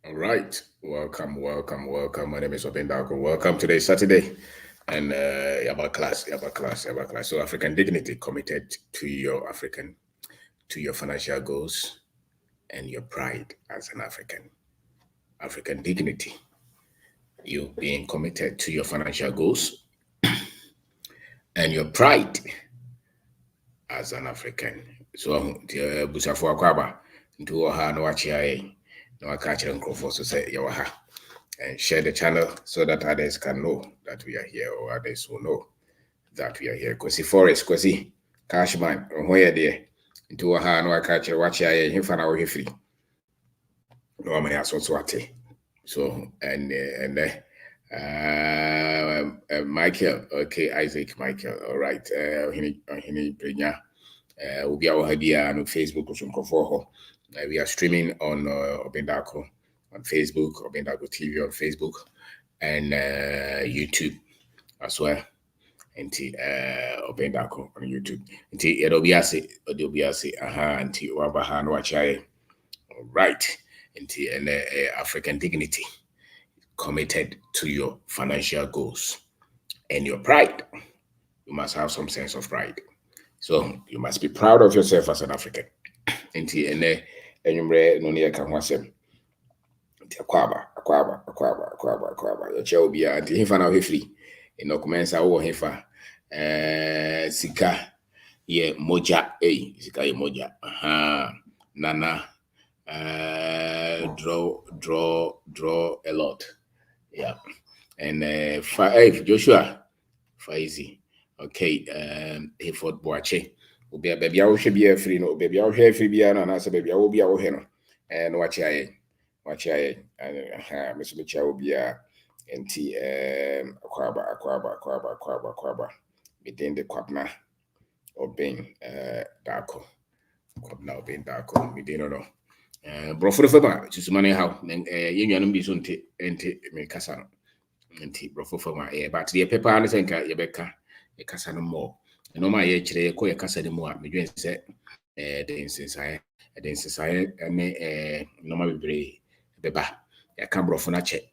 All right. Welcome. My name is Obendako. Welcome. Today is Saturday. And Yaba class. So African dignity committed to your financial goals and your pride as an African. African dignity. You being committed to your financial goals and your pride as an African. So Busafo Akwaba, into Oha no Achiae, no Akacha and Crawford so say Yawaha. And share the channel so that others can know that we are here, or others will know that we are here. Kwesi Cashman, where there into a hand or catch a watch I him for our free. No man has also at so Michael, okay, Isaac Michael, all right, Hini Brenya, will be our idea on Facebook or some for we are streaming on Obendako on Facebook, Obendako TV on Facebook, and YouTube as well. Nti Obendako on YouTube. Nti Odobiase, nti wabaha no wachaye. All right. Nti and African dignity committed to your financial goals and your pride. You must have some sense of pride. So you must be proud of yourself as an African. Nti and enyumre no ne ka ho asem. Nti akwaba. Your chair will be anti hifa na free. No commence our hefa sika ye moja sika ye moja nana draw a lot, yeah. And Joshua Faizi, okay, Hayford Boache will be a baby. I will be a free no baby. I'll have free piano and as a baby I will be our heno and watch I and Miss Mitchell will be a nti akwaba within the kwabna obin dako we didn't know brofo fama susumane how yenyanum bi so nti me kasa no nti brofo fama but the paper an senka yebeka e kasa no more no ma ye kire ko ye kasa no mu a medwen se den sensai ne no ma bebre beba ya ka brofo na che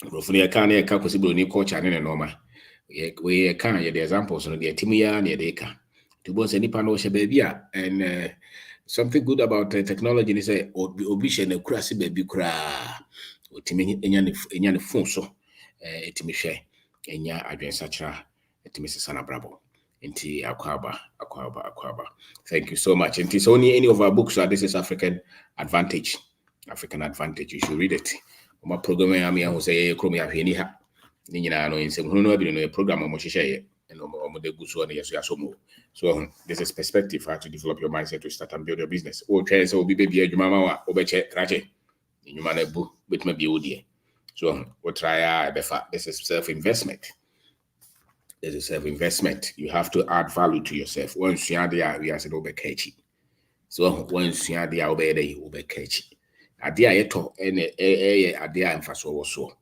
Rofuni can a possible new culture and normal. We can the examples on the Timia near the can. To both any panel baby and something good about technology is a obition a crassy baby cra. Timmy in phone so Timishe and ya against such a Mrs. Sana Bravo. Inti Akwaba. Thank you so much. And it's only any of our books. This is African Advantage. You should read it. My program I who say Chromia Hiniha. Nina no in some no program of Moshe and the good one yes so this is perspective how to develop your mindset to start and build your business. Oh chance will be baby mama obeche krache. You man book with my beauty. So we'll try this is self-investment. You have to add value to yourself. Once you are there, we are said obekechi. So once you are there, obekechi. Adia yeto ene adia emfaso wo so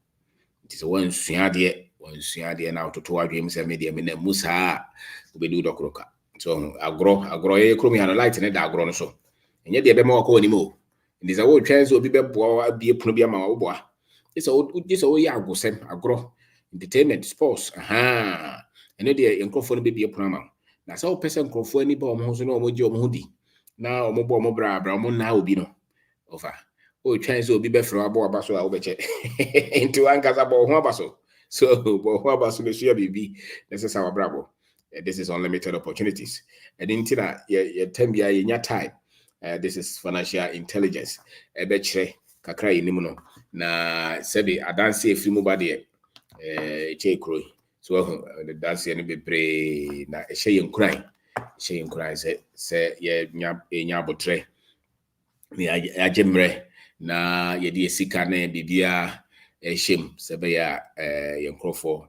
nti se wansua de na ototo adwem se media me na musa obedu dokroka so agro ye kromi ano light ne da agro no so enye de be ma wako ni mo nti se wo twense obi be boa abie puno bia ma wo boa ise wo ya agosem agro entertainment sports ene de enkrofo no be bie puno ma na se wo pese enkrofo ani ba omo so na omo je omo hudi na omo bo omo bra omo na obi no over chance will be better for our basso, I'll bet into Ankazabo Huabaso. So, Huabaso, Monsieur BB, this is our bravo. This is unlimited opportunities. And in Tina, Tembia in your time. This is financial intelligence. A betche, Kakrai Nimuno. Na Sebi, I dance a few mobile, Chekro. So, the dance and be pray, na a shaying crying. Shaying crying, say, Yabotre. The Ajemre. Na yedi sika na bibia ehim sebe ya yenkrofo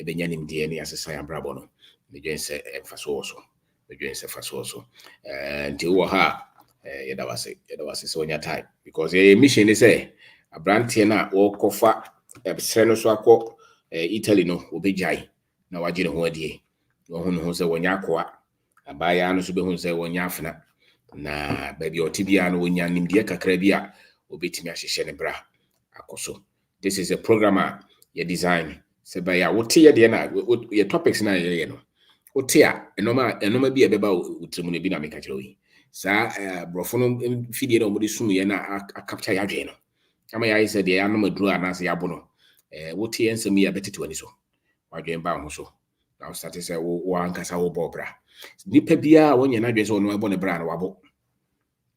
benyanim de ne asesa ya brabo no medwen se faso so nti wo ha yeda wase so nya time because mission is say abrantie na wo kofa ebsre no so akọ Italy no obejai na wagire ho adie wo hu no se wonya akoa abaya no so be hu se wonya afna na baby otibia no wonya nimdie kakra bia obetimi ahyehyɛ ne bra akoso. This is a program you design. Se ba ya wote ye de na your topics na ye no. Wote a enoma bi ebeba utrimu ne bi na meka kyerɛ yi. Sa brofo no fidie na omode sum ye na a capture ya dwe no. Ama ya said de ya no maduru anase ya bo no. Wote ye nsɛm yi abetete wani so. Wadwen ba ho so. Now start say wo ankasa wo bɔ bra. Nipa bia wonye na dwe so no ebo ne bra na wabo.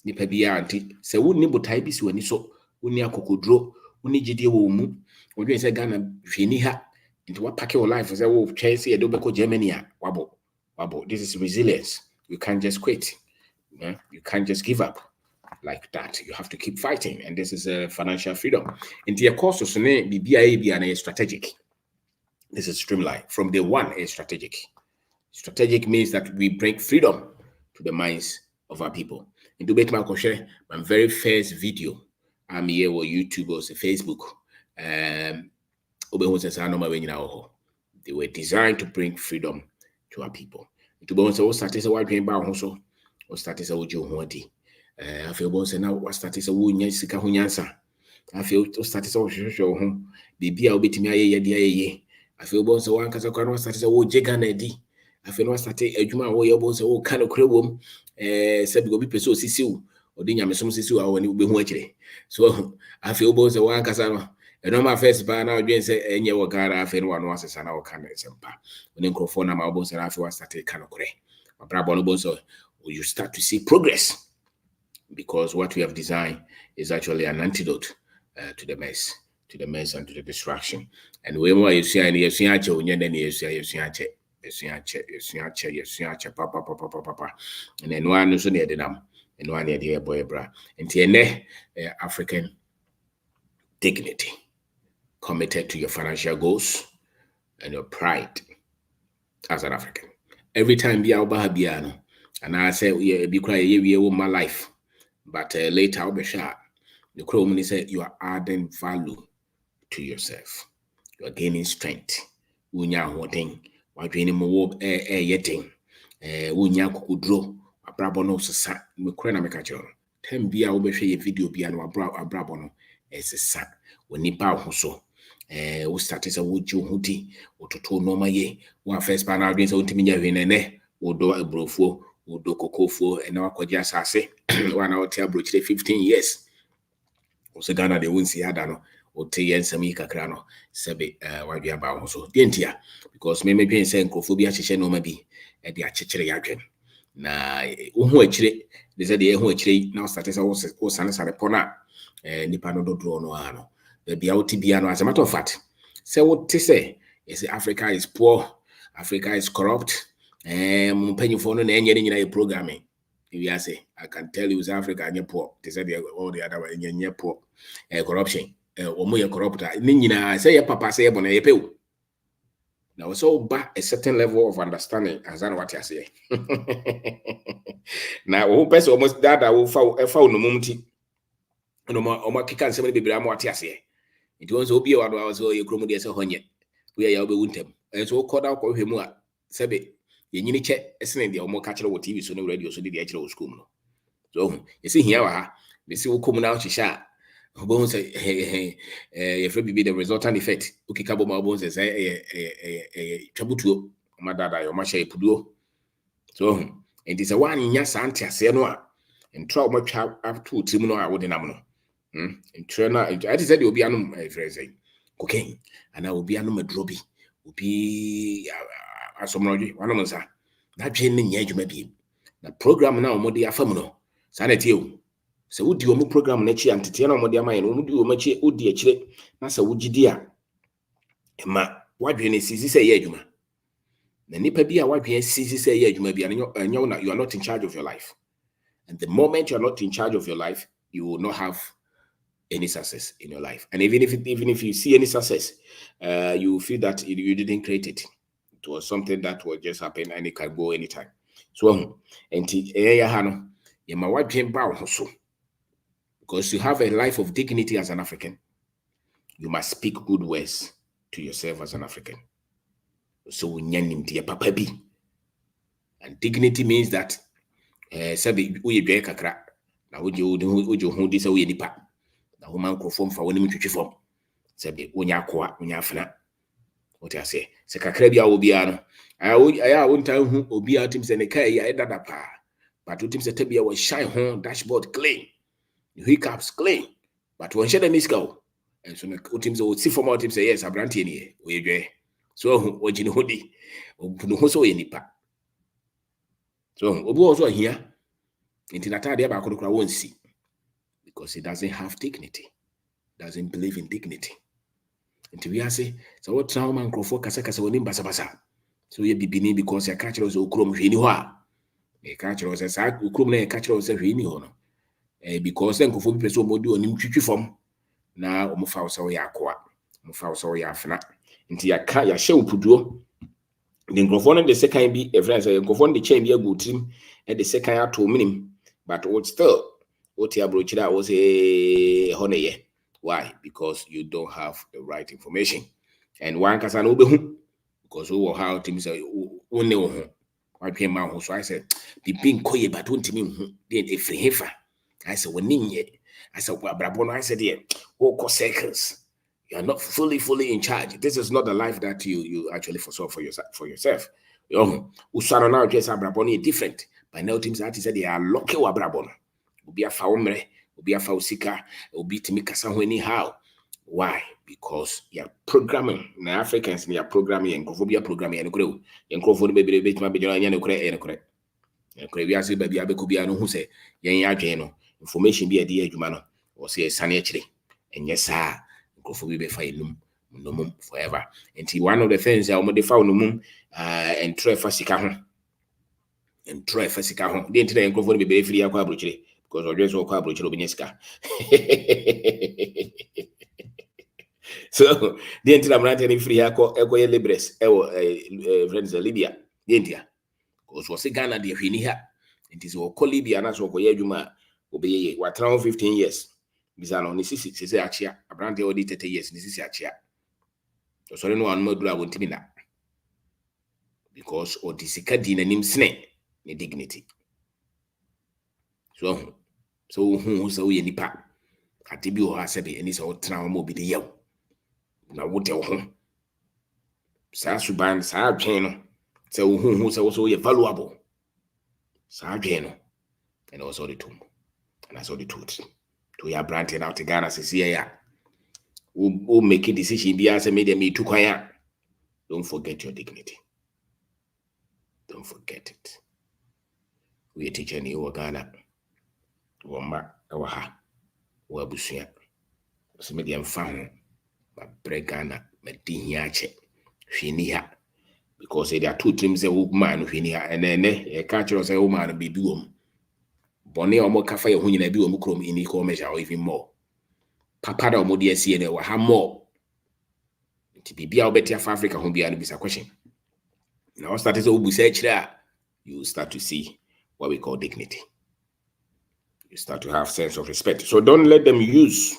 Nipa bia anti se wonni botai bi si wani so, wonni akokoduro, wonni gidie wo mu, wodwen se Ghana hweni ha. Into what pack your life say wo try say do beko Germany a wabo. This is resilience. You can't just quit. Yeah? You can't just give up like that. You have to keep fighting, and this is financial freedom. Into your course so ne bibia na strategic. This is streamline. From day one is strategic. Strategic means that we bring freedom to the minds of our people. Into my very first video, I'm here on YouTube or Facebook. They were designed to bring freedom to our people. Into bones all started a white rain bow also, or started a wojo huanti. I feel bones and now what started a woon sika hunyansa. I feel to start a show home. Bibi I'll be to me ye. I feel bones one because I can't start a wood jiganedi. I feel no start a juma or your bones all kind of crewum. Said go be peso sisu or dinya mesum sisu when you be watching. So I feel bones one casano. And on my first bar now, Jane said, and you were gara, I feel one was an hour can sempa. When microphone, my bones and after I started kind of correct. My brabon so you start to see progress because what we have designed is actually an antidote to the mess and to the distraction. And we more you see, and you see, papa. And then one is near the dam, and one near the boy bra. And TNA African dignity. Committed to your financial goals and your pride as an African. Every time be out Bahabiano, and I say, yeah, be cry, yeah, my life. But later I'll be sharp. The Chrome said you are adding value to yourself. You are gaining strength. Unya holding, while draining more yetting. Unya kukudro, a brabono sa, Mukrena Mekacho. 10 be our video piano, a brabono, as a son. When Nipa Hoso. We started a wood you huti, or to two normal ye, one first pan out into Minya Vinene, or do a brofo, or do cocofo, and now could just say 1 hour tell brooch 15 years. Also, Ghana, they won't see Adano, or Tay and Samika Crano, Sabi, why be about so, Dientia, because maybe saying Cophobia Chisheno maybe at the Achichere. Na who actually, they said the who actually now started also Sanas Arepona, and Nipano do draw no ano. The BLTBiano, as a matter of fact, say what to say is Africa is poor, Africa is corrupt, and penny for any programming. If I say, I can tell you, Africa and you're poor. They said all the other way, and you're poor, corruption, or more corrupt. Nina, say, Papa, say, when I pay. Now, so back a certain level of understanding, as I know what I say. Now, who person almost that I will found no mumti. No more kick and somebody be what I say. It was Obi or was all your chromodia so honey. We are wintem. And so called out of him. Sabe, you check, isn't the more catcher of TV, so no radio, so did the actual school. So you see here, they see who come out to shot. Bones say, if it be the resultant effect, Ukikabo Bones is a trabutu, my dada, your macha pudo. So it is a 1 year Santia Senua and trauma child up to Timino, I wouldn't know. In trainer, I said you'll be a phrase cocaine, and I will be a droby, will be a somebody, one of us. That changing age may be the program now, Modia Famino, Sanity. So, would you program Nechi and Titiana Modia Mine, would you much would dear chile, Massa Wujidia? Ma, what do you say, Yajuma? The Nipa be a wife, say, you may be, and you are not in charge of your life. And the moment you are not in charge of your life, you will not have any success in your life. And even if you see any success, you feel that you didn't create it. It was something that will just happen and it can go anytime. So, because you have a life of dignity as an African, you must speak good words to yourself as an African. So, and dignity means that na woman crofom fa wonim twetwe fam se be wonya koa wonya afena what I say se kakra bia obi ano aya wonta hu obi a tim se ne kai ya dada pa but tim se tabia was shine ho dashboard clean hiccups clean but when share miss go and so tim se o si formal tim se yes abrante ni we dwe so o gini hodi no ho so ye nipa so obi wo so hia intinatade ba akodokra won si because he doesn't have dignity, doesn't believe in dignity. And we are say, so what trauma and crofo kasa woni basa. So ye bibini because ya catcher was ukrom hwini ho a. E catcher was sa ukrom na e catcher was hwini ho no. Because then crofo bi peso modi onim twitwi fam na omofa wo so ya akoa. Omofa wo so ya afena. Nti ya ka ya hye opuduo. The crofo no the second bi e friends e crofo no the chain bi agutrim e the second ato minim but what still what you broach that was a honey. Why? Because you don't have the right information. And one can say because who how things are only I came out. So I said, the being coy but won't mean the free heifer. I said, when I said, well, Brabon, I said, yeah, oh, circles. You are not fully in charge. This is not the life that you actually foresaw for yourself. Usano now just Braboni different. By now, teams that said they are lucky wa Brabon. Obi afa omre, obi afa osika, obi timi kasa ho anyhow. Why? Because you're programming. Na Africans they are programming and Kophobia programming and Kro. And Kophobia baby betima be join and Kre and Kre. And Kre we say baby abekobia no hu say yen adwen no information be ade adwuma no or say sane akire. And yes sir, Kophobia be fa enum no mum forever. And one of the things that we found no mum and try fa sika ho. And try fa sika ho. The internet and Kophobia be free akwa abrochire. Because always walk out with Robinesca. So the entire American free echo libres, friends Libya, the India. Because was a Ghana de Finia. It is all Libya and as well Juma obey what around 15 years. Bizarre, this is actually a brand audited years. This is actually. So no one more do won't mean that. Because or this cadina name snake, the dignity. So who so ye nipa atibi o asebe eni so tena mo bi de yaw na wote wo ho sa suban sa adwen no se wo hu so ye valuable sa adwen no and also the tomb and also the truth to ya brand out Ghana se see ya who make a decision be as made me to kwaya. Don't forget your dignity, don't forget it. We teach any Ghana woma ewaha wa busua so me dem fa ho ba bregana medihia che hwini ha because there are two teams that woman hwini ha ene e ka chiro say woman bibi wom bone omo kafa ye ho nyina bi wom krom ini ko measure or even more papa da omo de asie ne wa ha more ti bibia obeti af Africa ho bia no bisa question now start to obusa chira you start to see what we call dignity. You start to have sense of respect. So don't let them use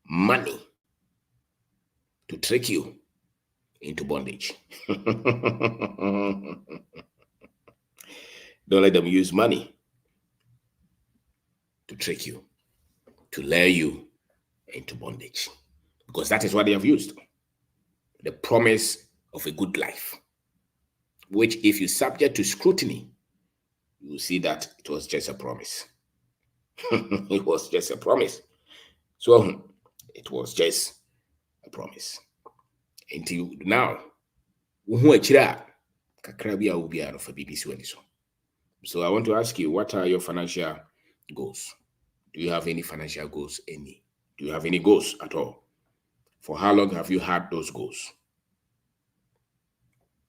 money to trick you into bondage. Don't let them use money to trick you, to lure you into bondage. Because that is what they have used. The promise of a good life, which if you subject to scrutiny, you will see that it was just a promise. It was just a promise. So it was just a promise. Until now, so I want to ask you, what are your financial goals? Do you have any financial goals? Any? Do you have any goals at all? For how long have you had those goals?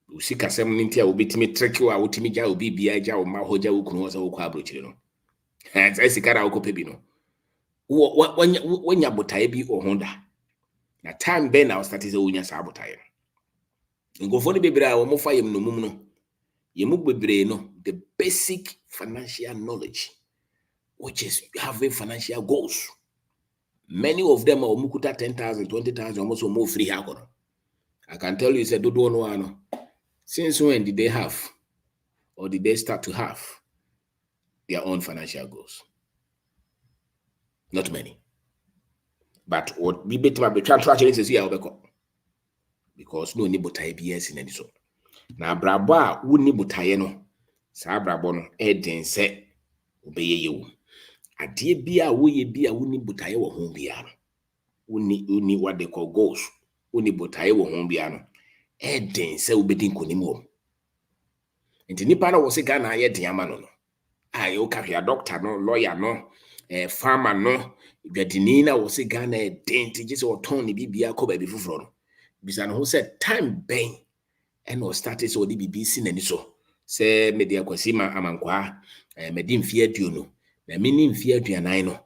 Usika semunintia ubitimi trick wa utimi ja ubi bia ja o ma hoja ukunu wasa ukwa abrochire no. Sai sikara ukopebi no. Wanya botae bi ohonda. Na time ben na start say unya sa botae. Ngofo ni bebre a wo mo fa yem no mum no. Yemu bebre no, the basic financial knowledge, which is having financial goals. Many of them are mukuta 10,000, 20,000, almost more free. I can tell you, it's a dodo no. Since when did they have, or did they start to have their own financial goals? Not many. But what we bet my transaction is here because no ni botaye BS in any so. Na abrabo a wonni botaye no saa abrabo no den se obeye yewu. Ade bia woye bia wonni botaye wo ho bia no. Wonni what they call goals. Wonni botaye wo ho bia no. Den se obedi nkonim wo. Nti nipa na wo se Ghana ye den ama no no. Aye o kahia doctor no, lawyer no, farmer no, dwadini na wo se Ghana den ti je se o ton ni bibia ko ba bi fufuro no. Bisa no who said time ben and or started so the BBC nani so say media kwasima amankwa medi mfie aduonu na mini mfie aduanan no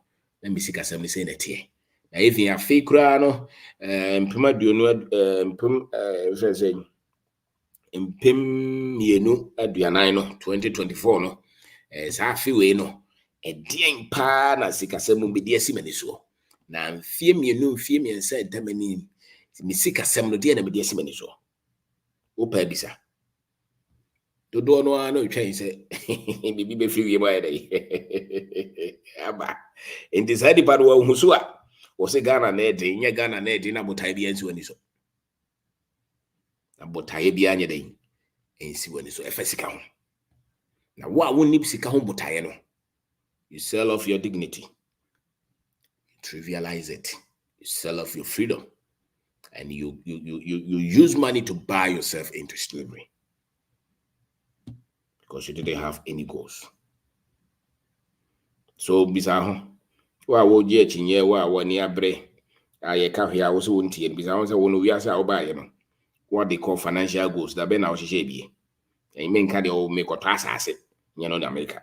na misika sam ni say na tie na even afi kura no mpem aduonu mpem say mpem mienu aduanan no 2024 no sa afi we no edien pa na sika sam no bedi asimani so na mfie mienu mfie miensa edamani misika sam no die na bedi asimani so opa bisa dodo no ano twen se bibi be free we boy dey aba in decide part wa husu a wo se Ghana na ede nya Ghana na ede na botai bia nsi wani so na botai bia nya dey ensi wani so efesika ho na wa woni sika ho botai no you sell off your dignity, you trivialize it, you sell off your freedom, and you use money to buy yourself into slavery because you didn't have any goals. So bizarre, wa wo je chinye wa ni abre aye ka hia wo so wontie bizarre say wo no wi asa oba ye no what they call financial goals that be na wo hye bie and men ka de o make oto asase nye no na America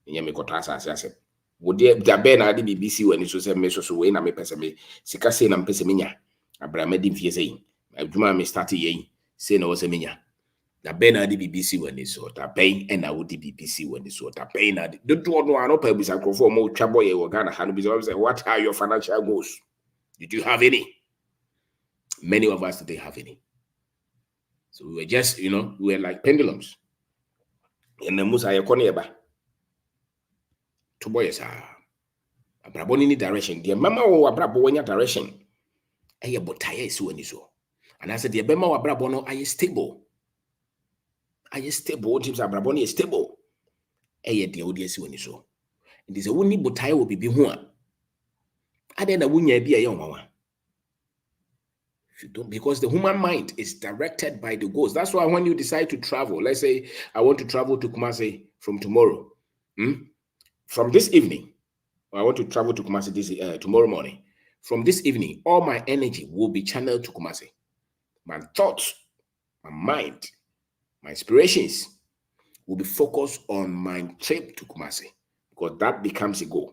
nye make oto asase wo de da be na de BBC wani so say me so we na me pese me sika say na me pese me nya abrama di mfie say adwuma me start ye say na wo say me nya da be na de BBC wani so da be and na wo de BBC wani so da be na de do no ano pa bisa krofo mo twa boy wo Ghana ha no bisa say what are your financial goals? Did you have any? Many of us didn't have any. So we were just, we were like pendulums. And the Musa Yakoneba to boys are Abraboni direction. Dear Mama or Abrabonia direction. Aya botaya is when so. And I said, Dear Bema or Abrabono, are you stable? Are you stable? Teams Abraboni is stable. Aya dear ODS when so. And this a wooden botaya will be one. I then a wunya be a young one. If you don't, because the human mind is directed by the goals. That's why when you decide to travel, let's say I want to travel to Kumasi from tomorrow, from this evening, or I want to travel to Kumasi this tomorrow morning. From this evening, all my energy will be channeled to Kumasi. My thoughts, my mind, my inspirations will be focused on my trip to Kumasi because that becomes a goal.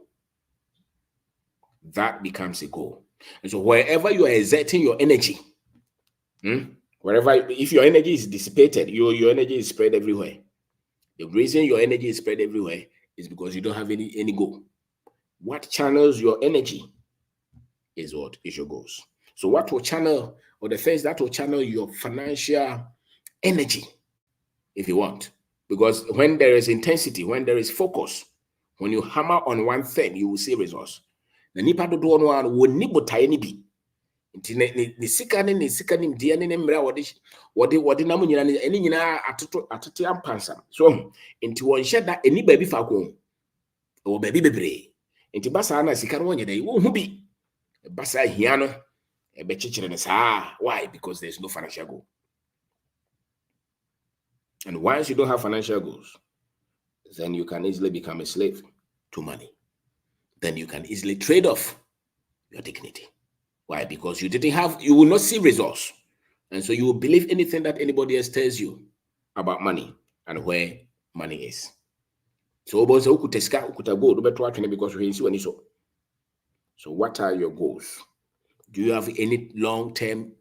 That becomes a goal. And so wherever you are exerting your energy, wherever, if your energy is dissipated, your energy is spread everywhere. The reason your energy is spread everywhere is because you don't have any goal. What channels your energy is what is your goals. So what will channel, or the things that will channel your financial energy, if you want. Because when there is intensity, when there is focus, when you hammer on one thing, you will see results. Na nipa do no an woni botaye ni bi nti ne sika ni mdia ne mmra wode nam nyina ne eni nyina atoto ampansa so nti won hyeda eni ba bi fa ko wo ba bi bebre nti basa na sika no wonye dai wo hu bi basa hia no e be chichire ne saa. Why? Because there's no financial goal. And once you don't have financial goals, then you can easily become a slave to money. Then you can easily trade off your dignity. Why? Because you will not see results. And so you will believe anything that anybody else tells you about money and where money is. So because so what are your goals? Do you have any long-term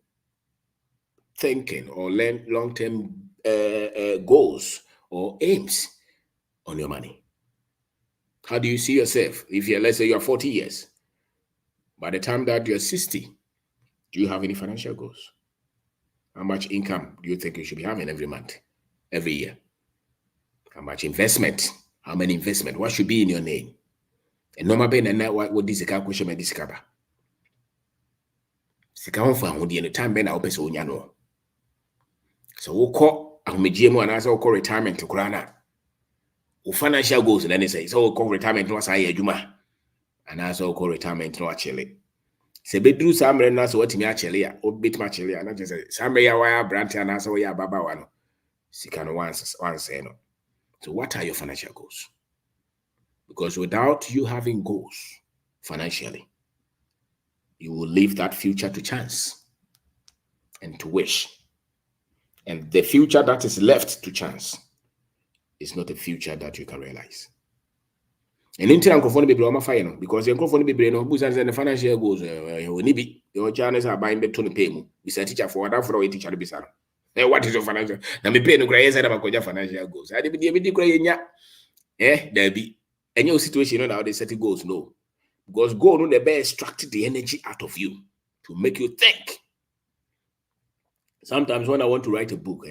thinking or long-term goals or aims on your money? How do you see yourself? If let's say you're 40 years, by the time that you're 60, do you have any financial goals? How much income do you think you should be having every month, every year? How much investment? How many investment? What should be in your name? And normally, what this question this cover? Sika ho fa ho de no time be na opese onya no. So wo kɔ ahomegye mu ana sɛ wo kɔ retirement kura na. Wo financial goals na ne say so wo kɔ retirement no asa yɛ adwuma. Ana sɛ wo kɔ retirement no achele. Se beduru samre na so watimi achele a, obetimi achele a na je say samre ya wa brand ana sɛ wo ya baba wa no. Sika no once no. So what are your financial goals? Because without you having goals financially, you will leave that future to chance and to wish. And the future that is left to chance is not a future that you can realize. And in turn, because the financial goals, your channels are buying better to pay me. It's a teacher for that for a teacher to be sad. What is your financial? Now, me pay no crazy about financial goals. I did be there be any situation now they set goals, no. Because goal no the best extract the energy out of you to make you think. Sometimes when I want to write a book,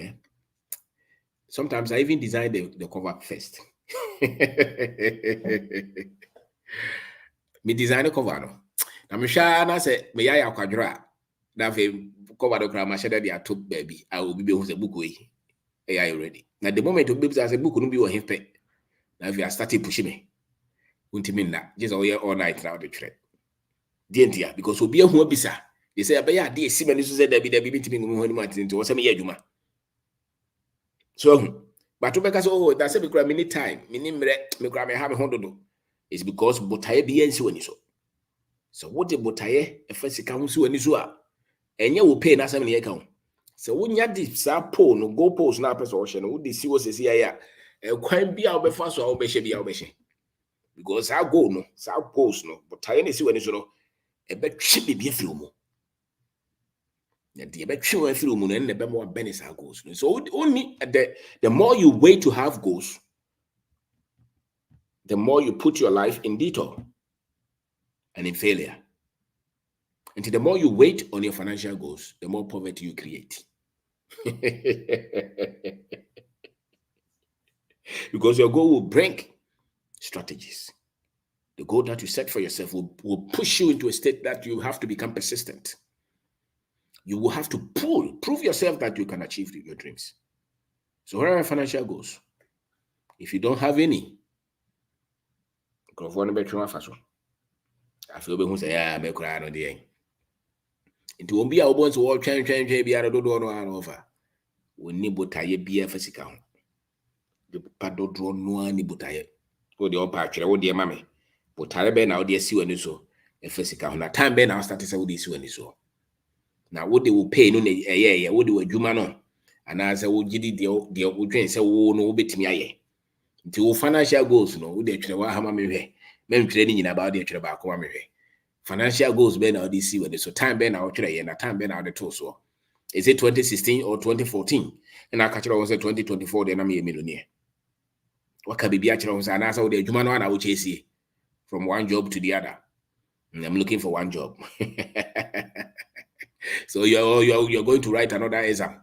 sometimes I even design the cover first. Me design the cover no. Na me sha na say me ya kwadwora na fe cover the kra ma sha dey atop baby. I will be who say book we. Are you ready? Now the moment to be say book no be wo himpe. Now if you are starting pushing me. Untimi na just all night now the trade. Dientia because obi ehun abisa. They say abaya dey si mani so say da bi ntimi ngum ho ni nti wo say me ya adwuma. So but because oh that's because many time me kra me have me hondodo. It's because botaye bi ensi wani so. So what the botaye efasika hu si wani so a enye wo pay na asem ne yeka ho. So wonya di sa pole no go post na person wo hye no wo di si wo sesi ya kwan bi a wo befa so a wo be hye bi a wo be hye. Because I go no, so I post no, but I ain't see when it's no, a bet should be a film. The bet show a film and the more benefits are goes. So only the more you wait to have goals, the more you put your life in detour and in failure. And the more you wait on your financial goals, the more poverty you create. Because your goal will bring strategies. The goal that you set for yourself will push you into a state that you have to become persistent. You will have to prove yourself that you can achieve your dreams. So where are your financial goals? If you don't have any, I feel who say, yeah, I'm a crying on the end. Into won't be our bones all change be out of the door over. We need botaye be a physical. The pado draw no any botaye. Go the old patch, oh dear mammy. Botaye ben out there see when you so a physical. Now time ben I'll start to say what this when you so. Now what they will pay no what they will do man. And as I would get the would say, oh no bit me aye. Until financial goals, no, would they try what hammer me? Men training about the tobacco me. Financial goals ben out this see when so time ben out try and a time ben out the torso. Is it 2016 or 2014? And I catch it was 2024, then I'm a millionaire. What can be actually was an answer with the human one I would chase from one job to the other. And I'm looking for one job. So you're going to write another exam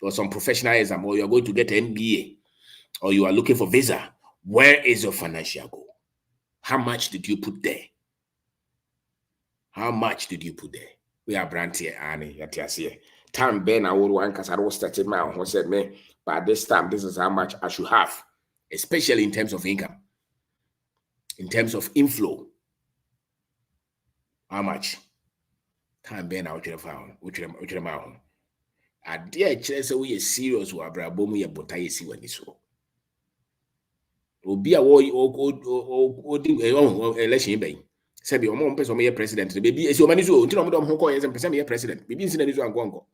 or some professional exam, or you're going to get an MBA, or you are looking for visa. Where is your financial goal? How much did you put there? How much did you put there? We are brand here, Annie, here. Time Ben, I would want because I was starting now. Who said me, but this time, this is how much I should have, especially in terms of income, in terms of inflow. How much? Time Ben, I would have found, which I'm out. I dare say we are serious with Abraham, we are botai see when this so. Obi a wo election bay. Sabi o mo person me president. Baby, esi o mani so, nti no mo dom ho ko yen person me president. Baby nsi na ni so anko.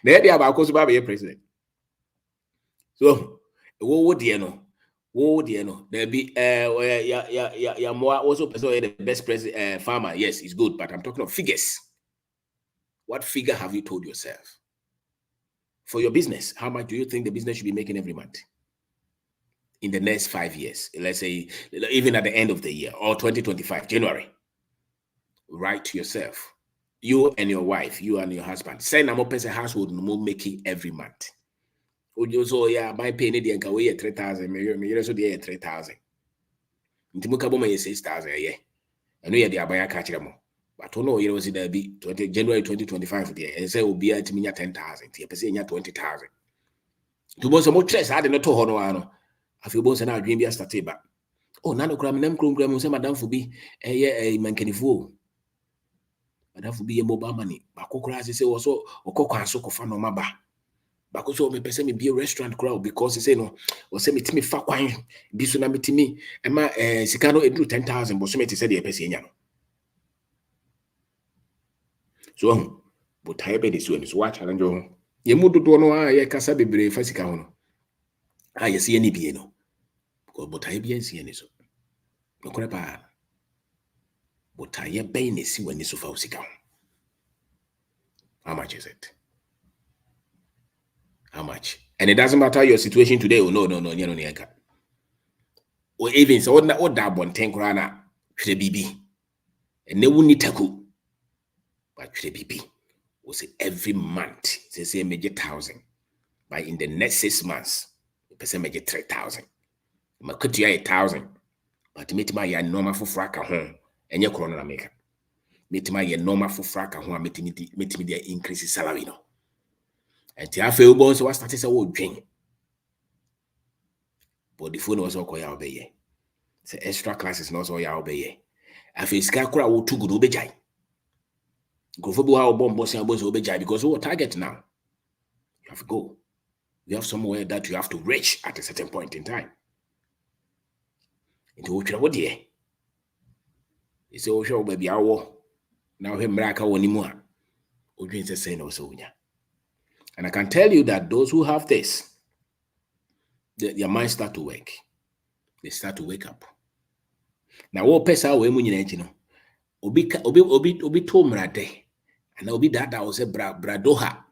Na e dia ba ko so ba be president. So, wo de no. There be ya mo also person the best president farmer. Yes, it's good, but I'm talking of figures. What figure have you told yourself? For your business, how much do you think the business should be making every month? In the next 5 years, let's say, even at the end of the year or 2025, January, write to yourself, you and your wife, you and your husband, send a more person household no making every month. So yeah, my pay need to go 3,000, me also the 3,000. Intimuka boma 6,000 a year. And we are the abaya catch them. But no, you know, see there be 20 January 2025 there. And say will be at me 10,000. You person 20,000. To both some stress I didn't know no ano. I feel both na dream be start back. Oh, nano kram nem krum say madam for be eh mankenifo. Madam for be mobile money. Bakokra say was so okokwan so kofa no maba. Bako so me person me be a restaurant crowd because he say no or say me timi fa kwan bi so na me timi e ma sika no edu 10,000 but so me te say the person nya no. So but I be this one so what challenge ho. Ye mu dodo no a ye kasa bebre fa sika ho no. A ye se ni bie no. Because but I be ensi ni so. No kore pa. But I be ni si wani so fa sika ho. How much is it? How much? And it doesn't matter your situation today. Oh, no, nyeka. Or even so, what that one 10 krana, should be. And they won't need taku. But should be. We say every month, they say major 1,000. But in the next 6 months, the person major 3,000. Ma could you 1,000. But meet my normal for fraka home. And your corona maker. Meet my normal for fraka home, meet me the increase salary no. And the affair bones was started a wood drink. But the phone was all called obey. Say extra classes not all ya obey. After Skakura will too good obey. Go for how bomb boss and boss obey because we target now. You have to go. You have somewhere that you have to reach at a certain point in time. Into which what dear? You say, oh, sure, baby, I will. Now, him, Raka, or anymore. Udrin is saying also. And I can tell you that those who have this, their minds start to work. They start to wake up. Now, what pesa we munyi na obi to mrade. And obi that was a bradoha.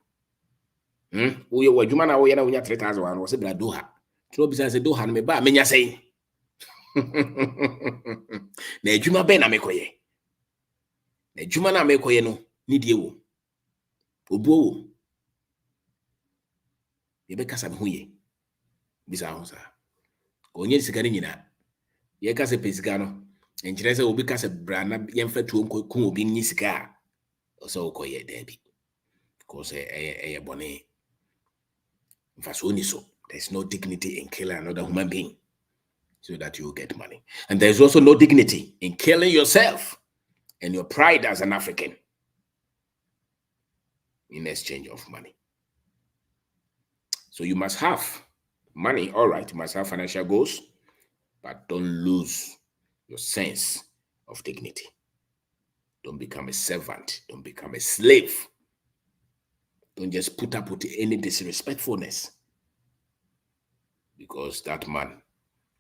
We were Jumana, we are 3,000 was a bradoha. So besides the doha, me ba menya say. Na Juma ben amekoye. Na Juma na amekoye no, ni die wo. Obuo wo. Yebe kasa me huye. Bisa ho sa. Onye sika ni nyina. Ye kasa pesika no. Enkyere sɛ obi kasa bra na yɛmfa tuo ko obi nyi sika a ɔsɛ wokɔyɛ daabi because ɛyɛ bɔne mfaso ni so. There's no dignity in killing another human being so that you get money, and there's also no dignity in killing yourself and your pride as an African in exchange of money. So you must have money, all right, you must have financial goals, but don't lose your sense of dignity. Don't become a servant. Don't become a slave. Don't just put up with any disrespectfulness. Because that man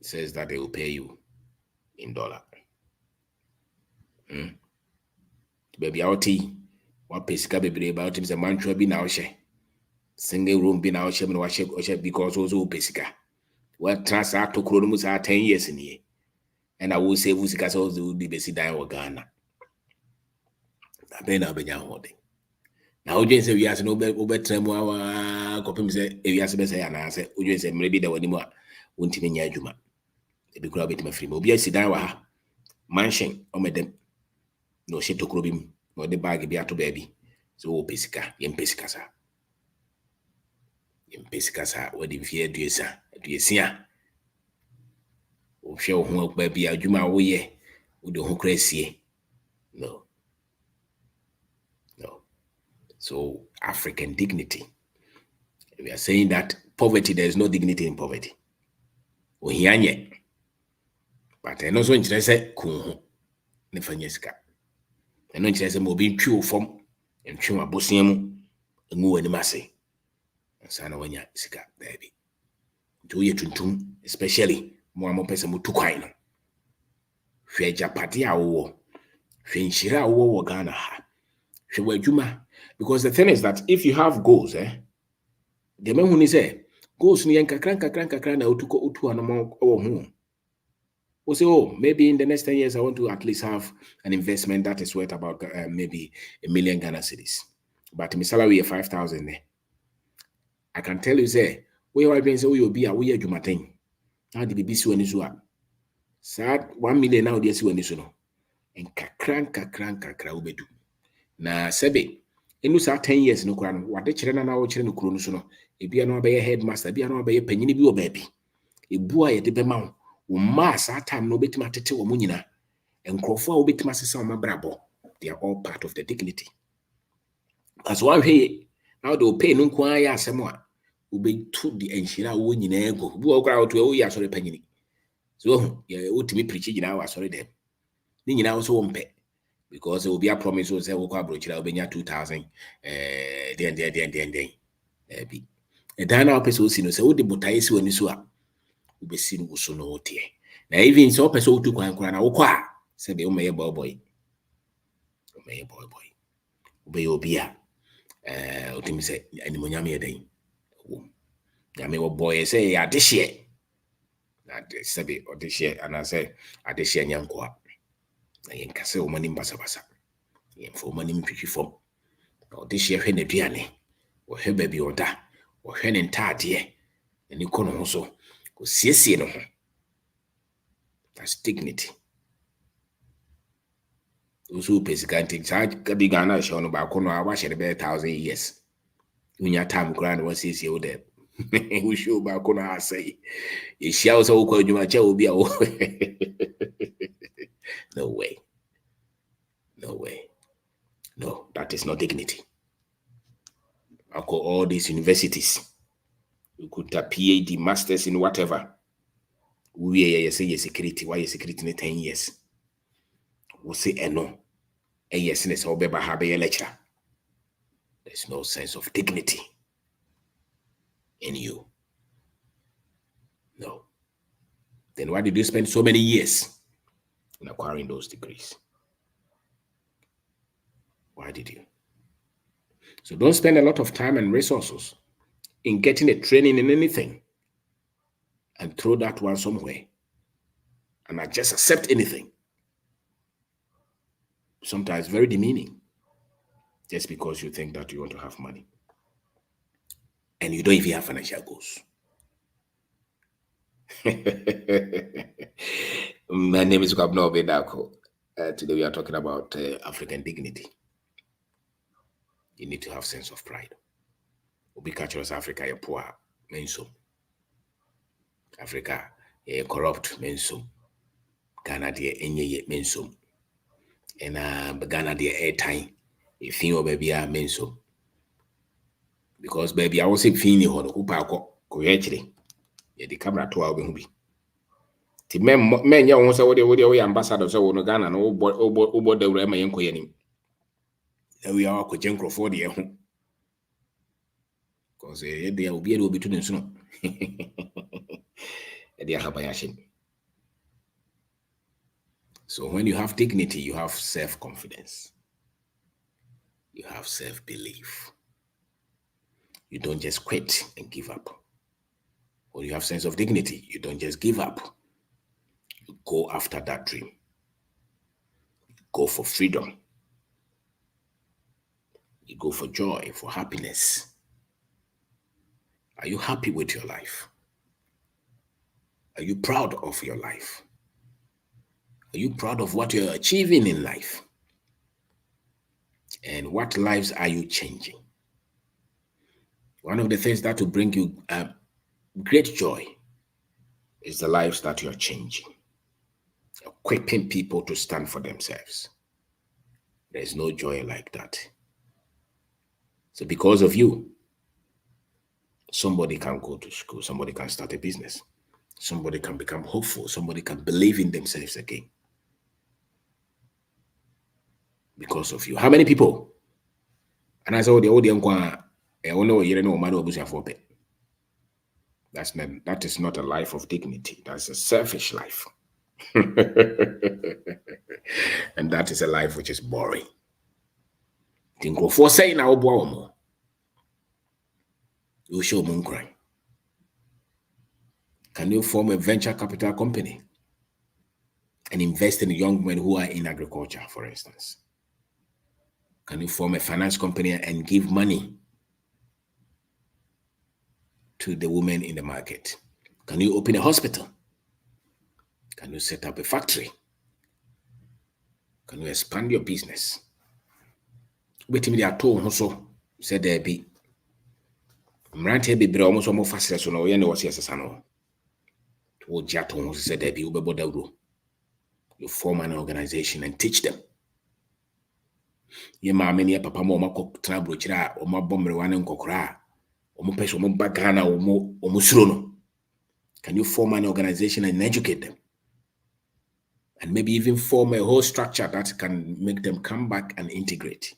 says that they will pay you in dollar. Baby, out what pesca baby about him is a mantra be now share. Single room be now share because also pesca. Well, transact to Chronomus are 10 years in here. And I will say Vusikas also will be busy dying or Ghana. I been up in your holding. Now, James, if you ask no better, copy me say, if you ask me say, and I say, you say, maybe there were any more, won't even hear you, man. If you grab it, my free mobile, sit down, mansion, or madam, no shit to crobim, or the bag be out to baby. So, Pesica, Yem Pesicasa. Yem Pesicasa, what if you do you see? Oh, show who baby, a Juma, oh, yeah, with the whole crazy. No. So, African dignity. We are saying that poverty, there is no dignity in poverty. But I know so interested, Kuho, Nefanyeska. I know interested, Mobi, true form, and true abosium, and move any massy. And Sanawanya, Sika, baby. Do ye tuntum, especially more person who took wine. Fe Japatia war, Fe Shira war Ghana. She were Juma. Because the thing is that if you have goals, the man who say, goals ni kakran na utu anamo home. We say, oh, maybe in the next 10 years, I want to at least have an investment that is worth about maybe 1 million Ghana cedis. But my salary is 5,000. I can tell you, say, we are going to say, we will be a weird Jumatin. How did BBC when you sad 1 million now? Yes, when you know. nkakra wobedu na sebe enu sa 10 years no kura no wade kyerɛ na wo kyerɛ no kuro no so no ebia no bɛyɛ headmaster bia no bɛyɛ panyini bi wɔ baabi ebu a yɛde bɛma wo ma saa time no betima tete wo nyina nkrɔfo a wo betima sesa wo mabrabɔ. They are all part of the dignity. As one way now they will pay no kwa ya asɛm a wo be to the enhyira wo nyina ego bu wo kura wo to wo ya sɔre panyini so yeah wo timi preach nyina wa sɔre dem ni nyina wo so wo mpɛ because will be a promise will say, "Woko abrochira obenya 2,000." Then. Be. A dana person see no say, "What the botai si woni so a ubesi no so no tie." Na even so person otu kwan kwan na woko a say be umeye boy. Umeye boy. Ube obi a otimi say animonyam ye den. Nyame wo boy say ya dehye. Na de say be odehye and I say adehye nyanko a. Na yenkase wo mani mbasa. Yemfo mani mpihwi fom. Na odehye hwe na duane. Wo hwe ba bi oda. Wo hwe ne ntade. Ani ko no ho so. Ko siesie no ho. That's dignity. Usu pesikanti sa ka bi Ghana show no ba ko no a wa hye be 1,000 years. Unya time kura no siesie wo dem. We show ba ko no asai. Ye hia wo so wo kwa adwuma che obi a wo. No way. No, that is not dignity. I call all these universities. You could have PhD, masters in whatever. We say security. Why security in 10 years? We say no. A yes, in a lecture. There's no sense of dignity in you. No. Then why did you spend so many years in acquiring those degrees? Why did you? So don't spend a lot of time and resources in getting a training in anything and throw that one somewhere and not just accept anything. Sometimes very demeaning just because you think that you want to have money and you don't even have financial goals. My name is Gabno Bedako. Today we are talking about African dignity. You need to have sense of pride. Obi cultures Africa, you're poor, menso. Africa, you're corrupt, menso. Ghana, you're enye, menso. And Ghana, you're airtime. If you baby, menso. Because baby, I was a fini or upako, coyetry. You're the camera to our baby. The men, you want to say, what the ambassadors of Ghana, no, but the Rema Yanko. We are ko jenkro for the home. Because they will be able to do so. So when you have dignity, you have self-confidence. You have self-belief. You don't just quit and give up. When you have sense of dignity, you don't just give up. You go after that dream. You go for freedom. You go for joy, for happiness. Are you happy with your life? Are you proud of your life? Are you proud of what you're achieving in life? And what lives are you changing? One of the things that will bring you great joy is the lives that you're changing, equipping people to stand for themselves. There's no joy like that. So because of you, somebody can go to school, somebody can start a business, somebody can become hopeful, somebody can believe in themselves again. Because of you. How many people? And I saw the audience, that is not a life of dignity. That's a selfish life. And that is a life which is boring. Think of for saying now, you show moon crying. Can you form a venture capital company and invest in young men who are in agriculture, for instance? Can you form a finance company and give money to the women in the market? Can you open a hospital? Can you set up a factory? Can you expand your business? Waiting me at home also said there be Mrante be almost more fast so no any was yes no. To Jaton said there be Ubebo. You form an organization and teach them. Ye ma many papa mo mako trabro chira o ma bomre wane nkokora o mo peso mo bagana o mo suro no. Can you form an organization and educate them? And maybe even form a whole structure that can make them come back and integrate.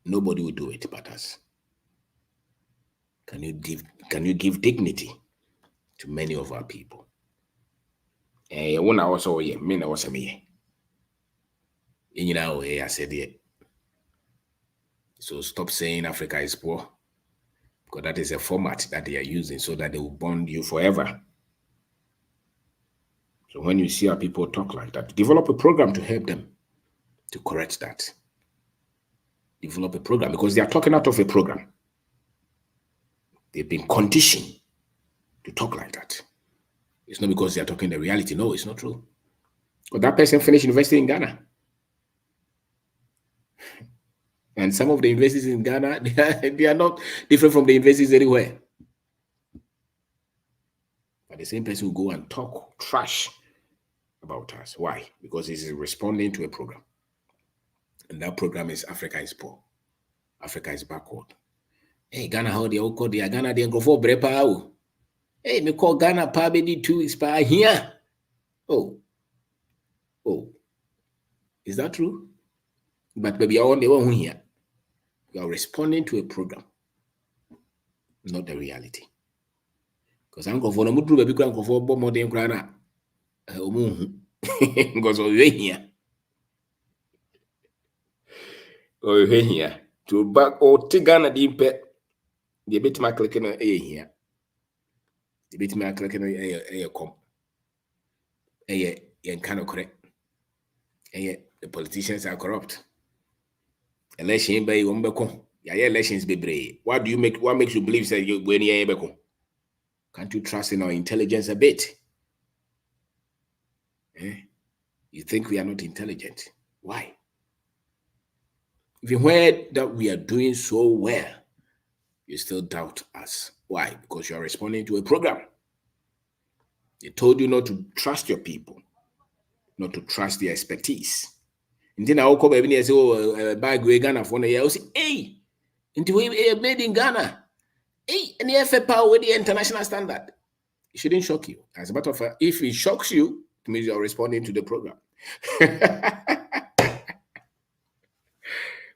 Nobody will do it but us. Can you give dignity to many of our people? When I was all me, I was a me. You know, I said it. So stop saying Africa is poor, because that is a format that they are using so that they will bond you forever. So when you see our people talk like that, develop a program to help them to correct that. Develop a program, because they are talking out of a program. They've been conditioned to talk like that. It's not because they are talking the reality. No, it's not true. But that person finished university in Ghana. And some of the universities in Ghana, they are not different from the universities anywhere. But the same person will go and talk trash about us. Why? Because he's responding to a program. And that program is Africa is poor. Africa is backward. Hey, Ghana, how they all call the Ghana, they go for brepa. Hey, me call Ghana, probably 2 weeks per here. Oh. Is that true? But maybe all the one here. You are responding to a program, not the reality. Because I'm going for the Mudru, baby, I'm going for more than Grana. Because we're here. We're here. To back or Tigana deep, the bit my clicking a here. The bit my clicking a comp. A kind of correct. The politicians are corrupt. Election by Wombeko. Yeah, elections be brave. What makes you believe that you when you beko? Can't you trust in our intelligence a bit? You think we are not intelligent? Why? If you heard that we are doing so well, you still doubt us. Why? Because you are responding to a program. They told you not to trust your people, not to trust their expertise. And then I'll come and say, oh, bag we Ghana for a year. I'll say, hey, into we made in Ghana. Hey, and the FA power with the international standard. It shouldn't shock you. As a matter of fact, if it shocks you, it means you're responding to the program.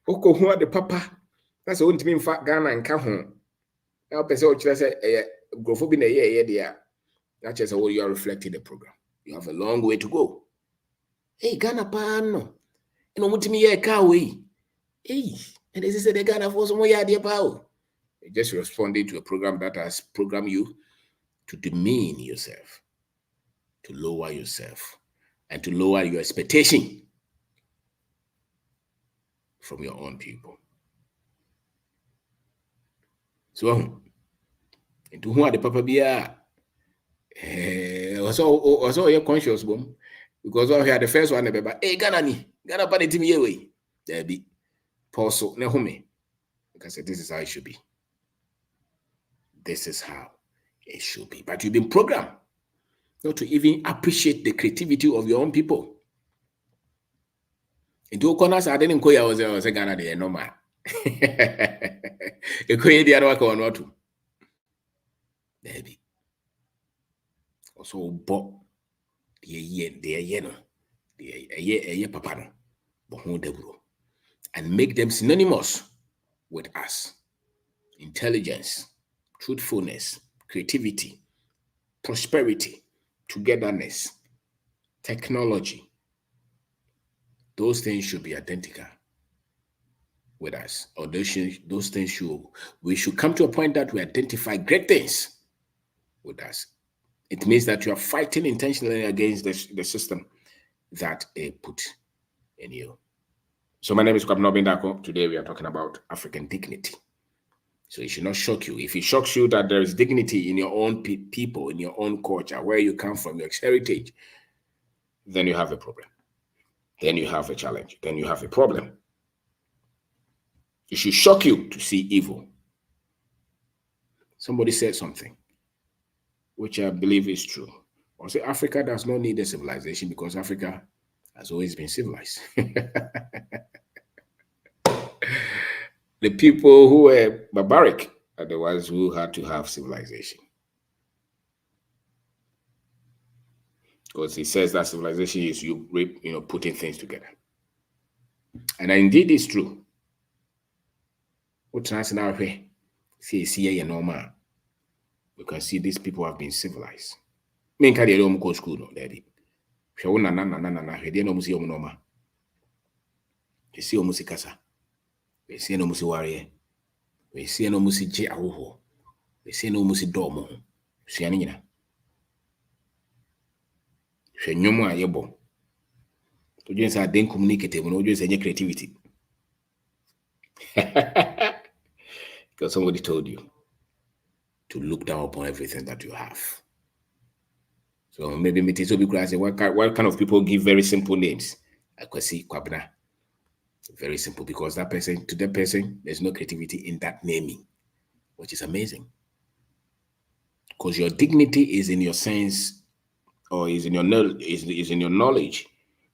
Oko who the papa. That's the only thing in fact Ghana and Kahon. Now, person say, growth be a year there. That's just how you are reflecting the program. You have a long way to go. Hey, Ghana pan. You know what me a car way. Hey, and this is the Ghana for some way idea power. Just responding to a program that has programmed you to demean yourself, to lower yourself, and to lower your expectation from your own people. So, into who are the papa beer? Also, you're conscious, boom, because we had the first one, hey, Ghana party team here way. There be Paulso Nehome. Because this is how it should be. This is how it should be. But you've been programmed not to even appreciate the creativity of your own people. Into corners, I didn't call you was a Ghana there, no man. You call the other one or not? There be. Also, Bob, the papa, and make them synonymous with us. Intelligence, truthfulness, creativity, prosperity, togetherness, technology. Those things should be identical with us. Or those things we should come to a point that we identify great things with us. It means that you are fighting intentionally against the system that they put in you. So my name is Kwabena Bindako. Today we are talking about African dignity. So it should not shock you. If it shocks you that there is dignity in your own people, in your own culture, where you come from, your heritage, then you have a problem. Then you have a challenge. Then you have a problem. It should shock you to see evil. Somebody said something, which I believe is true. Or say Africa does not need a civilization because Africa has always been civilized. The people who were barbaric are the ones who had to have civilization. Because he says that civilization is you putting things together. And indeed it's true. What now see normal. You can see these people have been civilized. Me nka dey go school no daddy. Hwe wo na hwe dey no musi omu normal. You see omu sikasa. We see no musi ware. We see no musi je ahoho. We see no musi domo. Sua ni nyina. Hwe nyomu a yebo. To just say den communicate no just say creativity. Because somebody told you to look down upon everything that you have. So maybe Mitiso Bikura say, what kind of people give very simple names? I could see Kwabna. Very simple, because that person, to that person, there's no creativity in that naming, which is amazing. Because your dignity is in your sense, or is in your knowledge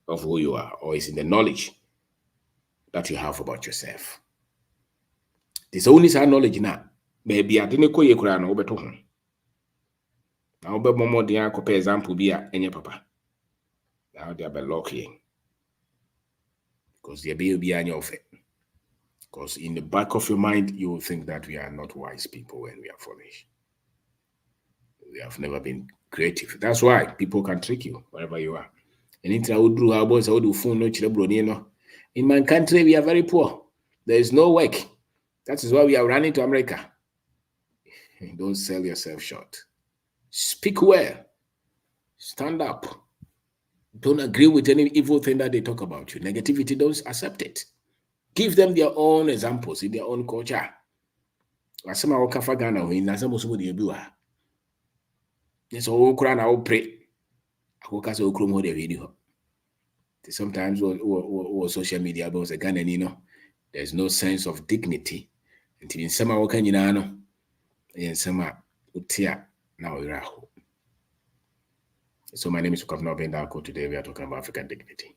of who you are, or is in the knowledge that you have about yourself. There's only some knowledge now. Maybe I didn't call you Quran over to him. Now, but more than compare example be any papa. Now they are lucky because they be any of it. Because in the back of your mind, you will think that we are not wise people when we are foolish. We have never been creative. That's why people can trick you wherever you are. And in my country, we are very poor. There is no work. That is why we are running to America. Don't sell yourself short. Speak well. Stand up. Don't agree with any evil thing that they talk about you. Negativity, don't accept it. Give them their own examples in their own culture. Yes, pray. Sometimes social media about there's no sense of dignity. Until in summer walking in summer utia now iraho. So my name is Governor Bendako. Today we are talking about African dignity.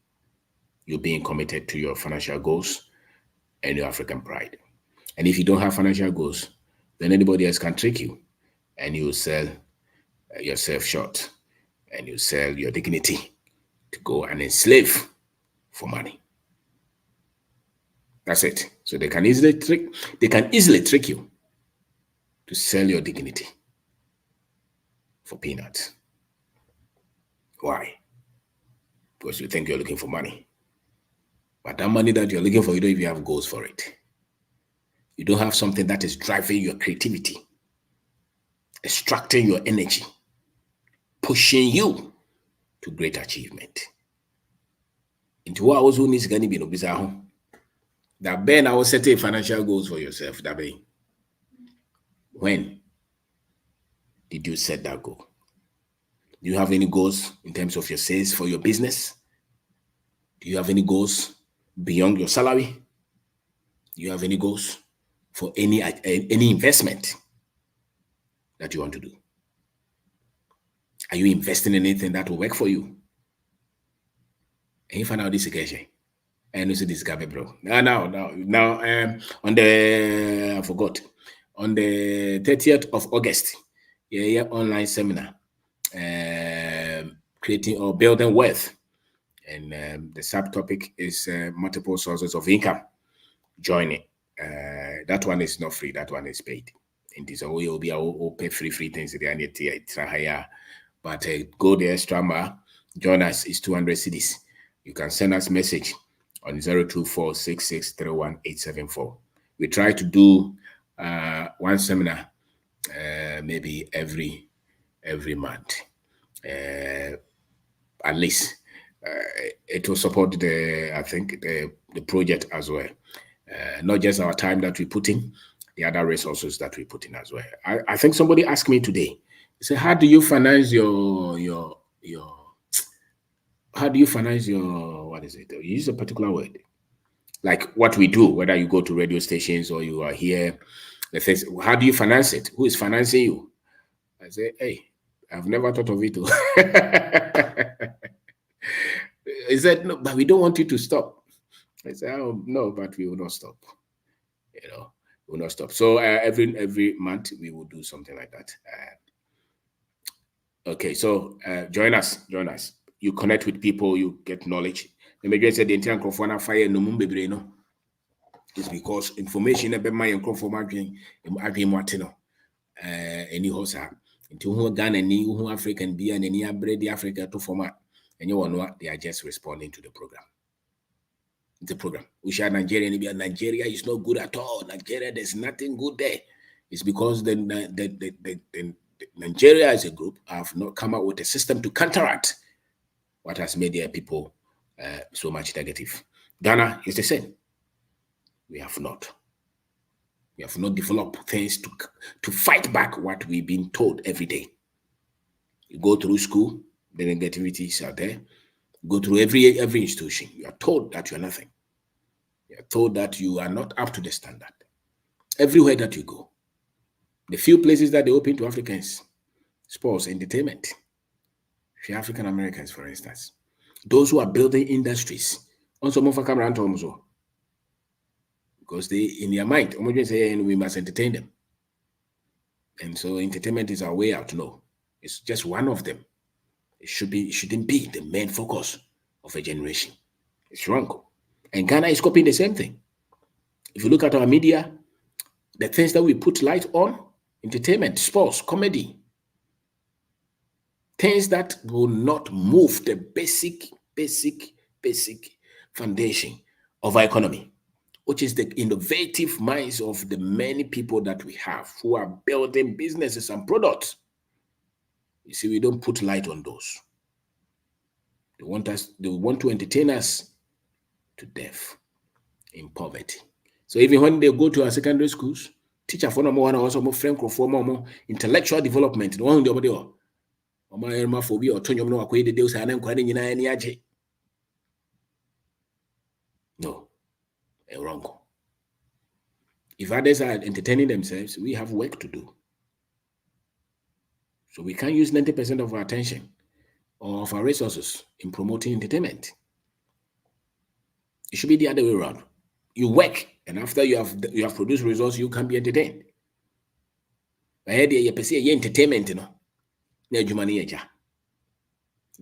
You're being committed to your financial goals and your African pride. And if you don't have financial goals, then anybody else can trick you and you sell yourself short and you sell your dignity to go and enslave for money. That's it. So they can easily trick you to sell your dignity for peanuts. Why? Because you think you're looking for money. But that money that you're looking for, you don't even have goals for it. You don't have something that is driving your creativity, extracting your energy, pushing you to great achievement. Into what also needs to be no bizarre. That Ben, I will set a financial goals for yourself. That be. When did you set that goal? Do you have any goals in terms of your sales for your business? Do you have any goals beyond your salary? Do you have any goals for any investment that you want to do? Are you investing in anything that will work for you? And you find out this occasion. And you see this guy, bro. Now, on the, I forgot, on the 30th of August, online seminar, creating or building wealth. And the subtopic is multiple sources of income. Join it. That one is not free. That one is paid. And this will be all pay free things. But go the extra mile. Join us. It's 200 cedis. You can send us message on 02466318874. We try to do one seminar maybe every month. At least it will support the project as well. Not just our time that we put in, the other resources that we put in as well. I think somebody asked me today, he said, how do you finance your how do you finance your, what is it? You use a particular word. Like what we do, whether you go to radio stations or you are here, the things, how do you finance it? Who is financing you? I say, hey, I've never thought of it. He said, no, but we don't want you to stop. I said, oh, no, but we will not stop. You know, we will not stop. So every month we will do something like that. Okay, so join us. You connect with people, you get knowledge. The major said the entire microphone fire no mumbe no. It's because information about my microphone adwin watino any hosa into who Ghana ni who African be and any bread Africa to format and you know they are just responding to the program. The program. We share Nigeria and Nigeria is not good at all. Nigeria, there's nothing good there. It's because the Nigeria as a group have not come up with a system to counteract what has made their people so much negative. Ghana is the same. We have not developed things to fight back what we've been told every day. You go through school, the negativities are there. Go through every institution. You are told that you are nothing. You are told that you are not up to the standard. Everywhere that you go, the few places that they open to Africans, sports, entertainment, for African Americans, for instance, those who are building industries, also more for camera and because they, in their mind, we must entertain them. And so entertainment is our way out. No, it's just one of them. It shouldn't be the main focus of a generation. It's wrong. And Ghana is copying the same thing. If you look at our media, the things that we put light on, entertainment, sports, comedy, things that will not move the basic foundation of our economy, which is the innovative minds of the many people that we have who are building businesses and products. You see, we don't put light on those. They want to entertain us to death in poverty. So even when they go to our secondary schools, teacher for number one also more frank for more intellectual development. No one the no, wrong. If others are entertaining themselves, we have work to do. So we can't use 90% of our attention or of our resources in promoting entertainment. It should be the other way around. You work, and after you have produced results, you can be entertained. But you perceive entertainment, you know. It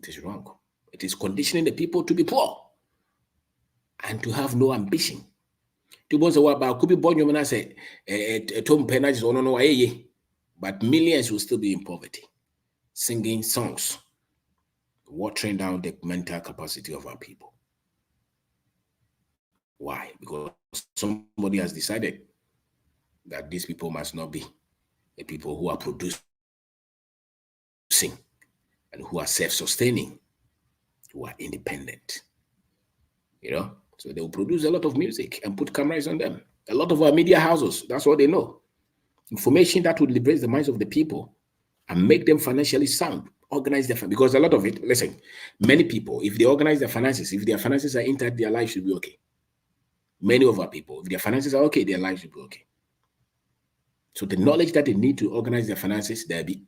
is wrong. It is conditioning the people to be poor and to have no ambition. To both about could be born when I say Tom Penage or no, but millions will still be in poverty, singing songs, watering down the mental capacity of our people. Why? Because somebody has decided that these people must not be the people who are producing and who are self-sustaining, who are independent. You know, so they will produce a lot of music and put cameras on them. A lot of our media houses, that's what they know. Information that would liberate the minds of the people and make them financially sound, organize their because a lot of it, listen, many people, if they organize their finances, if their finances are intact, their lives should be okay. Many of our people, if their finances are okay, their lives should be okay. So the knowledge that they need to organize their finances, there be.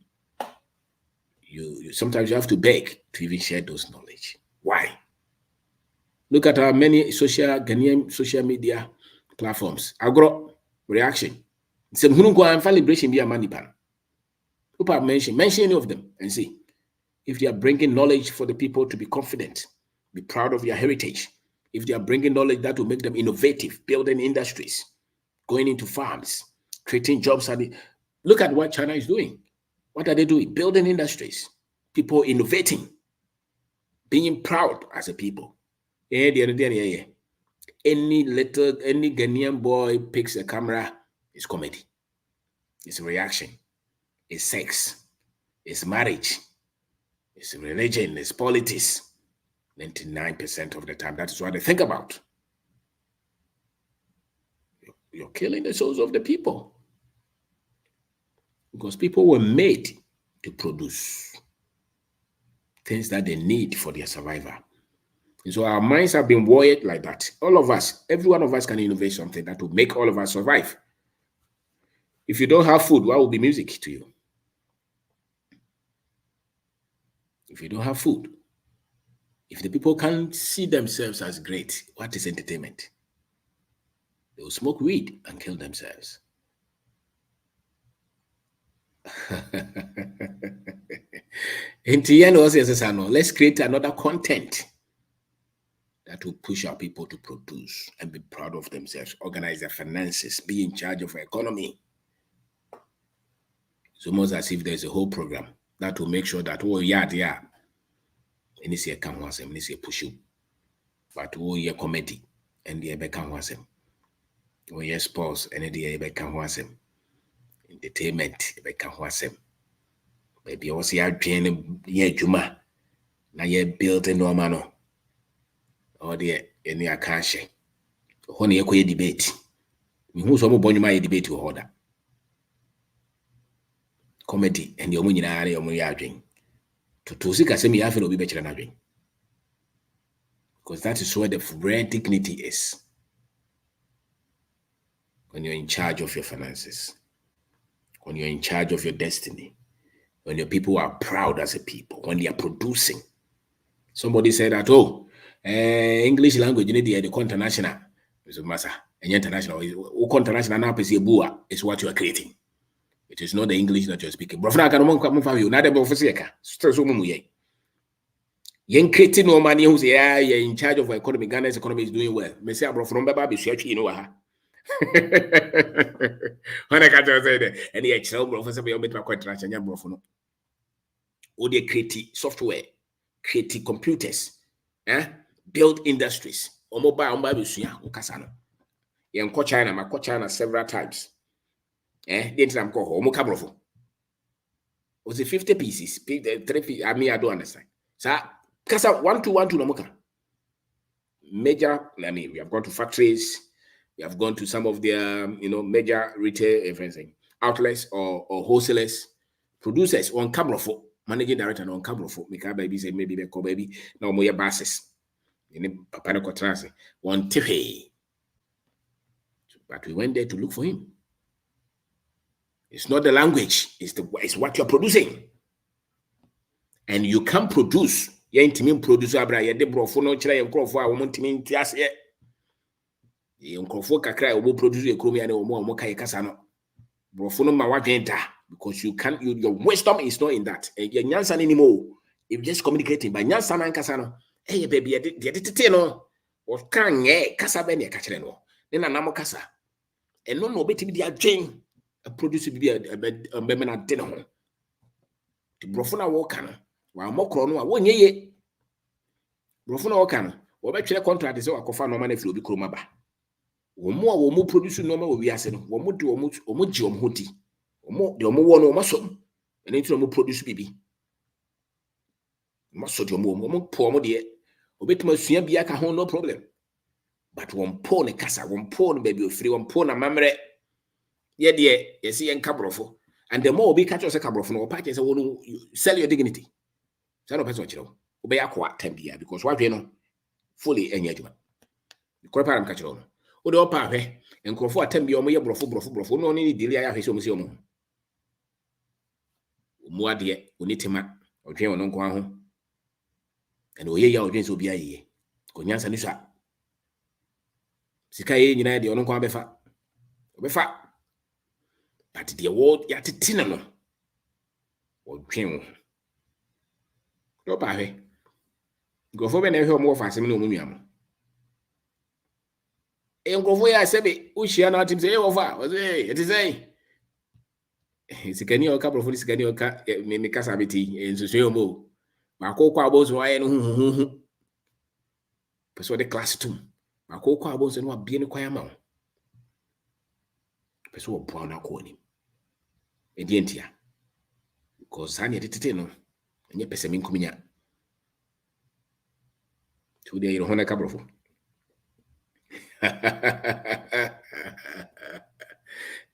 You sometimes you have to beg to even share those knowledge. Why? Look at our many Ghanaian social media platforms. Agro reaction. Some liberation be a money pan. Mention any of them and see if they are bringing knowledge for the people to be confident, be proud of their heritage. If they are bringing knowledge that will make them innovative, building industries, going into farms, creating jobs. Look at what China is doing. What are they doing? Building industries, people innovating, being proud as a people. Any Ghanaian boy picks a camera, it's comedy, it's reaction, it's sex, it's marriage, it's religion, it's politics. 99% of the time, that is what they think about. You're killing the souls of the people. Because people were made to produce things that they need for their survival. And so our minds have been wired like that. All of us, every one of us can innovate something that will make all of us survive. If you don't have food, what will be music to you? If you don't have food, if the people can't see themselves as great, what is entertainment? They will smoke weed and kill themselves. Let's create another content that will push our people to produce and be proud of themselves, organize their finances, be in charge of the economy. It's almost as if there's a whole program that will make sure that, oh, yeah, and this year can once and this year push you. But oh, yeah, comedy and the ebe can once him. Oh, yeah, sports and the ebe can once him. Entertainment ebe can once him. Maybe also you train yeah juma. Now you building no man or the any akanshe. Honey you debate. Me who so mo bonuma debate or order. Comedy and the omu nyina re omu ya adwen. To sika se me ya fe no bi be kire na adwen. Because that is where the rare dignity is. When you're in charge of your finances, when you're in charge of your destiny, when your people are proud as a people, when they are producing. Somebody said that, oh, English language, you need the international. It's a matter. And international, international now is what you are creating. It is not the English that you're speaking. Bro, I can't come from you. Not the professor. Yen creating no money who's yeah, you're in charge of economy. Ghana's economy is doing well. Me say, bro, from Baba, be searching, you know, when I can't say that, and the Excel, bro, for some of your contract, and your bro, for no. Or they create software, create computers, build industries, or mobile, Casano. Yen co China, my co China several times. The internet call home, Cabrofo. Was it 50 pieces? 3 pieces. I mean, I don't understand. So, Casa 1 to 1 to Nomoka. Major, I mean, we have gone to factories, we have gone to some of their, major retail outlets or wholesalers, producers on Cabrofo, managing director on Cabrofo. Mika baby say maybe they call baby, no more buses. In Papa Trans, one tiffy. But we went there to look for him. It's not the language, it's what you're producing. And you can produce. You ain't produce abra ye de brofo no kire ye nkrofo a wo ntimi ntiase ye nkrofo kakra ye wo produce ye kromi ane wo kai kasa no brofo no ma wadwenta because your wisdom is not in that. Your nyansa anymore. If just communicating by nyansa man kasa no eh baby ye de no o kan ye kasa be ne ka kire no ne na nam kasa eno no obetimi di adwen produce bi be na de no ho the brofo na wo kan wa mokro no a wonye ye brofo na woka no wo be twere contract se wakofa no ma na firi obi kroma ba wo mo a wo mo produce no ma wo wiase no wo mo de wo mo gi wo hoti wo mo de wo wo no wo masom ene ntino mo produce bibi mo so de wo po mo de obetuma sua bia ka ho no problem but won po ne kasa won po no baby ofiri won po na mamre ye de ye se ye nka brofo and the more obi catch us brofo no pa say wo sell your dignity. So no person chiro obey akwa tambia because what we no fully enye adwuma ikora param ka chiro no o de opa ahwe enkrofo atambia omo ye brofo no ni dili ya hwese omo si omo omo ade onitima odwen ono nko aho ene oye ya odwen so obi ayeye ko nyansa ni sha sika ye nyina de ono nko abefa obefa but the world ya titina no odwen no pa he go for be na he omo fa asem na omo nuam e go for ya sebe o hia na tim say e wo fa o say it is say sikani o ka profo sikani o ka me kasa beti enso so omo ma ko kwa bozo aye no hu peso de class 2 ma ko kwa bozo no abie ne kwa ma peso o bo na ko ni e di entia because ani tete no enye pese min kuminya today you hona kabrofo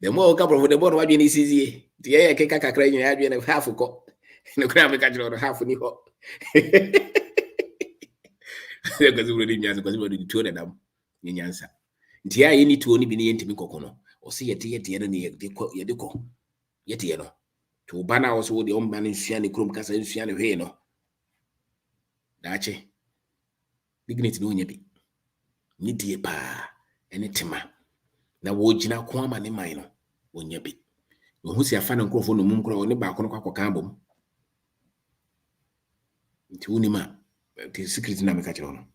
the more kabrofo the more wadwe ni sizie ti ye ke kakakra nyina adwe na half ko no kra me ka jiro half ni ho because we didn't answer because we didn't turn it down. You answer. Ntia ye ni tuo ni bi ni yentimi kokono. O se yete no ne yede ko. Yete no. To ba na wo so de omba ne nsua ne krom kasa nsua ne hwe no. Daache. Dignity no nya bi. Ni die pa ene tema. Na wo gina ko ama ne man no. Wo nya bi. Wo hu se afa na nkrofo no mum kro ne ba ko no kwakoka bom. Nti woni ma the secret na me ka kire no.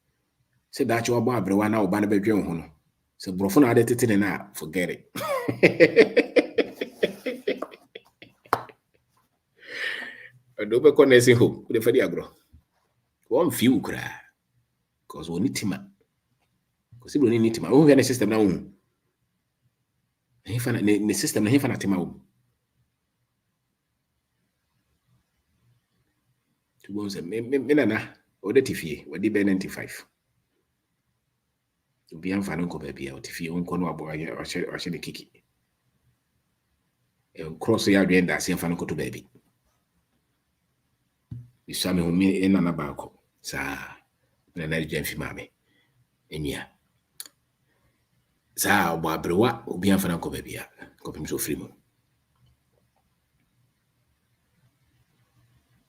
Se daache wo ba abrewa na wo ba na bedwe ho no. Se brofo na ade tete na forget it. Do be ko na se ho, de fadi agro. One few kra. Cause we need tima. Cause we need tima. We have a system na wo. Ne system na hefa na tima wo. To go say me na o de tifie, we di be 95. To be amfa no ko ba bia o tifie won ko no abo aye o hye de kiki. E cross ya dwe nda se amfa no ko to ba bi. Isame ho me na ba ko. Sa na na jemfi mame. Enya. Sa obo abrewa obi amfa na ko ba bia. Ko pim so free mo.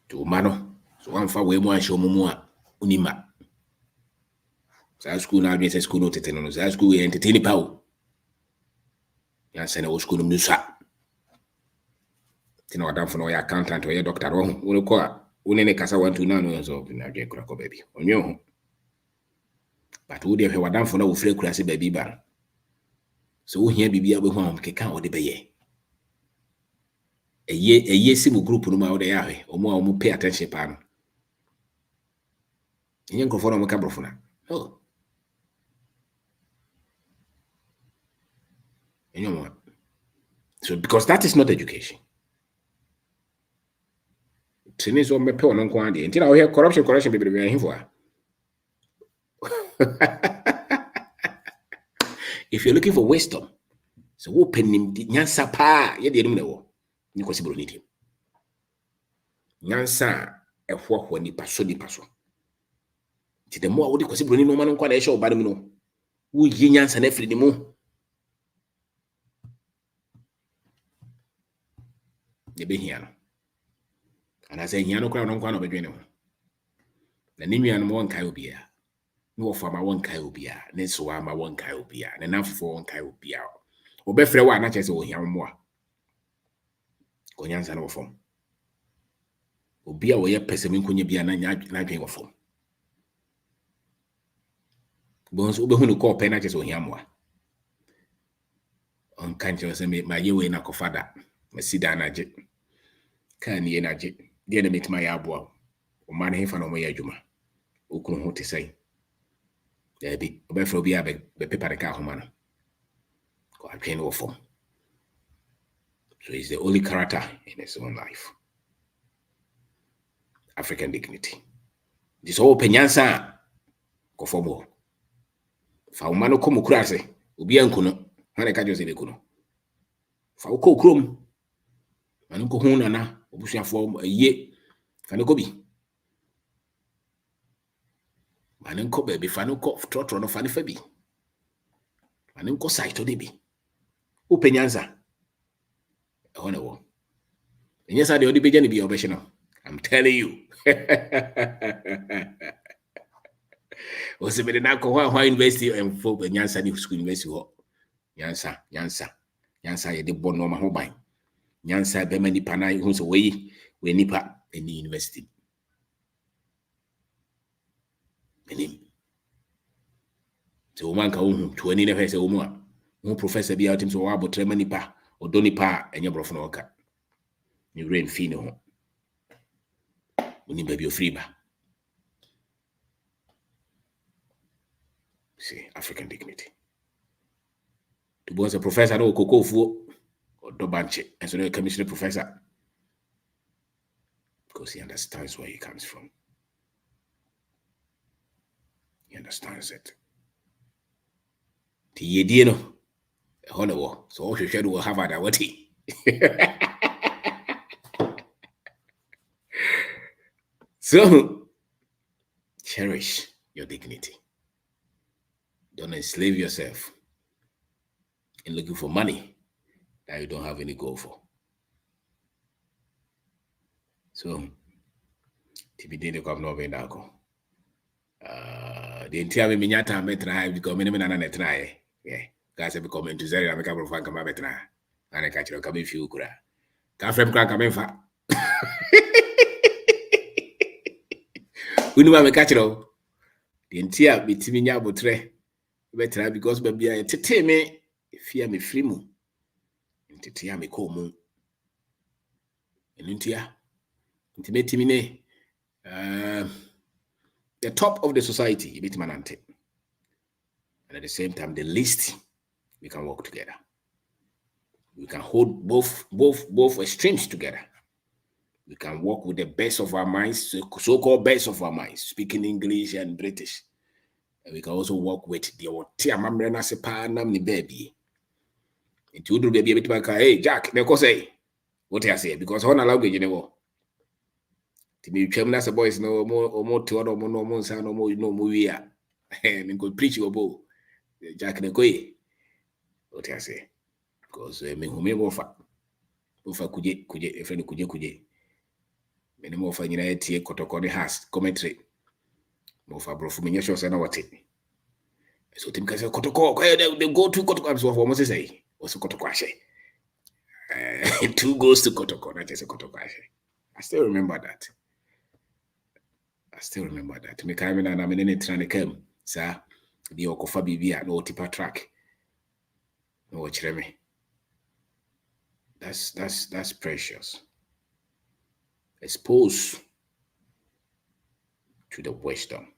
To mano so amfa we mo anhye omumu a unima. Sa school na adwen say school no tete no. Sa school we entertain pa o. Ya say na wo school no musa. Tina wadam for no ya accountant or ya doctor ro. Wo ko a woni ne kasa 1 2 na no so na adwen kura ko baby. Onyo ho. But wo de hwe wadam for no wo frɛ kura se baby ba. So wo hia bibia be ho am keka o de beye. Eye si mu group no ma wo de ya hwe. Omo a omo pay attention pa no. Yen ko for no mo ka brofo na. Oh. You know what? So because that is not education. Training so me pay on nko ade. Until I hear corruption be here for. If you're looking for wisdom, so open him nyansa pa ye de num na wo. Ni ko sibro ni tim. Nyansa ehwo ni paso. Ti de mo a wo de ko sibro ni no ma no kwa na e show ba dem no. Wo yi nyansa na firi ni mu. Be here. And I say, Yano crown on one of a general. The Nimian one Kyobia. No farmer one Kyobia, Neswama one Kyobia, and enough for one Kyobia. Or Befre one, not just all here more. Gonyans and form. Obia way a pessimin could be an nagging of form. Bones Ubehuno call penatches or Yamwa. Unconscious and make my year in a cofada, Messidana jet. Can ye na jet? The enemy to my abwa. O man he fan on my juma. O couldn't hold to say. There be Befro be a paper the car homano. Go a train or form. So he's the only character in his own life. African dignity. This whole penyansa go for more. Fa umano komu kurase. Ubi ankuno. Hane kajo zile kuno. Fa uko krum. Manunko huna na. Obusia form ye. Fanuko bi. Manunko baby. Fanuko trotro no fani febi. Manunko saito debi. Upenyansa. Hone wo. Enyasa de odi beja ni bi obeshe. I'm telling you. Osebede na ko hwa university and for Nyansa ni school university ho. Nyansa ye de bonno ma ho ban. Nyansa be mani pana hu so we nipa any university. Menim. So man ka hu 20 na fe se omu a. Hu professor bi outim so wa botre mani pa, odoni pa enye brofo no ka. Ni rain fi no ho. Uni baby free ba. See, African dignity. To be a professor, no Kokofu or Dobanche, and so the commissioner professor. Because he understands where he comes from. He understands it. The idea no, honor, so all you will have at what he. So cherish your dignity. Don't enslave yourself in looking for money that you don't have any goal for. So, TBD the come no venako. The entire minyata metra because minimum and a try. Yeah, guys, I become into Zeri, I make up of Fanka Betra, and I catch you coming few kura. Kafrem crack a mefa. We know I'm a catcher. The entire bitiminya botre betra because baby I tete me fear me free moon. Ntitia me ko mu. Enuntia. Intimate the top of the society, bitmanante. And at the same time, the least we can work together. We can hold both extremes together. We can work with the best of our minds, so-called best of our minds, speaking English and British. And we can also work with the Otiamamrena Sepanam ni baby. And you do baby a bit like, hey, Jack, they go say, what I say, because on a language, you know. To be as a boys, no more to other no more sound, no more, no movie. And go preach your bow. Jack the Koy. What I say, because me who may offer kuje, a friend kuje. Many more for United Kotokoni has commentary. More for bro from your shows and what it. So Tim can say Kotoko, they go to Kotoko, so for Moses say, also Kotokwashe. 2 goes to Kotoko, not just a Kotokwashe. I still remember that. Me came in and I'm in it trying to come, sir. The Okofa BB no tipper track. No watch me. That's precious. Exposed to the wisdom.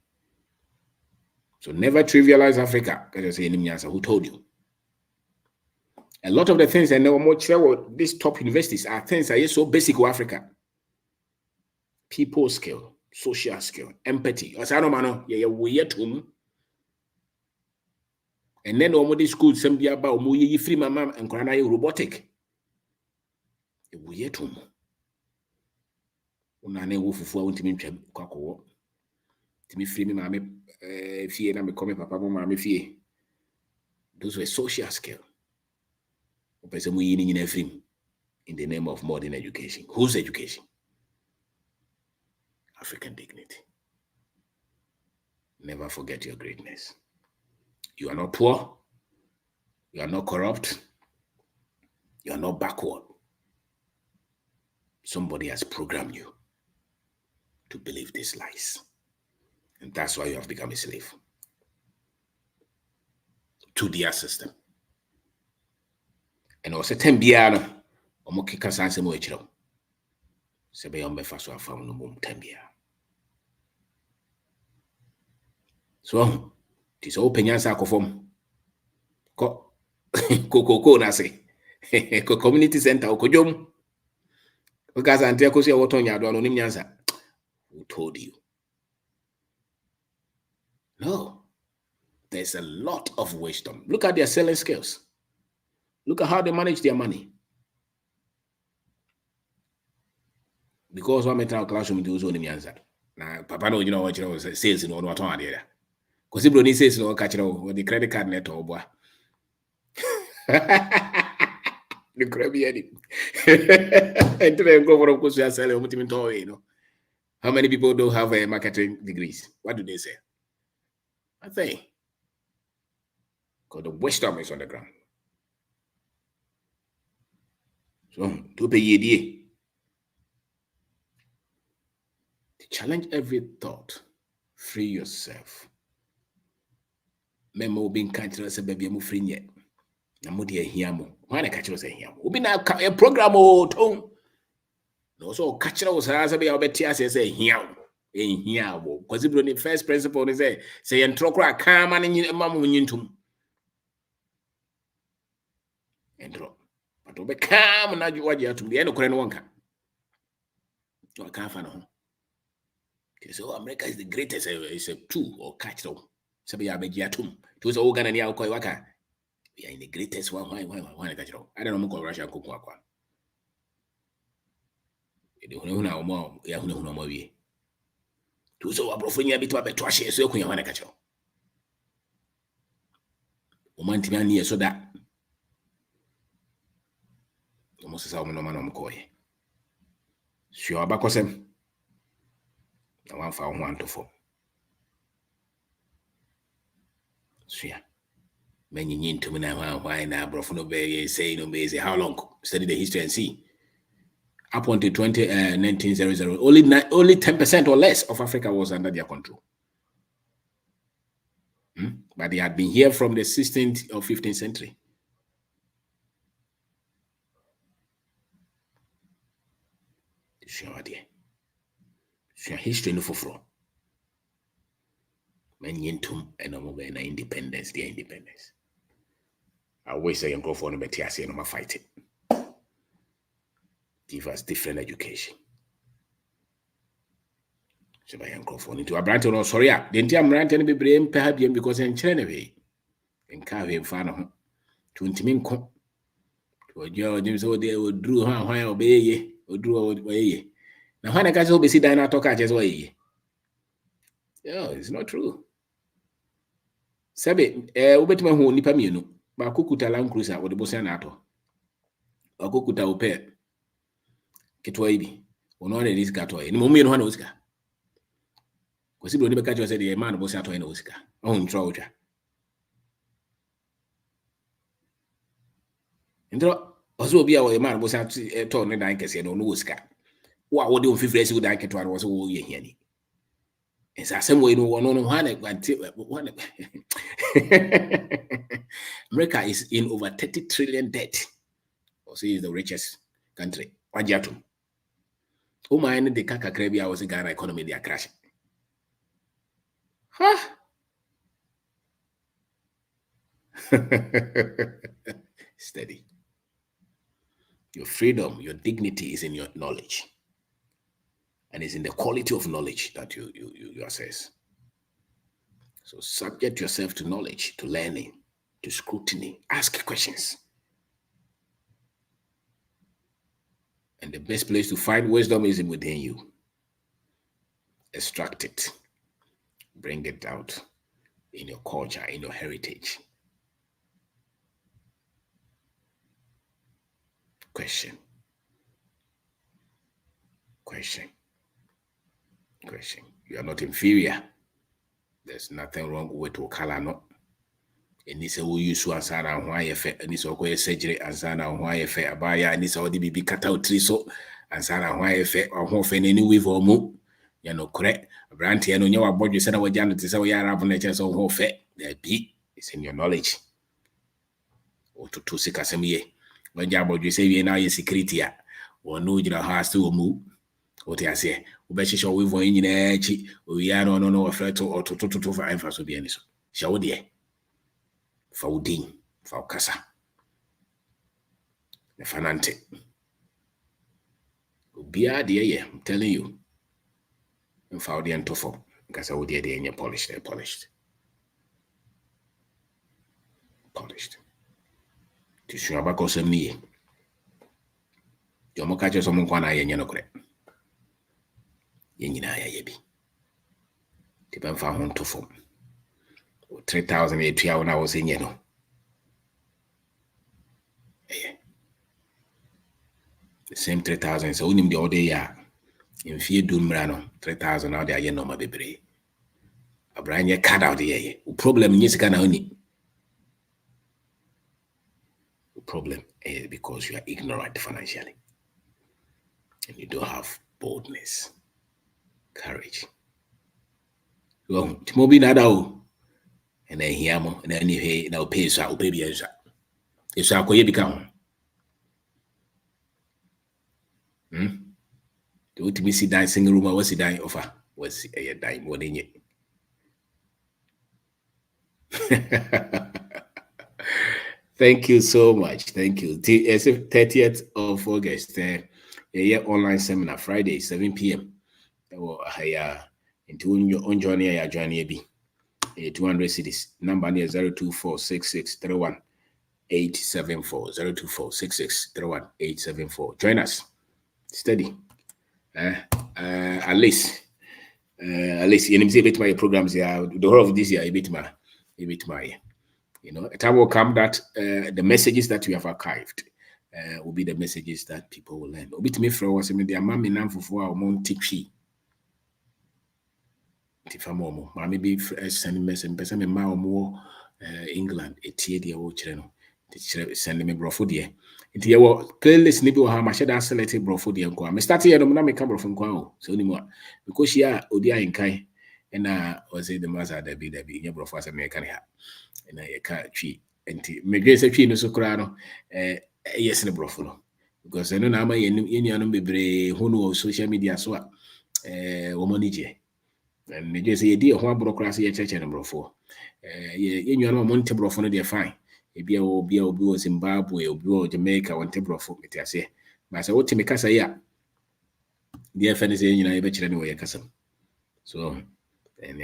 So never trivialize Africa. Because say who told you? A lot of the things I know much these top universities are things that are so basic to Africa. People skill, social skill, empathy. As I know, we and then almost school somebody about free mama and robotic. We yet home. Unane wo fufu awuntimi ntwam kwakowo timi free me mama fie na me come papa mo mama fie. Those were social skill. Person mu yini nyina free in the name of modern education. Whose education? African dignity. Never forget your greatness. You are not poor. You are not corrupt. You are not backward. Somebody has programmed you to believe these lies. And that's why you have become a slave to their system. And also, Tembiano, Omokika Sanse Moichro. Sebe Yombe Faso found no mum Tembia. So, this open Yansa form. Koko Nase. Community center, Okojom. Because Antiaco say what on your don Yansa. Who told you? No. There's a lot of wisdom. Look at their selling skills. Look at how they manage their money. Because one metal classroom do so in answer. Now, Papa, no, you know what you know, sales in what on there. Because if you says no catch with the credit card net or boy. The crabby edit. And to go for of course, we are selling ultimate toy, you know. How many people don't have a marketing degrees? What do they say? I think. Because the wisdom is on the ground. So, to pay ye to challenge every thought, free yourself. Memo being cultural say baby mo free yet. Na mo de ahia mo. Why na cultural say ahia mo? Obi na a program o ton. No so cultural say be obeti ase say ahia mo. Ehia mo. Because the first principle is say entro kra kan ma ne mamo nyintum. Entro. But obi kam na waje atum de no kore no wonka. O kan fa no. So America is the greatest. It's a two or catch them. So we are atum. To so Ghana ni akoi waka. We are in the greatest one. Why catch them? I don't know more Russia ko kwa. E de hunu na omo ya hunu mo wi. to so abrofonia bit to ahye so ekunya wana kacho omanti mani yeso da omo sesa omo no mana omkoye sio abakosem na wan fa ho antofo sua many into me now why na abrofo no be say no be say how long study the history and see up until 1900 only 10% or less of Africa was under their control. But they had been here from the 16th or 15th century. History no for many into and independence, their independence. I always say go for no better no fight it. Give us different education. So by microphone into a brand no sorry. The entire brand and be brain perhaps because in China way. And carve him fan to intimate to a James so they would drew why obey or drew away. Now when I guys will be see Diana talk at way. Yeah, it's not true. Sabe, ubetuma hu nipa mienu. Ba kukuta Land Cruiser with the bossa nato. Or kukuta upe. Kitwa ibi. Ono ne this gato. Ni mo mienu hana usika. Kwasi bro ni beka jo say the man bossa to ina usika. On troja. Ndro ozo obi a wo man bossa to ne dan kese no usika. Wa wo de on fifresi wo dan ketwa no so wo ye hiani. It's a same way no one America is in over 30 trillion debt. Also is the richest country. Wajato. Oh my, the Kaka Caribbean was a Ghana economy, they are crashing. Huh? Steady. Your freedom, your dignity is in your knowledge. And it's in the quality of knowledge that you assess. So subject yourself to knowledge, to learning, to scrutiny. Ask questions. And the best place to find wisdom is within you. Extract it. Bring it out in your culture, in your heritage. Question. You are not inferior. There's nothing wrong with Okala, no. And this will use to answer why effect, and this will surgery answer why effect abaya, and this all the be cut out triso, answer why effect or who fan any with or move. You know, correct. Branty and on your body said, "Our Janet is our Arab natures or who fe." There be, it's in your knowledge. Or to two sick as a me. When you say you now your security, or no, you know, has to move. What I say, Ubeshi shall we for in edge, we are no afraid to or to for emphasis be any so. Shall we? Faudin, Faukasa, the Fanante. Bia dear, I'm telling you. And Faudi and Tofo, because I would dear and polished. To show about some me. Your mocaja some one eye and yanocre. Yenina yebi. Tipan found Tofo. 3,008 when I was in yellow. The same 3,000. So only the other year. In fear doom rano, 3,000 out there, no, my baby. A brand new card out there. Problem is can only. The problem is because you are ignorant financially. And you don't have boldness, courage. Well, Timobi Nadao. And then Hiamo, and then you now pay so baby. It's our coy become. To me, sit down, single room, I was dying offer. Was a dime more than it. Thank you so much. Thank you. 30th of August, a year online seminar, Friday, 7 p.m. Into your journey, I join you. 200 cities. Number near 0246631 874 0246631 874. Join us. Steady. At least At least you say bit my programs here the whole of this year a bit my you know, a time will come that the messages that we have archived will be the messages that people will learn. Obit me for was the mammy nan for our monty. Tifamomo, mammy be sending message, person in my more England, a tear dear old channel. Send me brofodia. Into your playlist, nibble how much I selected brofodia and qua. I started here, no come from Quao, so anymore. Because she are Odia in Kai, and was it the Maza that be your brofas American hat. And I can't cheat. And me grace a no socrano, yes, in a brofono. Because I know now my Indian be who know social media so womanije. And they just say, dear, one bureaucracy a church and brofo. You know, Monte brofono, they're fine. Ebi obi Zimbabwe, obi Jamaica, one table for me. I say, but I say, what to make us say, yeah, the FN is in United anyway, cousin. So, and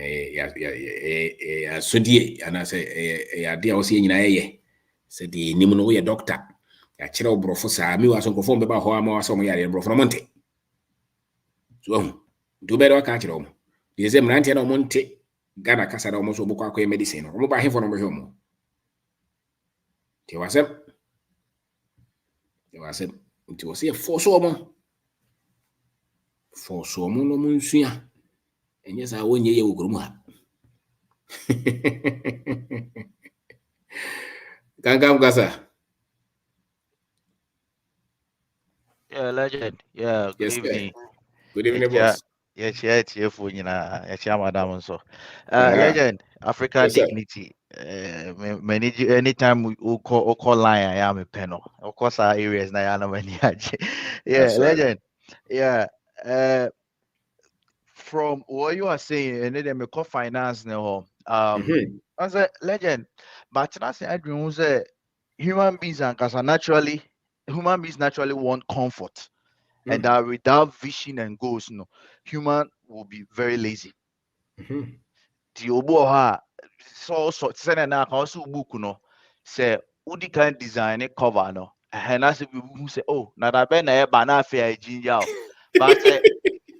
so dear, and I say, a dear was in United, said the Nimono, a doctor, a child brofosa, me was on conformed about how I'm also my area brofomonte. So, do better catch it home. The same Rantiano Monte, Gana Casa almost Boca medicine, or by him for number home. It was a force woman. For so no munsia. And yes, I won ye gruma. Gangam Gaza. Yeah, legend. Yeah, good Yes, evening. good evening, boss. Yes, yeah, it's here for you know, yes, yeah, madam. So, Uh-huh. legend, African Yes, sir. dignity. Anytime we call line, I am a panel. Of course, our areas na yana many. Yeah, That's right. legend. Yeah, uh, from what you are saying, and then me call finance now. Mm-hmm. As a legend, but I say I dream say human beings and naturally, human beings naturally want comfort, and Mm-hmm. that without vision and goals, no, human will be very lazy. Mm-hmm. The obo ha so send na ka also book no say udi can design a cover no and as people who say oh na da be na e ba na afia ginger but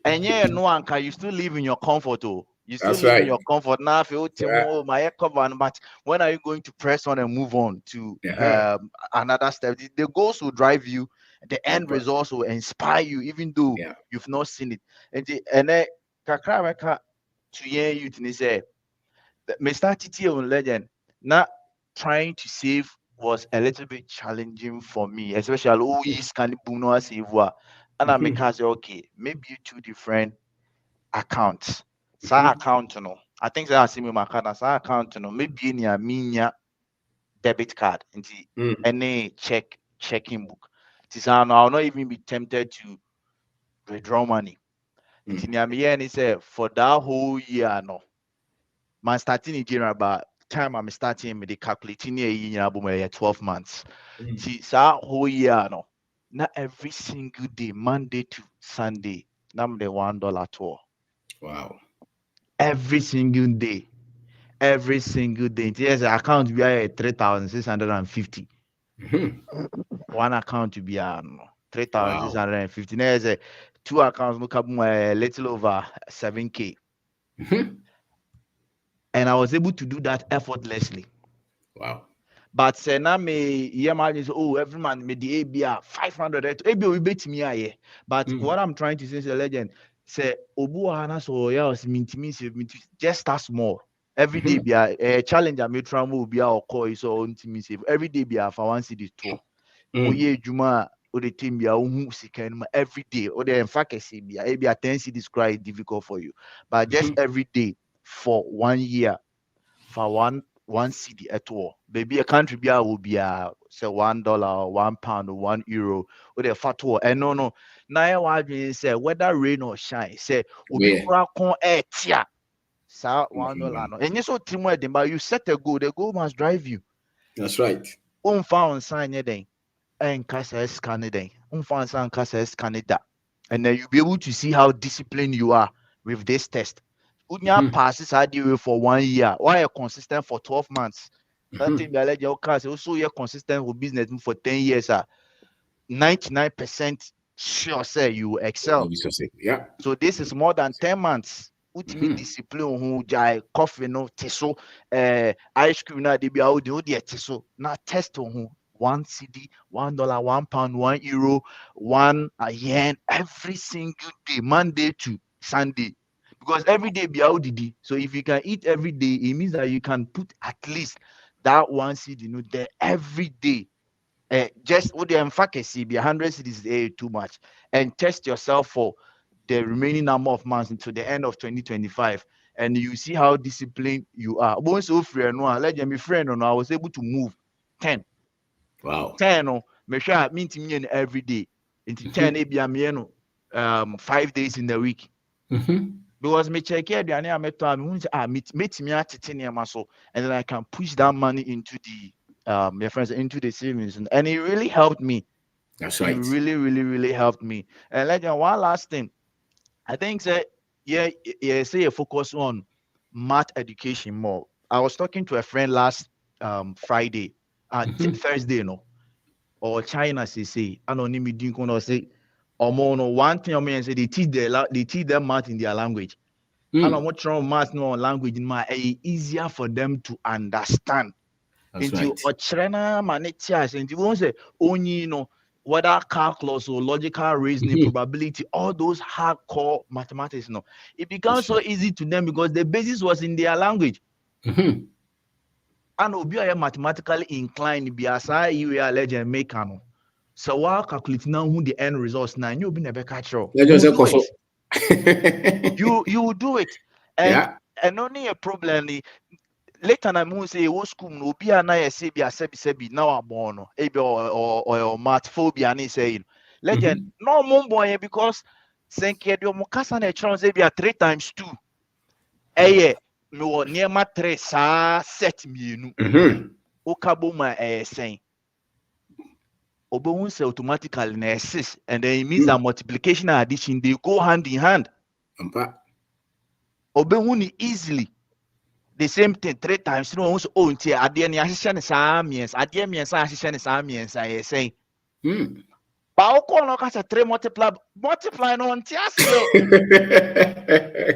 and yeah no anka you still live in your comfort oh you still That's live in right. your comfort now feel Yeah. oh my cover no, but when are you going to press on and move on to Uh-huh. another step the goals will drive you the end But, results will inspire you even though yeah. you've not seen it and then kakra meka to yen youth ni say Mr. Titi on legend, not trying to save was a little bit challenging for me, especially oh is can buno save what. And I make Mm-hmm. us say, okay, maybe two different accounts. Sa Mm-hmm. account no. I think that I see me my account, sa account no, maybe in your minya debit card in the Mm-hmm. any checking book. This I'll not even be tempted to withdraw money. And in me say for that whole year no. Man starting in general but time I'm starting with the calculating year 12 months. Mm-hmm. See so whole year no. Not every single day, Monday to Sunday, I'm the $1 tour. Wow. Every single day. Every single day. Yes, account we are 3,650. Mm-hmm. One account to be Wow. 3,650. There's a two accounts look up a little over 7K. Mm-hmm. And I was able to do that effortlessly. Wow. But say na me imagine oh every man made the ABR 500 ABR we bet me aye. But Mm-hmm. what I'm trying to say is legend say obu hana so ya was just start small. Every day Mm-hmm. be a challenge I may try will be our call so on to me save every day be for one city tour. Mm-hmm. Oye juma o the team be a sika every day or the in fact say be a 10 cities cry difficult for you. But just every day for 1 year for one city at all. Maybe a country be will be say $1 or £1 or €1 or the fat and no. Now what say whether rain or shine, say ubi Yeah. kura kon tia sa $1 Mm-hmm. no. And you so team but you set a goal, the goal must drive you. That's right. Found sign then and kasa scan then. Found sign kasa scan that. And then you'll be able to see how disciplined you are with this test. Unya Mm-hmm. passes had you for 1 year. Why are consistent for 12 months? That Mm-hmm. thing be like your class also you're consistent with business for 10 years. 99% sure say you will You'll excel. be so sick. Yeah. So this is more than 10 months. ultimate discipline who jai coffee no teso ice cream na de bia odi teso na test who 1 cedi, $1, £1, €1, 1 yen every single day, Monday to Sunday. Because every day be out didi. So if you can eat every day, it means that you can put at least that 1 cedi there every day. Just what the emphasis be 100 cedis too much, and test yourself for the remaining number of months until the end of 2025, and you see how disciplined you are. Once so free no, let me friend no, I was able to move 10. Wow. 10 no, me sure mean every day. Into 10 no 5 days in the week. Because me check here the I met meet me at so, and then I can push that money into the my friends into the savings, and it really helped me. That's right. It really helped me. And like one last thing, I think that say a focus on math education more. I was talking to a friend last Friday, Thursday, or China say I don't need me say one thing I mean say they teach them math in their language. And I'm not math no language in my easier for them to understand. That's Into right. Ochrena manetias, and you won't say only whether calculus or logical reasoning, probability, all those hardcore mathematics. It becomes so easy to them because the basis was in their language. And obi are mathematically inclined, be as you are legend make so while calculating now who the end results now you'll be never catch you do it. You will do it, and only a problem. Later I must say what school no be an I say be a sebi now born or math phobia and saying legend no more boy because thank you mukasa na chance be a 3 times 2 no near ma 3 sa set me okabo ma saying obowun say automatically na 6 and then it means that multiplication and addition they go hand in hand obowun easily. The same thing 3 times. No one's own tier. At the end, assistant is means. At the end, assistant is means. I say. But how no cast 3 multiply no tier.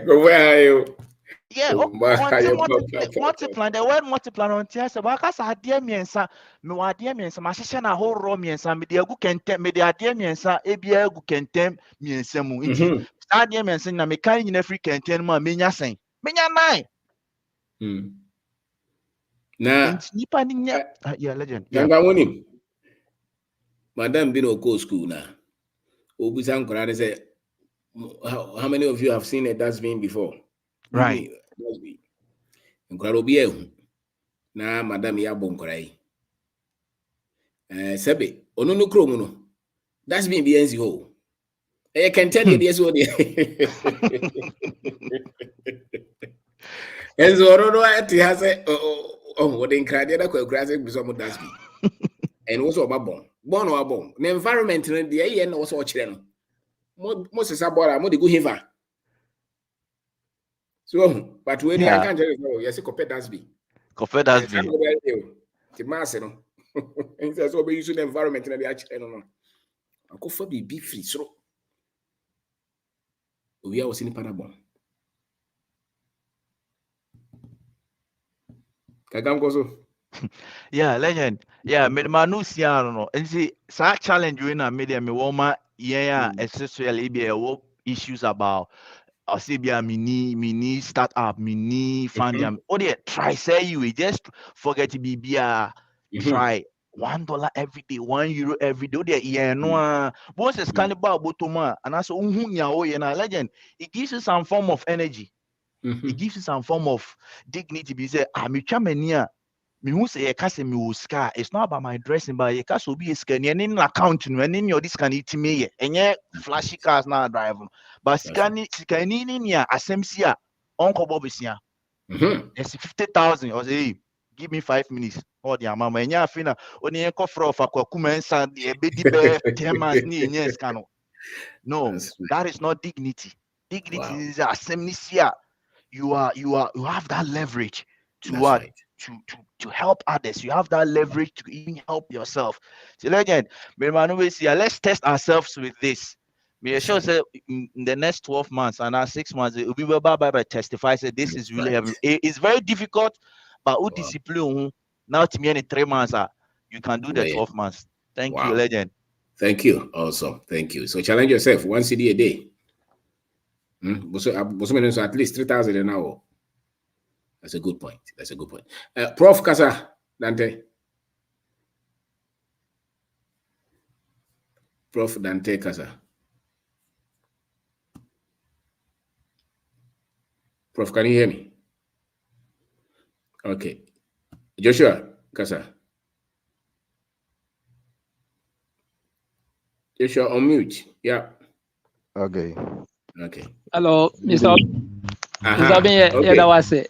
Go where are you? Yeah, multiply. The word multiply on tier. So what cast at the means? No idea means. My assistant a whole raw means. Me the gu can tempt me the idea means. Ebia gu can tempt means. Inti. Idea means. Na me kind in every can tempt ma me nya saying. Me nya nine. Nah, yeah, legend. Yeah. Madam didn't go school now. Obusan Korade said, how many of you have seen a dustbin before? Right. Dustbin. And Korado na Madam Yabon Korai. Sebe, Onono Kromono. Dustbin be NC ho. I can tell you this one. And so Orono has a what in Cradiana Quadrasic with some dustbin. And also about born or born. The environment in the AN was all children. Most is about a good hiver. So, but when I can't tell you, yes, a copy does be. Copy does be. The mass, and that's what we use the environment in the actual. I go for be free. So, we are in Panabon. Kagam gozo. Yeah, legend. Yeah, me manu no. And see, such challenge you in a media me woma especially be issues about Osibia mini startup, mini fund. Oh, yeah, try say you just forget to be try $1 every day, €1 every day. Yeah, no. Once it's cannibal botoma, and that's legend. It gives you some form of energy. It gives you some form of dignity. Be say, I'm a me who say a me will scar. It's not about my dressing, but a cast will be a scan in account and in your discount it me and yet flashy cars now driving. But scanning in ya SMC Uncle Bobbysia. There's 50,000 or say give me 5 minutes. Or the mama and ya fina only a coffer of a kumen the baby bear 10 months near scano. No, that is not dignity. Dignity is a you have that leverage to what? Right. To help others. You have that leverage to even help yourself. So again, let's test ourselves with this. Me sure say in the next 12 months and 6 months, it will be by testify say this is really it's very difficult, but who discipline now to me in 3 months, you can do the 12 months. Thank you, legend. Thank you. Also, thank you. So challenge yourself 1 cedi a day. So at least 3,000 an hour. That's a good point. That's a good point. Prof. Kasa Dante. Prof. Dante Kasa. Prof, can you hear me? Okay. Joshua Kasa. Joshua, on mute. Yeah. Okay. Hello, Mr. Mr.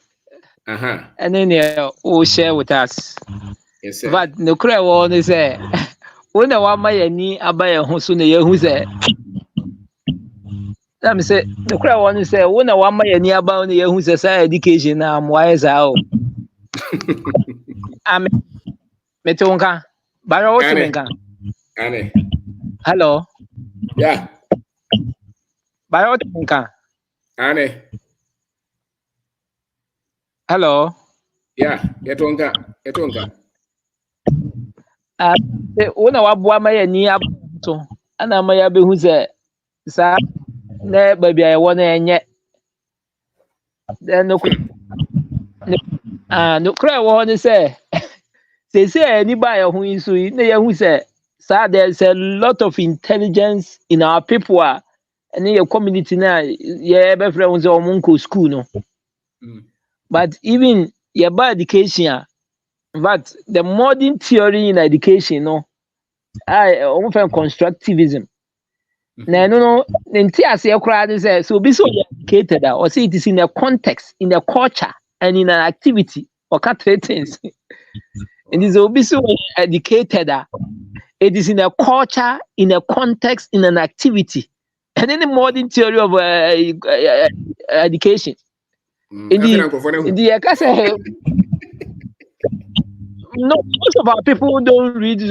And then you share with us. Yes, sir. But the cry one is when I want my knee, I buy a house on the year who's there. Let me say, the cry one is when I want my knee about the year who's a education, I'm wise out. I'm Metonka, Barotinka. Hello. Yeah. Barotinka. Anne. Hello. Yeah, Yetonka. Una wabua my knee up to, and I may be who's a sir, baby, I want to yet. Then no cry one is say anybody who is who say, sir, there's a lot of intelligence in our people and in your community now. Yeah, be friends or munko school no. But even your bad education, but the modern theory in education, no, I often constructivism. No, so be so educated, or say it is in a context, in a culture, and in an activity, or cut things. It is so educated. It is in a culture, in a context, in an activity, and in the modern theory of education. No, most of our people don't read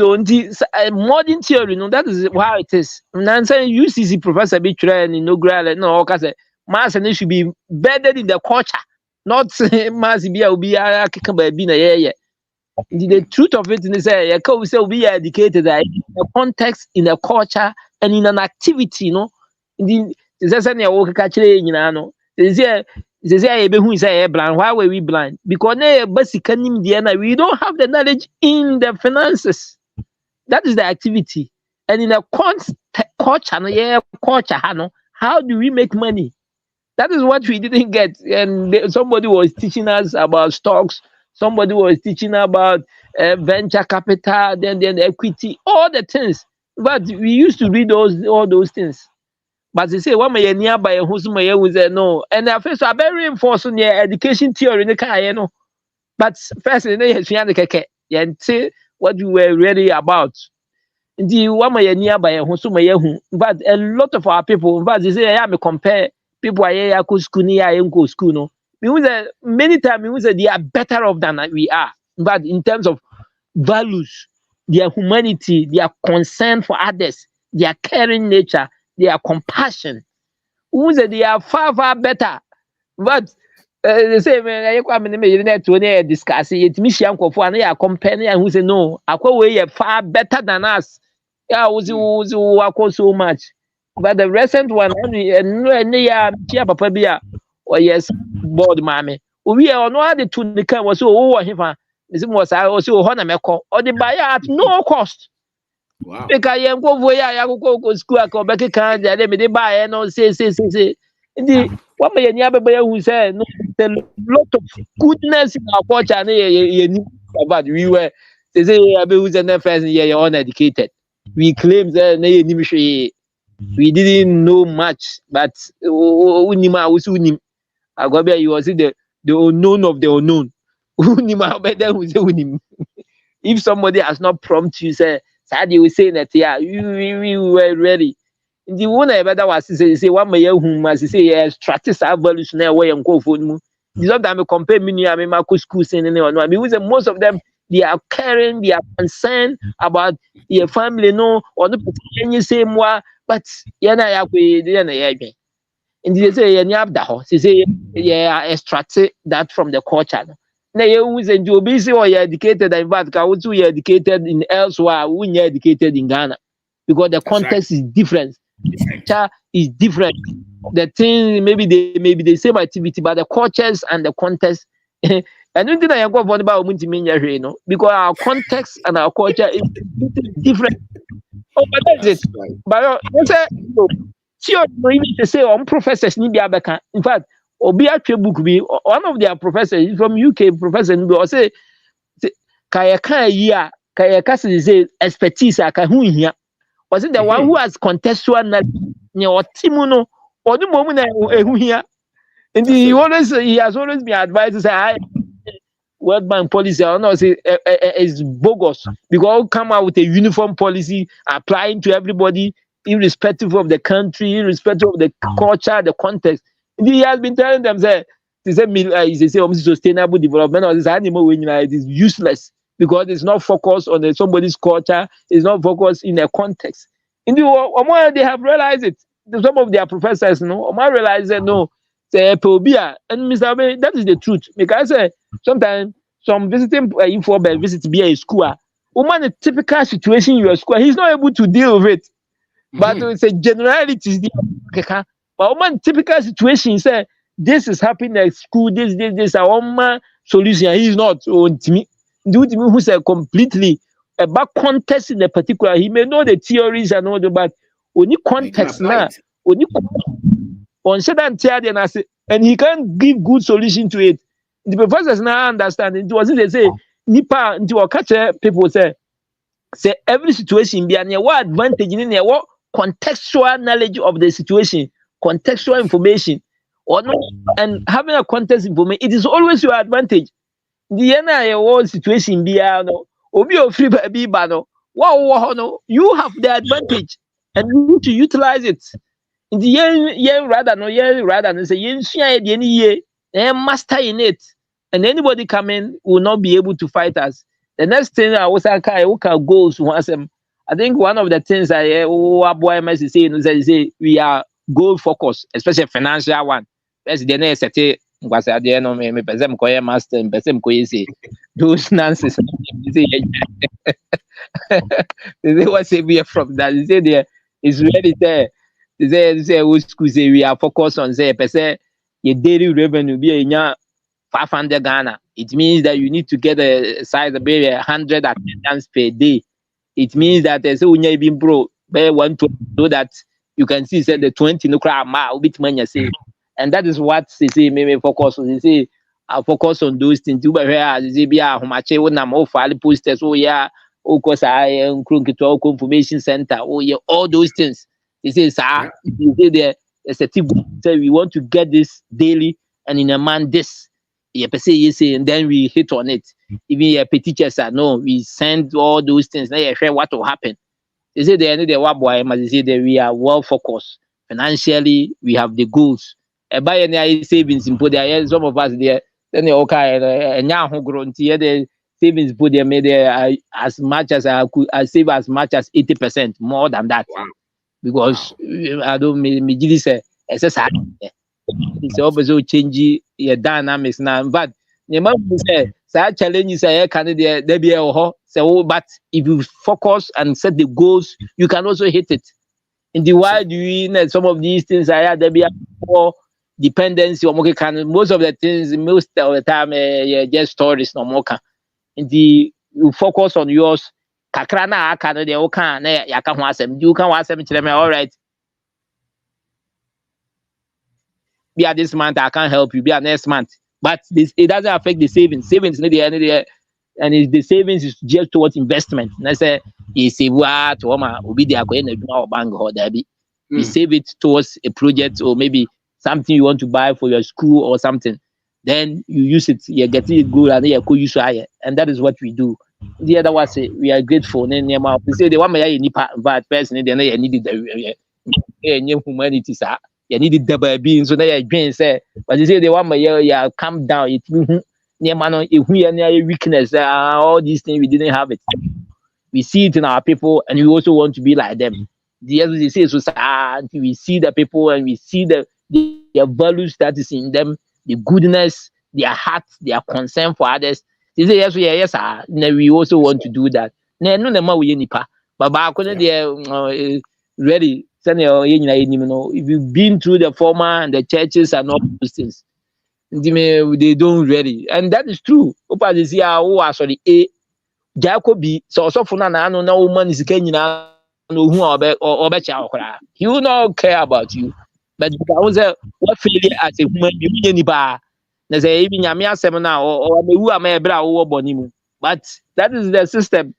modern theory. No, that is how it is. I'm saying UCC professor be trained in no, because mass and it should be embedded in the culture, not mass be the truth of it is be educated in a context, in a culture, and in an activity, you know. Why were we blind? Because we don't have the knowledge in the finances. That is the activity. And in a culture, how do we make money? That is what we didn't get. And somebody was teaching us about stocks. Somebody was teaching about venture capital, then equity, all the things. But we used to read all those things. But they say one may nearby who's my no. And at first I very reinforced on your education theory in the car, you know. But first they say what you were really about. The one may nearby who's my but a lot of our people, but they say I am compare people I go school no. Many times they are better off than we are. But in terms of values, their humanity, their concern for others, their caring nature, their compassion, they are far, far better. But they say, I discuss it, Michian for an company and who say, no, I far better than us. Yeah, who so much. But the recent one, Papa, or yes, board mammy. We are not the two the car was so was I also Honameko or the buyer at no cost. Wow. Because I am go school, I come back and they buy and say. The one may never who said no, a lot of goodness in our culture, and but we were, they say, I was an first year uneducated. We claim that we didn't know much, but I got you was the unknown of the unknown. If somebody has not prompted you, say, Sadie will say that, yeah, we were ready. The one I better was to say, one may whom must say, yes, strategic evolutionary way and go for you. Sometimes compare me, I mean, my school saying, most of them, they are caring, they are concerned about their family, no, or the same way, but yana ya kwe yana ya dwen. And they say any abda say yeah extract that from the culture. Na you who's and you busy or you're educated in fact you educated in elsewhere, when you're educated in Ghana. Because the context is different. Culture is different. The thing maybe they may be the same activity, but the cultures and the context. And don't think I go for about you know, because our context and our culture is different. Oh, but that's it. But you say, even to say professors need to in fact, Obi book be one of their professors from UK professor or say kaya year kaya say expertise aka who here. Was it the one who has contextual knowledge or timuno or the moment here? And he has always been advised to say World Bank policy I know say is bogus because I'll come out with a uniform policy applying to everybody, irrespective of the country, irrespective of the culture, the context. And he has been telling them say sustainable development or this animal when it is useless because it's not focused on somebody's culture, it's not focused in a context. And they have realized it. Some of their professors, realize that no, say and Mr. Abe, that is the truth. Because sometimes some visiting info visit be a school. Woman, a typical situation in your school, he's not able to deal with it. But it's a generality. But woman, typical situation say this is happening at school, this a woman solution. He's not on to me. Due to me who's completely about context in a particular, he may know the theories and all that, but only context now, only on certain and he can't give good solution to it. The professors now understand it. Was it they say nipa into a catcher people say every situation be an what advantage in what contextual knowledge of the situation, contextual information, or no, and having a context information, it is always your advantage. The NIA situation be no, obi o free baby bano. Wow, no, you have the advantage and you need to utilize it. In the year rather than say yen master in it, and anybody coming will not be able to fight us. The next thing I was goals once I think one of the things I boy must say we are goal focused, especially financial one. That's the next set was at the end of me person master and person say those nonsense. They was say from that. They say there is really there. They say we are focused on say person your daily revenue be a 500 Ghana. It means that you need to get a size of 100 attendance per day. It means that there's only been bro by 120 so that you can see say the 20 no crowd ma bit money say. And that is what they say maybe focus on. They say I focus on those things. You better they say be how much when I'm off all posters. Oh yeah, of course I am confirmation center. Oh yeah, all those things. They say sir, they say there is a tip say we want to get this daily and in a man this. Yeah, per se, yes, and then we hit on it. Even teachers are no, we send all those things. Now you share what will happen. They say they need the what boy, but they say that we are well focused financially. We have the goals. Buy any savings in put there. Some of us there. Then they okay, and now who grow into the savings put there made there as much as I could. I save as much as 80% more than that. Wow. Because I don't me say it's it's also change your dynamics now. But the man say such challenges can there be a so but if you focus and set the goals, you can also hit it. In the why do you need some of these things there be more dependency or more can most of the things most of the time just stories no more can. In the you focus on yours kakra na aka no de o kan na ya ka ho asem you can asem kire me all right. Be at this month, I can't help you. Be at next month, but it doesn't affect the savings. Savings, and the savings is just towards investment. And I say, you save what? Will be there going to bank or there be. You save it towards a project or maybe something you want to buy for your school or something. Then you use it. You get it good, and then you could use it. And that is what we do. The other one say we are grateful. Then we say the one may need bad person. Then they need the humanity, sir. You need the baby, so they again say, but you say they want my yeah, calm down. It near man, if we are weakness, all these things we didn't have it. We see it in our people, and we also want to be like them. They say so sad. We see the people and we see their values that is in them, the goodness, their heart, their concern for others. They say yes, yeah, yes, sir. Then we also want to do that. No, no, we nipa. But back when they ready, if you've been through the former and the churches and all those things, they don't ready, and that is true. Opa they see who are sorry a Jacobi so for na no na woman is can no who or he will not care about you. But because what failure as a human being ni ba na say even nyame asem na or me wu am e bra wo boni mu. But that is the system.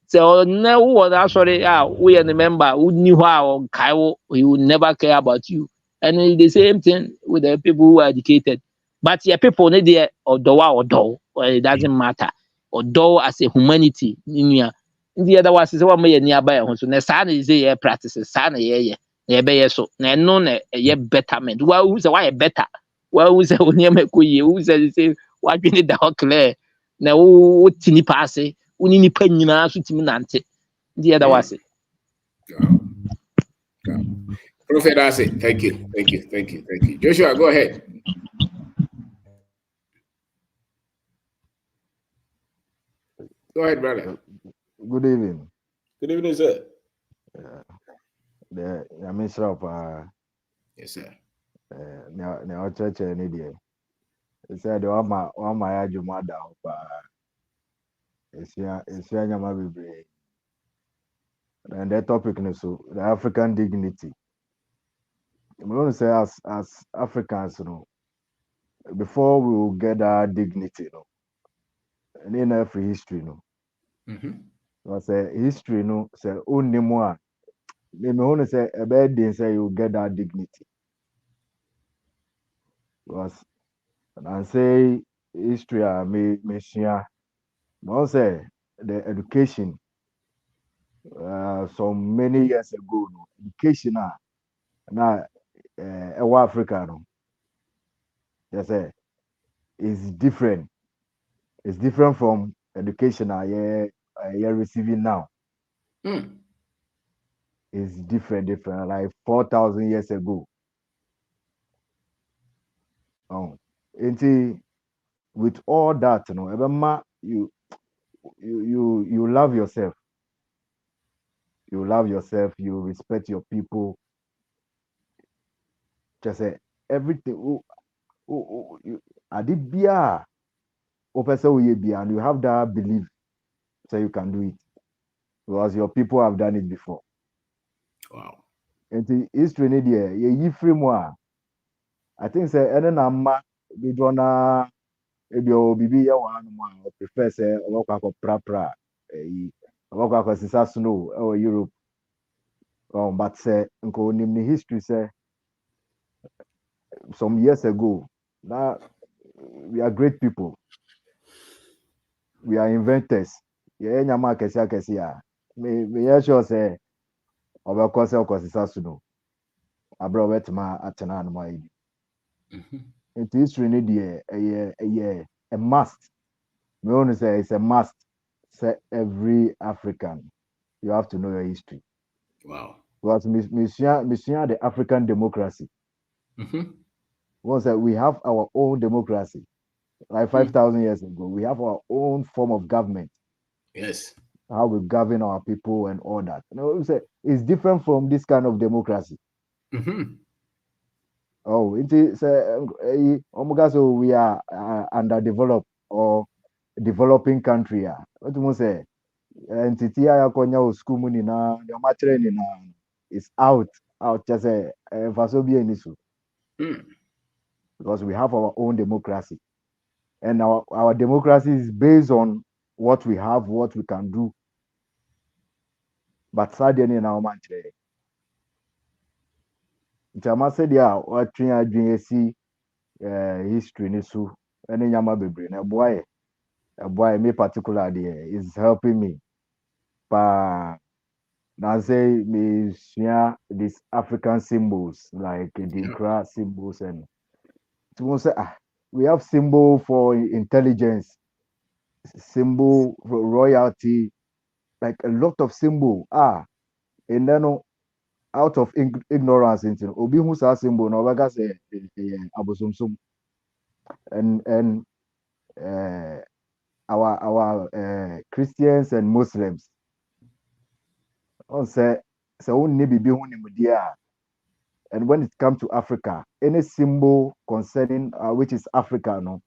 So na who was sorry we are the member who knew how or Kaiwo, he will never care about you. And it's the same thing with the people who are educated. But your people need there or do or it doesn't matter. Or do as a humanity in your the other was is one may nearby so na sana is a practices sana ye be so na no na ye betterment. Well who say why better? Well who say when you make who say what we need the clear na wo tini pass woni nipa nyinaa so timi nante ndi yɛda wase. Prophet, that's it. Thank you. Joshua, go ahead. Go ahead, brother. Good evening. Good evening, sir. I mean, yes, sir. Now, church and idiot. He said, "Oh my, you mother, it's my baby." And that topic is so the African dignity. I'm going to say, as Africans, before we will get our dignity, and in every history, say history, say only more. Me want to say a bad day, say you get that dignity. Because and say history, me share. But say the education, so many years ago, education now, Africa, they say is different. It's different from education you're receiving now. It's different, like 4,000 years ago. With all that, you love yourself. You love yourself. You respect your people. Just say everything. Adibia, and you have that belief, so you can do it because your people have done it before. Wow. And the history ye framework. I think say any number we gonna maybe bibi ya one or prefer say work pra work sisa snow or Europe. But say nko nim history say some years ago now we are great people. We are inventors. Yeah, nyama kesi ya. Me sure say obekose sisa snow. Abro wetma atena no mai. Into history need a must. We want to say it's a must. Say every African, you have to know your history. Wow. Because mission the African democracy. Once that we have our own democracy, like 5,000 years ago, we have our own form of government. Yes. How we govern our people and all that. We say it's different from this kind of democracy. Oh, it is so we are underdeveloped or developing country. What you say? Entity ya konya school money na your training is out just say because we have our own democracy, and our democracy is based on what we have, what we can do. But sadly now man today. Chama said yeah, what train see history ni so any nyama bebre na boy me particular there is helping me. Now say me share these African symbols like the grass symbols and to say we have symbol for intelligence, symbol for royalty, like a lot of symbol and then out of ignorance into obi who sa symbol no obega say abosomsom and our Christians and Muslims on say only bibi hu nimudia. And when it comes to Africa, any symbol concerning which is Africa, no,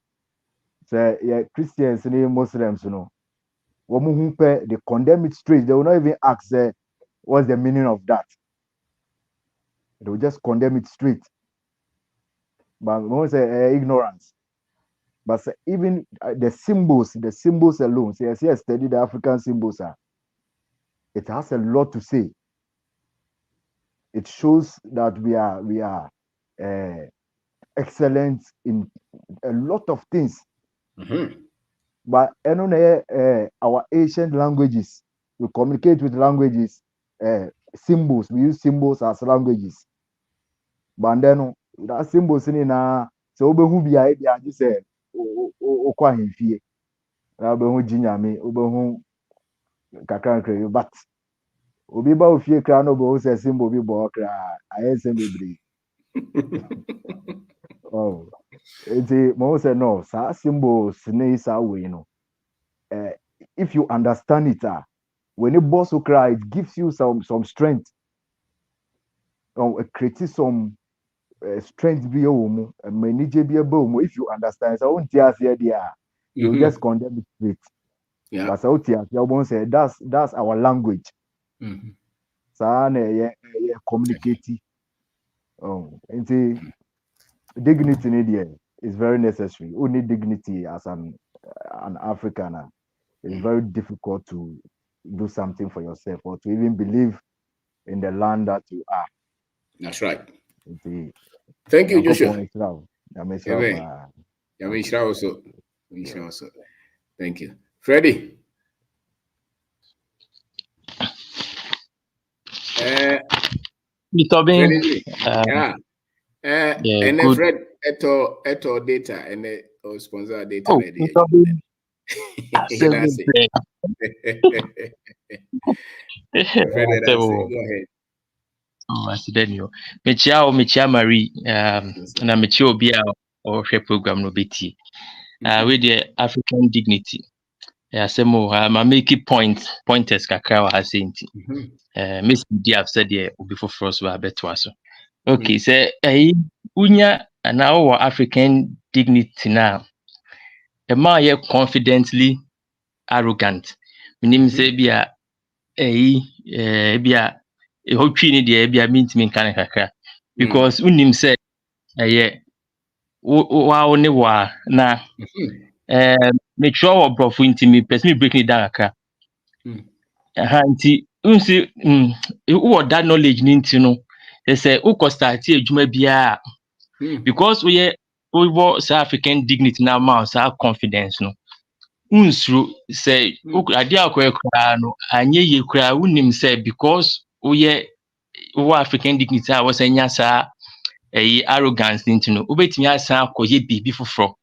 say yeah, Christians and Muslims, you know, they condemn it straight. They will not even ask, what's the meaning of that? They will just condemn it straight. But we won't say ignorance. But say, even the symbols alone. Say, I study the African symbols. It has a lot to say. It shows that we are excellent in a lot of things. Mm-hmm. But our ancient languages, we communicate with languages, symbols. We use symbols as languages. But then that symbols in so who be I just say okwa himfie. Na who jinyame, who kakran kre, but obi ba ofie kra no bo say symbol bi bo kra ayese bebre. Oh, mo say no, sa symbols ne isa we no. If you understand it, when you boss cry, it gives you some strength. It creates some strength be if you understand. So you just condemn it straight. Yeah. But so you say that's our language. Mm-hmm. So communicate. Dignity in India is very necessary. Only dignity as an African. It's very difficult to do something for yourself or to even believe in the land that you are. That's right. Thank you, Joshua. Also. Thank you. Freddie. Mr. Bing. Yeah. And then Fred, eto data and sponsor data. Oh, Mr. Bing. Go ahead. Oh, Asidenio. Mechia Marie, na mechia Obia or share program no beti. With the African dignity. Semo, I make it pointers kakra has saying. Miss D have said there before first were better. Okay, so unya and our African dignity now. A man confidently arrogant. Meaning say bia bia a whole tree the bia means me kind kakra. Because unim say wa ne wa na make sure brofo intimi person me breaking it down kakra. Nti unsi who that knowledge ninti no they say who could start adwuma bia because we South African dignity now ma South confidence no unsuru say ade akwa no anye ye kra unim say because we African dignity a was anya sa arrogance ninti no obetimi asa akoye bibi foforo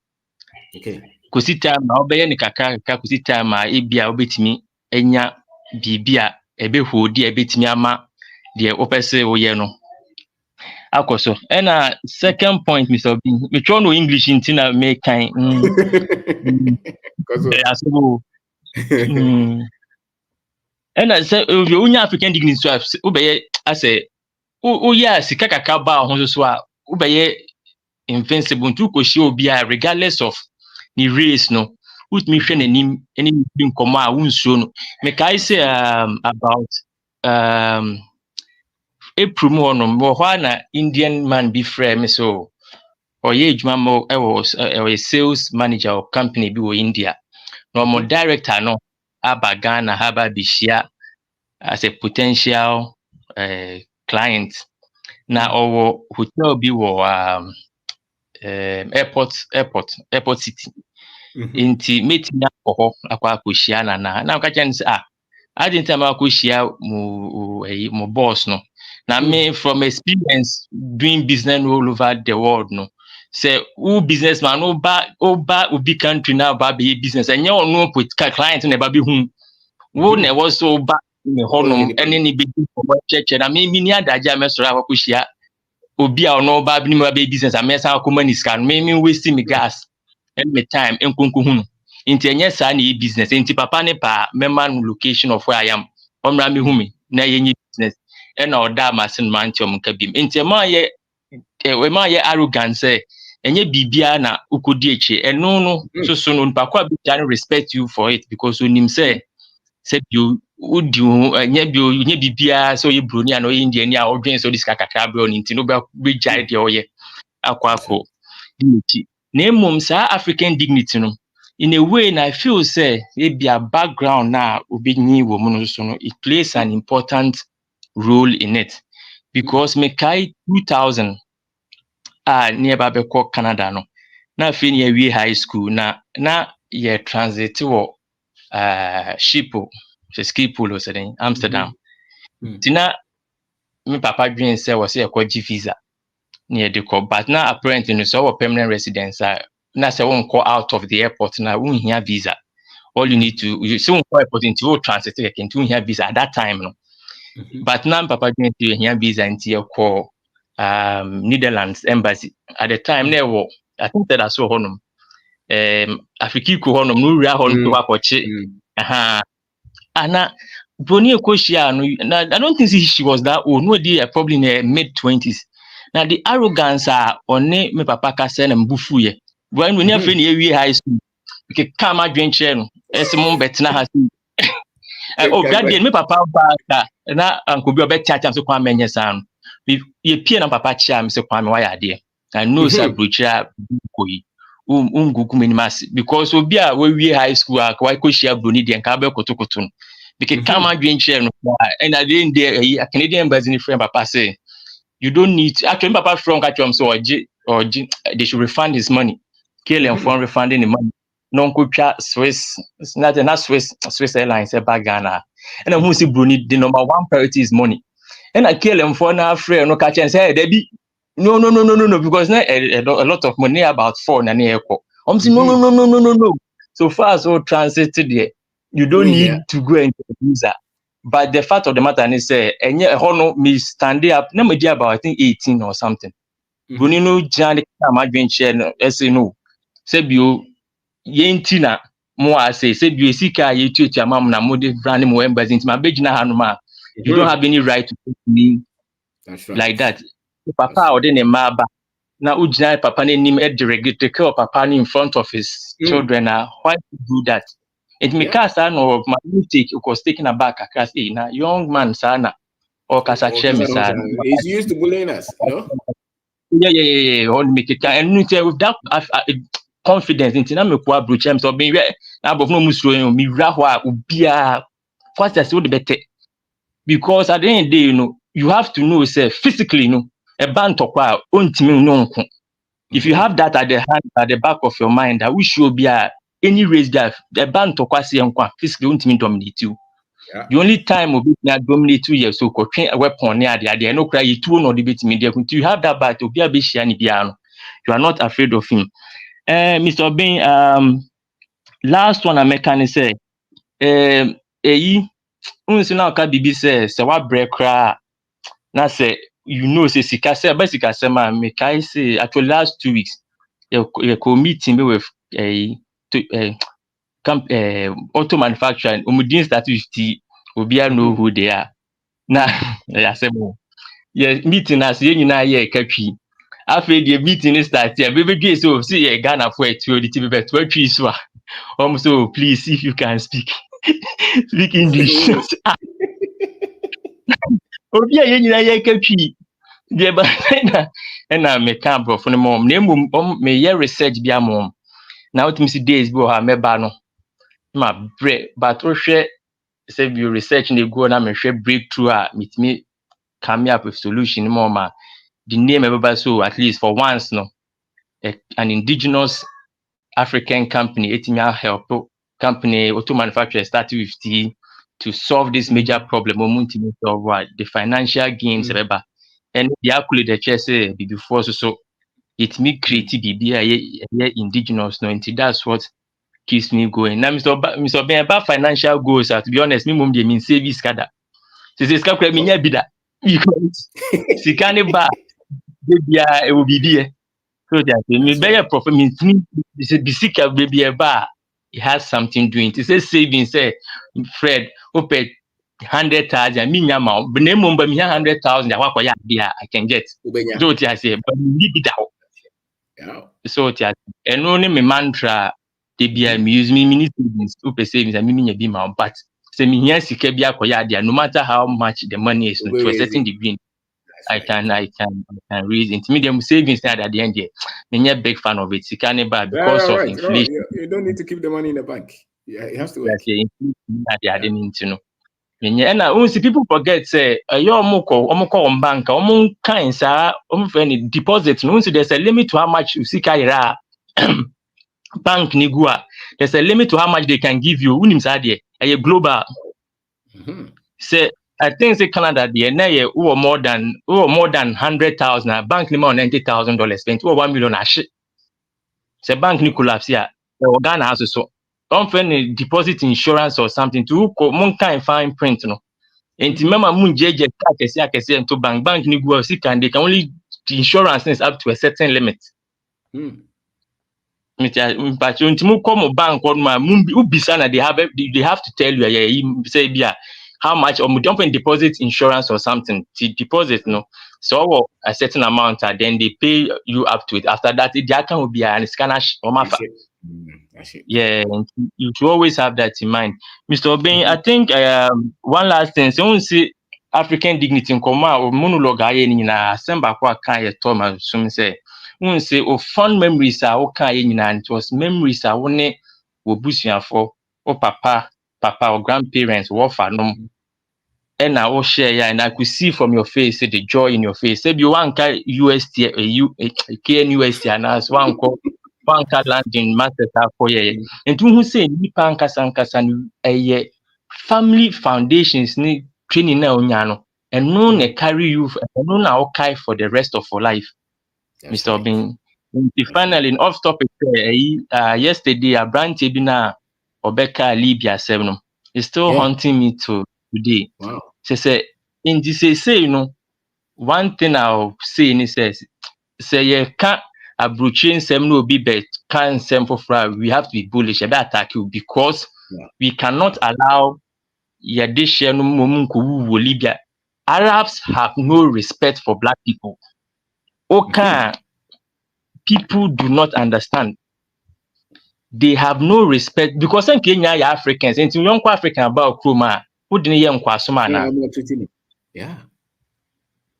okay kosi time na obeye ne kakra kosi time a ebia obetimi enya bibia ebe hodi ebetimi ama de opese woye no akoso and second point Mr. Obi me try no English intina make kind asebo and say unya African dignity so obeye ase ya sika kakaba ho so a obeye invincible to koshi obi regardless of the race no with me hwe nanim any nkomo a wonsuo no me kai say about April mo no na Indian man be frame me so oye adwuma mo a sales manager of company bi wo India no mo director no aba Ghana haba bishia as a potential client na owo hotel bi wo airport city inti meeting akọ akohia na ka chan say I didn't time akohia mo boss no na me from experience doing business all over the world no say who businessman oba obi country na ba be business enye onu political client na ba be hu wo na was so ba me honum ene ni be for church na me ni adaja me soro akohia obi a ono ba bi ni ma be business amesa akoma ni scan me waste me gas and me time enkonko hunu nti enye sa na business nti papa ne pa memman location of where I am omra me humi na yenye business and oda masin man tiom kabim nti ma ye arrogance enye bibia na ukodi eche eno no so no npa kwa bi can respect you for it because onim say you udi nye bibia so ye broni ana oye Indian a odwen so diska kakra bro nti no be jare de oye akwa dignity na emom sa African dignity no in a way na I feel say it be a background na obinyi wo mu no so no it plays an important role in it because me kai 2000 nearby be called Canada no na fe ne we high school na ye transit wo shipo Schiphol so den Amsterdam tina me papa dwen say was e kwa visa near the call but now apparently no so permanent residence na say won call out of the airport na won here visa all you need to you so call airport into transit into here visa at that time no but now papa dwen to here visa into your call Netherlands embassy at the time there wo I think that I saw honum Afriki ko honum no wura honum to akoche ana Brony Ekoshia no I don't think she was that old no dey probably in her mid-20s now the arrogance on me papa ka say na mbufu ye when we near fe na we high school ke come adwenche no esimo betina ha grade me papa ba na ankobi obetiacha so kwa menye san ye pie na papa chia me se kwa me why ade I know say brochia koyi ungugu minimas because obi a we high school akwa Ekoshia Brony de nka be kotokoto no because come adwenche no and at the end there a Canadian embassy friend papa say you don't need actually papa from catch him so or they should refund his money kill him for refunding the money non kutwa Swiss not Swiss Airlines back Ghana and who see Brony the number one priority is money and I kill him for now friend no catch and say Debbie no because now a lot of money about 4 na airport say no so far as all transit there you don't need to go into the visa. But the fact of the matter is say enye hono me stand up na me dey about I think 18 or something. Brony no jani am adventure no say no. Say bio yenti na mo say bio sika ye tuatua mam na mo dey brand mo embassy nti ma begina ha no ma. You don't have any right to put me like that. Papa or then ma ba na ujina papa na nim e deregate care papa in front of his children why do that? It me kasa no my mistake was taken aback because na young man sana or kasa chemi sana he's used to bullying us, you know. Yeah on make it and with that confidence into na me kwa brochem so be na above no musro me wra ho a obia first as would better because at the end of the day, you know, you have to know say physically, you know, a band tokwa ontimi no nko. If you have that at the back of your mind, I wish you be any race that the band to kwasi nkwa physically won't mean dominate you. Yeah. The only time obi na dominate 2 years so ko train a weapon near there no cry you two no debate me there you have that bat obi a be share ni bia no you are not afraid of him. Mr. Obin last one I can say unsi na ka bibi say wa break cra na say you know say sika say basically say ma me kai say actually last 2 weeks you co meeting with auto manufacturing umudin start 50 obi know who they are na ya say mo yeah meeting as ye nyina ye katwi after the meeting start here baby do so see ye Ghana for it the TV bet twi so so please if you can speak English obi ye nyina ye katwi de ba na me can bro for the mom na me ye research bia mom na what me see days bi ha me ba no ma bre but o hwe say you research na go na me hwe breakthrough meet me come up with solution more ma the name everybody so at least for once no an indigenous African company etimi help company auto manufacturer started with to solve this major problem of what the financial gains everybody and the accolade the chair say before so it me create BBI indigenous no and that's what keeps me going now Mr. Ben about financial goals to be honest me mum dey mean savings kada This is calculate me bida because sikane ba bia e will be there. So that me be a profit means this is bisika baby a bar. It has something doing. It says savings say Fred open 100,000 me nyama but name me 100,000 I can get. So what I say but me be that. So what I and only me mantra they be use me mini savings open savings and me be my but say me here sika bi akoya dia no matter how much the money is to a certain degree I can raise it. Medium savings at the end here. I'm a big fan of it. Because of inflation. No, you don't need to keep the money in the bank. Yeah, it has to work. I didn't know. And I see people forget say your moko bank, kinds are any deposit. No, so there's a limit to how much you see kaira bank nigua. There's a limit to how much they can give you. A global. Say I think say Canada the na more than 100,000 bank ni more $90,000 spent or $1 million ashi. Say bank ni collapse here. The Ghana has so don't find deposit insurance or something to mon kind fine print no. And remember mun jeje kese into bank ni go see can they can only the insurance is up to a certain limit. But you come bank or ma ubisana they have to tell you say how much or don't deposit insurance or something to deposit no so a certain amount then they pay you up to it after that the account will be an scanner or yeah you should always have that in mind. Mr. Obin, I think one last thing so we see African dignity in command or monologue na semba kwa kan Thomas some say we say fond memories are okay and it was memories are one wo busuafo or papa or grandparents wo fa no and I will share and I could see from your face the joy in your face. Say you want UST KNUST and as one land in Manchester for ye. And who say nipa nkasa a family foundations need training na onyano and no ne carry you and no na okay for the rest of your life. That's Mr. Obin. Finally, off topic yesterday a branch bina Obeka Libya 7 is still haunting me today. Wow. Say in this say one thing I'll say is say you can't abruchin sem no be bet can sem for we have to be bullish about attack you because we cannot allow Yadisha no Libya. Arabs have no respect for black people. Okay. People do not understand. They have no respect because some Kenya are Africans. And young African about Kruma, who didn't hear Kwasumana. Yeah.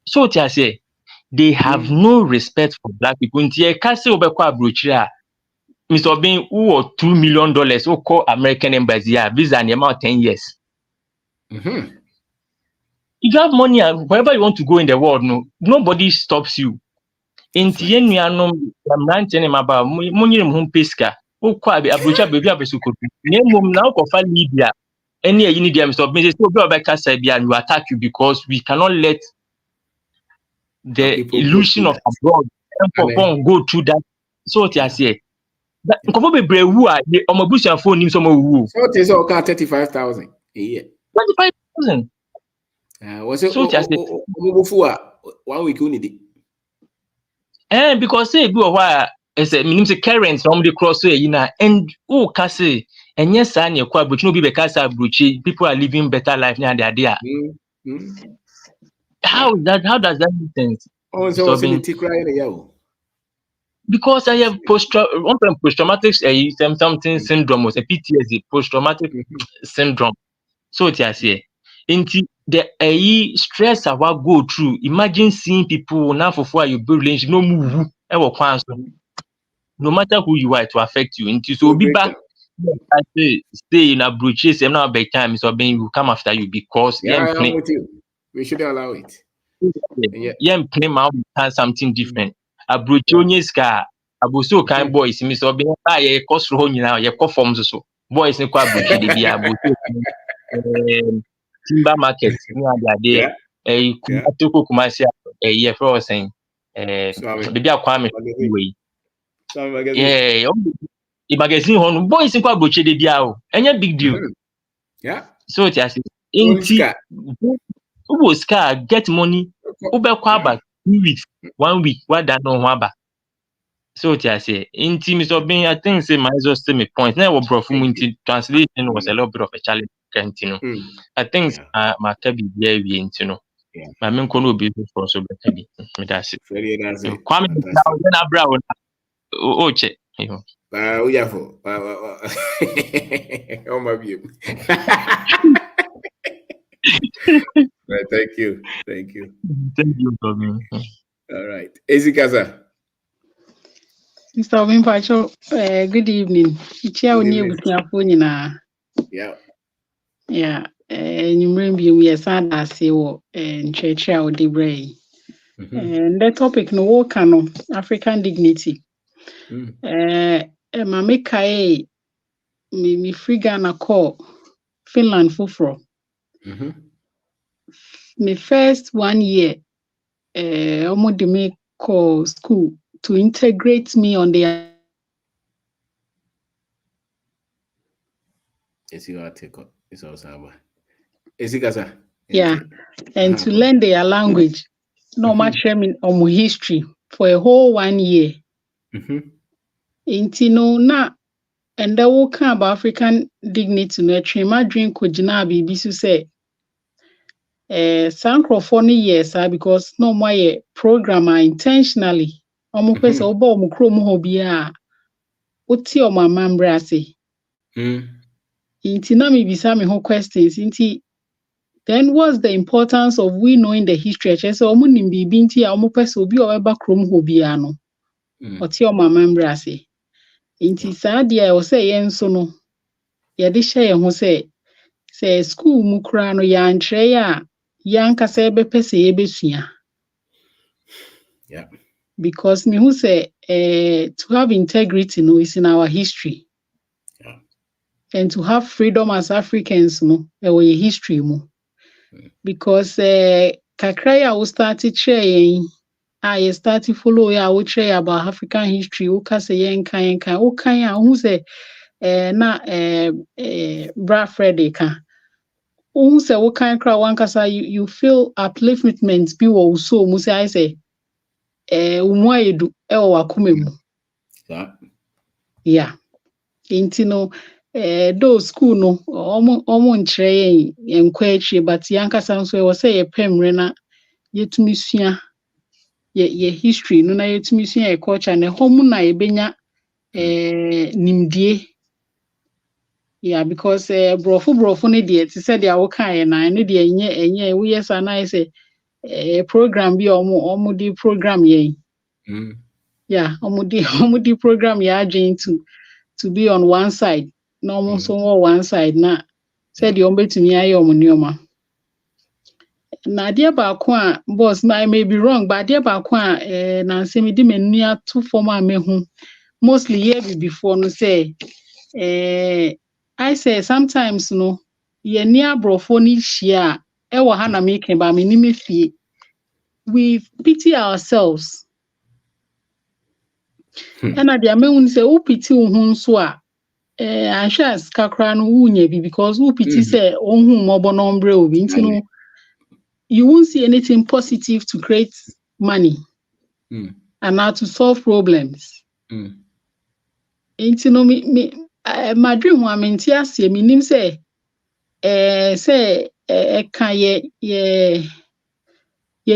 So what I say, they have no respect for black people. Until Cassie Obekwa Bruchia, Mr. Obin, who or $2 million, who call American embassy, visa and amount 10 years. If you have money, wherever you want to go in the world, nobody stops you. Inti yenu anom mrante ne maba munyirim ho peska ukwa abrocha baby abesukotu nemom na ukofa Libya any yini dem so me say obi obeka Serbia you attack you because we cannot let the illusion of abroad go through that. So what I say that nkofo bebre wu a omabusia phone nim so ma wu so it is okay 35,000 a year 35,000 was it so omobufu a 1 week only because say go why is a minimum say current from the cross way and say and yes I near kwa no be bekasa bruchi people are living better life now they are there. How does that make sense? So crying because I have post-traumatic something syndrome or a PTSD post-traumatic syndrome. So what I say into the stress I will go through. Imagine seeing people now for you build relationship no move no matter who you are it will affect you into so be back. I say stay in a bruches and now by time so being will come after you because I'm with you. We should allow it. Play my something different. A bruchonies car abuso kind boys miss or being a cost for now your forms so boys in kwa bruchi de be timber market near there a commercial a year for saying baby Kwame way the magazine on boys in kwa bruchi de be any big deal. Yeah. So it has Ubo ska get money. Ube kwa ba 2 weeks, 1 week, what that no haba. So what I say, in team is being, I think say my exhaust me point. Now what bro from translation was a little bit of a challenge, you know. I think my cabi be you know. My main kono be for so better be. That's it. That's it. Kwame now then abra o che. Oh yeah, for oh my view. Right, thank you. Thank you for me. All right. Ezikaza. Mr. Obimpacho, good evening. Yeah. Yeah. You remember we sad as you church or the brain. And the topic no work no African dignity. Mame Kae me free Ghana call Finland fufro. Me first 1 year almost de me call school to integrate me on the It's also Ezikaza. Yeah, and to learn their language, no much in history for a whole 1 year. Intino na and the walk about African dignity no my dream could be so say Sankrofoni yes, because no my programmer intentionally almost pesa obo mu krom ho bia oti o mamambra say. Inti na me bisa me ho questions inti. Then what's the importance of we knowing the history? So omu nimbi binti ya omu pesa obi oweba krom ho bia no. Oti o mamambra say. Inti saa dia o say yen so no. Ye de hye ho say school mu kra no ya nkyerɛ ya yankasa ebepese ebesua. Yeah. Because me who say to have integrity no is in our history. Yeah. And to have freedom as Africans no e history mu. Because kakra ya we started sharing I started follow ya we share about African history o ka say yen kan o kan a who say na Bra Freddy ka who say we kan kra wan kasa you feel upliftment bi wo so mu say I say umu ayedu e wo akoma mu. Yeah. Intino those school no omo nkyerɛ yen nkwa akyi but yankasa nso e wo say ye pemre na yetumi sua ye history no na yetumi sua ye culture na homu na ebenya nimdie. Yeah, because brofo ne de ti said ya wo kan na ne de enye we yes and I say program bi omo di program yen. Yeah, omo di program ya agent to be on one side. No omo so one side na said you betumi aye omo nioma. Na dia ba ko a boss I may be wrong but dia ba ko a na se me di manu ato form a mehu mostly year before no say I say sometimes no ye near brofo ni hia e wo ha na make ba me ni mefie we pity ourselves. And at the amount say who pity who so a anhwe kakra no wunya bi because who pity say ohun mobo no mbre obi nti no you won't see anything positive to create money and how to solve problems. Nti no me my dream wa me nti ase me nim say say kan ye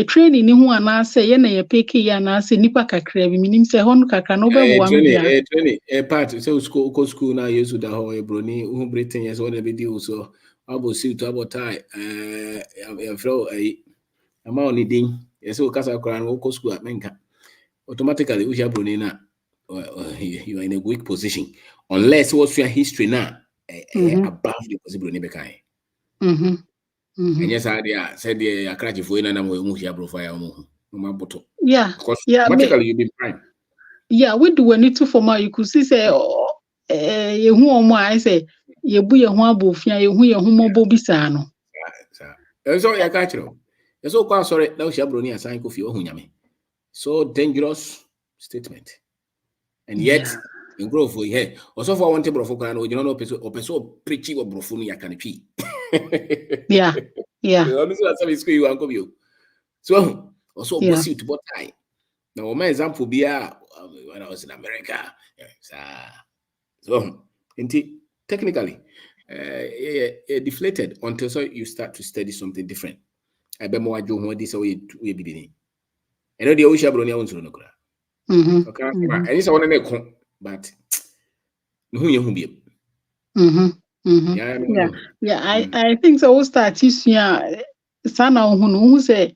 training ni ho ana say ye na ye peke ya na say nipa kakra bi minim say hon kakra no be wo am bia training part so school na yesu da ho e broni hu britain yes one be deal so abo suit abo tie e flow ama oni din yes o kasa kra no ko school menka automatically we broni na you are in a weak position unless what's your history now above the possible ni be kan. And yes, I said the Akraji for in mu here profile mu boto. Yeah. Because yeah, automatically you be prime. Yeah, we do when it too for you could see say ye hu omo I say ye bu ye hu abofia ye hu mobo bisa no. So ya catch you. So kwa sorry na usia broni asan ko fi ohun nyame. So dangerous statement. And yet in growth for here also for one table of kan o you know person preaching or brofo no ya can pee. Yeah. Yeah. Honestly, that's how school you want to go. So also Yeah. boss you to what time. Now my example be when I was in America. So technically, deflated until so you start to study something different. I bet more I do what this way we be. And know the ocean bronia on no cra. Mhm. Okay, and it's one but who you be. Mhm. Mhm. Yeah, Yeah. Yeah. I think so. We start this year. Sana who say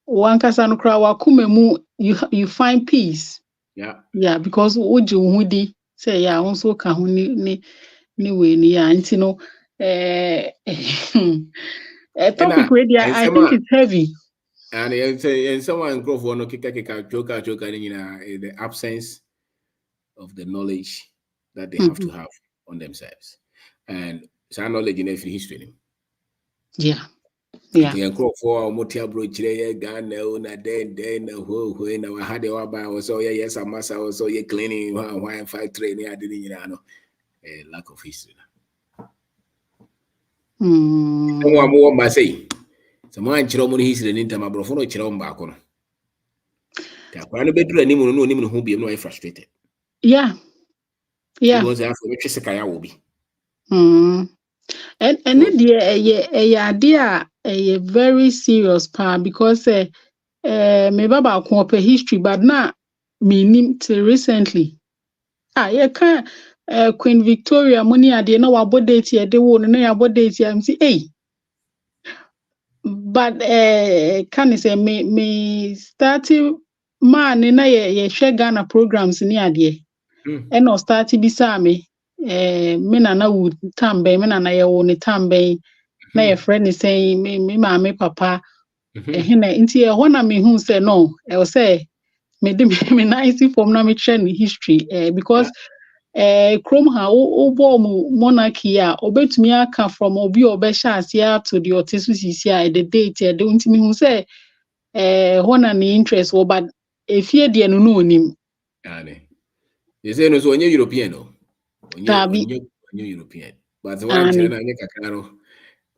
wankasa no kra wakuma mu you find peace. yeah. Yeah, because uji uhudi say yeah also ka ho ni we ni ya nti no topic where I think it's heavy. And someone growth one joker, the absence of the knowledge that they have to have on themselves. And some knowledge in every history. Yeah. Yeah. The crop for Motia Brochre, Ghana, na then, when I had the by was so yes, a massa was so ye cleaning, why and fight training, I didn't know a lack of history. Someone more must say. Someone chiromon history in time, Brofono chirom back on. Taquano bedroom, and no who be no frustrated. Yeah. Yeah. Because after which is a kaya will be. And the idea a very serious part because me baba ko pe history but na me till recently you can Queen Victoria money ade na wabo date ye de wo no na yabo date am say hey but can say me starting man na ye share Ghana programs ni ade e no start bisa me me na would tambe me na ye wo ni tambe na ye friend is saying me mama papa na nti e ho na me hu say no e o say me de me nice form na me share history because krom ha wo mu monarchy a obetumi aka from obi obehya asia to the otisu sisi a the date e de ntimi hu say ho na ne interest wo but efie de no no onim Ane. They say no so onye European no. Onye European. But the one China na kakaro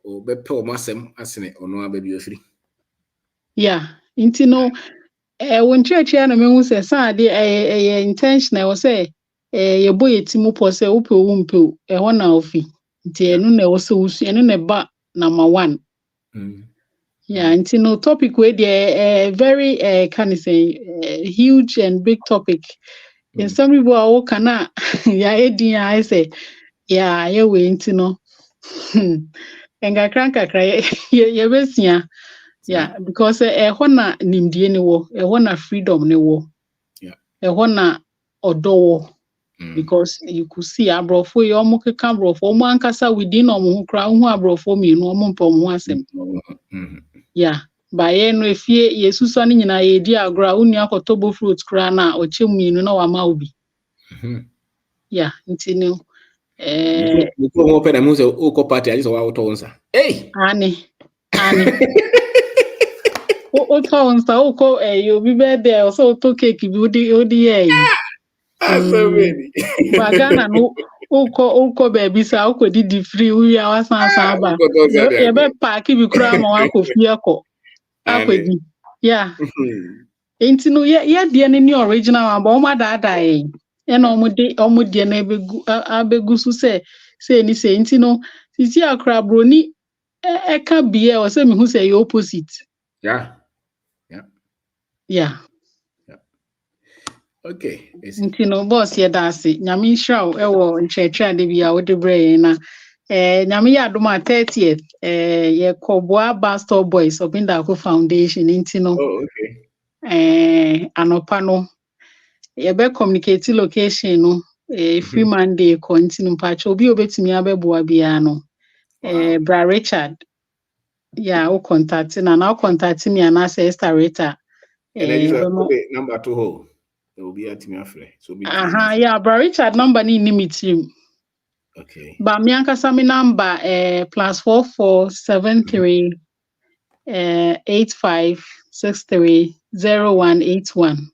o be pe o masem asene ono ababi ofiri. Yeah, nti no when church na me hu say sad dey intentional say ye boy timu po say wo pe wo mpe ho na ofi nti enu na wo so usu enu na ba number 1. Yeah, nti no topic we dey very can I say huge and big topic. In some people are kana ya edin I say yeah ye we nti no engakra ye besia. Yeah, because ho na nimdie ni wo ho na freedom ni wo. Ehọ na odo wo because you could see abrofo ye omo keka abrofo omo ankasa within omo ho kra ho abrofo mienu omo mpa omo asem. Yeah, ba ye no efie yesusu ani nyina ye di agra unu akotobo fruit kra na oche mienu na wa ma obi. Yeah, nti no ko mo pe na mo se o ko party ali so wa to nsa. Hey. Ani. O to nsa o ko you be there o so to cake bi odi ye. But Ghana no uko baby sa uko didi free we are wasan ba ye be park bi kura ma wa ko fie ko akwedi yeah enti no ye de ne original one but o ma da e na o de na abegu so say ni say enti no sisi akra broni e ka bie o say me hu say opposite yeah. Okay. Nti no boss ye da ase nyame hira e wo nkyerɛkyerɛ ade bia wo de brɛ na nyame yɛ adom a 30th ye Koboa Bastor Boys Obindako Foundation nti no anopa no ye be communicate location no free Monday ko nti no mpacho obi obetumi abɛboa bia no Bra Richard yeah wo contact na contact me and Esther Rita number 2 there will be at me afre so be yeah Bra Richard number ni me team. Okay. But me ankasa me number +4473 85630181.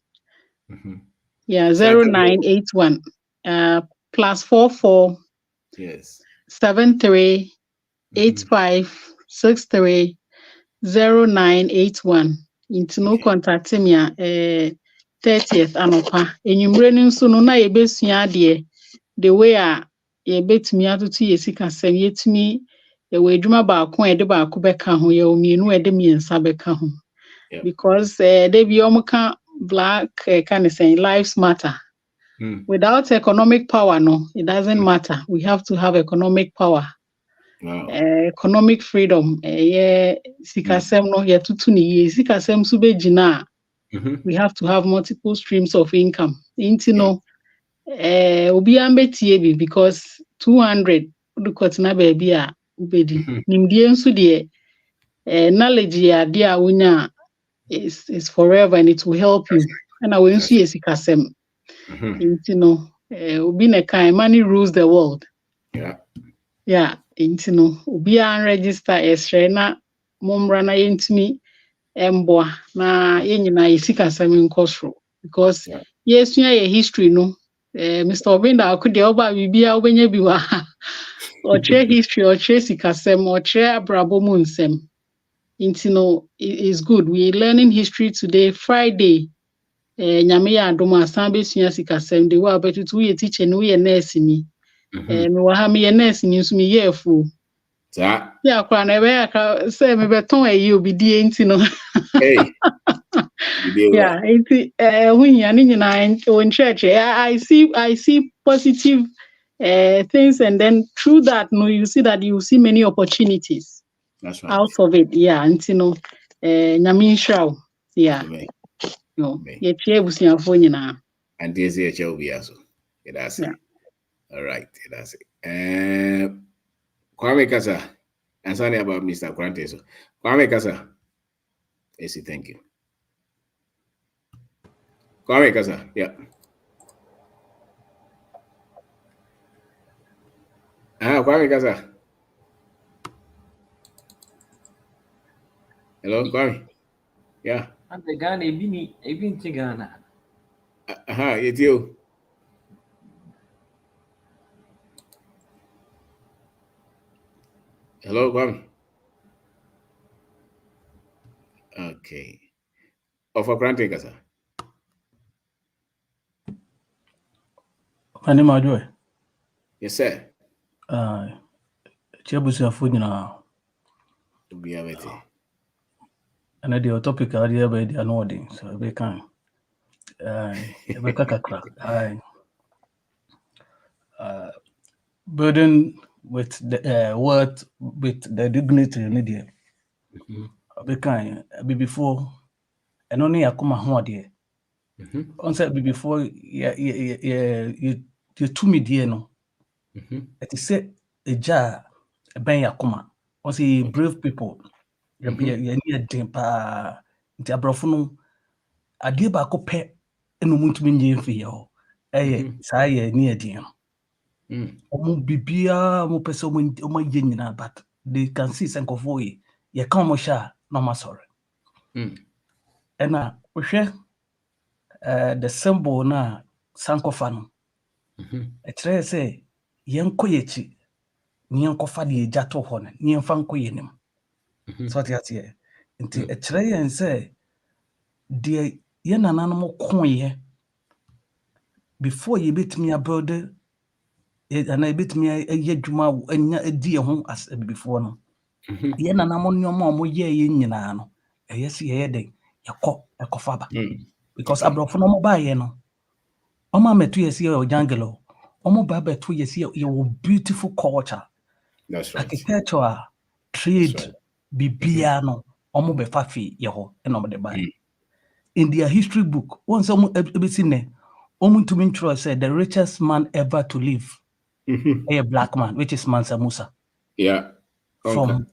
Yeah, 0981 +44 yes 73 8563 0981. Into no contact me 30th anopa. Enyumre no nso no na yebesua de the way a yebetumi atoto yesika sem yetumi ewe adwuma baako ede baako beka ho ye omienu ede miensa beka ho. Because they be omuka black kind of saying lives matter. Without economic power, no, it doesn't matter. We have to have economic power. Wow. Economic freedom. Sikasem no ye tutuni sikasem sube jina. We have to have multiple streams of income. Intino obi ambetie bi because 200 dukotina baby a ubedi. Nimdie nso de knowledge ya dia unya is forever and it will help you. And I will see a sikasem. Intino obi ne kan money rules the world. Yeah, intino obi an register esre na momra na yentimi emboa na yenyina yesikasem nkosro because yesua ye history no Mr. Obinda akode oba bibia obenya biwa or share history or share sikasem or share abrabomu nsem. Intino is good. We learning history today Friday. Nyame ya adom asan besua sikasem de wa betutu ye teacher ni we nurse ni me wa ha me ye nurse ni nso me ye afu ya kwa na be ya ka say me beton ayi obi die nti no Hey. Yeah, when you are in church, I see positive things, and then through that, no, you see that you see many opportunities. That's right. Out of it. Yeah, and Namin Shao. Yeah. No, and this is also. That's it. All right, that's it. Kwame Kasa, and sorry about Mr. Quarante. So, Kwame Kasa, yes, thank you. Kwame Kasa, yeah. Kwame Kasa. Hello, Kwame. Yeah. And the Ghana, even to Ghana. It's you. Hello, Kwame. Okay. For granted, Kasa. My name is Joy. Yes, sir. Chebusi afudina. To be a bit. And the topic area by the anoding, so we can. Burden with the word with the dignity in India. We can be before and only akuma ho de. On said be before you to me dear no. It is say a jar a ben yakuma. On say brave people. You near dimpa nti abrofo no ade ba ko pe eno muntumi nye mfi yo saa ye ni ade no omo bibia mo pese omo ye nyina but they can see senkofo ye kan mo sha no ma sorry ena ohwe the symbol na sankofa no etre say yenko yechi ni yenkofa de ejato ho no ni yenfa nko yenim so ate nti etre yen say de ye nananom koye before ye betumi abuild and I betumi ye dwuma anya edi ho as before no ye nanam nyoma mo ye nyina no eyesi ye de ekofa ba because abrofo no mo ba ye no omo metu yesi ye jungle omo ba betu yesi ye beautiful culture. That's right. Architecture, trade, bibia no omo be fa fi ye ho e no mo de ba in their history book, once said the richest man ever to live, a black man, which is Mansa Musa. Yeah. Okay. From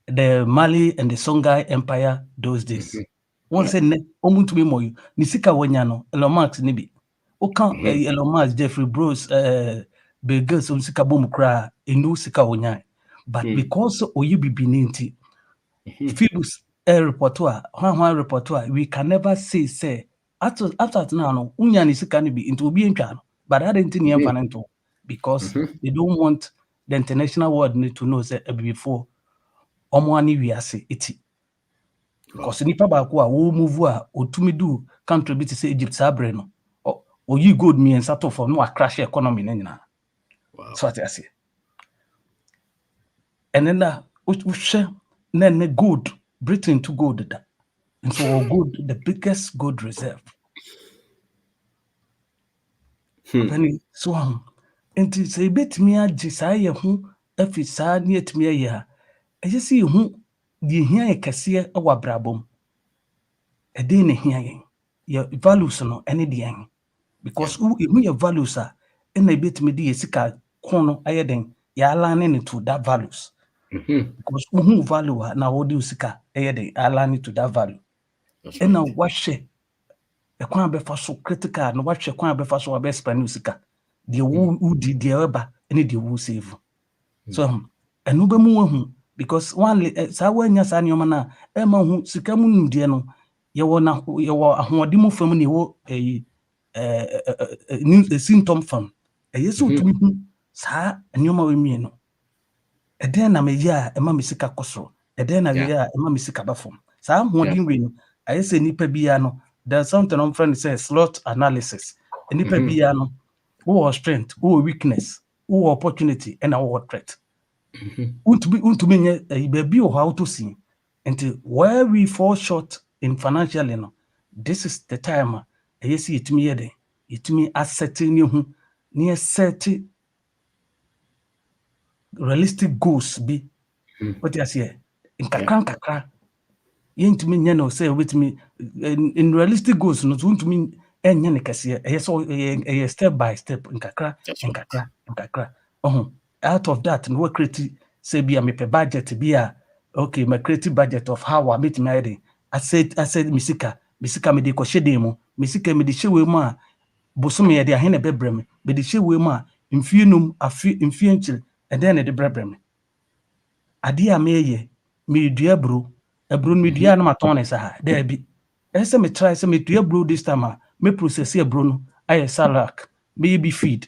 the Mali and the Songhai Empire those days. Once said Omuntumi Moyu, Nisika Wanyano, Elon Musk Nibi. Okan Elon Musk, Jeffrey Bruce, Begers Sika Bumukra, Inu Sika Wanyai. But because Oyibi Bininti, Philus reporter, reporter, we can never say after now no unya ni sika ni bi into obi ntwa no but that didn't near financial because they don't want the international world to know say before omo ani wiase eti because nipa baako a wo move a otumi do country bi te say Egypt sabre no o yi gold miensa to for no a crash economy na nyina so what I say and then we share na gold Britain to gold da and so gold the biggest gold reserve Penny so nti say betimi agi saa ye ho afi saa ne etimi aye ha eye si hu di hia ye kese e wa brabom e dey ne hia ye your values no ene de yan because who your values are na betimi di sika kono aye den ya align to that values because who value na wo di sika aye den align to that value and now what share e kwan be fa so critical no what share kwan be fa so be spend sika de wo di de eba ene de wo save so enu be mu hu because one sa wanya sa nyoma na e ma hu sika mu nimde no ye wo ahode mu fam ne wo symptom fam yesu tumi hu sa nyoma we mi no eden na me ya e ma me sika kosoro eden na ya e ma me sika ba fam sa ahode we no ayese nipa bia no there's something on friend says slot analysis nipa bia no who strength who weakness who opportunity and who threat untumi nye baby o how to see until where we fall short in financially no this is the time ayesi yetumi yede yetumi asset ni hu ni set realistic goals bi what you say in kakra yentumi nye no say with me in realistic goals no untumi enye ne kase ayese step by step in kakra out of that no create say be me per budget be okay my creative budget of how I meet my day I said misika me de ko hye mu misika me de hye mu a bosome ye de ahene bebrem me de hye mu a mfienum afi mfienchire and then de brebrem ade a meye me dua bro ebro me dua na maton ne sa da bi ese me try say me dua bro this time me process ebro no aye salak me be feed.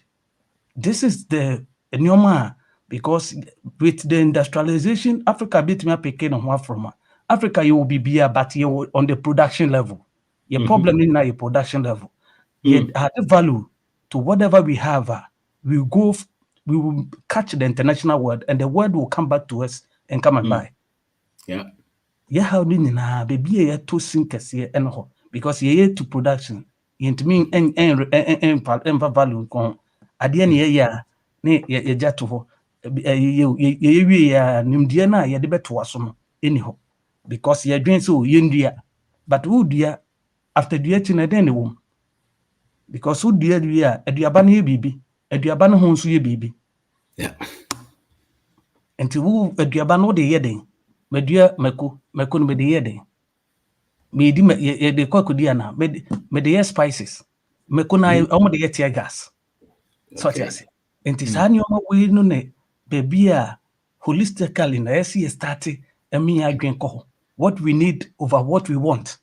This is the nyoma because with the industrialization Africa bit me picking on from Africa you will be beer but you on the production level. Your problem is not your production level. You add value to whatever we have. We will catch the international world and the world will come back to us and come and buy. Yeah, how do you know baby a to sink and because you to production you mean and value ade ne ya ne ye jato ho ye wie ya nimdie na ye de beto aso no eni ho because ye dwen so ye ndua but who dua after dua ti na den ne wom because who dua aduaba no ye bibi aduaba no ho nso ye bibi enti wo aduaba no de ye den madua mako no de ye den me di ye de kwakodi ana me de ye spices mako na o de ye tear gas so what you say enti sa nyoma we no ne baby a holistically na yesi start emi adwen ko what we need over what we want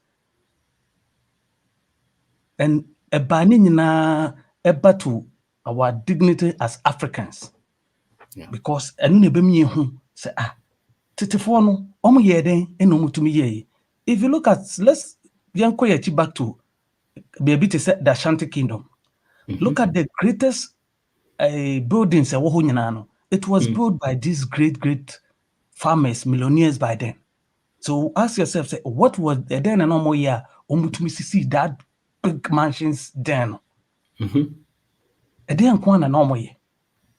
and a bani nyina eba to our dignity as Africans because enu ne bemi hu say titifo no omo ye den eno mutumi ye if you look at let's yanko ye back to baby to say the Ashanti Kingdom look at the greatest buildings it was built by these great farmers, millionaires by then. So ask yourself, say, what was then a normal year to see that big mansions then? And then a normal year.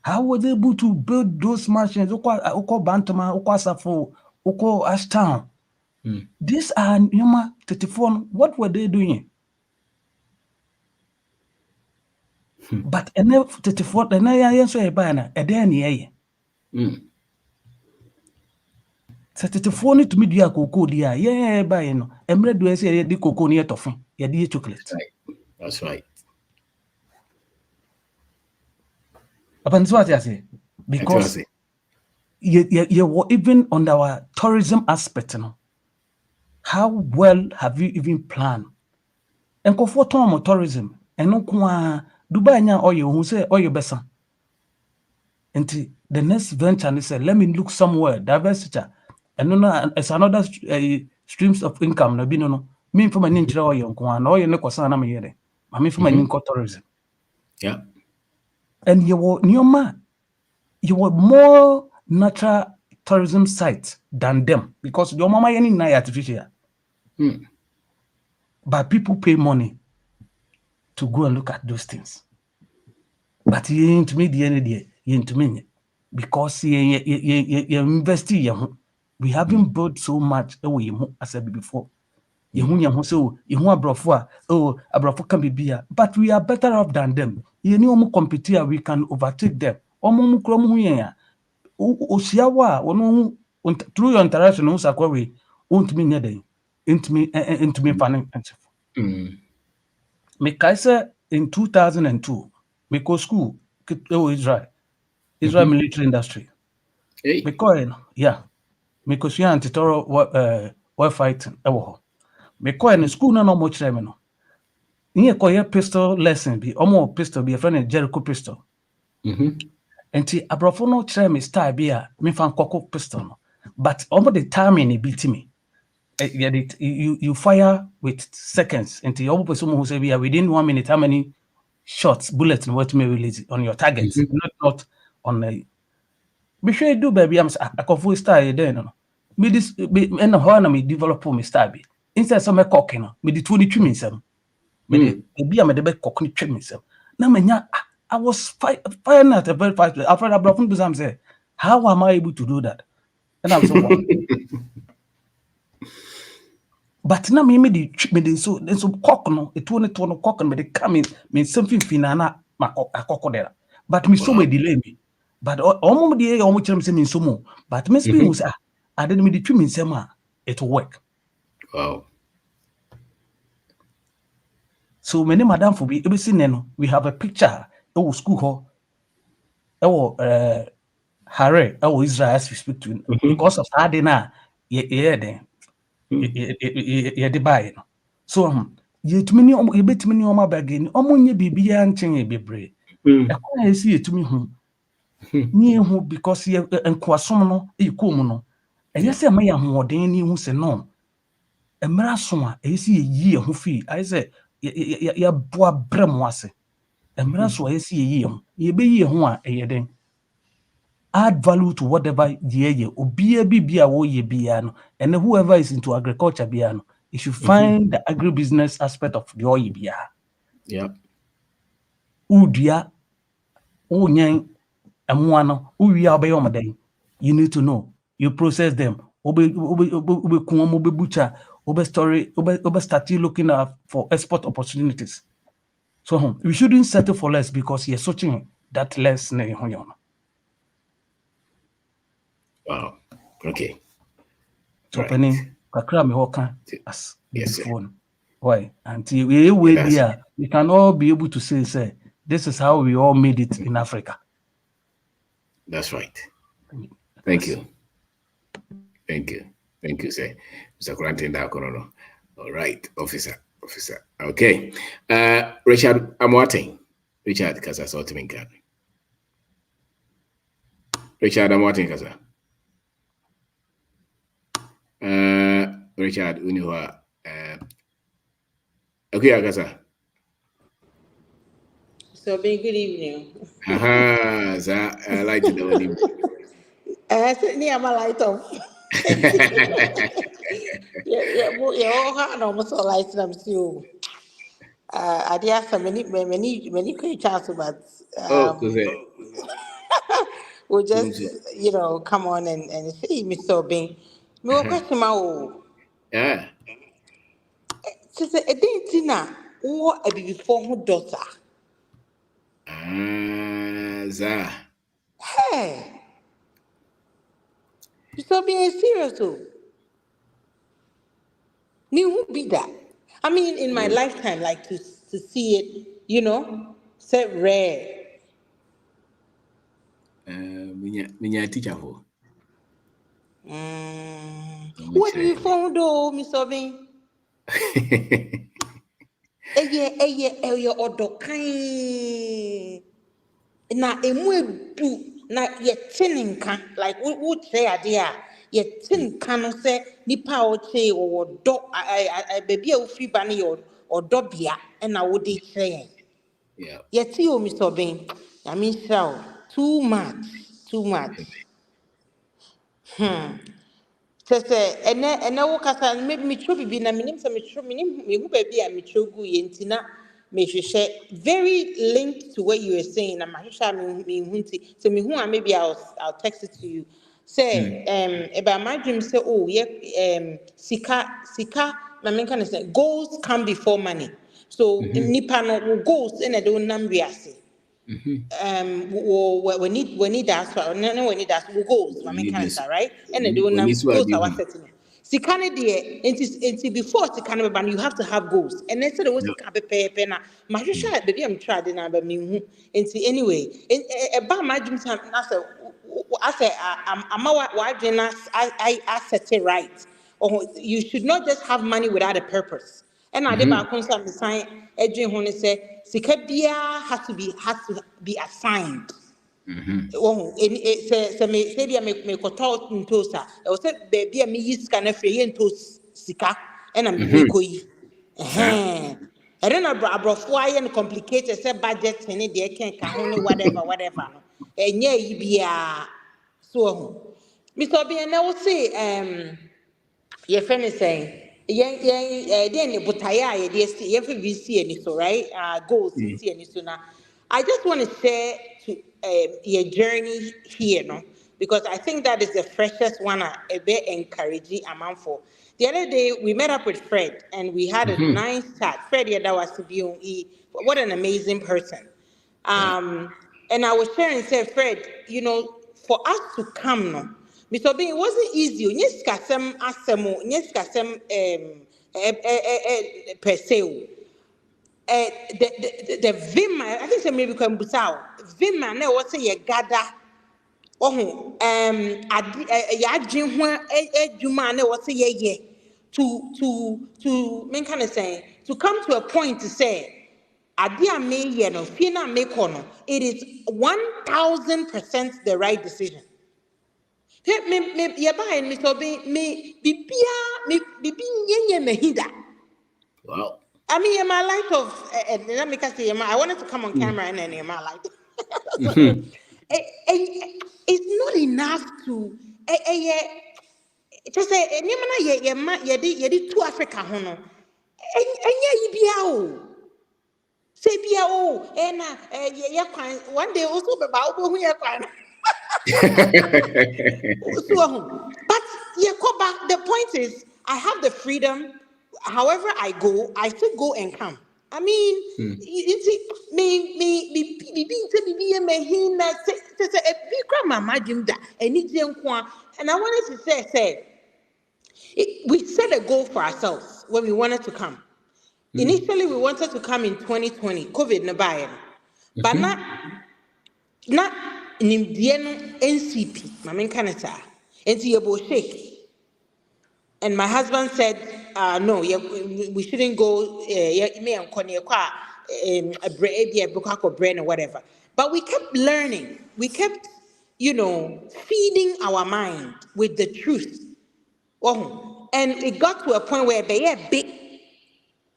How were they able to build those mansions? Oko Bantama, Oko Asafo, Oko Ashtown. These are Yuma 34. What were they doing? But enough 34 and I answer a banner a day and ye. 34 need to meet your cocoa, dear. Yeah, by no. Emre do say the cocoa near toffee, ya dear chocolate. That's right. Upon what I say, because you even on our tourism aspect, how well have you even planned? And go for tourism, and no Dubai nya oil who say oil besa. And the next venture, they say, let me look somewhere, diversity. And no, it's another streams of income na bi no me mfa mani nkyerɛ ɔyɛ nko a na ɔyɛ ne kɔsa na meyɛ dɛ ma me mfa mani nkɔ tourism. Yeah. And you were more natural tourism sites than them because your mama any na artificial. But people pay money to go and look at those things. But you ain't me the end you ain't me because you invest in. We haven't built so much away as I said before. You abrafo can be beer, but we are better off than them. You know, compete, we can overtake them. Through your interaction, won't mean anything. Into me, funny. Me kaisa in 2002, me go school, Israel military industry. Hey. Me coin, yeah. Me go see anti-terror war fighting. Me coin school no much time no. Nye koye pistol lesson bi, omo pistol bi a friend Jericho pistol. Enti abrofo no kyerɛ me style bi a me fan kɔkɔ pistol no. But omo the timing e beat me. You fire with seconds. Enti omo person who say we within 1 minute how many shots, bullets and what may release on your targets, not on the. Me sure do baby I'm a confused style there no. Me this and how na me develop my style bi. Instead some me cock no, me the 22 me sem. Me be am the be cock ni twem myself. Na menya I was firing at a very fast place. After that brother Bizam say, how am I able to do that? And I'm so wow. But now me the so cock no it won't cock and me the coming me something finana ma cock there. But me so me delay me. But almost the almost say me so more. But me speak was I didn't me the twim in it will work. Wow. So many madam for be able see no we have a picture of school hall Harry Israel as we speak to because of that na then the buy no so yetumi ni yebetumi ni oma bagani omo nye bibia nchen bebre ekwa esi yetumi hu ni hu because ye enkoasom no ekom no eyese ma ya hoden ni hu se no emra so a esi yi hu fi I say ya boa brem ase emra so esi yi hu ye be yi hu a eyeden add value to whatever ye obia bibia wo ye bia no and whoever is into agriculture bia no you should find the agribusiness aspect of the oil bia. Yeah. Udia unyan amwano uya obey omaden you need to know you process them obe kumo obe butcher obe story obe start looking for export opportunities so we shouldn't settle for less because you're searching that less na yon. Wow. Okay. So Right. penny kakra me hoka as Yes, sir. phone. Why? Until we can all be able to say this is how we all made it in Africa. That's right. Thank you. Thank you. Thank you, sir. Mr. Quarantine Dakono. All right, officer. Okay. Richard Amwate. Richard Kasa Sotiminka. Richard Amwate Kasa. Richard Uniwa. Okay, Kasa. So, good evening. Aha, I like to know what you Certainly, I'm a light off. Yeah, almost all light them too. I did have many creatures, but we'll just, come on and see Mr. Bing. No question, yeah. Sister, a day dinner or a before daughter. Hey, Mr. Bing is serious too. Me who be that? I mean, in my lifetime, like to see it, so rare. Minya teacher for. What do you found though, Mr. Bing? Eye, odokai. Na emu edu na ye tininka like would say idea yet tin can say nipa or do I baby a free banny or dobia and I would say Yeah. yet you Mr. Bain. I mean so too much. Say and now kasa me tro bibi na minim say me hu baby a me tro gu ye ntina me hwehwe very linked to what you were saying na mahwehwe me hu nti so me hu a maybe I'll text it to you say about my dream say oh yeah sika na me can say goals come before money so nipa no goals in a do nam wiase we need that so no we need that we goals We my main need kind this. of right and the We need one to goals be are home. setting sikane de enti before sikane ban you have to have goals and then say the was Yep. sika pepe na ma hwehwe baby am try de na ba me hu enti anyway e ba ma dwum time na say am wa dwen na I set it right or you should not just have money without a purpose and I did back on some sign edging when say sika bia has to be assigned. Oh, say me say me koto ntosa. E say baby a me yi sika na free ye ntos sika and am me koyi. Sir. I don't know abrofo aye no complicated say budget ni de ken ka ho ni whatever no. Enye yi bia so ho. Mr. Obi na wo say your friend is saying then butaya ye for VC and so right goals VC and so now I just want to share to your journey here no because I think that is the freshest one a bit encouraging amount for the other day we met up with Fred and we had a nice chat. Fred yeah, that was to be on what an amazing person. Yeah. And I was sharing, said, Fred, for us to come, no, Mr. Bean, it wasn't easy. Yes, kasem asemo, yes, kasem per se. The vim, I think some maybe come busao. Vim, I know what say you gather. Oh, ya dream when you man, what say ye to men kind of saying to come to a point to say. Adia me ye no fina me kono. It is 1000% the right decision. Me ye ba en me so be me bibia me bibi nye mehida. Wow. I mean in my life of let me say I wanted to come on camera and then in my life. So it's not enough to just say nyema na ye to Africa ho no. Enya yibia o. Say be one day also be ba obo hu ye kwan so but the point is I have the freedom however I go I still go and come I mean it's me hina say e bi kra mama dwum da ani je nko and I wanted to say we set a goal for ourselves when we wanted to come. Initially, we wanted to come in 2020, COVID na buy, but not Nimdian NCP, Mamin Canada, NCP shake. And my husband said, no, we shouldn't go, me and Connie, a brain or whatever. But we kept learning. We kept, feeding our mind with the truth. Oh, and it got to a point where they big.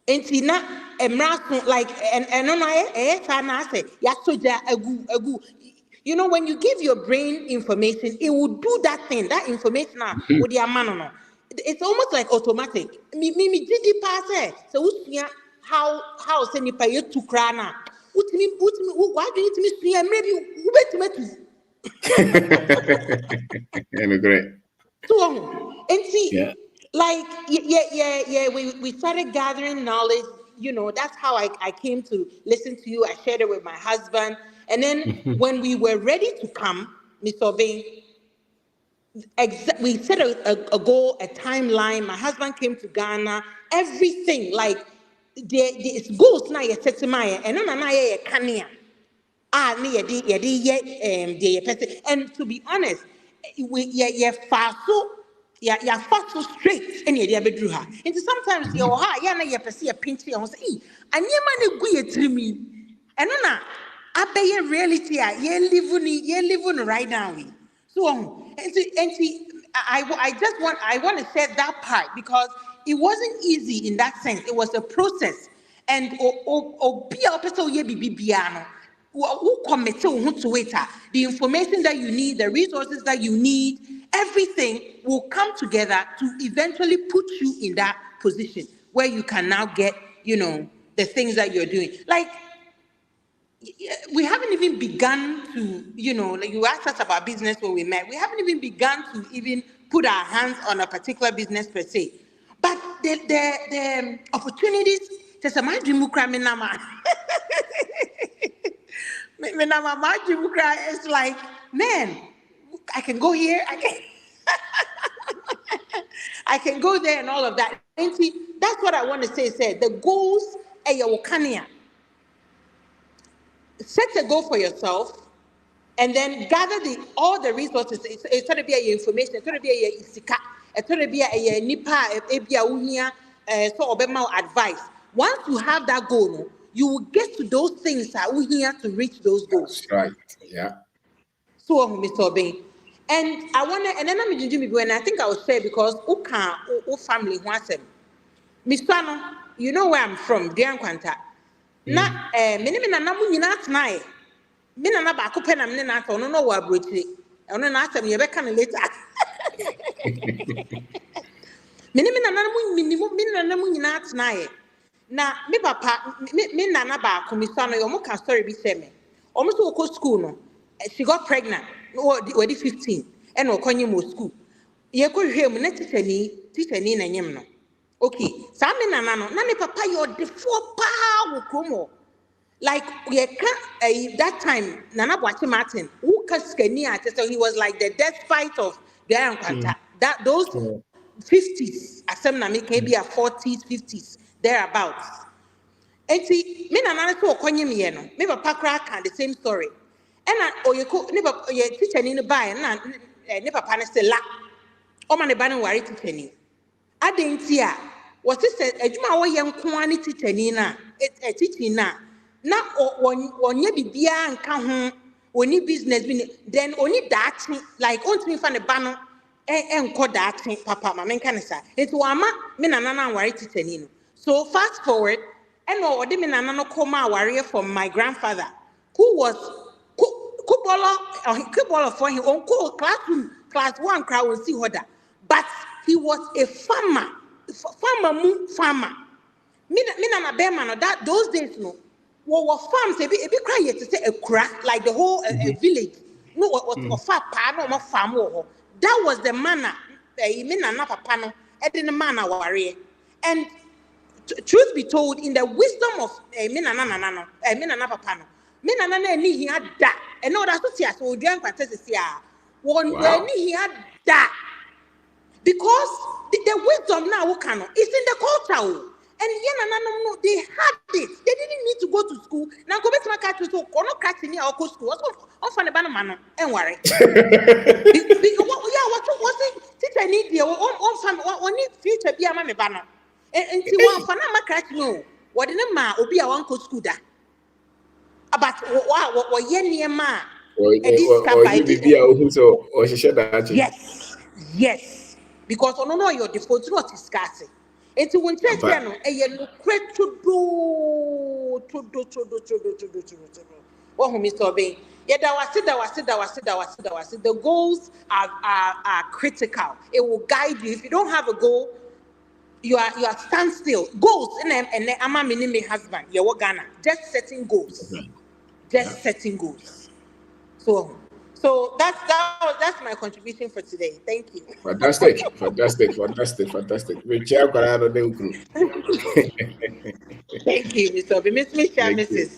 Enti na emra like and no na say ya soja agu when you give your brain information it will do that thing that information with your man no it's almost like automatic me did pass so usua how say nipa ye tu kra na utimi why do you need to me maybe Great. so, and see, Yeah. like, we started gathering knowledge. That's how I came to listen to you. I shared it with my husband. And then when we were ready to come, Mr. Bain, we set a goal, a timeline. My husband came to Ghana, everything, like, it's goals now, you're setting my, and then I can't. And to be honest we fast so straight and ye bedru ha and sometimes you ha ya na ye pese ye pinch you say anyema na gu ye trimi eno na abaye reality ye live right now so and I want to share that part because it wasn't easy in that sense. It was a process. And the information that you need, the resources that you need, everything will come together to eventually put you in that position where you can now get, the things that you're doing. Like, we haven't even begun to, like you asked us about business when we met. We haven't even begun to even put our hands on a particular business per se. But the opportunities, just my dream is like, man, I can go here, I can go there and all of that. And see, that's what I want to say, the goals set a goal for yourself and then gather all the resources. It's going to be a information, it's going to be a isika, it's going to be a nipa, so obema advice. Once you have that goal, you will get to those things that we here to reach those goals. That's right. Yeah. So Mr. Obeng. And I want to, and then I'm and I think I will say because who family wants them. Mr. You know where I'm from, Dian Quanta. Na minimum namu nyina tonight. Me na ba ko pe na me na to no wa brochi. Ono na asem ye be kan later. Minimum namu nyina tonight. Na me papa me nana ba ko mi so no yo mo ka story bi say me. Omo so ko school no. She got pregnant. We 15 and we konye mo school. Ye ko hwe mu na teacher ni na nyem no. Okay, so me nana no, na me papa yo the four power kromo. Like that time, Nana Boachi Martin, who Kaskania, so he was like the despite of the Anquanta. That those 50s, Assembly maybe a 40s, 50s, thereabouts. And see, me nana so konye me no, me papa crack the same story. And oyeko ne papa ye teacher ni buy na ne papa ne say la. O ma ne ba ne wari teacher ni. Adentia, what is adwuma wo ye nko ani teacher ni na, teaching na. Na onye bibia nka ho, oni business bi then oni dachi like ontimi fa ne ba no enko dachi papa ma menka ne sa. It wama me nana na wari teacher ni no. So fast forward, and ode me nana no koma warrior from my grandfather, who was Kubola for him on class 1 crowd will see hoda. But he was a farmer. Me na bema no that those days no. What farms a bit cry to say a crack like the whole village. No what far pa no farm. That was the manner. Me na papa no e the manner warrior. And truth be told, in the wisdom of me na papa no. Me na ni he had that. And no that's what so dran kwatese sia. One ni he had that. Because the wisdom now is in the culture. And no, they had it. They didn't need to go to school. Now go back to my country so no catch in or go school. What's on the banana and worry. What teacher need the on need future be a man banner. And see one for my catch no. What in a man will be a one co school that. But what yen ma yes. Because on no your default not discussing. It's when check no no create to do. Oh, Mr. Obeng. Yeah, that was it. The goals are critical. It will guide you. If you don't have a goal, you are standstill. Goals and I'm a mini husband. You're Ghana. Just setting goals. Setting goals. So that's my contribution for today. Thank you. Fantastic. Thank you, Mr. Obeng. Miss Mrs.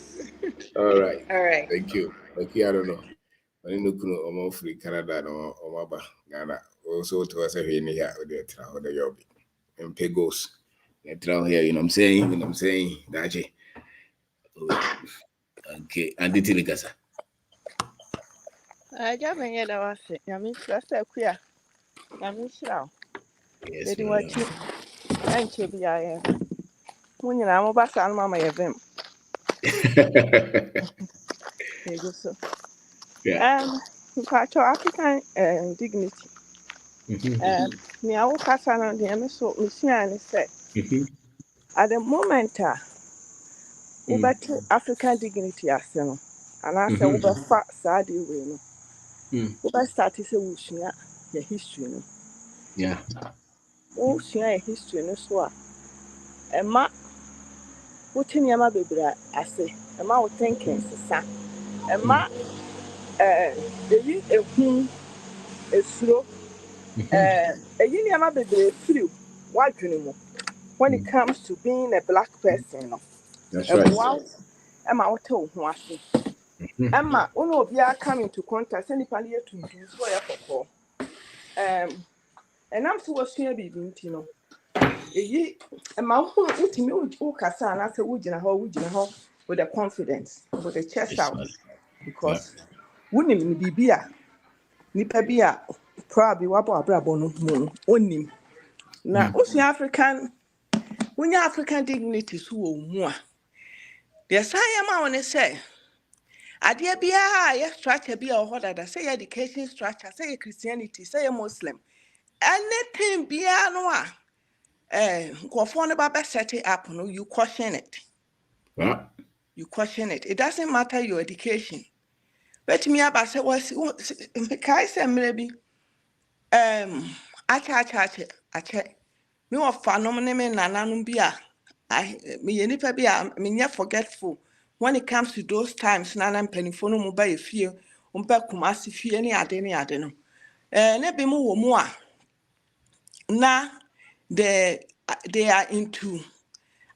All right. Thank you. I don't know. I didn't know free Canada or Ghana. Also to us here with the job and pay goes. Here, you know what I'm saying? Daji. Okay, and the Tilikasa. I just made that was it. I mean, that's a queer. I mean, slow. Yes, what you and Chippy I am. When you're a bass and mamma of him. Yeah. Cultural African dignity. Me I will cast on the so Missian said at the moment African dignity as no and I say over fat sad way no over start to say wushia your history no Yeah. wushia your history no so Emma wuti niyama bebre ase Emma wo thinking sisa Emma eyi ehun esuro eyi niyama bebre free wadwene mu when it comes to being a black person no That's right. wow Emma wote wo ho ase Emma uno obia come into contact any pali tuntum so ya kokko and I'm so wasua bibi nti no eyi Emma wo utimi wo kasa na say wo gina ho with the confidence with the chest out because wunim ni bibia nipa bia probably wabo abrabo no mu onim na usua African dignity so wo mu a the say ma won say adeɛ biara yɛ structure bi a ɔhɔ dada say education structure say Christianity say Muslim anything biara no a nkurɔfoɔ no ba set it up no you question it. Yeah. You question it. It doesn't matter your education. But me aba say was kai say mmerɛ bi akyɛ me wɔ fanom ne me nananom bi a me yɛ nipa bi a me nyɛ forgetful when it comes to those times nana mpanimfo no mu ba yɛ fie ba Kumasi fie ne ade no ne bi mu wɔ mu a na they are into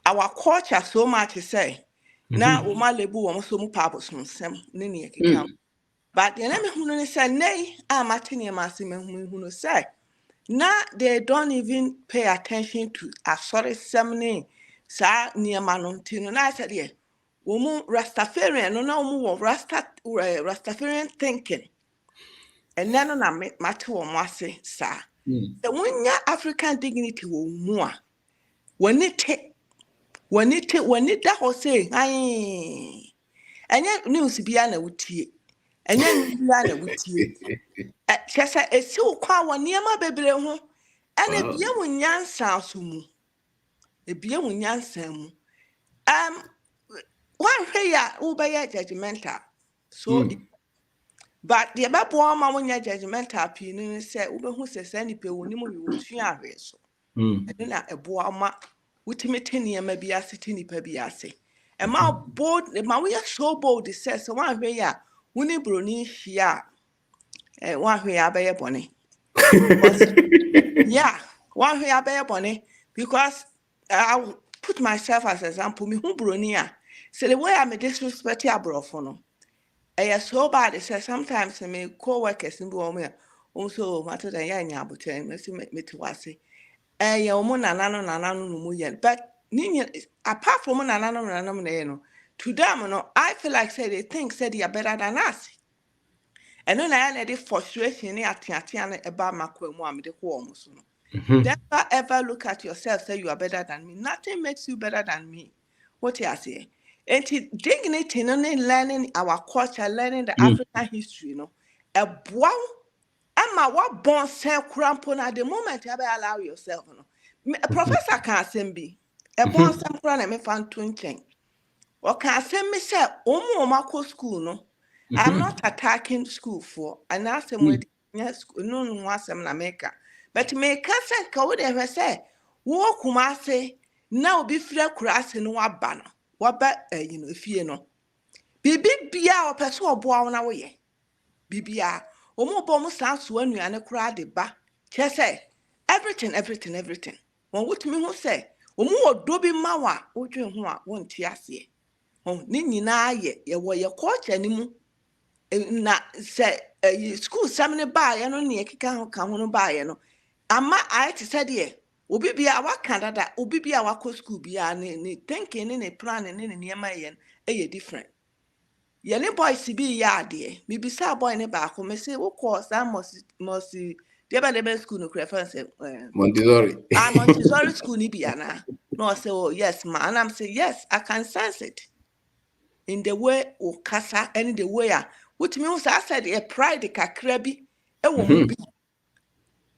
our culture so much say na wo ma lebu wo so mu pa abosomsem ne ne ekeka but the name hunu ne say nei a mate ne ma se hunu say na they don't even pay attention to asori semne sa niema no ntino na say de wo mu Rastafarian no na wo mu Rastafarian thinking and then na mate wo mo ase sa the wonya African dignity wo mu a when it da ho say ai anya news bia na wutie anya news bia na wutie chese esi ukwa wo niema bebre ho ena bia wo nyansa so mu ebia wo nyansa mu one hwe ya wo be judgmental so but the babo ma wo nya judgmental pi ni say wo be hu sese ni pe wo ni mu wo sua ahwe so na ebo ama wutimete niema bia seti ni pa bia se ma bold ma we so bold says one hwe ya wo ni broni hia one hwe ya be bone yeah, one way I bear bonnet because I'll put myself as example. Me who bronia. So the way I'm a disrespect ya brofono. I so bad it says sometimes me co-workers in Buomia also matter than ya but me to was say. Ya nanano no muyen. But Ninian apart from nanano, to them no, I feel like say they think say they are better than us. And then I had a frustration about my almost. Never ever look at yourself, say you are better than me. Nothing makes you better than me. What you say? And dignity, learning our culture, learning the African history, a wow. Emma, what born self crampon at the moment you allow yourself. A professor can't send be a born some cram and me fan twinching. Or can't send me say, Mako school, no. I'm not attacking school for and ask them with no one America. But me can't ka wo de say wo Kumasi now be free kurase no waba no waba fie no bibi bia o pese oboa na wo ye bibia o mo bo mo san so anuane kura de ba che say everything won wotumi ho say o mo odo bi mawa wodwen ho a won ti ase ni nyina ye wo ye culture ni mu na say school samne ba ye no ne ekeka ho ka ho no ba ye no ama I said ye obi bia waka dada obi bia wako school bia ne thinking ne plan ne niema ye different ye ne boys bi ya ade me bisa boy ne ba ko me say wo course must the school no reference Montessori. Montessori school ni bia na no say oh yes ma and I'm say yes I can sense it in the way o kasa and the way what me say I said a pride kakra bi e wo mu bi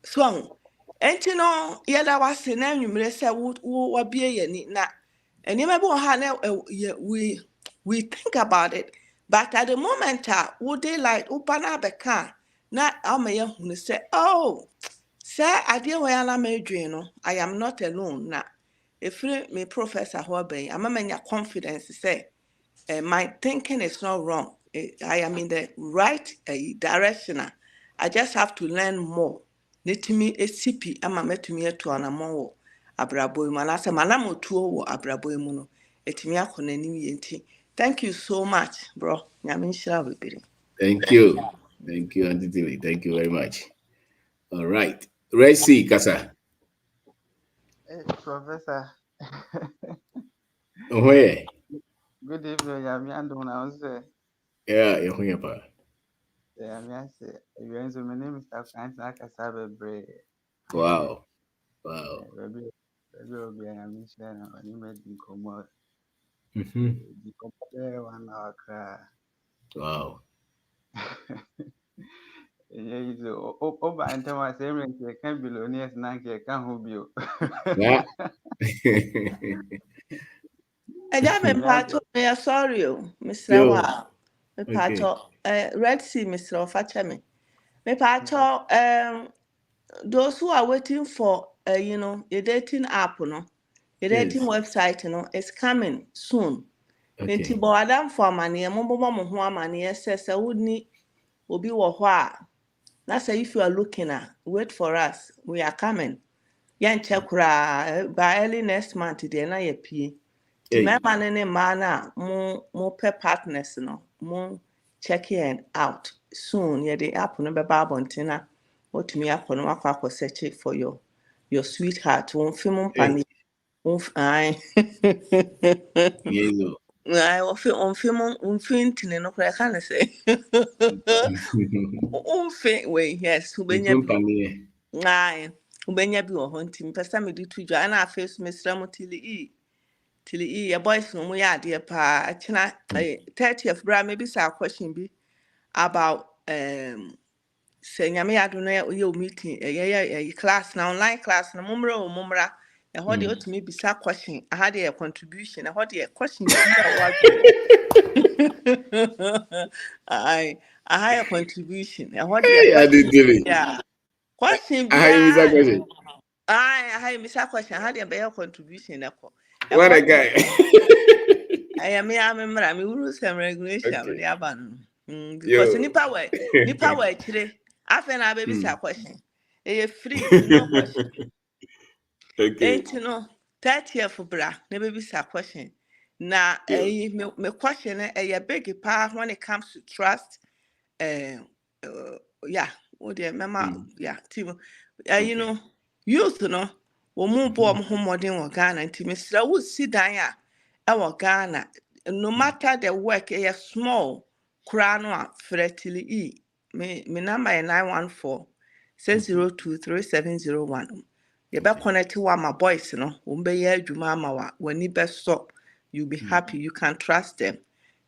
So, and you know, yada was the name you may say, would be any na. And you remember how we think about it, but at the moment, would they like Upana Beka? Not our mayor who say, oh, sir, I dear where I am, I am not alone now. If me professor Hobby, I'm a man your confidence say. My thinking is not wrong. I am in the right direction. I just have to learn more. Netimi esipi ama metumi etu anamon wo abrabo mu anase manam otuo wo abrabo mu no etimi akọ nanim yenti. Thank you so much, bro. Nyame nhyira bebere. Thank you. Thank you, Auntie Tilly. Thank you very much. All right. Resi Kasa. Professor, Where? good evening. I'm Yandu now. Yeah, you're here, pa. I'm Yancy. My name is Afghan Akasabe Bray. Wow. Wow. Baby, will be a mission when you made the commode. Mm-hmm. The commode 1 hour cry. Wow. Yeah, over and tell my same can't be lonely as Nanky can't hold you. Yeah. Eja me pato me sorry o, Mr. Yo. Wa. Me Okay. pato Red Sea Mr. Ofache me. Me pato those who are waiting for a dating app no. The dating Yes. website is coming soon. Nti Okay. bɔ adamfo amaneɛ mobɔbɔ mo ho amaneɛ sɛ wonni obi wɔ hɔ a na sɛ if you are looking wait for us, we are coming. Yɛnkyɛ koraa by early next month deɛ na yɛpie. Nti Hey. mmarima no ne mmaa no a mopɛ partners no mo check in out soon. Yɛde app no bɛba abɔnten na wotumi akɔ no wakɔ akɔsearch for your sweetheart. Wɔmfi mo mpa Hey. ne ae. Yes. Aye, umfi ntini no kura ka ne say. Umfi we yes, ubenya bi. Panie. Aye, ubenya bi wo ho nti mpesa me di tu dwa na afa so mesra mo tili ya boys no mo ya ade pa akina 30th bra maybe say a question bi about say nyame ya do no ye meeting class na online class na mumra ɛhɔ de otumi bisa question aha de contribution ɛhɔ de question bi a wadwene I higher contribution. And what the Hey, I did question? it. Yeah. Question I miss that beyond. question. I high miss a question. How the better contribution? And What a what guy. I am me, I remember I mean rules and regulation with Okay. the aban. Because Yo. nipa way actually. I find I baby say question. A free, no question. Okay. Ain't you know 30 for bra, never be say question. Now, Yo. me question a big part when it comes to trust. uh, uh, yeah, oh dear, mama, yeah, team. You Okay. know, youth, no, wo mu bo mo homodin wo Ghana nti mesra wo si dan Ghana. No matter the work, small, crown one, fertile E. Me number 914 602 3701. You be Okay. connect to my boys, no, be adwuma ama wa, wani be stop. You'll be happy, you can trust them.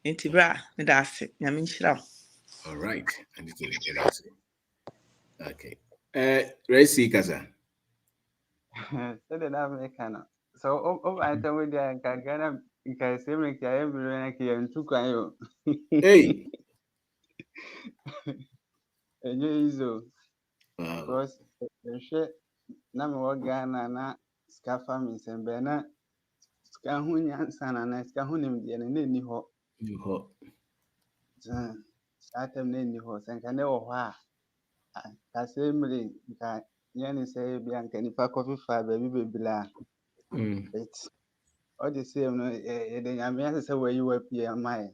Nti bra, me da ase, nyame nhyira wo. All right. I need to get that. Okay. Resi Kasa. So the American. So over I tell you that Ghana can say me every and took you. Hey. And you is Wow. because the shit na me wa Ghana na scafa me sembe na ska hu nyansa na ska hu nim de na ni ho. You hot. Satem na ni ho senka ne wo ho a ka say me ka yani say bi anka ni pa coffee fa ba bi bebla. It's all the same no the nyame ase say where you were pie amai.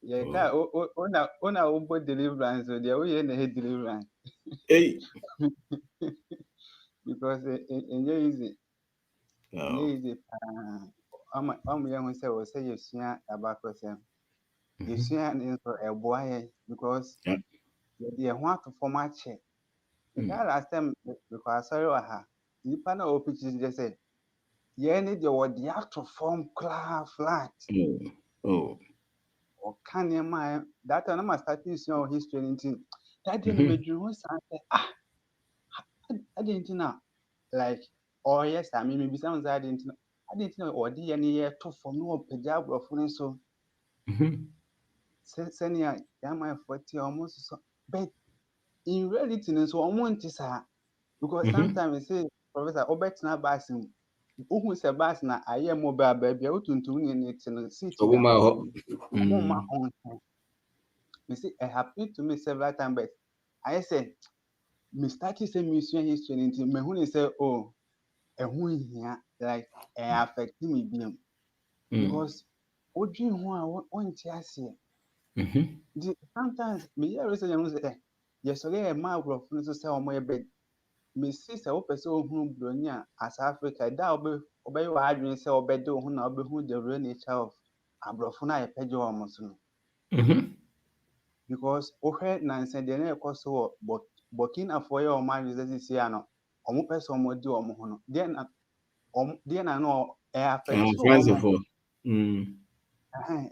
Yeah, ka ona ubo deliverance so there we na deliverance Hey. because it's easy. Wow. Easy. I'm young say yesua abakosem. Yesua ni so eboa because Yeah. the ho to form check. The last time because sorry ha. Nipa na opportunity just say yeah need your the to form class flat. Oh. Or can you my that time I started using history anything. That day me drew say I didn't know, like, oh yes, I mean, maybe sounds I didn't know, or the any year to for no pejab of so senior Yama 40 almost so, but in reality, so I want to say, because sometimes I say, Professor Obetina Bassin, who say Bassina, I am mobile baby, out to it in the city. My own. You see, it happened to me several times, but I say, me started saying mission history, and me who say, oh, and who here, like, affect me being. Because what do you want to say? Sometimes me hear you say, yes, okay, a mile of friends say on my bed. Me see a person who Bronia as Africa, that will obey your argument, say, obey do who now be who the real nature of Abrofuna, a pedjo almost. Because okay, Nancy, the name of so, but Burkina for your mind is this year, no, or person more do or then I know air affect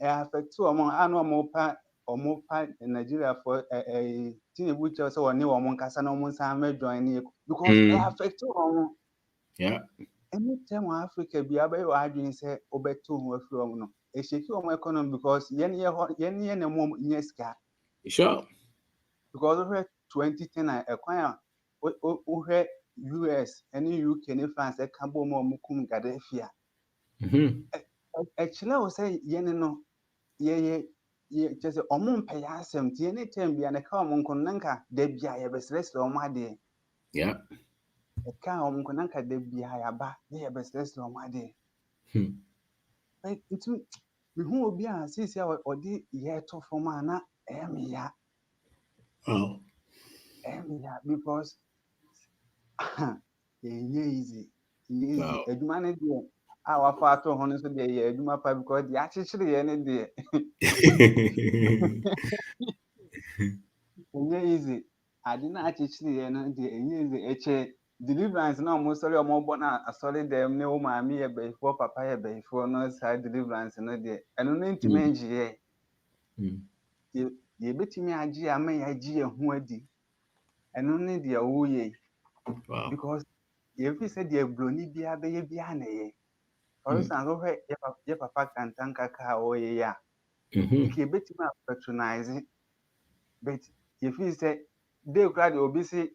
affect two among annual mopa or mopa in Nigeria for a teen which also a new among Casano Sam join because air affect two. Yeah. Anytime Africa be able to say obey two from no. A shake your economy because yen a mom yeska. Sure. Because over 2010 I acquire over US, any UK, any France, a cabo more mukum gadefia. Actually, I will say yen no. Ye just a omon pay asem ti any time be an account monkonanka de bia ye besres lo made. Yeah. A car monkonanka de bia ya ba ye besres lo made. But into me who be a sisi or di ye to for mana ya Oh. Because easy Wow. edumane de our far to hono so de ye eduma pa because the actually ye ne de easy ade na actually ye no de easy eche deliverance na mo sorry o mo bo na sorry dem ne o ma mi ye be for papa ye be for no side deliverance no de eno no ntime ngie ye betimi agi ama ya agi ye ho adi eno ne de o ye because ye fi say de broni bia be ye bia na ye for instance go he ye papa kantanka ka o ye ya nke betimi patronize but ye fi say de kra de obi si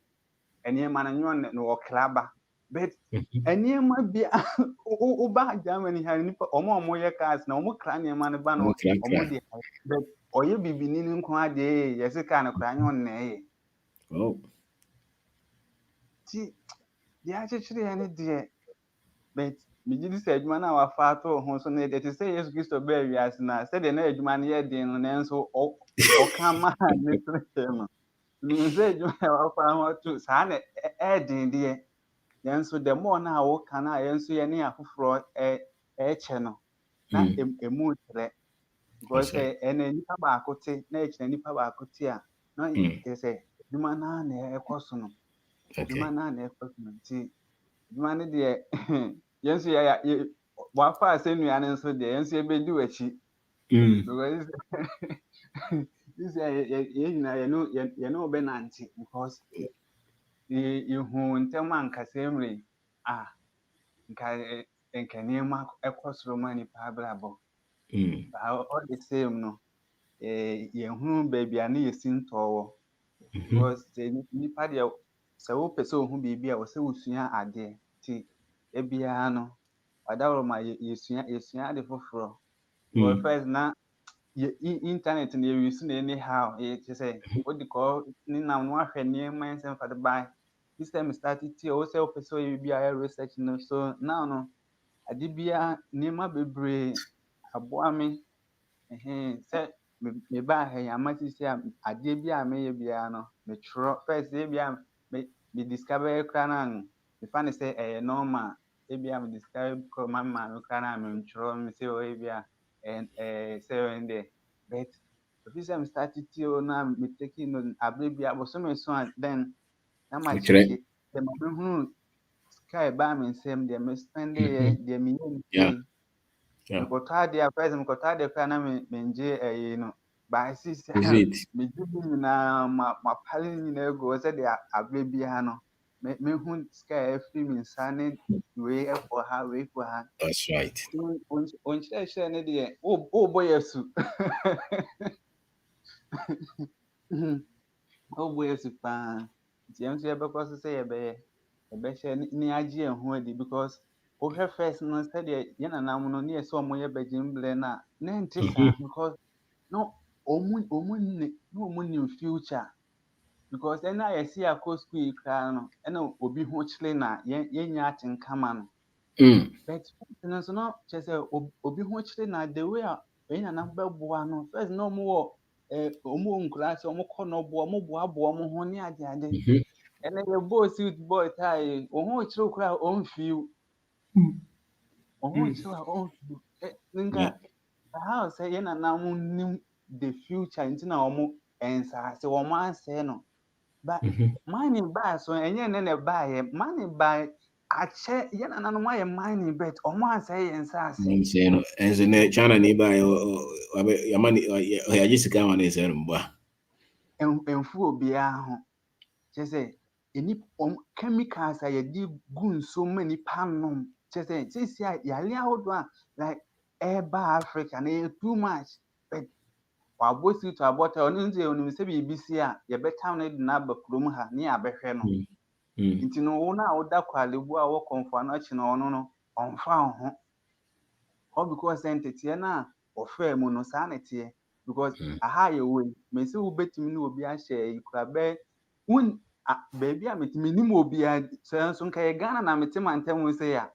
enema na nyon no klaba but enema bia o ba Germany ha ni omo ye cars na omo kra enema na ba no omo de but oye bibini ni nko ade ye se ka na kra nyon na ye ti dia chechire ya ne de but me gidi se adwuma na wa fa to ho so na de te say Jesus Christo be wiase na se de na adwuma na ye de no na nso o ka ma ne trese no me se adwuma wa fa ho to sa na e din de yenso the more na wo ka na yenso ye ne afoforo che no na emu tre because ene nipa ba akote na e chena nipa ba akote a na e say adwuma na ekoso no adwuma na ekoso no ti adwuma ne de yenso ya wa fa asenu ne nso de yenso e bedi wachi because this ye na ye no be nanti because you hu ntem ankasa emre nka nneɛma ɛkɔ soro ma nipa abrabɔ all the same no yɛhunu baabi a ne yɛsi ntɔɔ wɔ because nipa deɛ sɛ wopɛ sɛ ohu biribi a wɔ sɛ wosua adeɛ nti ebiara no wadaworo ma yɛsua ade foforɔ because first na internet no yɛwusu na anyhow yɛkyɛ sɛ wode kɔ ne nam no ahwɛ nneɛma nsɛm fade ban this time started tie wo sɛ wopɛ sɛ ɔyɛ biribi a ɛyɛ research no so now no ade bia nneɛma bebree aboa me sɛ mebaa ha yi ama sisi a adeɛ bi a meyɛ biara no metwerɛ first ebia me discover kora no mefa ne sɛ ɛyɛ normal ebia me discover kɔ ma maame kora no a mentwerɛ me sɛ ɔyɛ bi a sɛ ɔyɛ deɛ but efi sɛ me start tie o na me take no aberɛ bi a bosome so a then na ma kyeke sɛ ma mehunu sika ɛbaa me nsɛm deɛ me spende yɛ deɛ meyɛ ntie mekɔtɔ adeɛ a first mekɔtɔ adeɛ koraa na mengye ɛyi no baasi sɛ megye bi nyinaa mapale nyinaa gu hɔ sɛdeɛ aberɛ biara no me who sky film signing way for her, way for her. That's right. On church, oh boy, su. Oh boy, su pan. James, you ever cause to say a bear, a bear near G and Hoody because oh, her first no study, Yana Namuno near some way by Jim Blena, Nan Tissa, because no, no moon in future. Because then I see a coast squeak crown and obi hochly na yen yatin kaman. But no just obi hochly na the way in a number buano first no more moon class or more corner boa honey at the end. And then your boy suit boy tie or hochly crowd own few. Or hochly own few. Ninga how say yen and now the future into now and so one man say no. But money buy so and yen buy money buy I check yen and no money bet or man say and I'm say saying, as in China nearby, or your money, or I just come on this and and fool be a just say any chemicals I did goon so many panum just say yali out one like air bar Africa and too much but wabosi to about on in say BBC ya better na ba krum ha ni abehwe no nti no wo na woda kwalebu a wo konfa no chi no no onfa ho all because entity na ofa mu no sa na tie because aha ye we me say wo betimi na obi a share ikura be un baby a metimi ni mo obi a so nka ye Ghana na metima ntem we say ya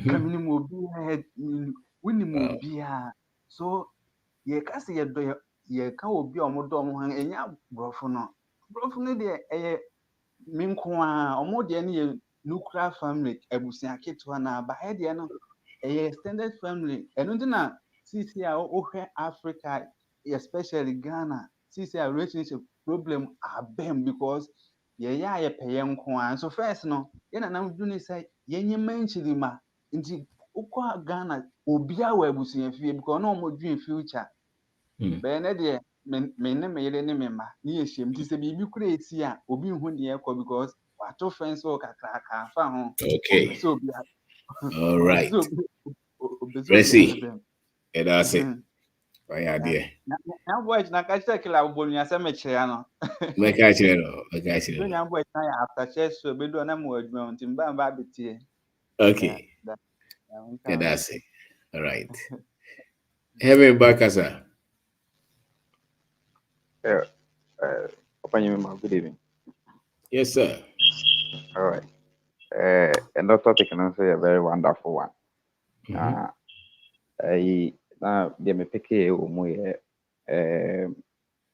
kamini mo obi a wuni mo obi a so ye ka se ye do ye ka obi a mo do mo han enya brofo no de Minqua, or more than a nuclear family, a busia ketuana, but I no a extended family, and not CCA or Africa, especially Ghana, CCA relationship problem are bem because ye pay young kwan. So first no, yen and I'm doing say yen mention ma into Uqua Ghana, Ubia webusia fee because no more dream future. Bɛn deɛ me ne me yere ne me ma ne yɛhyia mu nti sɛ biribi kora esi a obi nhu deɛ ɛkɔ because wato fɛn so kakraka afa ho okay. ɔmpɛ sɛ obi All right. ɔmpɛ sɛ obi Resi, abɛm that's it. Why are there? na boy na ka kyerɛ kila abɔnua sɛ mekyerɛ no Make I tell you. so nya boy na yɛ after kyerɛ so ebedu ɔna mu adwuma nti mba abɛtie Okay. That's it. All right. Heaven back as a. Good evening. Yes, sir. All right. And that topic can say a very wonderful one. Now, they may pick a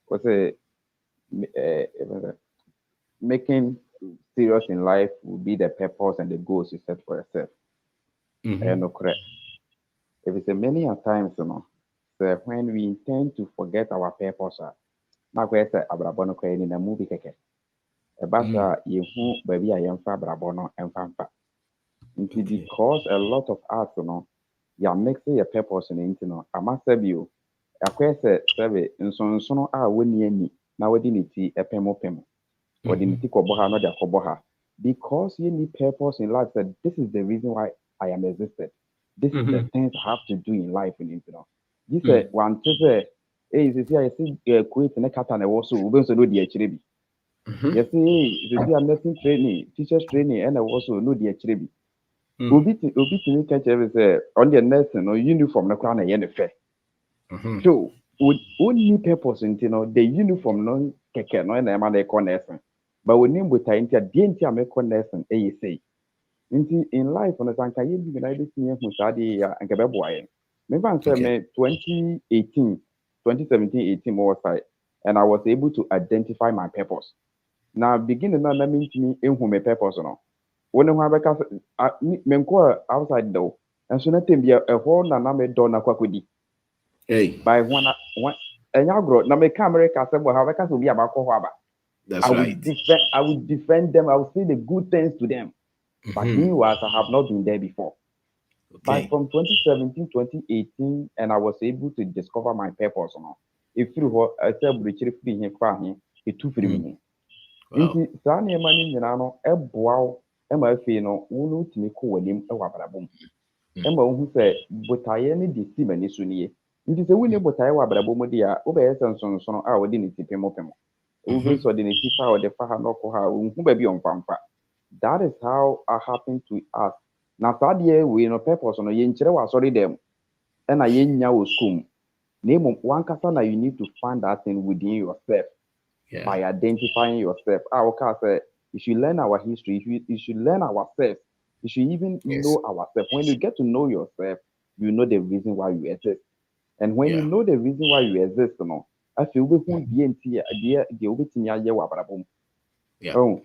what's making serious in life will be the purpose and the goals you set for yourself. No correct. If it's a many a times, so when we intend to forget our purpose, now we say abrabono kweni na movie keke. Ebasa yehu baby ayemfa abrabono emfa. Because a lot of us, you mixing your purpose in it, I must say you. A question survey in so when you now we didn't see a pemo. Or didn't take oboha not their koboha. Because you need purpose in life, that this is the reason why I am existed. This is the things I have to do in life in it. This is one to say, hey, you see, I see quit and a cat and a also, we also know the HRB. You see, you see, I'm nursing training, teachers training, and I also know the HRB. Obi to catch every on the nursing or uniform na crown and fair. So would only purpose in the uniform no keke no na ma dey nursing. But we name with time the DNT make nursing say. In life on the sanka ye bi na dey see hu sa dey ya anka be boy. Me ban say me 2017 18 more side and I was able to identify my purpose. Now beginning na me ntimi ehu my purpose no. When I have a outside though, and so nothing be a whole na me dona kwakudi. Hey. By one and y'all grow na me camera said well how can be about kohaba. That's right. I would defend them, I would say the good things to them. But meanwhile, I have not been there before. But from 2017, 2018, and I was able to discover my purpose. If you were a celebrity being here, it took me. Nti saa nneɛma no nyinaa no ɛboa wo ɛma afei no wo no wotumi kɔ w'anim ɛwɔ abrabɔ mu ɛma wohu sɛ botaeɛ no de si m'ani so nie nti sɛ wonni botaeɛ wɔ abrabɔ mu deɛ a wobɛyɛ sɛ nsonsono a wɔde ne ti pemopemo wobɛ sɛ ɔde ne ti fa a ɔde fa ha na ɔkɔ ha a ɔnhu baabi ɔmfamfa. That is how it happened to us. Na saa deɛ wei no purpose no yɛnkyerɛ wɔ asɔre dɛm ɛna yɛnnya wɔ school mu na mmom wankasa na you need to find that thing within yourself. Yeah. By identifying yourself. You should learn our history. You should learn ourselves. You should even know ourselves. When you get to know yourself, you know the reason why you exist. And when you know the reason why you exist, I feel we won't be in the oh,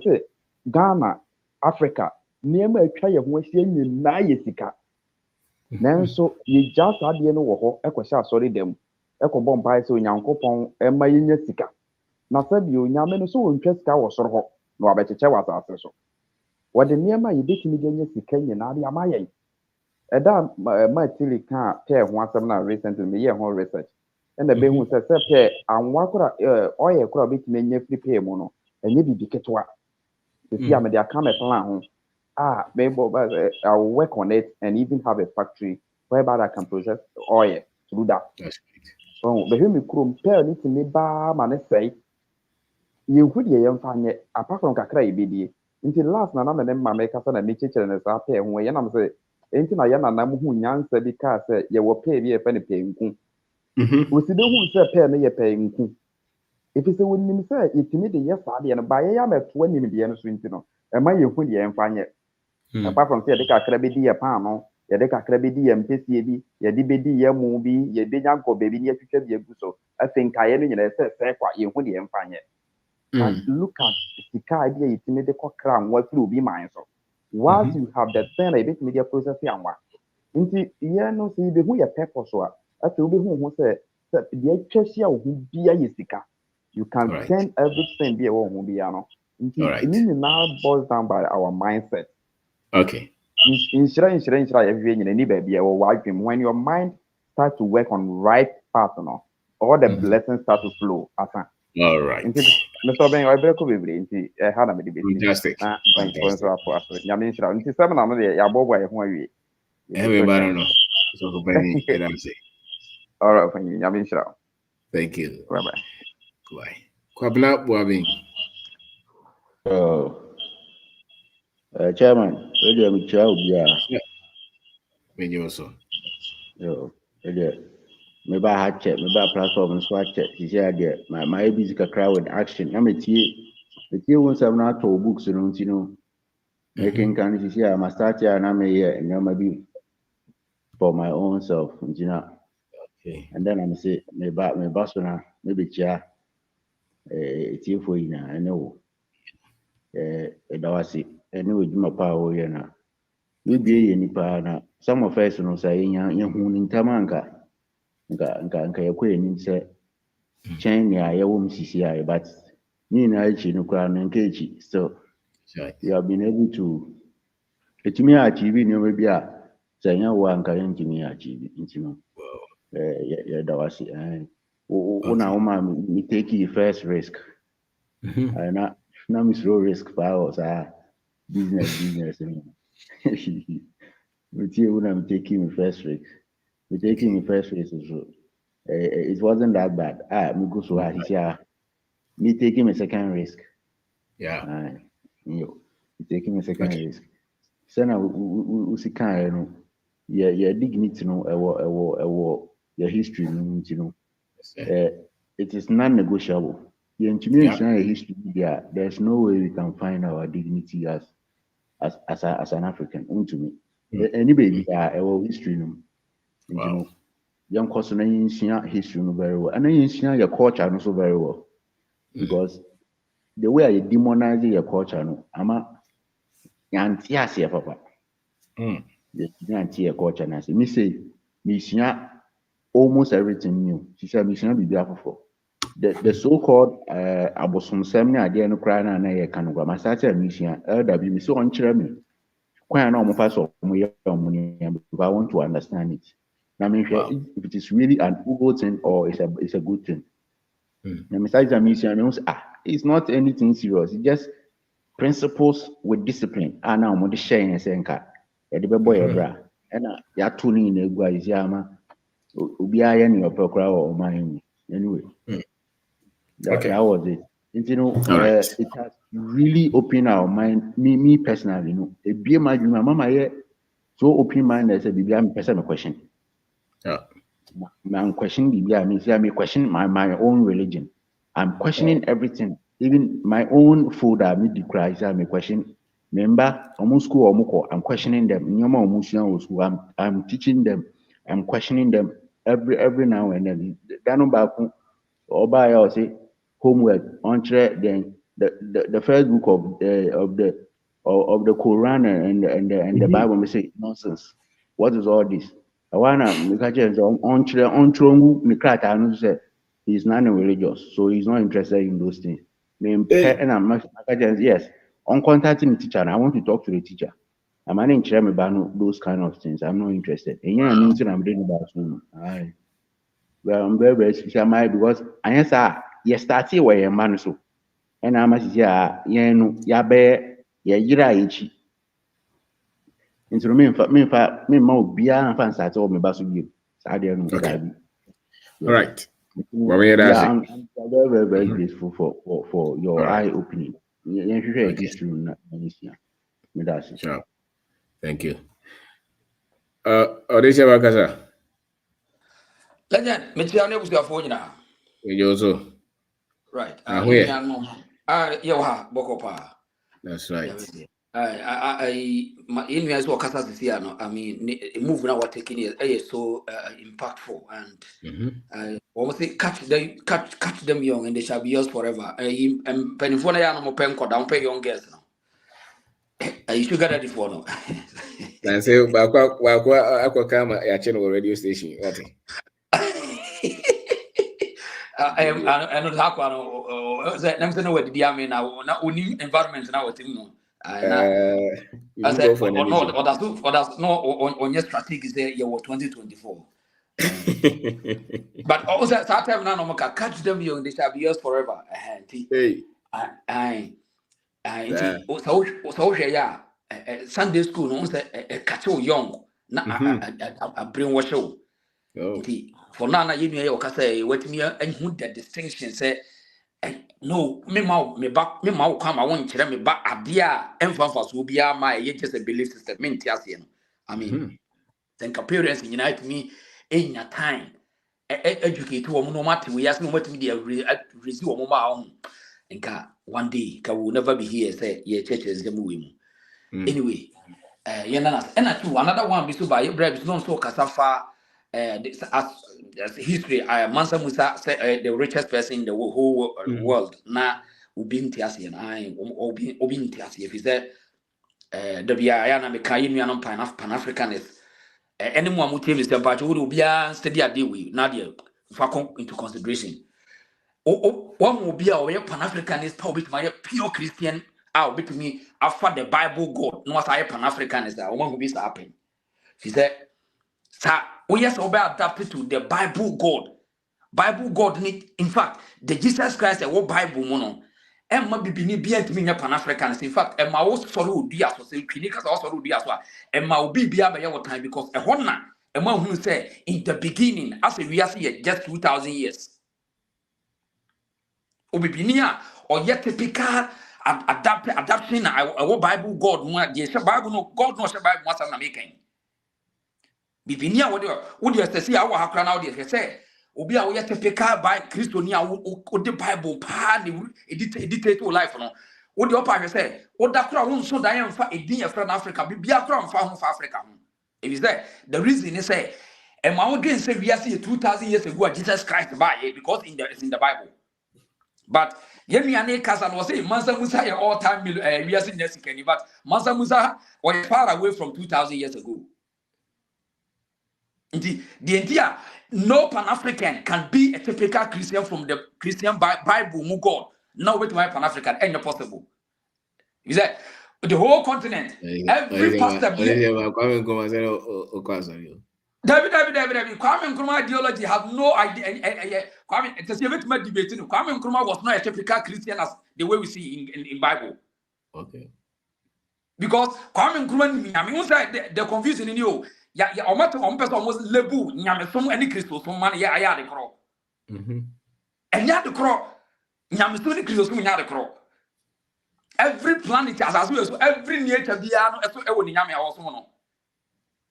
say Ghana, Africa, near my try of West Indian Nayesika. Nanso, you just had the no sorry them. Eko bom pai so nyankopon ema yenya sika na sabio nyame no so wontwa sika wo soro ho na wabecheche wasase so wode niema yebetimi de nya sika nyina de amaye eda ma tili ka pe ho asem na recently me ye ho research and the be hu se pe anwa kora oye kora betimi nya free pay mu no enye bibi ketwa se sia me de aka me plan ho maybe I will work on it and even have a factory whereby I can process oil through that. That's oh, but me krum pay ni to me ba man say you could ye yamfanye apart from kakra ibidi until last na me ma me kasa na me chechere na sa pay ho ye na me say enti na ye na nam hu nyansa bi ka say ye wo pay bi e fa ne pay nku oside hu say pay na ye pay nku if you say when nim say itimi de ye sa de no ba ye ya meto anim de no so enti no e ma ye hu de ye mfanye apart from say de kakra bi di ye pa no yɛde kakra bi di yɛ mpɛsie bi yɛde bɛdi yɛ mu bi yɛde nya nkɔ baabi ne yɛtwitwa bi agu so afei nkaeɛ no nyinaa sɛ kwa yɛhu deɛ mfa nyɛ but look at sika bi a yɛtumi de kɔkra anwa firi obi man so once you have the thing a yɛbɛtumi de process anwa nti yɛ no sɛ yɛbɛhu yɛ purpose a afei wobɛhu ho sɛ deɛ atwa hyia wo ho bia yɛ sika you can turn everything bi a ɛwɔ ho bia no nti ɛni nyinaa boils down by our mindset. Okay. When your mind starts to work on right path, all the blessings start to flow. All right. Mr. Ben, I better be fantastic. Everybody know. All right, thank you. Bye bye. Bye. Kwabena Boabing. Chairman, earlier we chow yeah. Me also. Yo, earlier. Maybe I had check, maybe I platform and swatch check. She said, "Yeah, my busy crowd with action. I'm a tea. The tea once I'm not told books, you know. Making can she say I must start here and I'm a year and I'm a be for my own self, you know. Okay. And then I'm say my boss maybe chair. It's here for you now. I know. That was it. Anyway, my power, you know. We be any partner. Some of us no say young in Tamanka. Nka yakɔ anim sɛ kyɛn nea yɛwɔ mu sisi but ne nyinaa akyi no koraa no nka akyi so we have been able to ɛtumi achieve nneɛma bi a sɛ ɛnyɛ wo a nka yɛntumi achieve nti no yɛda wo ase wo na woma me take the first risk na mesuro risk paa wɔ saa business no metie wo na me taking me first risk so it wasn't that bad. Me go so hard. Me taking my second risk. Yeah. Me taking my second risk. So now we see kind no. Yeah, dignity no. Your history no, you know. It is non-negotiable. Your intimidation history. Yeah, there's no way we can find our dignity as an African. To me, anybody our history no. You know. Young person and history no very well, and then your culture no so very well, because the way I demonize your culture no, ama yanti papa. The yanti your culture na say me say me almost everything new. She said me be for the so-called abosom sem na ade no kra na ye kan gwa ma sa me elder bi me so on kire me kwan na omo fa so omo ye omo ni because I want to understand it. I mean, if it is really an evil thing or it's a good thing. Now, besides, I mean, it's not anything serious. It's just principles with discipline. And now I'm sharing and saying, "The boy ebra." And ya tuning in egwa is yama. Ubiya yani opekra or mine. Anyway, that was it. And, you know, it has really opened our mind. Me personally, you know, a be my mama here so open minded. I said, "Bibi, I'm person a question." I'm questioning Bibi. I mean, question my own religion. I'm questioning everything, even my own food. I meet the Christ. I'm questioning. Remember, school I'm questioning them. I'm teaching them. I'm questioning them every now and then. I'll say homework on then the first book of the Quran and the Bible. We say nonsense. What is all this? I wanna make a change on say he's non-religious, so he's not interested in those things. And I'm yes, on contacting the teacher, and I want to talk to the teacher. I'm not interested about those kind of things. I'm not interested. And yeah, I mean, I'm doing about soon. Well, I'm very special because I answer you started where you're man so, and I'm as ya be yira ichi. Into me bia fan start or me basu bi. All right. Yeah, I'm very grateful for your eye opening. Sure. Thank you. Odisha Bakasa. Legend, Michiane was your phone now. You also. Right. That's right. My Indians were Casas here. I mean, move now what taking is so impactful and almost catch them young and they shall be yours forever. And Penifona animal penco down pay young girls now. You should get ready for no. And say, Aqua Kama, a channel radio station. I know how I'm saying what the army now, not only environment now, what you know. I said, that's no on your strategy is there, you were 2024. But also, at that time, now, catch them young, they shall be yours forever. So, Sunday school, no, catch you young, not a brainwash show. For now, you say, what me and who the distinction say, no, me mau come, I won't tell me back a dear emphasis will be my just a belief system. I mean, think appearance unite me in your time. Educate to a no matter we ask me what me resume on. And one day, will never be here, say, ye churches the movie. Anyway, and another one, be so by your bread is not so casafa. As history, Mansa Musa said the richest person in the whole world. Na ubin tiasi and I ubin tiasi. If he said the Biana Mekayim Pan-Africanist, anyone who tells the batch would be a steady idea with Nadia Fakon into consideration. One will be our Pan-Africanist, probably my pure Christian. I'll be to me after the Bible God. No, as I Pan-Africanist, I won't be happen. He said. Sir, we yes obey adapted to the Bible God. Bible God need, in fact, the Jesus Christ a what Bible mono. Emma bibini be to me Pan-Africanist. In fact, Emma also sorrow dia so say clinicals also dia so. Emma will be by your time because a honor Emma who say in the beginning as we are here just 2,000 years. Obibinia or yet typical adaptation our Bible God no the Bible no God no Bible was an American. Bibinia would you say our hakra now they say obi a we typical by Christonia o the Bible pa edit to life no what the upper say what that crowd won so that fa edin from Africa bibia crowd fa for Africa if is there the reason is say and my own say we are see 2,000 years ago Jesus Christ by because it's in the Bible but yemi ane Kazan was say Mansa Musa all time we are seeing this but Mansa Musa was far away from 2,000 years ago. The idea no Pan-African can be a typical Christian from the Christian Bible God. No way to my Pan-African ain't possible. Is that the whole continent? Every pastor David. Kwame Nkrumah ideology have no idea. Kwame, it is a bit debating. Kwame Nkrumah was not a typical Christian as the way we see in Bible. Okay. Because Kwame Nkrumah, I mean, the confusion in you. Yeah, almost lebu. Nyame some any Christo some man. Yeah, the crow. And yeah, the crow. Nyame some any Christo some yeah the crow. Every planet as well as every nature beyond as well as Nyame also no.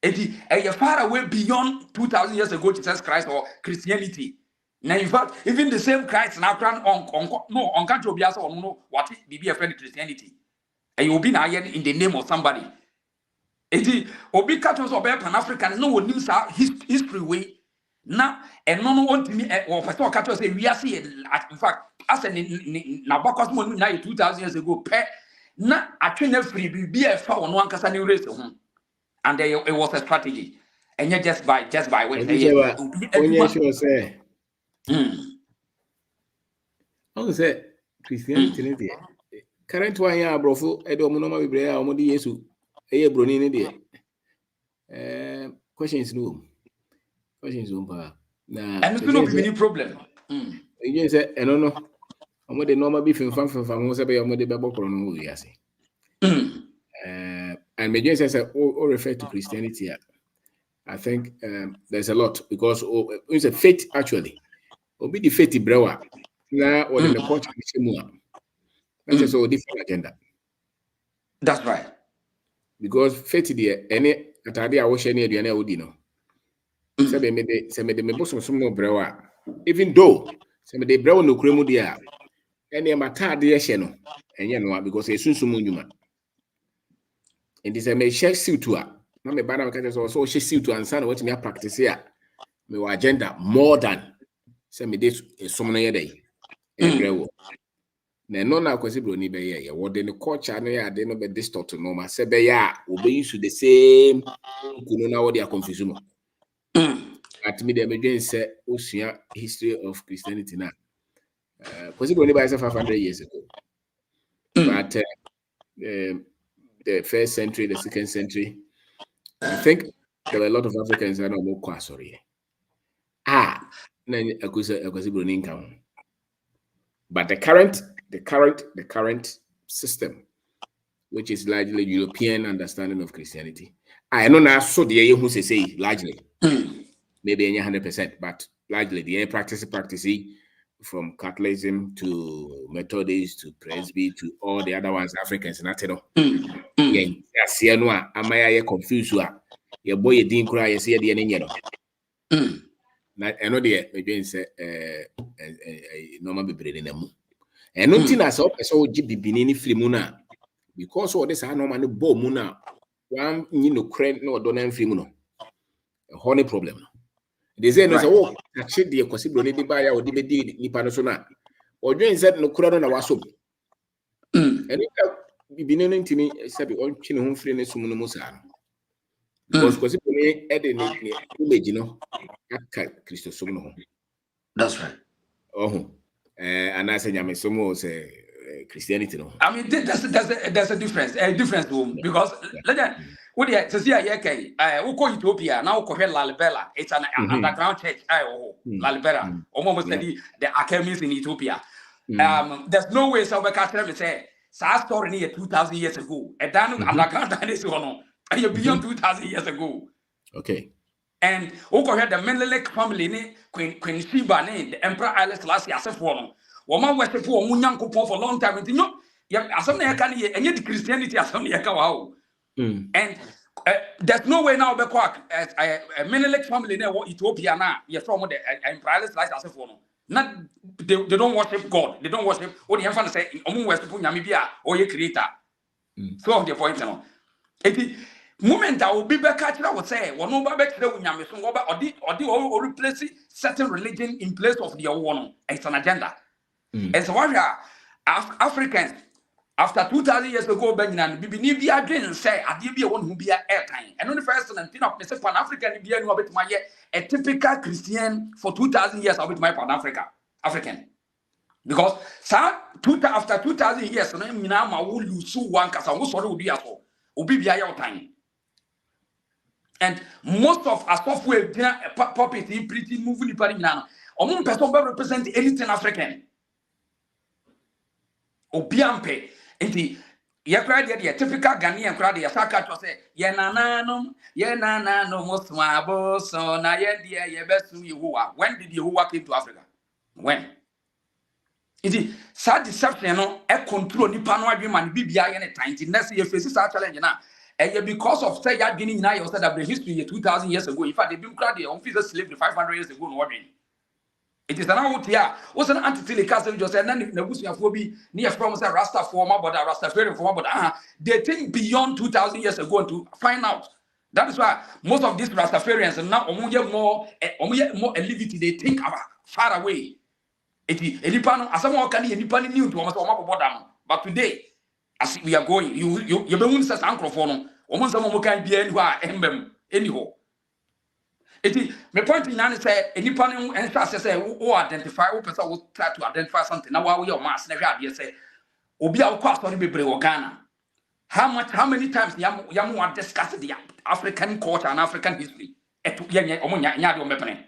It's far away beyond 2,000 years ago, Jesus Christ or Christianity. Now, in fact, even the same Christ now on country of Biasa or no, what be a friend Christianity. And you'll be now in the name of somebody. It Obi Catholics or Pan African, no one knows history way. Now, and no one want me or Pastor Catholics say we are seeing, in fact, as an Nabakos Mon 2,000 years ago, na actually free be a foul one because I knew race. And it was a strategy, and yet just by way. Say, I say Christianity. Current one ya brofo. Edo monoma bibrea omodi Yesu. Eye broni ni de. Questions no. Na. And it's no be problem. You say no. Omodi normal be fan mo say be omodi be bokoro no we ase. And Major says, all refer to Christianity. I think there's a lot because it's a faith actually. Obi the faith brewer. Now or the culture that's a different agenda. That's right. Because faith there any atade a wo hye ne aduane a wodi no. Se me de bosom some no brewer. Even though se me de brewer no kremu dia. Any matade ye hye no. Enye no because e sunsum nyuma. And this may share suit to her. No, me bana because also she suit to answer what me practice here. Me agenda more than say me this some na day. Ebrewo. Na no na kwesi bro ni be ye. What the culture no ya de no be distort to normal. Say be ya obe use the same kuno na what they are confusing. At me the me say osua history of Christianity na. Kwesi bro ni by 500 years ago. But the first century, the second century, I think there were a lot of Africans that are more sorry. But the current system, which is largely European understanding of Christianity, I know now so the who say largely, maybe 100%, but largely the practice from Catholicism to Methodist to Presby to all the other ones, Africans, not at all. Yeah, no, am I confused? Your boy, you didn't cry, you see the end. I know the again say, normal be breeding them. And nothing as up as all GB Binini Frimuna because all this are normal bo muna. One, crane no don't Frimuno. A honey problem. They say no, so actually the possible need to buy or DVD Nipanosona or doing said no crown on a wasp. And it be known to me, except on chin home free Sumunusa. Because possibly adding image, Christo Sumuno. That's right. Oh, and I say, Yamisomo say Christianity. No, I mean, there's a difference, because what you see here, Uko Ethiopia, now Kohe Lalibela, it's an underground church, Lalibela, almost the academies in Ethiopia. There's no way so we can say, Sa story near 2,000 years ago, and then underground is beyond 2,000 years ago. Okay. And Uko had the Menelik family, Queen Sheba, the Emperor Haile Selassie as a form. Woman was for Munyanko for a long time. You know, as something I can hear, and yet Christianity as something I can. And there's no way now because a Menelik family in Ethiopia now, you're from the Emperor Haile Selassie as a form. Not they don't worship God. They don't worship what the infant say. Omu worship Nyamibia or your creator. So the point now. It moment I will be back at I would say, one over back to Nyamisun or replace certain religion in place of the one. It's an agenda. And so what Africans after 2,000 years ago, Benjamin Bibinibia didn't say, I did be one who be at airtime. And on the first and thing of Mr. Pan African, be a typical Christian for 2,000 years. I'll be my Pan African. Because after 2,000 years, I will lose one because I was sorry to be at all. Ubi be your time. And most of our software puppet pretty moving now. Omun person represent anything African. Obiampe. Inti yakra de typical Ghanaian crowd ya saka to say ye nananum moswabo so na ye de ye besu Yehovah. When did Yehovah came to Africa? When? Inti sad deception no e control nipa no adwe man bibia ye ne time next year face sa challenge na. And because of say that beginning now you said that the history 2000 years ago. In fact, the Bim crowd on physical slavery 500 years ago. No, it is an out here. What's an anti-telecast just said Nabusia phobia near from say Rasta former, but Rastafarian former, but they think beyond 2000 years ago to find out. That is why most of these Rastafarians are now more elevity. They think about far away. It is Elipano as someone can Elipani new to almost all but today. As we are going, you be unsa sankrofo no some mo kan bia anywhere embem anyhow. Eti me point in an say enipa no ensa say wo identify wo person wo try to identify something na wa your mass na hwe ade say obi a wo kwa story bebre wo Ghana. How many times yam want discuss the African culture and African history? Etu yenye omo nya de o mepene.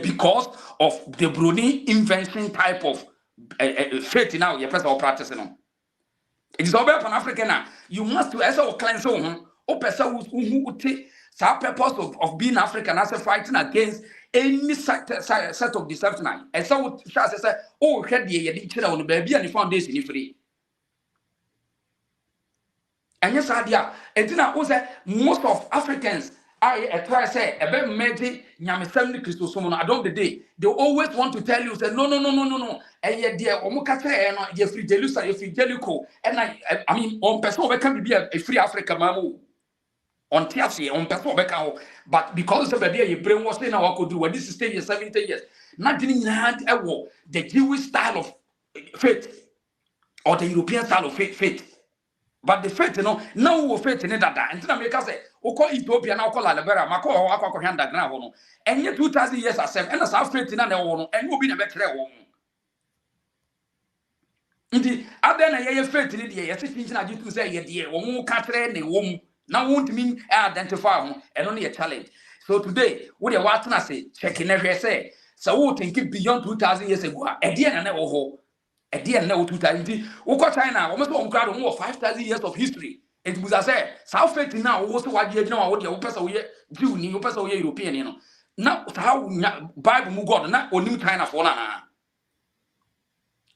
Because of the Bruni invention type of faith now you person practicing no. It is over pan African. You must to also cleanse who person who take some purpose of being African as a fighting against any set of deception. And so shall say, oh, head the children on the baby and the foundation is free. And yes, idea. And then I was most of Africans. I try to say a bit maybe Nyamisem Christo I don't the day. They always want to tell you say no. And yet dear Omukate and you free Jelusa, you free Jelico. And I mean on person we can be a free Africa mamu. On Tiasi, on person we but because of the day you brainwash in our could do this is 10 years, 70 years. Not in hand the Jewish style of faith or the European style of faith. But the faith, now we faith in that. And then America say, "O call Ethiopia now call Alabama, Mako or Aqua Handa Gravono." And yet 2000 years as and as our faith in an one, and we'll be a better one. Indeed, other than a faith in the assistant, I used to say, "Ye dear, one more country and a woman." Now won't mean identify and only a challenge. So today, what you want to say, checking every say, so we think beyond 2000 years ago, a dear and never hope. A dear no 2000. Oko China, almost one crowd more 5,000 years of history. It was I say, South faith now also what you know what your person Jew, new person European, Now how Bible move God, not or new China for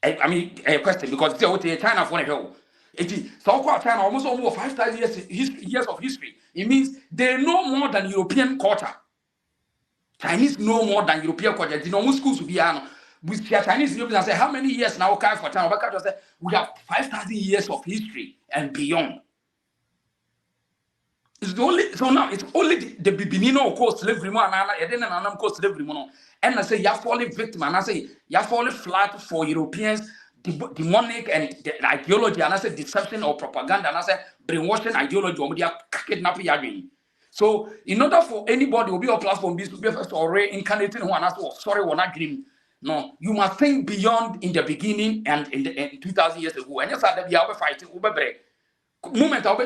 I mean a question because it's what China for a hill. It is so called China almost 5,000 years of history. It means they know more than European culture. Chinese know more than European culture. They know schools to be with Chinese Europeans say how many years now okay for China? We have 5,000 years of history and beyond. It's only so now it's only the beginning of course slavery and course slavery and I say you're falling victim and I say you're falling flat for Europeans demonic and the ideology and I say deception or propaganda and I say brainwashing ideology or media kidnapping. So in order for anybody to be a platform to be first or reincarnating one as well, sorry we're not green. No, you must think beyond in the beginning and in 2000 years ago. And yes, I'll be fighting over break. Moment I'll be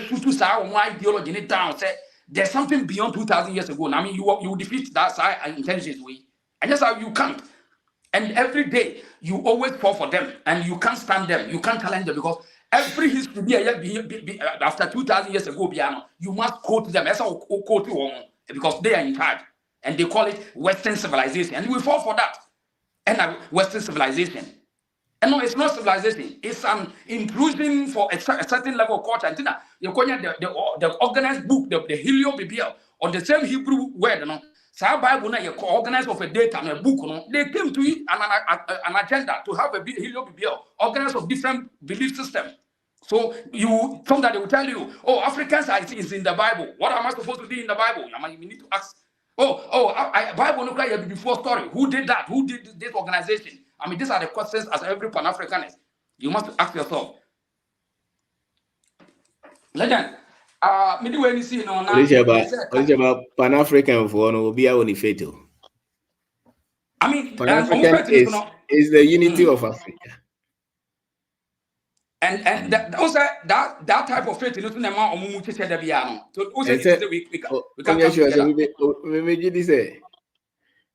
shoot to say my ideology in it down. Say there's something beyond 2000 years ago. I mean, you defeat that side intentions way. And that's how you can't. And every day you always fall for them and you can't stand them. You can't challenge them because every history after 2000 years ago, you must quote them. That's how quote you because they are in charge. And they call it Western civilization. And we fall for that. And Western civilization. And no, it's not civilization. It's an intrusion for a certain level of culture. And the organized book, the Helio on the same Hebrew word, so Bible na organized of a data and a book, they came to it an agenda to have a Helio organized of different belief systems. So you from that they will tell you, oh, Africans is in the Bible. What am I supposed to do in the Bible? You need to ask. Bible no cry before story. Who did that? Who did this organization? I mean, these are the questions as every Pan-Africanist. You must ask yourself. Legend. Me do any see no now. What about Pan-African for no be only fatal? I mean, Pan-African is the unity of Africa. And that also that type of faith, you know, to them on much cheddar piano. So also we can come together.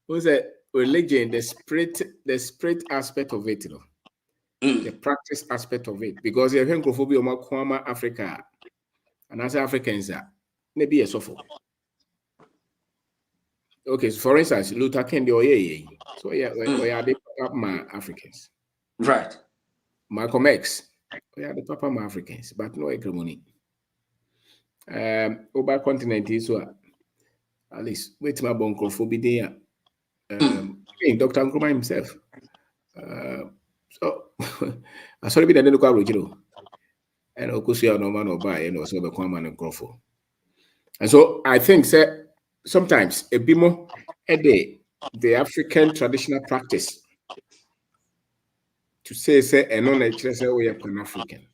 Who's a religion, the spirit aspect of it, you know. The practice aspect of it, because you have phobia Kwama Africa and as Africans are maybe a suffer. Okay, so for instance, Luther King, so yeah, we are the Papa Africans, right? Malcolm X, we are the Papa Africans, but no hegemony. Over continent is so at least wait my bonkophobia there. Dr. Nkrumah himself. So I saw be the local original. And Okusia no man or buy and also the common and crofo. And so I think sometimes a bit more a day the African traditional practice to say and non natural we are Pan-African.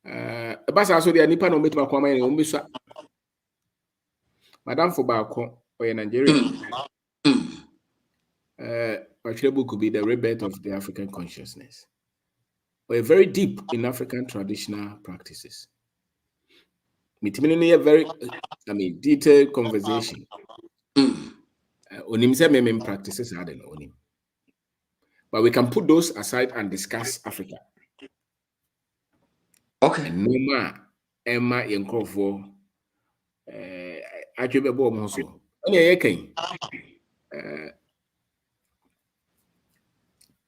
But also the Nipa no meet my common and umbisa. Madame Fobako or in Nigeria. Actually could be the rebirth of the African consciousness. We're very deep in African traditional practices. A very, detailed conversation. Onim practices are the onim. But we can put those aside and discuss Africa. Okay. And Noma, Emma, Yankofo, Achibebo Monso.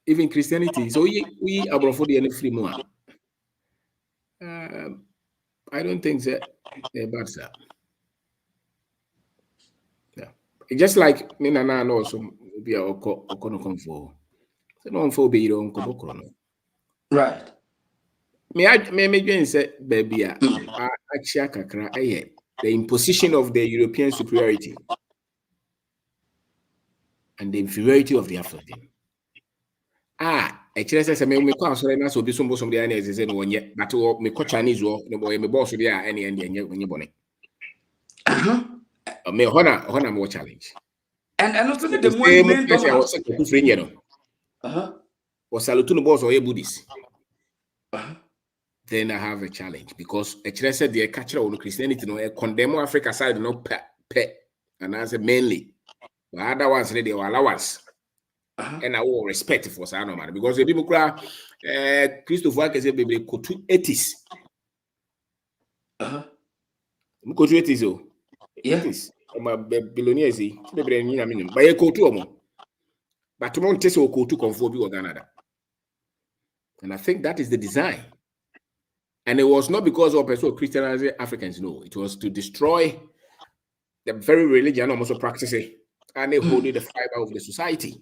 Even Christianity. So we are for the free more. I don't think that they're bad, sir. Yeah. Just like Nina and also be a Okono for. So no for be your uncle Bokrono. Right. May say, baby, the imposition of the European superiority and the inferiority of the African. Actually, says, I mean, we can't say that so be some of the analysis and one yet, but me co Chinese war, no boy, me boss, there any and when you bonnet. Me honor more challenge. And also the main or Salutun boss or a Buddhist. Then I have a challenge because actually said the culture of Christianity no condemn Africa side no pet and as a mainly. But other ones they were allowance. And I will respect for Sano man because the people cry Christopher can say baby go to 80s. Go to 80s oh. Yeah. 80s. My billionaires baby minimum. But you go to omo. But to mount test go to conform or Canada. And I think that is the design. And it was not because of Christianizing Africans, no. It was to destroy the very religion almost practicing and they hold the fiber of the society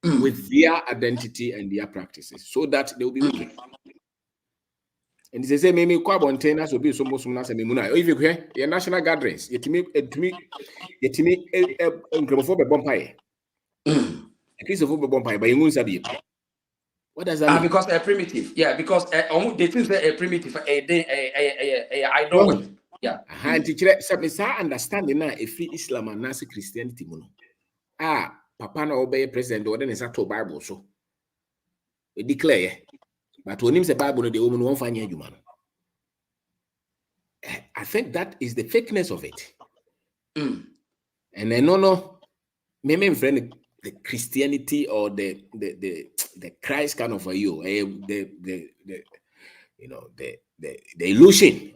with their identity and their practices so that they will be wicked. And they say, maybe containers will be so much as a mimuna. If you hear your national gatherings, yet me a bompire. A piece of bompire by Musabi. What does that mean? Because they're primitive. Yeah, because they think they're primitive. I know. Yeah. And teacher, some understanding now if Islam and Nasi Christianity. Papa na obey president or then is that Bible so. We declare, but when him say Bible, the woman won't find you, man. I think that is the fakeness of it. And I no, maybe friend the Christianity or the Christ kind of for you, the illusion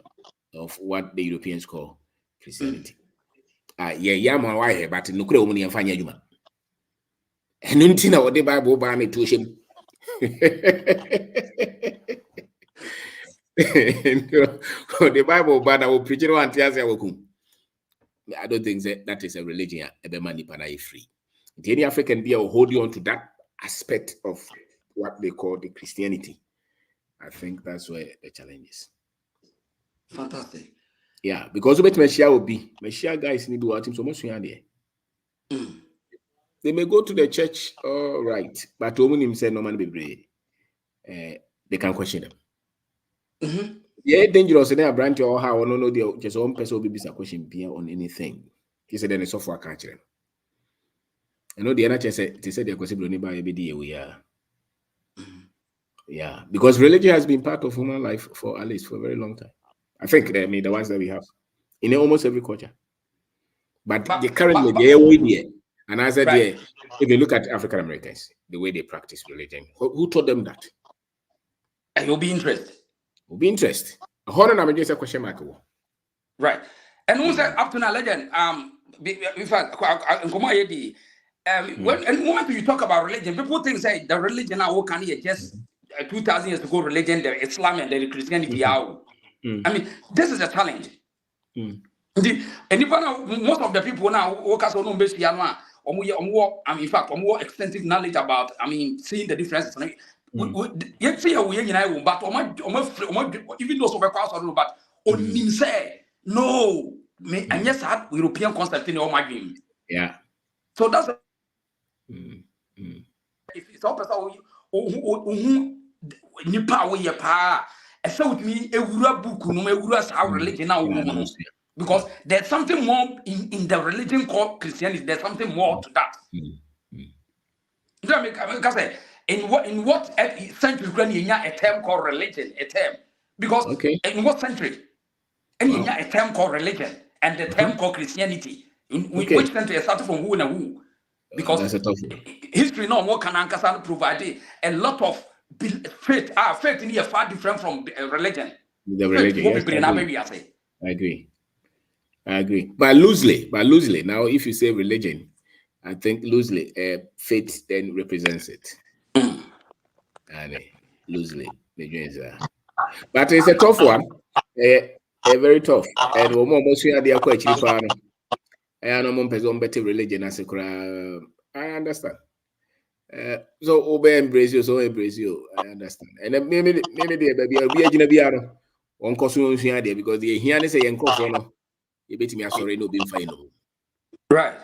of what the Europeans call Christianity. Yeah, my wife, but no clear woman and find you, man. And nothing about the Bible ban it to him. The Bible ban I will preach it one tears. I don't think that is a religion. Every man is free. Any African be holding on to that aspect of what they call the Christianity. I think that's where the challenge is. Fantastic. Yeah, because what Messiah will be, Messiah guys need to watch him so much there. They may go to the church, all right, but woman himself no man be brave. They can question them. Yeah, dangerous in a branch or how no know the just one person will be a question on anything. He said then a software catcher. I know the NHS said they are possible only by a BDA we are. Yeah, because religion has been part of human life for at least for a very long time. I think the ones that we have in almost every culture. But currently, the way they, and as I said, if you look at African Americans, the way they practice religion, who taught them that? And you'll be interested. Will be interested. Hold on, I'm just a question mark. Right. And who said up to now, legend? In fact, when you talk about religion, people think say the religion now can here just 2,000 years ago, religion, the Islam and the Christianity. I mean, this is a challenge. And most of the people now work as on base in fact, more extensive knowledge about, seeing the differences. Yet see we but even those of us but on say no, and yes, I European concept in all my dream. Yeah. So that's if it's all person nipa we pa so with me a book no our religion now because there's something more in the religion called Christianity. There's something more to that. In what century you a term called religion, a term because in what century and a term called religion and the term called Christianity in which century started from who and who, because history no more can provide a lot of faith. Faith in here far different from religion. The religion, yes, I agree. But loosely. Now, if you say religion, I think loosely, faith then represents it. And loosely, but it's a tough one. A very tough. And we almost hear the question. I know person better religion as a crowd. I understand. So obey embrace you, so embrace you. I understand. And then maybe there baby will be a gina on costume there because the here say and cough you bet me a sorry no being fine. Right.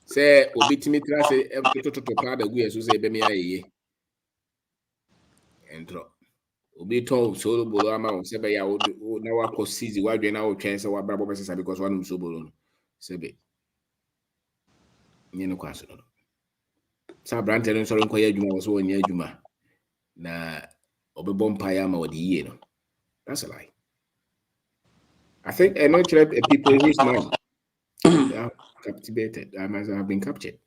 Say obit me say to part of we as say be me aye. And drop. Obi ton so bolo ama say be ya na wa ko seize wa dwen na wo twen say wa brabo pesa because one so bolo. Say be. You know kwaso no. Sa brante no sorry nkoya adwuma wo so wonya adwuma na obebom paya ma wodi yie no. That's a lie. I think not people whose mind they are captivated. I must have been captured.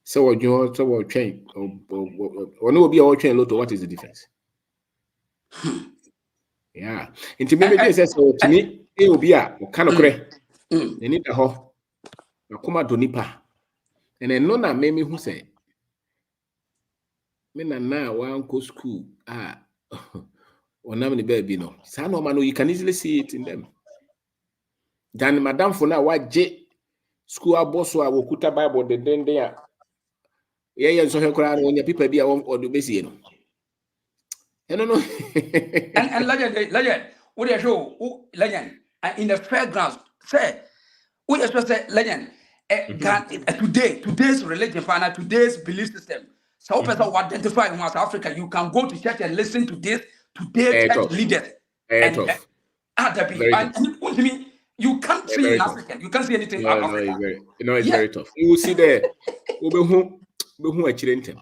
So what you train or no be all train lot. What is the difference? Yeah. Into maybe this says so to me, it will be a kind of correct. They need a ho. Na kuma do nipa. And then none made me who say me na one go school. Or na me baby no. Sa no man, you can easily see it in them. Dan madam for now what J school boss wa wokuta Bible the den there. Yeah, so he cry when your people be or do busy no. No. and legend, what they show legend in the fairgrounds say we just say legend today's religion final today's belief system. So person who identify in West Africa, you can go to church and listen to this today's church leaders and you can't see in African. You can't see anything in Africa. It's very tough. You will see there. Obehu achirentem.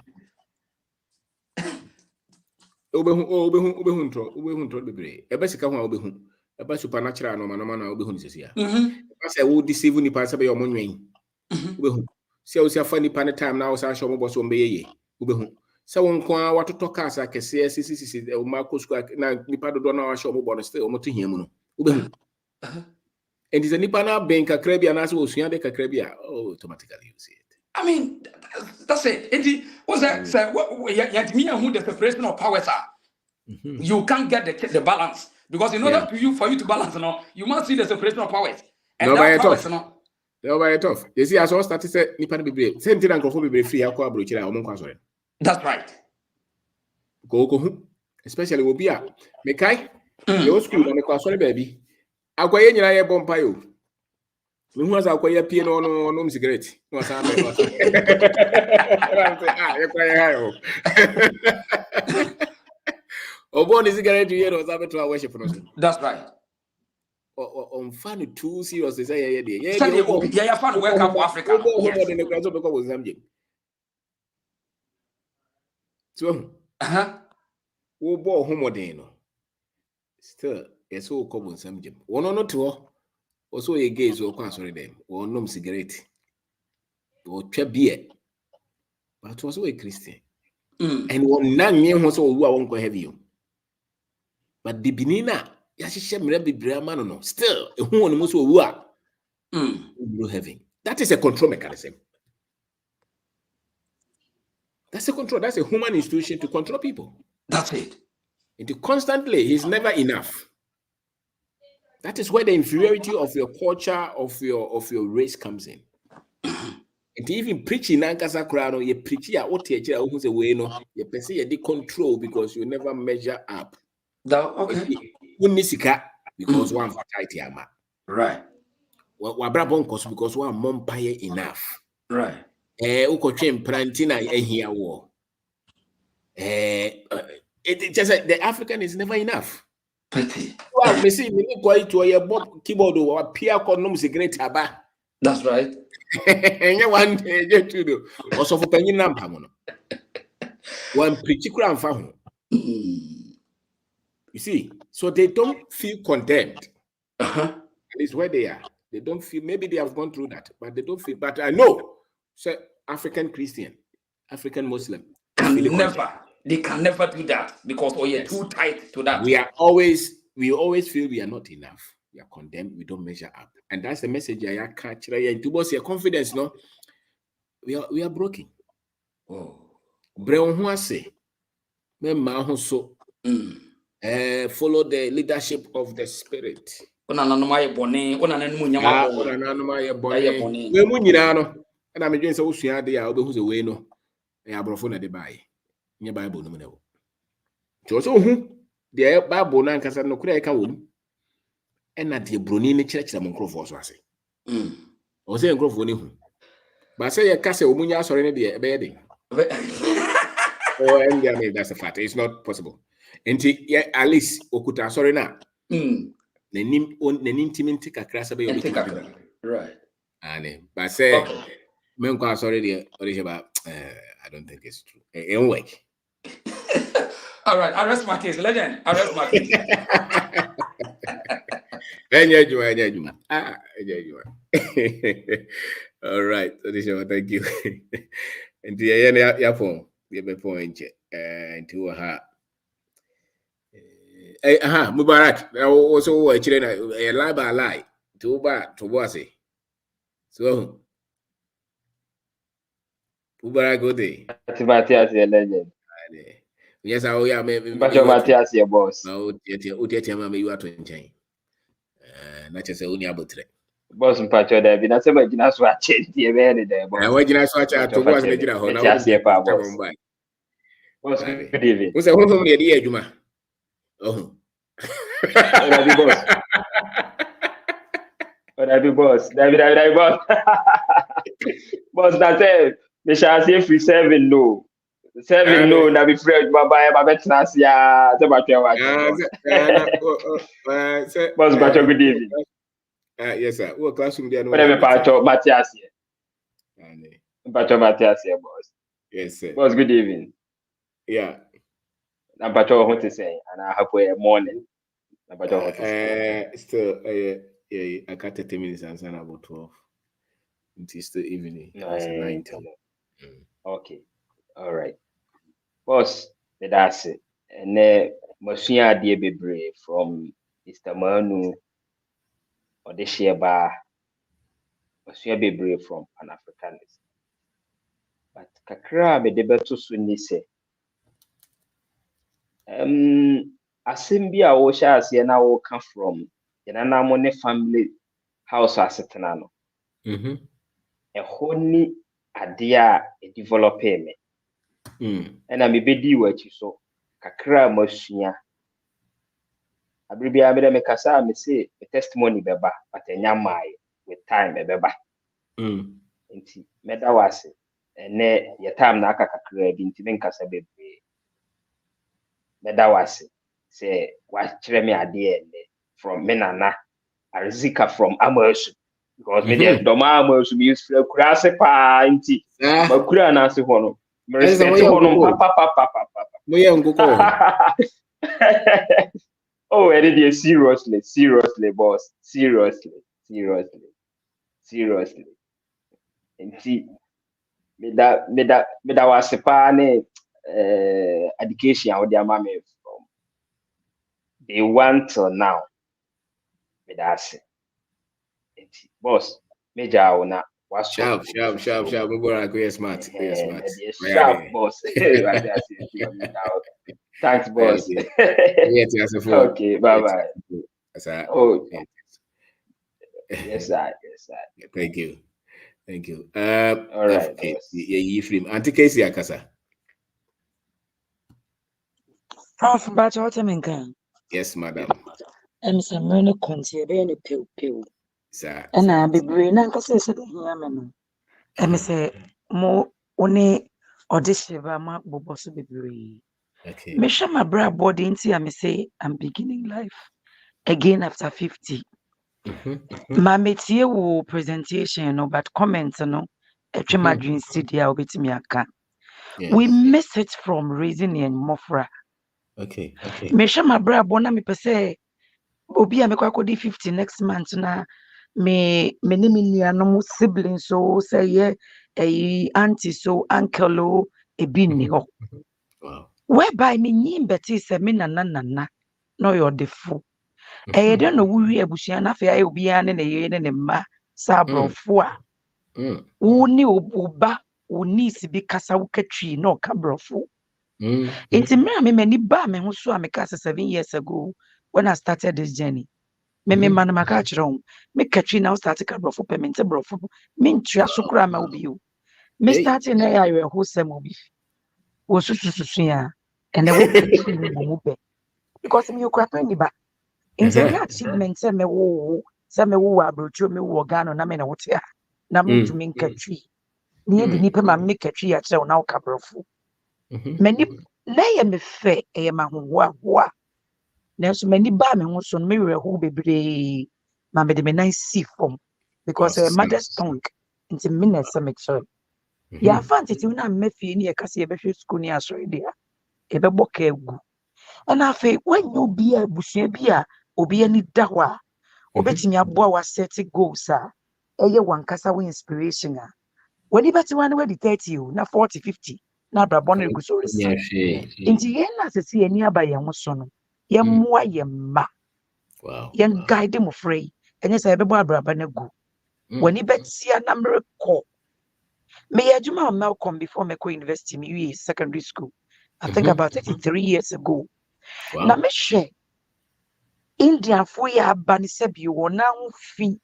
Obehu ntro bebre. Ebe sika ho obehu. Ebe supernatural no na obehu ni sesia. Ebe say wo deceive ni pa say be your monwen. Obehu. Se o se afa ni pa ne time na o sa show mo boss o mbeyeye. Obehu. Se won kwa watoto kasa kese sisi o ma ko school na nipa dodo na wa show mo bonus o mo to hia mu no. Obehu. And is a nipana bank a crabby and as was young a crabby automatically you see it. I mean, that's it. It was that yet me and who the separation of powers are. You can't get the balance because in order for you to balance, you must see the separation of powers. And that powers, very tough. You see, as I started to say, Nipan be brave. Same thing and be free. That's right. Go, especially will be a Mekai. Your school on the class, baby. Akwaye nyina ye bompa yo. Me hu asa akwaye pie no cigarette. No asa me. Ye kwaye hayo. Obo ni cigarette ye no asa to worship no. That's right. On fan too serious say ye dey. Yeah, fan work up for Africa. Obo the class because was zamje. So Wo bo homodin no. Still, yes, all common some gym. One or two. Also, a gaze or sorry them, or no cigarette, or beer. But was a Christian. And one none near was all who I won't go have you. But the Benina, Yashisha Mrebi Bramano, no, still, a woman most who are having. That is a control mechanism. That's a control. That's a human institution to control people. That's it. And constantly, he's never enough. That is where the inferiority of your culture, of your race comes in. And even preaching Nankasa Krano, you preach ya what teacher who's a way no, you perceive you control because you never measure up. Okay. Unisika because one for tight yama. Right. Wabrabon cause because one mom pay enough. Right. Uko train plantina here war. It just the African is never enough. Petty. Well, me see, me quite to a bob keyboard or Pia Conums a great haba. That's right. And one day to do. Also for penny number. One pretty crown found. You see, so they don't feel condemned. That is where they are. They don't feel, maybe they have gone through that, but they don't feel. But I know, so African Christian, African Muslim, they can never do that because you're too tight to that. We always feel we are not enough. We are condemned. We don't measure up, and that's the message I catch. And to boss your confidence, no, we are broken. Oh, Breon who say, me so. Follow the leadership of the Spirit. And I'm doing so. I'll be who's away no. I have brought the buy. Your Bible no. Also, the Bible nan kasa no kura eka wom. And na the broni ne church na monkrofo so ase. O say nkrofo ne hu. Ba say ye kasa omunya asore ne de be de. Oh, and that's a fact. It's not possible. And at least okuta sorry na. Nenim timinti kakra sabe yo bitu. Right. And but say men kwa sorry there I don't think it's true. Anyway. All right, arrest my case, legend. Arrest my case. All right, thank you. And the phone, the point, and to her. Mubarak, also a children, a lie by lie, too bad to Wasi. So, Mubarak, good day. Matthias, your legend. Yes, I will. Maybe. But your Matthias, your boss. Oh, you are 20. Not just a unia butre. Boss and Pacho, there be not so much as what change the very day. I want you to watch out to watch the home. Boss, good evening. Who's a home from the idea, Juma? Oh, what I be boss? David, boss. Boss, that's it. Me shall say free 7 no. 7 no, na be friend, my betters, yeah. Boss, Pacho, good evening. Yes, sir. What classroom there? Whatever, Pacho, Matthias here. Pacho, Matthias here, boss. Yes, sir. Boss, good evening. Yeah. I'm Pacho, what to say, and I have a morning. Still, I got 30 minutes and then about 12. It's the evening. It's 9. Okay. All right. Boss, that's it. And then, Monsieur Diabebre from Mr. Manu or the Sheba, Monsieur Bebre from Pan Africanist. But Kakra, be the better soon, say. Asimbia Osha as Yana will come from Yana Money family house as a tenano. A honey idea a developer me. And I'm a bedi what you saw. Kakra Moshia. Abribia made me cassa, me say a testimony beba, but a yamai with time a beba. Inti, Medawasi, and ne your time naka kakra into Mencasa baby. Medawasi. Say what me idea from Menana, Arzika from Amersu, because me the Doma Amersu use for Kurase pa inti, but Kurana se hono. Papa. Oh, and it is seriously, boss. Seriously. And see, me that was a pan education out there, mammy, from day one till now. Me that's it. Boss, major owner was Sharp. We were like, smart. sharp, boss. Thanks, boss. Okay, bye. Oh, yes, sir. Thank you. All right, okay. boss. Auntie Casey Akasa. Prof, but what I mean, Yes, madam. I'm some really consider pew. Sir. And I be brain and cause I said, Yaman. And I say, more only audition my bobos be brain. Okay. Me share my bra body into I say, I'm beginning life again after 50. My metie wo presentation no, but comments no. My dream studio with me aka. We miss it from raising and mofra. Okay. Me share my bra bona me pese obi a me kwa 50 next month na me ne me nuanom siblings so say ye auntie so uncle o ebi ni ho. Wow. Whereby me nyim beti se me nana no your defo. E dey no wuri abusua na fe aye obi an ne ye ne ma sa brofo a. Wo ni oba wo niece bi kasa wo katwi no ka brofo. Inti me mani ba me ho so a me kasa 7 years ago when I started this journey. Me man maka chiro me katwi now start ka brofo payment brofo me ntua so kura ma obi o. Me start na ya we ho sem obi. Wo susu ya and wo katwi mo be because me okura pe ni ba. Inti me achievement se me wo abrocho me wo Ghana na me na wote a na me to me katwi. Ni di nipa ma me katwi ya kire na wo ka brofo. Many na ye me fe e ma ho nanso mani ba me ho so no me werɛ ho bebree ma me de me nan si fom because mother's tongue nti me na se me kyerɛ ya fa ntete na me fie ni e kase e behwe school ni asɔre dia e be boka egu na afi wanyo bi a busua bi a obi ani da ho a obetimi aboa wa set goals a eye wankasa wo inspiration a wani beti wan we di 30 o na 40 50 na brabɔ no egu so resi nti ye na sese ani aba ye ho so no ye mmoa ye mma ye guide mo free enye say bebo abraba na gu wani betia na mrekɔ me ye adwuma on Malcolm before me go university me we secondary school I think about 3 years ago na me hwɛ Indian fo ya aba ne sebi wo na ho fi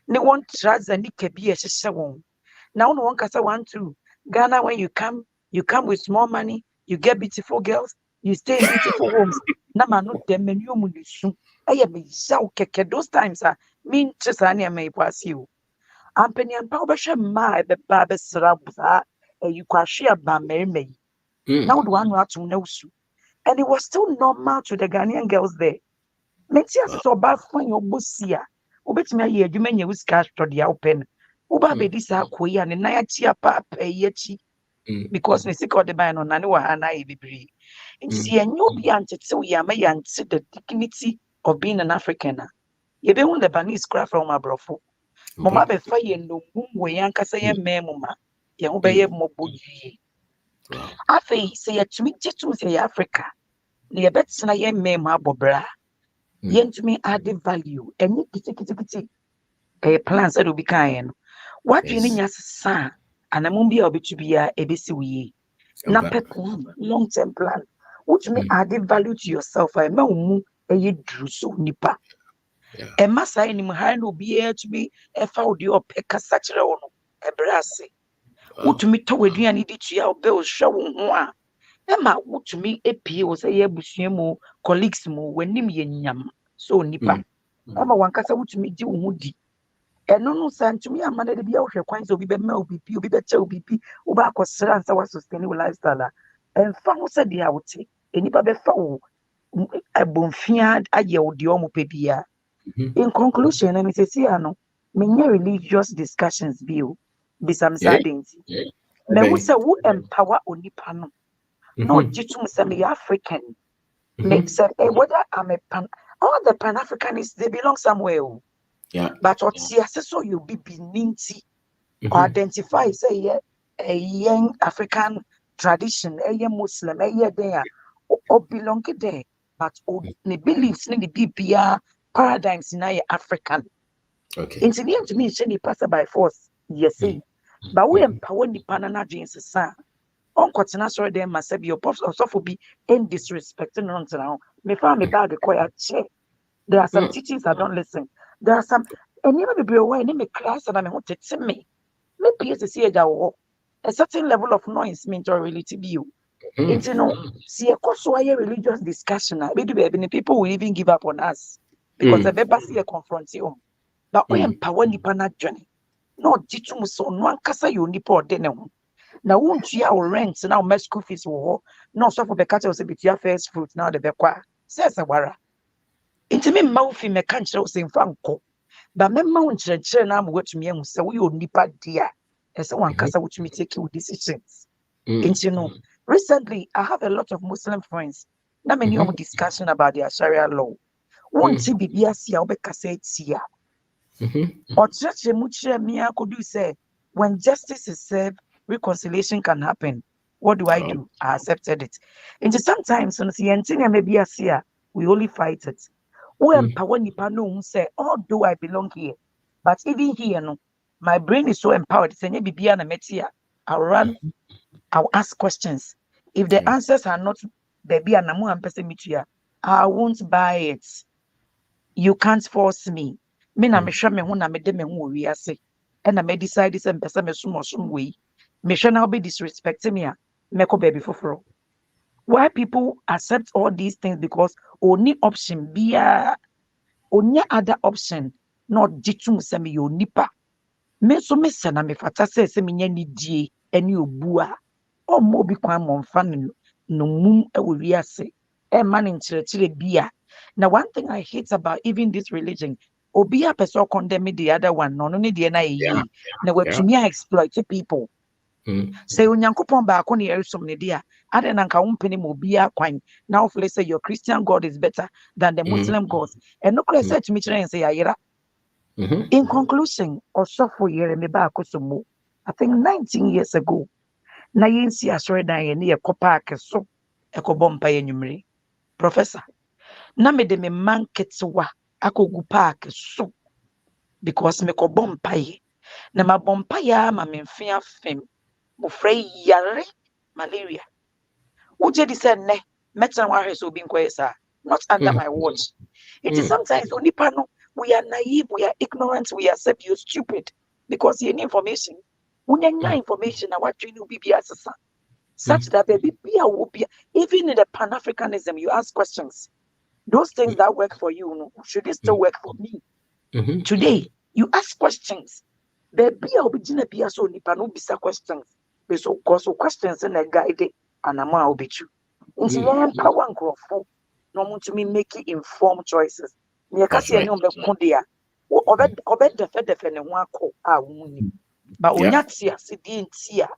ne won trouser ni kabi ye hyehyɛ won na won kasa 1 2 Ghana when you come with small money you get beautiful girls you stay in beautiful homes na manu dem menu mu nisu eye me yaw keke those times mean chesa na me kwasi o ampani ampa obehwe ma e be ba be sra buza you kwahwe aba merima yi na wo do anu atum na usu and it was still normal to the Ghanaian girls there meti aso ba fun obosia obetimi aye adwuma nya usika study ya open uba be disa akoyi ane na ya chi apa yachi because we seek the buy no na ne wa ha na e bibiri nti enyo bi antete we ya ma ya nti the dignity of being an African ye be hun the Banese cry from abrofo mama be fa ye no mum we yankasa ye memuma ye ho be ye moboyi afi se ye tumi titu se ye Africa ne ye betena ye mem abobra ye ntumi add value eni kiti plans that will be kind what you need nyasa anamum bia obetu bia ebesi wiye na plan long term plan which may add value to yourself I ma umu eye dru so nipa e masa ni mha na obi e to be e fa odi opeka sachire wo no e brase utumi to waduane di tua obe o hwe wo ho a e ma utumi epie wo say ye busua mu colleagues mu wanim ye nyam so nipa e ma wankasa utumi di wo ho di eno no santumi amana de bia wo hwe kwan so obi be ma obi be che obi oba akosra ansa wa sustain wo lifestyle en fa ho se dia wote enipa be fa wo abonfia aye wo de omo pe bia in conclusion let me say see ano many religious discussions be some sadness me who say who empower onipa no No, jitum say me African. Me say whether I'm a all the Pan-Africanists, they belong somewhere. Yeah. But what so you be Beninti or identify say a young African tradition, a young Muslim, a year there, or belong there. But the beliefs in the BPR paradigms in African. Okay. Into the end to me, she pass by force. Yes, say. But we empower the Panana James, sir. Uncle Tenasor, then must be your pops or so be in disrespecting on now. Me found me bag required check. There are some teachings I don't listen. There are some, and even be aware, and me class and I want to tell me. Maybe it's a see a certain level of noise means or really to be you. It's see a course why religious discussion. Maybe people will even give up on us because the baby see a confrontation. But we empower nipa na journey. No jitum so no ankasa yo nipa ode ne ho. Na won't you our rent now my school fees wo no so for beka tell say bitia first fruit now the bekwa. Says awara. Inti me ma ofi me kan kire say mfa nko. Ba me ma won kire na am wetumi ahu say we yo nipa dia. Ese wan kasa wetumi take your decisions. Inti no. Recently I have a lot of Muslim friends. Na many of discussion about their Sharia law. Won't see bibia sia obeka say tia. Or church could you say when justice is served, reconciliation can happen. What do I do? I accepted it. And sometimes maybe we only fight it. When say, although I belong here, but even here, no, my brain is so empowered. I'll run, I'll ask questions. If the answers are not I won't buy it. You can't force me. Me na me hwɛ me ho na me de me ho wɔ wiase ɛna me decide sɛ mpɛ sɛ me som wei me hwɛ na obi disrespect me a mɛkɔ baabi foforɔ. Why people accept all these things because only option biya only other option not jitum sɛ me yɛ onipa me so me sɛ na me fata sɛ me nya nidie ɛne obua ɔmmɔ obi kwan ma ɔmfa no mum ɛwɔ wiase ɛma ne nkyerɛkyerɛ bia. Now, one thing I hate about even this religion, Obia person condemn the other one, no need the NIE. Now, what to me, I exploit people. Say, Unyankupon back on the air, some idea. I don't know Mobia quine. Now, if let's say your Christian God is better than the Muslim gods. And no class said to me and say, Ayera. In conclusion, or so for year me back I think 19 years ago, na yensi asore dan near Copac so ekobompa yenumri. Professor. Na me de me man ketwa akogu park so because me ko bompaye na ma bompaye ma me mfia fem mo frɛ yare malaria uje di say ne metan wa hwe so bi nkoye sa not under my watch. It is sometimes onipa no we are naive, we are ignorant, we are stupid because you need information unya information na what you know bibi asesa such that baby be even in the Pan-Africanism you ask questions. Those things that work for you, should it still work for me? Today, you ask questions. Baby, I'll be so nipa no bisa questions. Because questions in a guide and a man will be true. It's the power and growth. No want to me making informed choices. That's right. But when you see a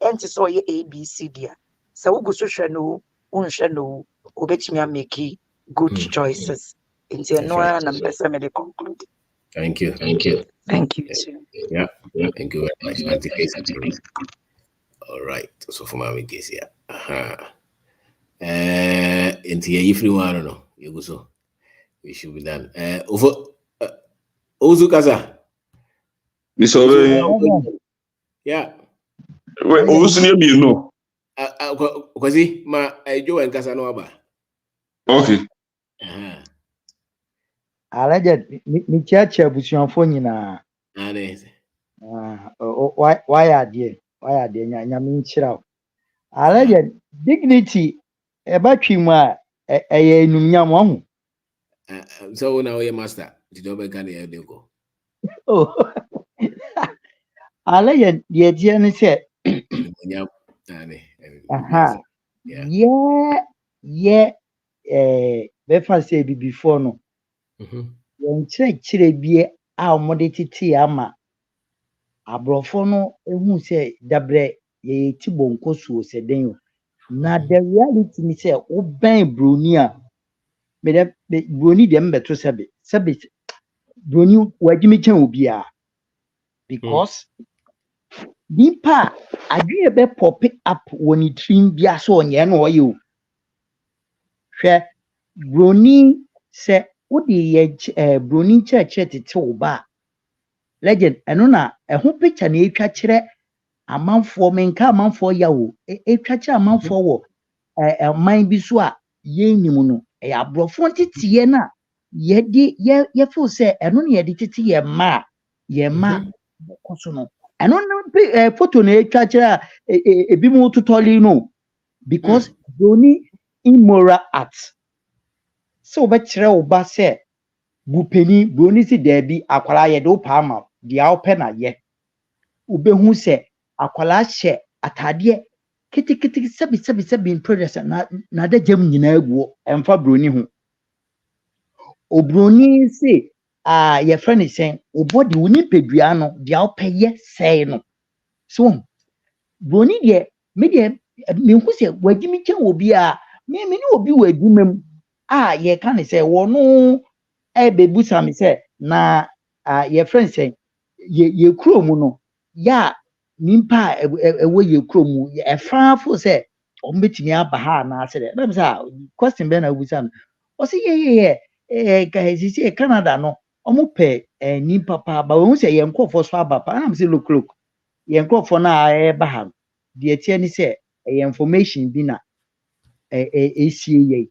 and to saw your ABCD. So we go social no, unshano, obetchimia making good choices. Thank you. Thank you. Thank you. Yeah. Thank you very much. All right. So for my case, yeah. Into if you want to know, you go so. We should be done. Over. Ozu Kaza. Yeah. Wait, Ozu you know. Kwazi, ma Joe and Kasa no aba. Okay. Alaje mi chacha busuanfo nyina. Why adie nyame nkyira. Alaje dignity ebatwi mu a eye enumnyam ho. So now we master. Did you be na dey go? Oh. Alaje die die ne se. Aha. Yeah. Befa say bi before no. Yon kyerɛ bie a omode tete ama abrofo no ehu sɛ dabre ye ti bonko suo sɛ den na the reality ni say oben broni a me broni dem beto sebe broni wagimi chen obi a because nipa adwe be pop up woni trim bia so onye na oyo hwe broni se wodi ye broni church tete oba legend eno na eho picture na etwa kire amanfo menka amanfo yawo etwa kire amanfo wo man bi so a yenim no abrofo tete na ye feel say eno na ye tete ye ma koso no eno no photo na etwa kire ebi mu tutoli no because broni immoral act so be kire oba say bupeni broni si debi akwara ye do pa ama dia ope na ye ubehu se akwara hye atade kitikiti sebi in progress na da jam nyina aguo emfa broni hu obroni se ye friend sen obodi woni pedua no dia ope ye sei no so broni de me hu se wagimi chen obi a me ni obi wagimem ye kan se wono bebusa me say na your friend say ye kuro mu no ya nimpa ewo ye kuro mu e franfo say o metimi aba ha na ase de na say question be na busa no o say ye ka hesi Canada no omo pe nimpa pa ba wo say ye nkofo so aba pa na say look ye nkofo na e ba ha de tie ni say information bi na esie ye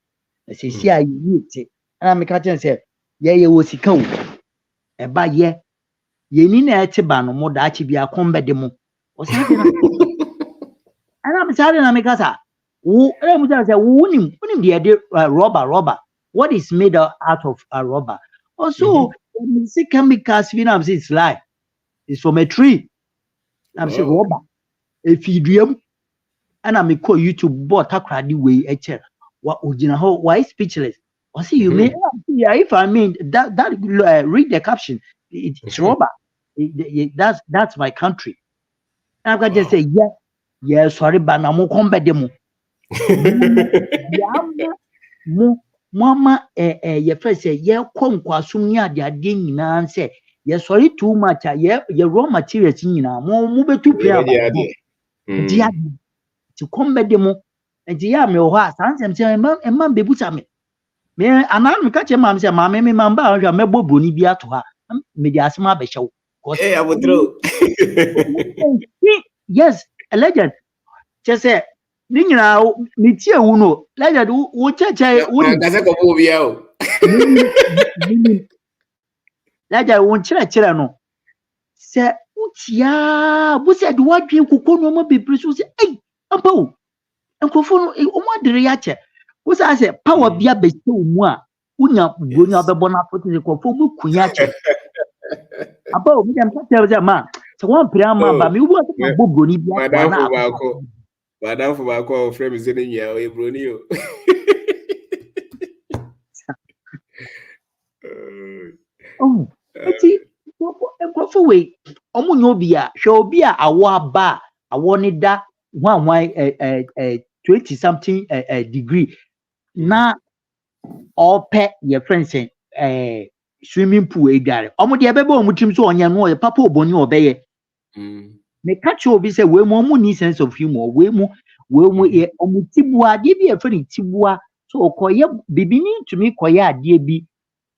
say si ayi ti na me ka ten say ye wo sika o eba ye ni na eti ba no mo da achi bia kombe de mo o sa de na ana me sa de na me kasa wo e mo say unim de rubber what is made out of a rubber also see chemicals we na say it's lie it's from a tree I'm say rubber if you do ana me call YouTube bot takra di we e chere wa ogina ho why speechless or see you mean if I mean that read the caption it's rubber that's my country and I just say yeah sorry but na mo kombe de mo mama ye first say ye konkwasum ni ade nyina say ye sorry too much ye raw materials nyina mo betu plan dia ti kombe de mo enti ya me ho a sansem say emma bebuta me anan me ka che mam say mam me mamba ahwa mebo broni bi ato ha me di asema be hyew abotro yes a legend che say ni nyina ni tie wu no legend wo cheche wo ni ga se ko bo bia o legend wo chere no se utia bu se de wadwe kokko no ma bebre so se ampa o nkofo no o mo adere ya che wo sa se power bia be se mu a unya broni abebo na foto se kokko mu kunya che aba o mi dem tell say ma se won pira ma ba mi wo se ma bo broni bia to na madam for ba ko frame se ni nya o broni o oh ati nkofo we omo nyo obi a hwe obi a awo aba awo ni da hwan 20 something degree na ope your friend say swimming pool edare omo de bebe omo tim so onye no papa oboni obeye me catch obi say we mo ni sense of humor we mo omo tibua de bi e friend tibua so okoye bibini tumi koye ade bi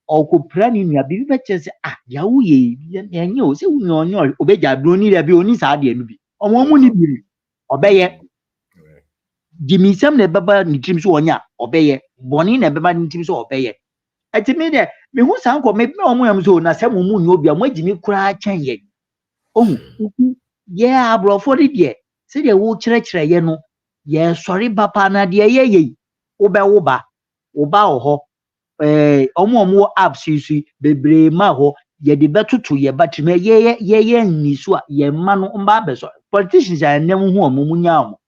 okopra ni nua bibi be che say ya wo ye enye o se unyo obeja broni de bi oni sa de no bi omo ni biri obeye dimisem na baba ni tim so onya obeye boni na baba ni tim so obeye ati me de me hu san ko me omo yam so na se mo mu nyo bia mo agimi kura chen ye oh ye abrofo de se de wo kire ye no ye sorry papa na de ye wo be wo ba oho omo apps isi bebre ma ho ye de betutu ye battery me ye ni so a ye ma no mba beso politicians are nem hu omo munya omo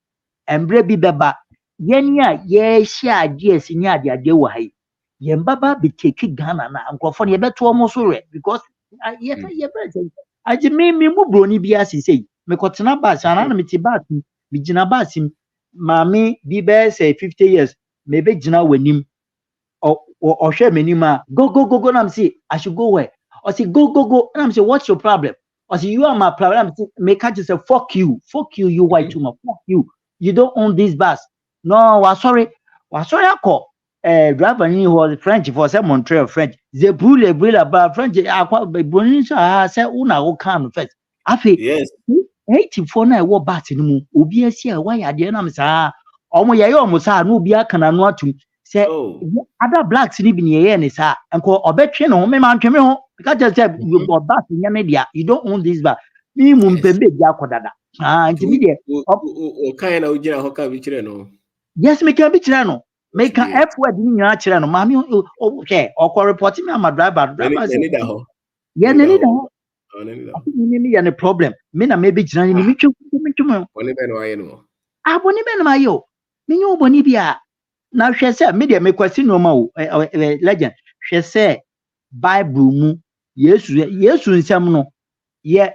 embre bi beba yeni a ye hia ades ni ade wo hai ye mbaba be take Ghana na nkofo ye beto omo so re because ye be aji me mu broni bi asise me kotena bus ana na me ti bus mi gina bus Mami, be bear say 50 years, maybe Jina wenim or share menima. Go, and I'm say, I should go where? Or say, go, and I'm say, what's your problem? Or say, you are my problem. Make her just say, fuck you, you white woman, fuck you. You don't own this bus. No, sorry, I call. Driver ni was French for some Montreal French. The brule about French. I say, una o can first. Afi, yes. 84 na ɛwɔ bat no mu obi asi a wayɛ adeɛ nam saa ɔmo yɛyɛ ɔmo saa na obi aka na no atum sɛ ada blacks ni bi ne yɛyɛ ne saa nko ɔbɛtwe ne ho me man twe me ho because just say you bat nya ne dia you don't own this bar me mu mpembe bi akɔdada nti mi deɛ o kan na o gyina hɔ ka bi kyerɛ no yes me kan bi kyerɛ no me ka f word ni nyina kyerɛ no maami o hwɛ ɔkɔ report me ama driver say ne da hɔ yɛ ne da hɔ ni ya ne problem me na maybe jina ni mi twum boni be no aye no boni be no ayo me nyu boni bia na hwe se me de me kwasi no ma o legend hwe se bible mu yesu nsam no ye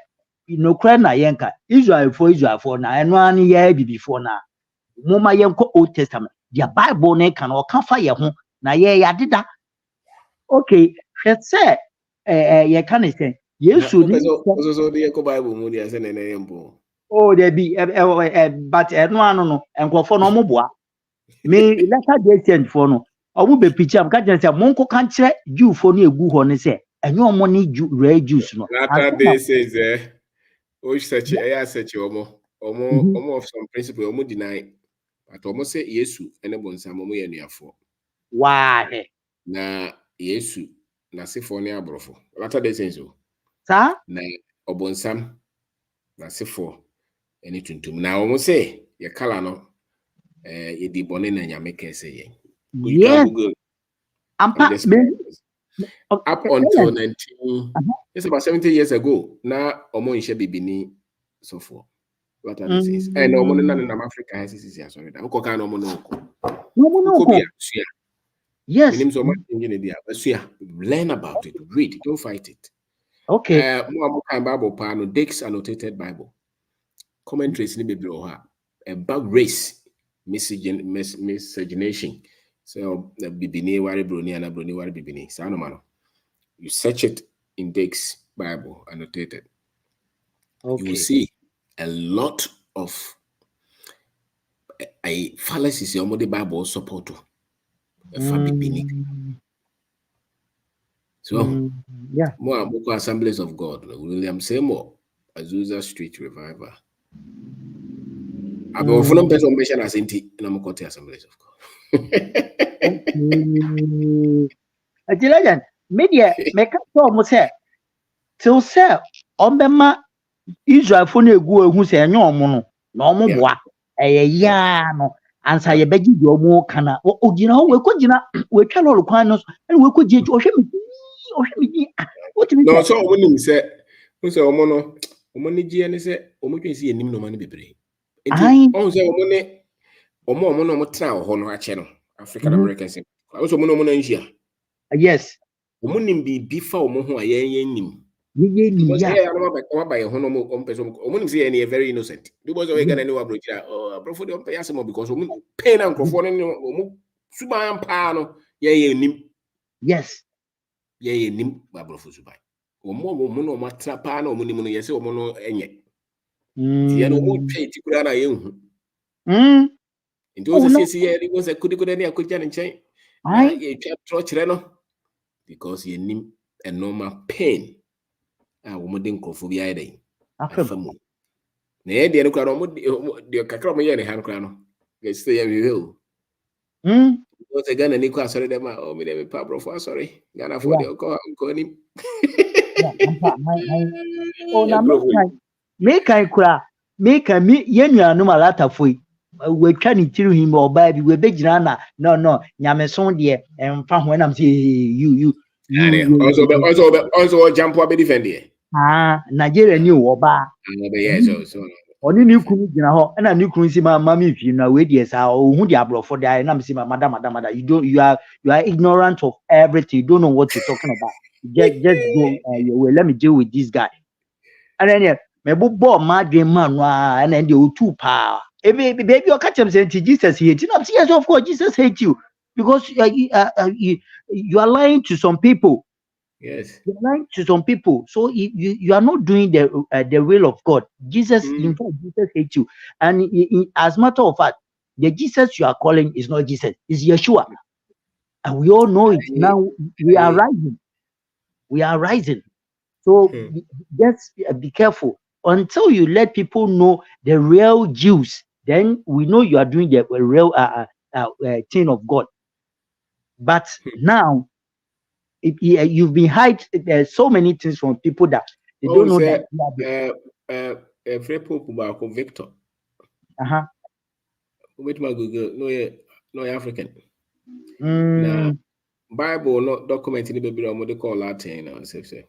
no kra na yenka Israel for na eno an ye bibifo na moma yenko Old Testament the bible na kan o kan fa ye ho na ye yadeda okay hwe se ye kan say Yesu ni so the Bible mu dia se na na yempo oh there be but no anu no enkofo no mo boa me letter dey send for no omo be picture am ka je say monko kan kire Jew fo no egu ho ne se enyo omo ni Jews no letter dey says o search omo of some principle omo deny but omo say Yesu ene bonsam omo ye nuafo why na Yesu na sefo ne abrofo letter dey says o sa na obonsam na sefo eni tuntum na omo say ye kala no ye di bone na nyame kese ye yes ampa up until 19 it's about 70 years ago na omo inshe bibini so for what that says and omo na na Africa has is sorry da uko kan omo no ko yes minim so much in the learn about it, read, don't fight it. Okay. More kind Bible no Dake's annotated Bible. Commentaries ni bebre oha about race, miscegenation. So bibini wari broni ana broni wari bibini. Sa no mano. You search it in Dake's Bible annotated. Okay. You will see a lot of fallacies your the Bible support to. So, yeah, more Assemblies of God, William Seymour, Azusa Street Revival. I've been from person mention as inti in Amokote Assemblies of God. Legend, media make up almost here. Till sir, Ombema Israel for no go who say no mono, no more bois, no. Answer your begging your more canna. Oh, you know, we could, we can all require and we could get or him. No, so when you say, who say, Omono, Omoni Gian is a Omo see a name no money be. On say Omono Motra Honor channel, African Americans. I also Mono Asia. Yes. Omonim be before Moho a yen. Because I don't by a honomo on person. Omonim say any very innocent. You was always gonna know about for the Payasimo because pain and crofone Suban Pano, ye nim. Yes. Ye nim Babrofu Subai. Mono matrapano munimono yes or mono enye. Tiano would pay Tikurana young. In those it was a good any a good and chain. I touch Reno because ye nim a normal pain. I woman didn't call for the idea. Nay, the Crown, the Cacromy and Hancrano. Let's say we will. Was a gun and Nico, sorry, them, oh, me, they Pablo for sorry. Gana for the calling. Oh, now make I cry. Make a me yen no malata foi. We trying to him or baby, we beg Jana. No, Yameson dear, and found when I'm saying you. Also jump up defend. Nigeria knew Oba. So. Only new Kunu, and a new Kunsi, my mammy, if you know, yes, who diablo for the and I'm saying, Madam, you are ignorant of everything. You don't know what you're talking about. Just go, let me deal with this guy. And then, me bo my dream man, and then you 2 power. baby, you catch him saying Jesus hates you. Yes, of course, Jesus hates you because you are lying to some people. Yes. You're lying to some people. So you are not doing the will of God. Jesus, in fact, Jesus hates you. And as a matter of fact, the Jesus you are calling is not Jesus, it's Yeshua. And we all know it. Now we are rising. We are rising. So just be careful. Until you let people know the real Jews, then we know you are doing the real thing of God. But now, you've been hiding. There's so many things from people that they don't know that. Free Pope Marco Victor. With my Google, no African. Now, Bible not documenting the baby on what they call Latin or say.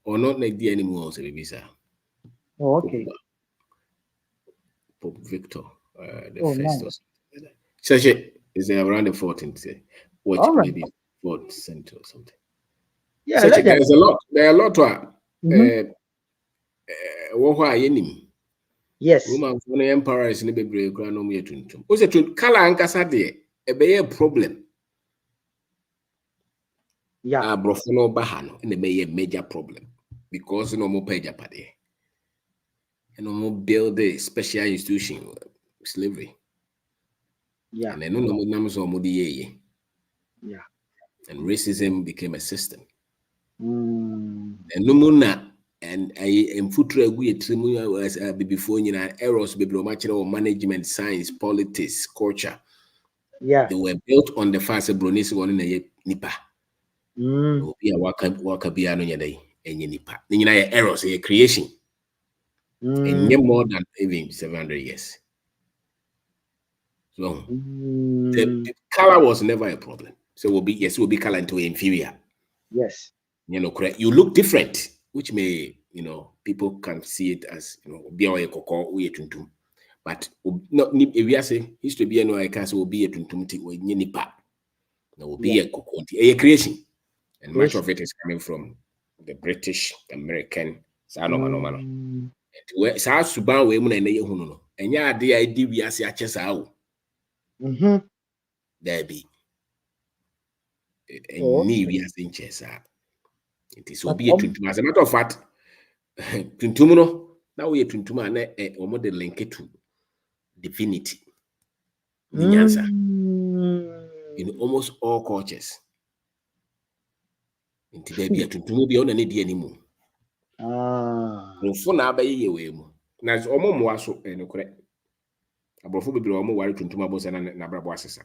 Or not like the anymore, so baby, sir. Oh, okay. Pope Victor, the first. Nice. Such is around the 14th. Watch maybe 4th century or something. Yeah, there's a lot. There are a lot to yes. Roman Empire is in the baby crown. What's it to Kala and Casade? A problem. Yeah. Brofono Bahano, and a major problem because no more page up there. And no more build a special institution, slavery. Yeah. And then no numbers or modi. Yeah. And racism became a system. And no more and I am future as before errors or management, science, politics, culture. Yeah. They were built on the fast Bronis one in a nipa. Be a waka piano day and nipa. Errors, a creation. And more than even 700 years. So the color was never a problem. So we'll be color into inferior. Yes. Correct. You look different, which may, people can see it as, be a cocoa, but not if we are saying history be no I can say will be a tuntumti or nipa. There will be a cocoa, a creation. And much of it is coming from the British, American, Sanomano. South Sudan, women and no. And yeah, the idea we are saying, there be. And we are saying, it is will be a tuntum. As a matter of fact, tuntumuno, now we are tuntuma and or the link to divinity. In almost all cultures. Into baby a tuntumu be on any day anymore. For now, by ye way more. Now, almost so and correct. Above be almost worried tuntuma boss and Nabrabossa.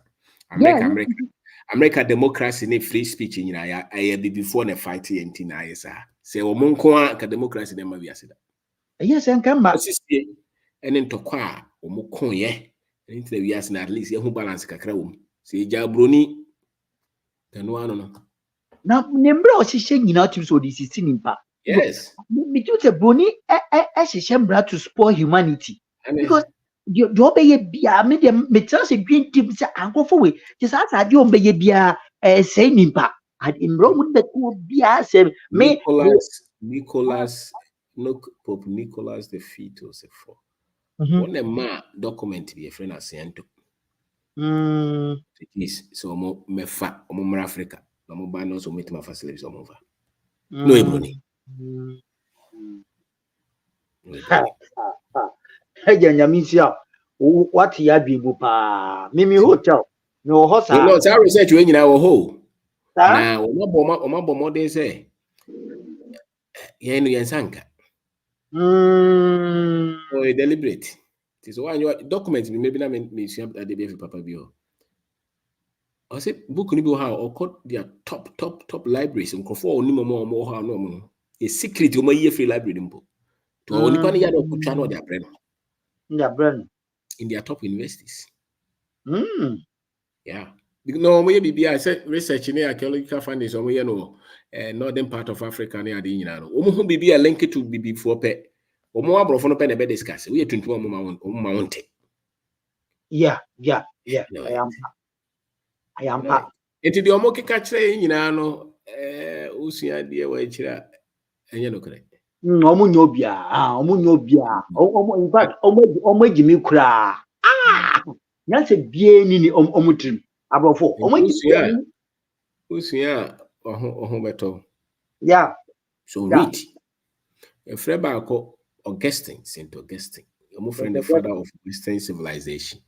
America democracy ne free speech in I be before the fight in Tina. Say, Omoncoa democracy never be said. Yes, and come back. And then to qua or Mocon, and into the years at least who balance cacao. Say Jabroni. Can one now, Nembro, she saying in out so this is in pa. Yes. Me do the boni as a shambra to spoil humanity. Because you obey a beer, me tells a green tip, and go for way. Just as I do obey a beer, saying in pa. And in Rome, the cool beer said, Nicholas, no Pope Nicholas the Fetus. One a ma document be a friend as Santo. It is so more mefa or Africa. No more banners or meet my facilities or over. No, Ebony. Hey, Yamisia, what he had be bupa, Mimi Hotel, no horse. You know, it's our research when you our hole. Now, what they say? Yen Sanka. Oh, deliberate. It is one your documents, maybe not me at the baby Papa Bio. I said, book Nibo how or caught their top libraries and conform more how no. A secret of my year free library. To our Nippon Yard of Kuchano, their brain. Their brain. In their top universities. Yeah. No, maybe I said research in archaeological findings on northern part of Africa near the United. Be a link to be before pet. Or more abroad pen a bed discuss. We are 21 mountain. Yeah. I am part. Into the Omoki catch, Usia dear way, and you know, correct. Omunyobia, omunyobia. In fact, omejimi kura. Nyanse bie ni omutrim. Abrofo, omejimi. Usia oho beto. Yeah. So read. A friend called Augustine, Saint Augustine. Your friend, the father of Western civilization.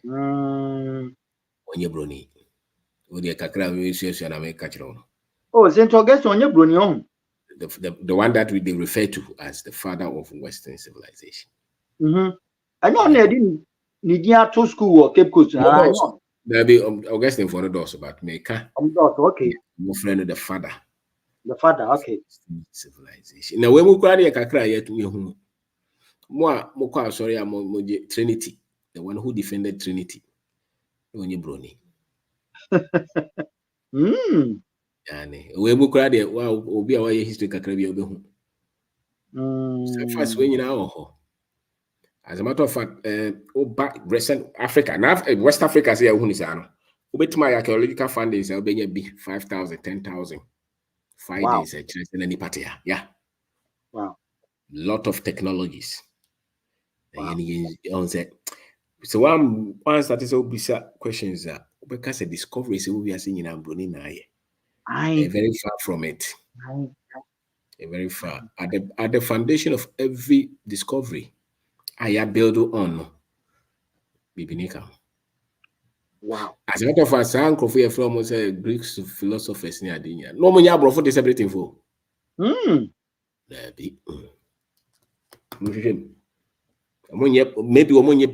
Onye broni. Odi kakra we issue na make catch on. Oh, Saint Augustine onye broni on. The one that they refer to as the father of Western civilization. I know na ni dia to school or Cape Coast. No. There be Augustine for the doors but make okay. Your friend the father. The father, okay. Civilization. Now, when we cry a kakra yet me who more sorry, I'm Trinity, the one who defended Trinity. When you brony. And we cry there, wow, be our history kakra be obehu. First, when you know, as a matter of fact, recent Africa, now West Africa, say, who is ano. Ubet my archaeological findings, I'll be 5,000, 10,000. 5 days, any party. Yeah. Wow. Lot of technologies. Wow. So one started to be questions because the discovery is we are seeing in Brunei now. Very far from it. Very far. At the foundation of every discovery, I build on Bibinika. Wow. As a matter of fact, some coffee from Greek philosophers near Dinya. No money abroad for this everything for. Maybe omonye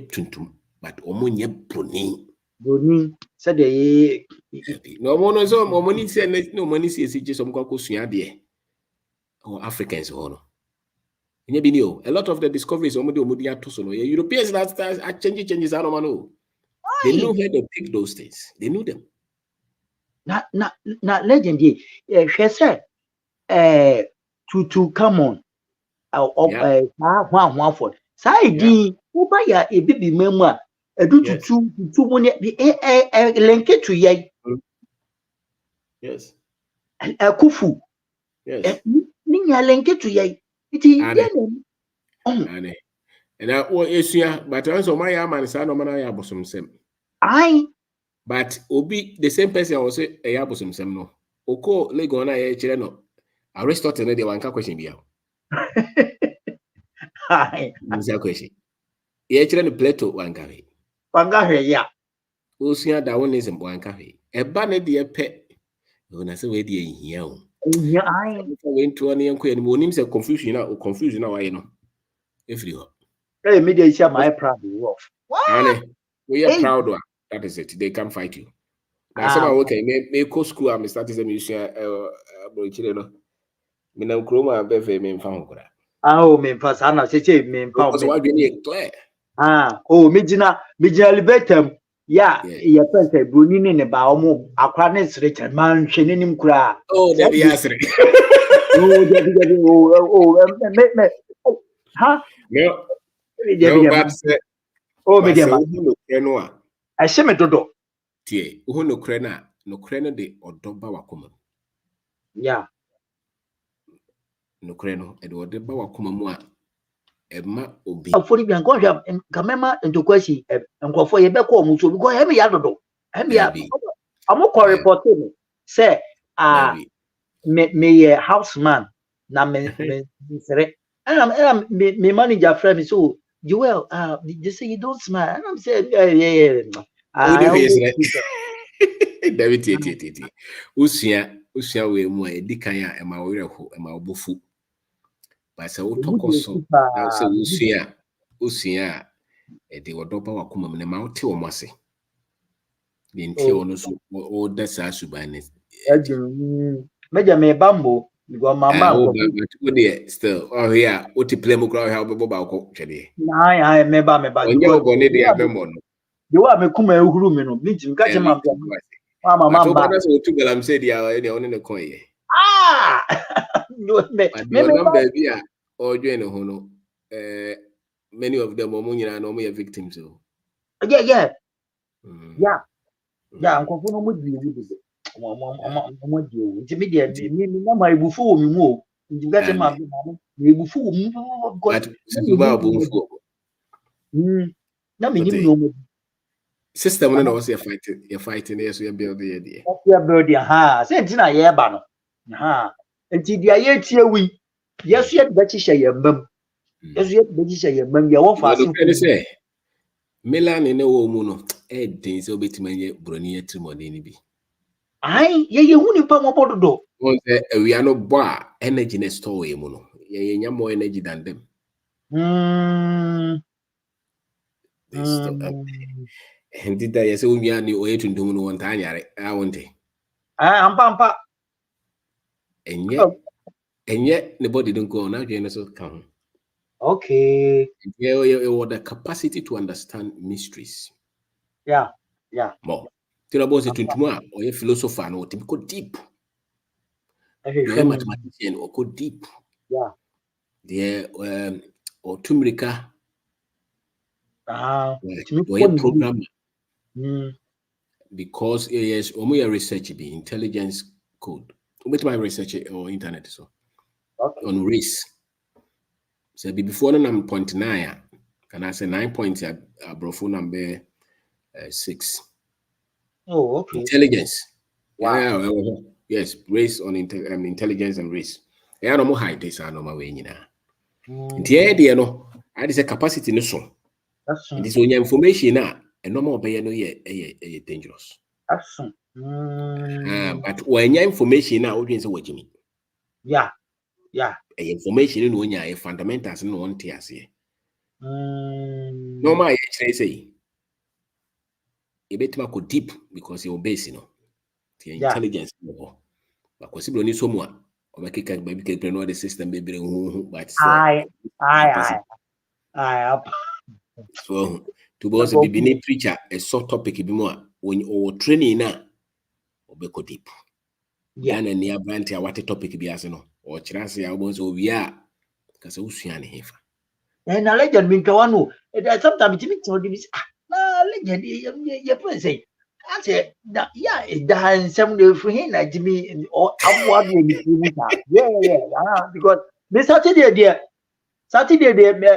tuntum, but omonye broni. Broni said the no mono so money say no money say just some kwako sua de or Africans or no. A lot of the discoveries omodi atoso no. Europeans that are changes are no. They know where to pick those things. They knew them. Na legend she said to come on for side uba ya ebibi memu a edu tutu mo ne lenke to ye yes akufu yes ni nya lenke to ye iti ane na o esua but also my man say no man ya bosom sem but obi the same person will say e ya bosom sem no oko legon na ye kire no Aristotle no dey wanka question bia Musa question. Ye kire no Plato wanka he ya. Osua Darwinism wanka he. Eba ne de pe. Ona se we de ehia o. Ehia ai. We nto ne enko ye no onim se confusion na why no. Every ho. Hey, me dey share my proud of. Ane. We are proud of. That is it. They can fight you. Na some okay me go school am start say me share bro kire no. Me na kroma be fe me mfa ho kora. Oh, me mfa sa na cheche me mfa. Because what we need clear. Me jina libertam ya pense bruni ne ba omo akwa ne sire man hwe ne nim kura. Oh, there be asre. Me ha no but me dia ma no kreno a a hye me dodo tie wo no kreno de odoba wakoma yeah no kreno e de odoba wakoma mu a ema obi afori bi anko hwa kamema ntokwasi nkofo ye be ko mu so because he me ya dodo he me ya amo ko report me say me ye houseman na me sere and me manager friend me so Joel they say you don't smile and I'm saying yeah David titi usua we mu e dikan a ema wo reho ema obofu ba se wo tokoso na se usua e de odoba wakoma me ma wote wo mase de ntia ono so o da sa subane meja me bambo go mama go but still here what to play mo crowd how be ba ko twede na me ba onye go ne de abemo no de wa me kuma ehuru me no bi jim ka che ma mama mba but so to galam say dia e one ne kon ye no me number bia o dwe ne ho no many of them omo nyina no mo ye victims o yeah nkofo no mo di ewu de mo di ewu nti me dia mi na ma ebufu wo mi mu o nti ga che ma But system no was you're fighting here, so you're building it. You're building sentina ye ba no. Enti dia ye tie wi. Yesu ye be chiche ye mam. Yesu ye be chiche ye mam ye wo fa se ku. Say Milan in wo mu no e din so betima ye broni etrimoni ni bi. Ai ye hu ni pa mo bododo. Won say we are no boy energy na store we mu no. Ye nya more energy than them. And did I say we are ni o etundum no won ta anyare a wonte. Ampa. And yet nobody don't go now you so come. Okay. Yeah, the capacity to understand mysteries. Yeah. More. Tell about it tomorrow or a philosopher no to go deep. You're a mathematician or go deep. Yeah. The or Tumrika. Or a programmer. Because yes, only a research be intelligence code. With my research or internet so on race. So before I'm 0.9, can I say 9 points at Brofo number 6? Oh, okay. Intelligence. Wow. Yeah, yes, race on intelligence and race. Yeah, no more high this are no more way in the idea no. I say capacity no so. It is when your information now and no more by no ye dangerous. But when your information now, audience what you mean? Yeah. Information in when you fundamentals no one tears here. No my say you better go deep because you're base, you know. The intelligence no. But possibly ni someone or make a baby can know the system baby but I so to boss a baby preacher a sort topic be more when you training now or be go deep. Yeah, and near branch what a topic be as no or chance ya almost we are because usually hefa. And a legend mean Kawano. Sometimes you told me, legend, you say, I said, yeah, it's done some day for him, like Jimmy, or upward. Yeah, because this Saturday, dear.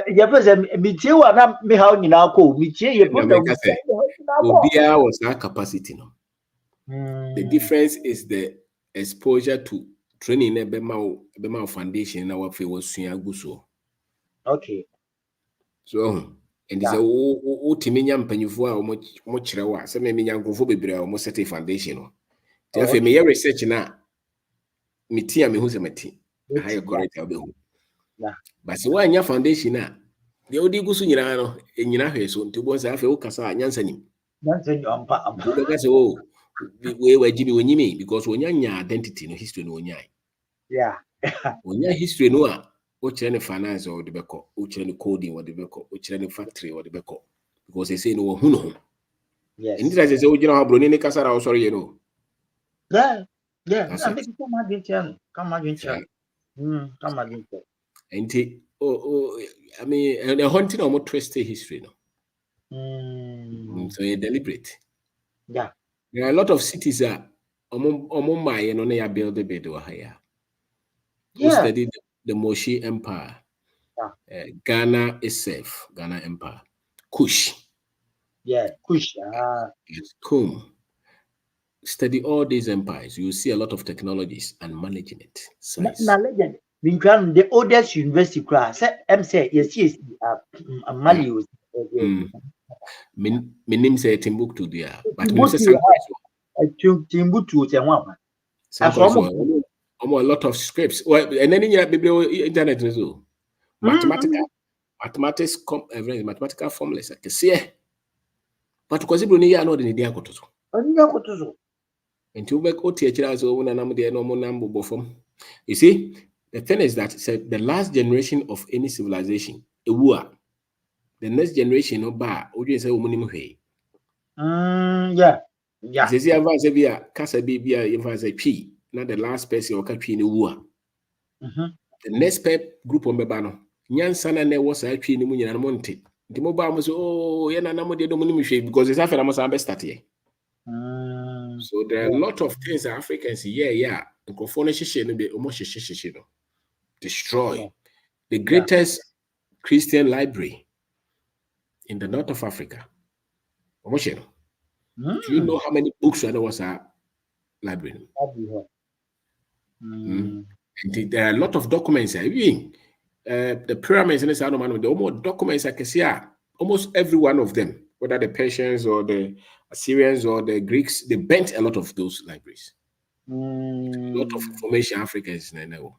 Your person, me too, and I'm me how you now call me. Your program was our capacity. No, the difference is the exposure to training a Bema foundation in our field was Guso. Okay. So, and this a Timian Penufua or much rewa, some Minian Gufo be almost set a foundation. Therefore, me research now. Me tia me who's a meti. Higher correct. But so why your foundation now? The Odi Gusu Yano in Yanahe, to boys have a Casa, Yansanim. Oh, we were Jimmy when you mean because when your identity no history no nyai. Yeah. When your history no which any finance or the beko, which any coding or the beko, which any factory or the beko. Because they say no who know. Yes. And this is a you know how Brunini Casara or sorry, you know. Yeah. Come again. Come again. And I mean, a hunting or more twisted history, no. So you're deliberate. Yeah. There are a lot of cities that my and only are built a bit or higher. Who studied the Moshi Empire, Ghana itself, Ghana Empire, Kush. Yeah, Kush. Kum. Study all these empires. You see a lot of technologies and managing it. Now, legend. The oldest university class. I'm saying yes. Mali was. My name say Timbuktu there, but Timbuktu was one. A lot of scripts. Well, and then in your internet as well. Mathematics, mathematical formulas. I can see. But because you know the idea got to. And you back out here as well when I'm normal number before. You see, the thing is that the last generation of any civilization, the next generation of bar, audience say yeah. It says here advance via Casa Bibia advance P. Not the last person or country in the war. The next group of Mebano. Nyan Sana ne was a tree in the Munian Monte. The mobile was Yana Namodi Dominimi because it's after Amos Ambestat here. So there are a lot of things that Africans and Conformation be almost destroy. the greatest Christian library in the north of Africa. Do you know how many books there was a library? And there are a lot of documents. The pyramids in the almost documents I can see almost every one of them, whether the Persians or the Assyrians or the Greeks, they bent a lot of those libraries. A lot of information Africa is now.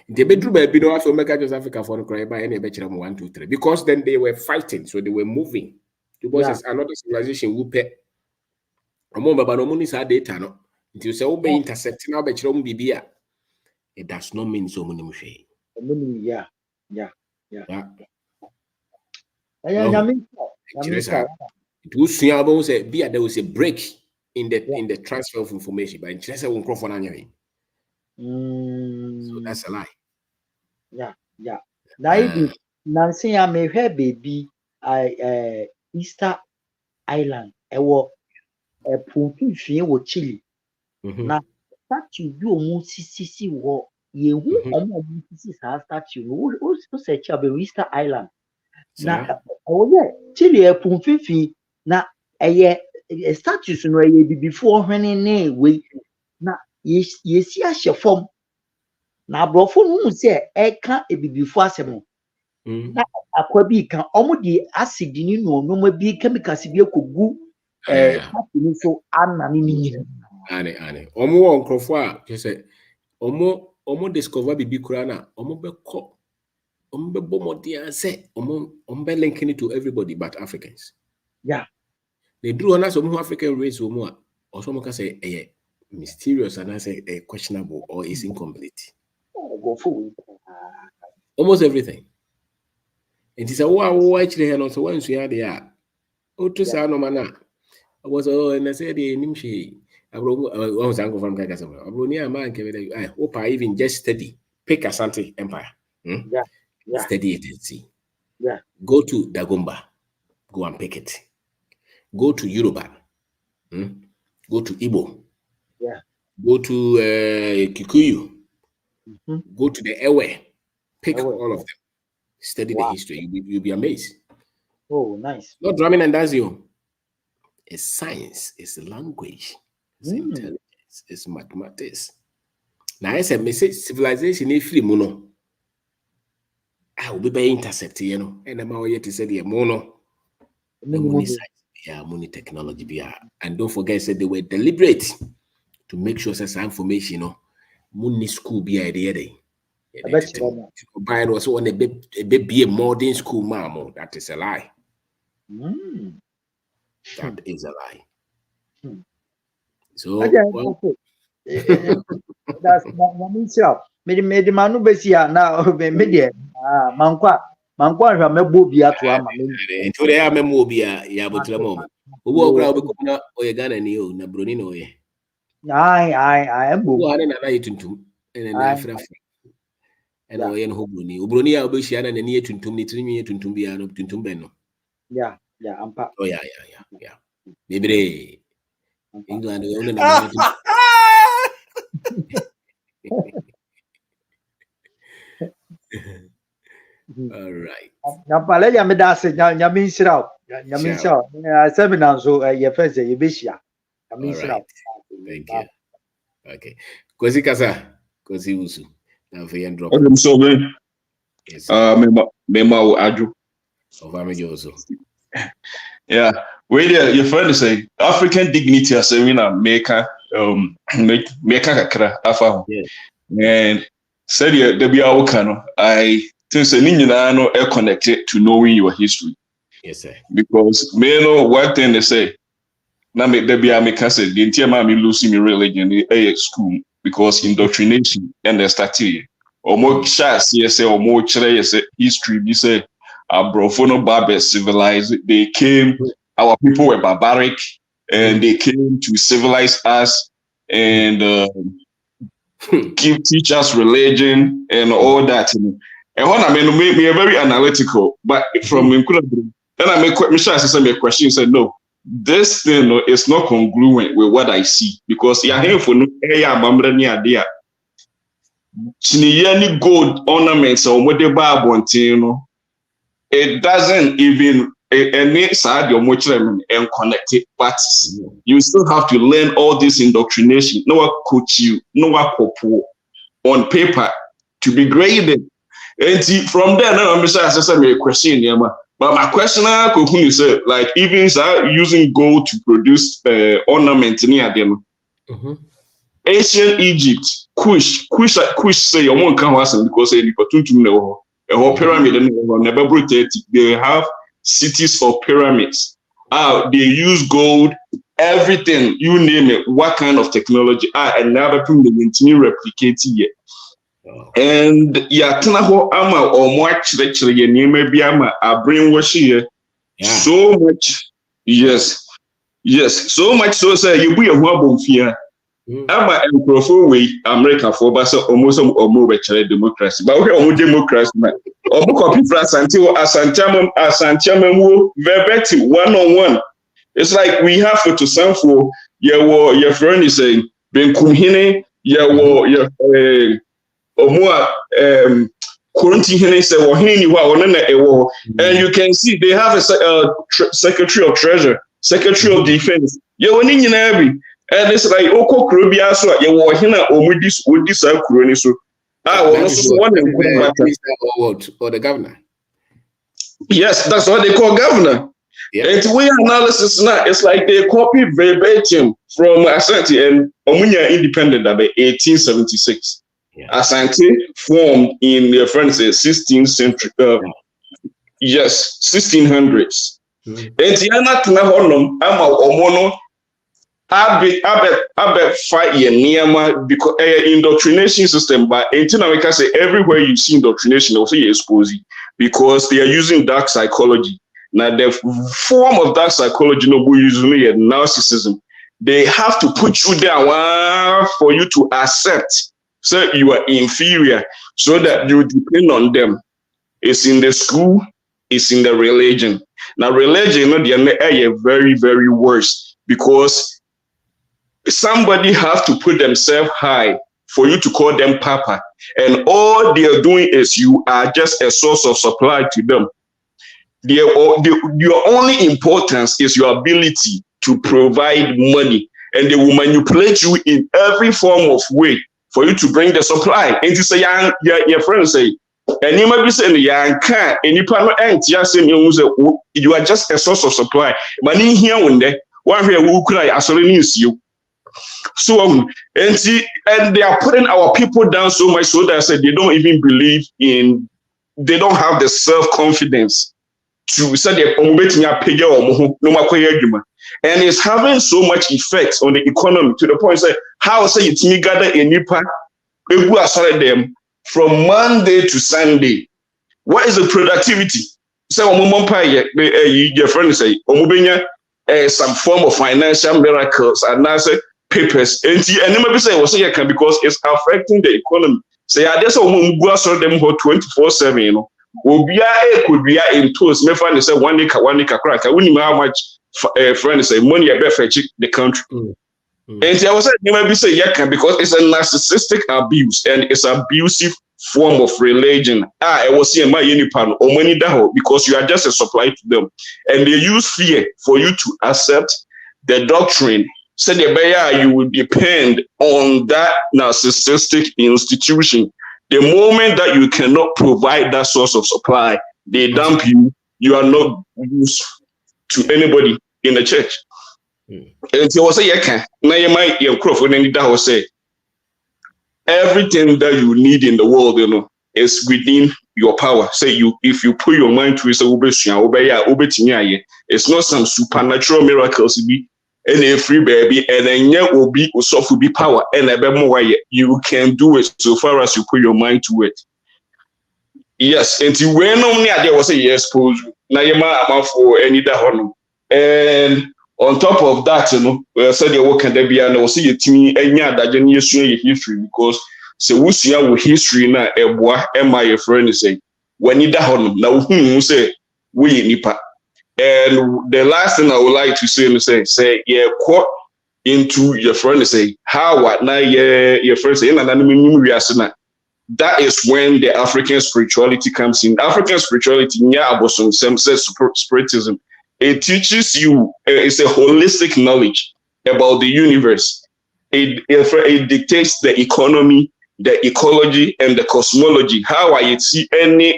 The bedroom Africa for 1, 2, 3 because then they were fighting, so they were moving. Because another civilization will pay. Data no. Until say we intercept now it does not mean so many mushe. It was say there was a break in the transfer of information, but in China won't crop on anything. So that's a lie. Nancy, I may have baby Easter Island. A pumping with Chile. Now, statue do almost see what you almost statue. Who search up Easter Island? Now, Chile a pumping now a statues no before when way. Now, yes, a form. Now, brofo say I can't be before some. Now, a quabi can almost the acid in no be chemicals be could so Anne. Omo Okrofo a say omo discover bibi kurana omo be bomodi say omo be linking it to everybody but Africans. They drew on us African race omo or some can say mysterious and I say questionable or is incomplete. Almost everything. And it's a wow actually and also once you are there. Oh to say no man. I was and I said nimshi I was uncle from Gaga. I hope I even just study. Pick Asante Empire. Study it and see. Go to Dagomba. Go and pick it. Go to Yoruba. Go to Igbo. Go to Kikuyu. Go to the Ewe. Pick all of them. Study the history. You'll be amazed. Oh, nice. Not drumming and dancing. It's science. It's language. It's intelligence. It's mathematics. Now, I said, civilization is free mono. I will be intercepted, and I'm out here to say the mono. Money technology. And don't forget, said they were deliberate to make sure that information, money school be idea. Buy also on a baby modern school, mama. That is a lie. That is a lie. So that's myself. Made manu besia now media. Mankwa mebobia to ama. Into the amemobia ya botramo. Who crowd become Oyagana Neo, Nabronino. I am moving and Afra. And Oyen Hobuni. Ubronia Obishiana and near Tuntum, Nitrimi, Tuntumbiano, Tuntumbeno. Yeah, oh, yeah. Maybe England. All right. Napale ya medase nyami sirao. Nyami sirao. Seminar so ye first ye bishia. Nyami sirao. Thank you. Okay. Kosi kasa. Kosi usu. Now for drop. Okay, so man. Yes. Mema o aju. Also. Yeah. Where your friend is saying African dignity as a winner maker kakra afa. And said there be our canon. I think say no are connected to knowing your history. Yes, sir. Because me know one thing they say. Now me there be a make say the entire me losing my religion in school because indoctrination and the starting. Or more chance yes or more chere history be say Abrofono barber civilized. They came, our people were barbaric and they came to civilize us and teach us religion and all that. And when I mean, me very analytical, but from then I make me question. Said no, this thing is not congruent with what I see because Chiniyani gold ornaments or modeba bontino. It doesn't even any side your mutual and connect it, but you still have to learn all this indoctrination. No one coach you, no one popo on paper to be graded. And from there, now I'm saying a question, yeah, but my question is like even using gold to produce ornament near them. Ancient Egypt, Kush say your one can was because they know a whole pyramid and they have cities of pyramids. They use gold, everything, you name it, what kind of technology, and never put them into replicate yet. And Yatanaho Ama or much actually, and maybe Ama are brainwash here so much. Yes, so much so say you be a wobble fear. I'm a profile way America for Basa almost or more democracy, but we're almost democracy. Or copy France until Asantiamu verbeti 1-on-1. It's like we have to send for your friend is saying, Ben Kumhine, your quarantine say, and you can see they have a secretary of treasury, secretary of defense. You're winning in every. And it's like Oko Krobia, so you were here with this Kuroni. So or the governor. Yes, that's what they call governor. And we analysis now, it's like they copy verbatim from Asante and Omunya independent about 1876. Asante formed in the French 16th century. Yes, 1600s. And Tiana Tunahonum, Ama Omono. I bet fight Niama because indoctrination system, but until we can say everywhere you see indoctrination, also you expose it because they are using dark psychology. Now the form of dark psychology no usually narcissism. They have to put you down for you to accept so you are inferior, so that you depend on them. It's in the school, it's in the religion. Now religion, they are very, very worse because somebody has to put themselves high for you to call them Papa. And all they are doing is you are just a source of supply to them. Your only importance is your ability to provide money. And they will manipulate you in every form of way for you to bring the supply. And to say, your friend say, and you might be saying, you are just a source of supply. Money here when they one here who cry as you. So and they are putting our people down so much so that I said they don't even believe in, they don't have the self-confidence to say and it's having so much effect on the economy to the point say how say you gather a nipa them from Monday to Sunday. What is the productivity? Say your friend say some form of financial miracles and now say papers and maybe say because it's affecting the economy. Say I just want them for 24/7, you know. Could be in tools. Me find say one acre crack. I wouldn't know how much friends say money I bet for the country. And I was saying maybe say because it's a narcissistic abuse and it's abusive form of religion. I was saying my unipan or money down because you are just a supply to them, and they use fear for you to accept the doctrine. So you will depend on that narcissistic institution. The moment that you cannot provide that source of supply, they dump you. You are not used to anybody in the church. And so I say, now you might say everything that you need in the world, you know, is within your power. Say if you put your mind to it, it's not some supernatural miracles. And a free baby, and then will be power, and a bit more. You can do it so far as you put your mind to it. Yes, and when only there was a yes, pose. Now you might for any that. And on top of that, you know, said you work and there be and see a team and that you history because so we see our history now. A boy and my friend say when you that now who say we nipa. And the last thing I would like to say is say quote into your friend and say how what now your friend say and we are saying that is when the African spirituality comes in. African spirituality, spiritism, it teaches you, it's a holistic knowledge about the universe. It dictates the economy, the ecology, and the cosmology. How I see any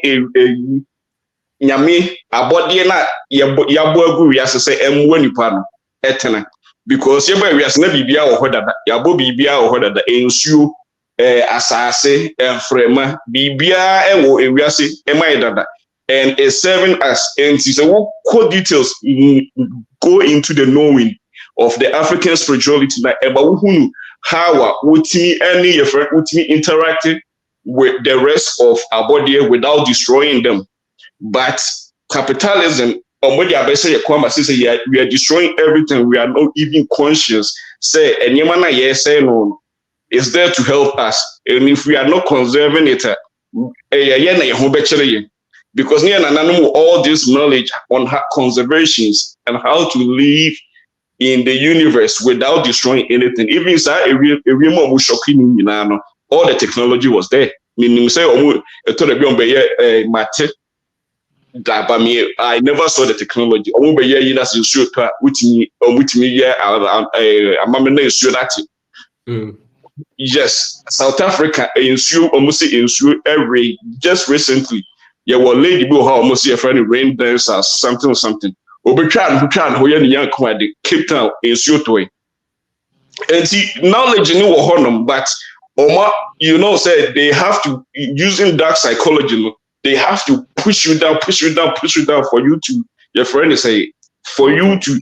nyame abode na yabo agu wiase se emwo nipa no etena, because yeba wiase na bibia wo hodada yabo bibia wo hodada ensuo asase enfrema bibia ewo wiase emai dada, and is serving us. And so what details go into the knowing of the African spirituality na about how utimi any utimi interacting with the rest of our body without destroying them. But capitalism, we are destroying everything. We are not even conscious. Say, and say no, is there to help us. And if we are not conserving it, because all this knowledge on conservations and how to live in the universe without destroying anything. Even inside all the technology was there. Meaning, say, I never saw the technology. Yes, South Africa almost every just recently. Yeah, well, lady go how almost a friend rain dance or something. Cape Town way. And see, knowledge in Honum, but said they have to using dark psychology. They have to push you down for you to, your friend is say, for you to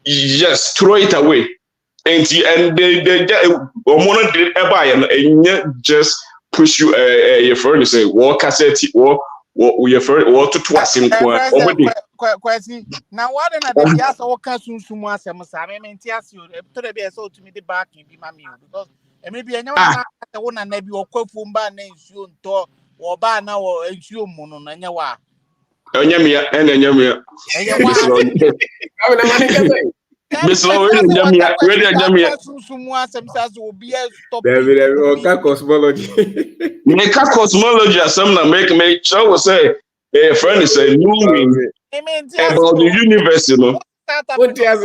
just throw it away. And they just push you, your friend is say, walk cassette, or your friend, or to him. Now, what another yes, all can't soon once. I mean, yes, you to be so to me the back in be my meal because maybe I know I want to maybe or quote from bad names you talk. Or by now or ensure mono nanyawa. Onyamia and Onyamia. Miss Lowen, Onyamia, where the Onyamia. Cosmology. Make a cosmology as some make sure will say a friend is a knowing about the universe, What is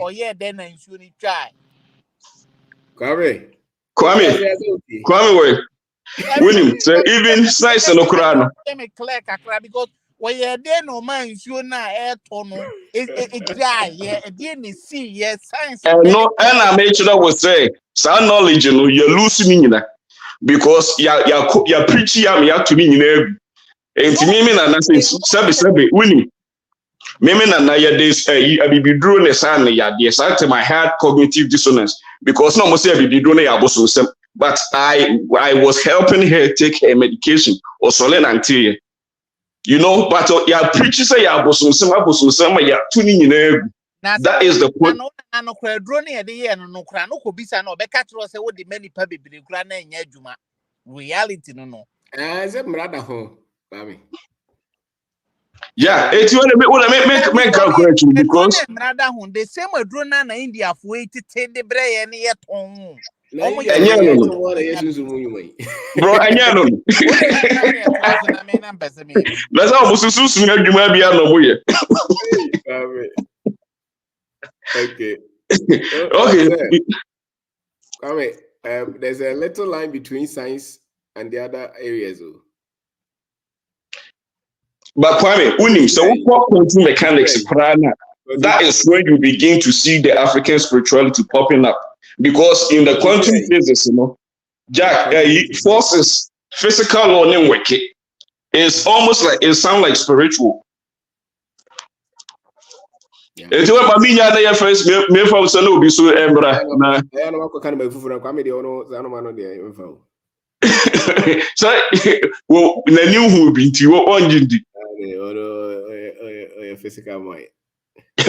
or yeah, then I should try. Kwame, wait. William, so even slice andOkrano. Because when you're there, no man, you're not air tono. It's dry, yeah, a DNA see, yes, science. And I made sure that was say, some knowledge, you're losing that because you're preaching, you have to be in every. And to me, and I say, Sabi, William. Meme na ya this I be drawn a son ya yes I my had cognitive dissonance because no must be drawn ya bosom. But I was helping her take her medication or solen until but ya preacher say ya bosom ya tuning in. That is the point. No drone here the year no kra no ko bisa no be catch us what the many pa bebre kra na nya adwuma. Reality no. Is it brother ho, Bami? Yeah, it's what I make calculation because the same drone na India for 80 the bre any yet on. Bro, I know. That's how Mususu Juma be no boy. Okay. Okay. There's a little line between science and the other areas. But Kwame, Unim, so quantum mechanics, that is when you begin to see the African spirituality popping up. Because in the quantum physics, Jack, forces physical learning work. It's almost like it sounds like spiritual. It's what I mean. Yeah, first, me from Sano be so embra. I know what kind of food from Kwame. So, well, the new who be to your own jindi. Physical mind.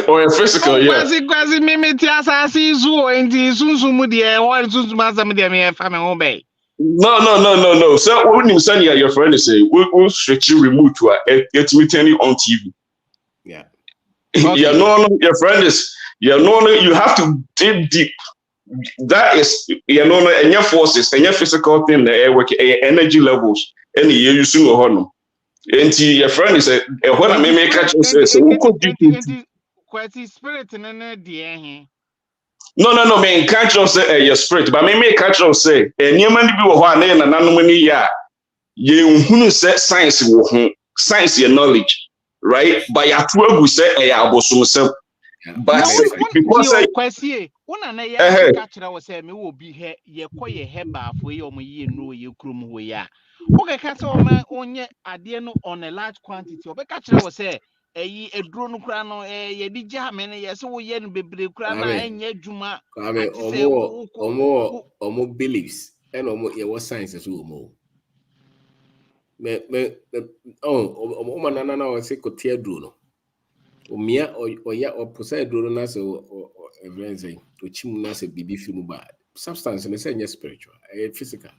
Or a physical, yeah. Quasi mimi tiasa si zu enti sunsumu de wa sunsuma sam de me fa me ho be. No. So when you send your friend say, we'll stretch you remote to get me turning on TV. Yeah. Okay. Your friend is you have to dig deep that is, you know, and your forces and your physical thing, work energy levels, and you use no. And your friend is when I make catch says, who could you? Quality spirit in the No, man, catch us your spirit, but me catch us say, and you man be one and anonymity, yeah. You say science will science your knowledge, right? By a 12 say a abosom. But because kwasi una na ya catch was say me will be here ye koye heba for you ye no ye krum ho ya. Okay, catch all man onye ade no on a large quantity. Obe catch was say eyi eduro no kra no ye di ja me ne ye se wo ye no bebre kra na enye adwuma ati say omo beliefs and omo ye what science is omo omo na o se ko tie duro no omia oya oposa duro na se everything to chim na se bibi film ba substance no say spiritual physical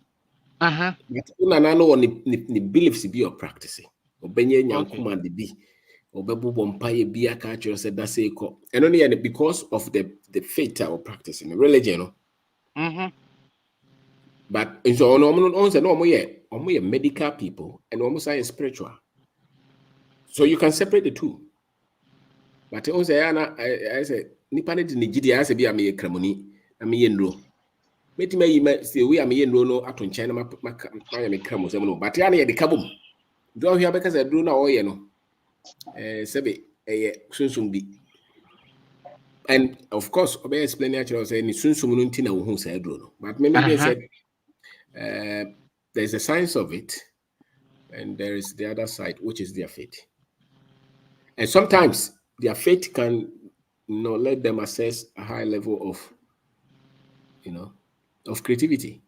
but una no ni beliefs be your practicing obenye nyankoma de bi obebubo mpaye bi aka chiro se da se ko and only because of the faith or practicing the religion but so on say no mo medical people and almost say spiritual, so you can separate the two. But on say I say nipa ne de gidi I say bi am ye kramoni na me yendro metima yi say we am yendro no ato nchen na ma me kramo say no but ya na ye de kabom do hia be ka say dro na o ye no sebe sunsum bi. And of course, I'll be explaining actually say ni sunsum no ntina wo hu say dro no but maybe said there's a science of it and there is the other side, which is their faith. And sometimes their faith can let them assess a high level of of creativity.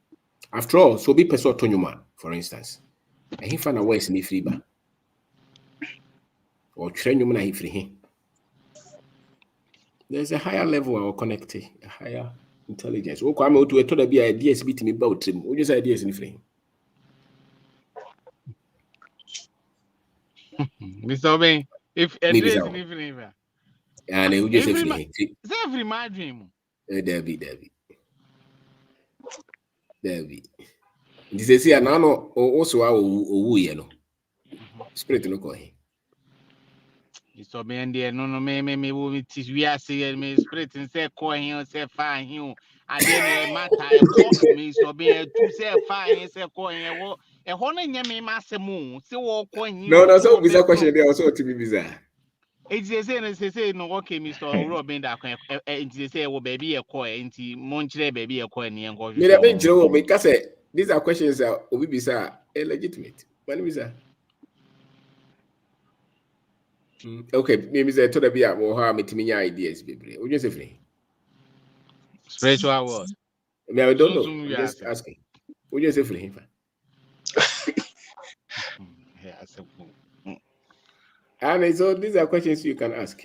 After all, so be person tonyuma, for instance, and he found a way in Ifriba or train na Ifrihi. There's a higher level of connecting, a higher intelligence. Oh, come out to a total be ideas beat me about him. What just ideas in Ifrihi? Mr. Oben, if address in evening, and you just every my dream. Debbie. This is here now. Also, no spirit no go. Mr. Oben, there no me will teach we are saying me spirit and say coin say fine him. I didn't matter Mr. Oben to say fine say coin what a honey me massimo say what coin. No, so bizarre question there also to be bizarre. It's the same, no, okay, Mr. Robin, that it's say, well, baby, a coin, Monchere, baby, a coin, and go. Because these are questions that will be illegitimate. Okay, maybe they told me about how many ideas, baby. What you say? Spiritual word. I don't know. I'm just asking. What you say for him? And so these are questions you can ask.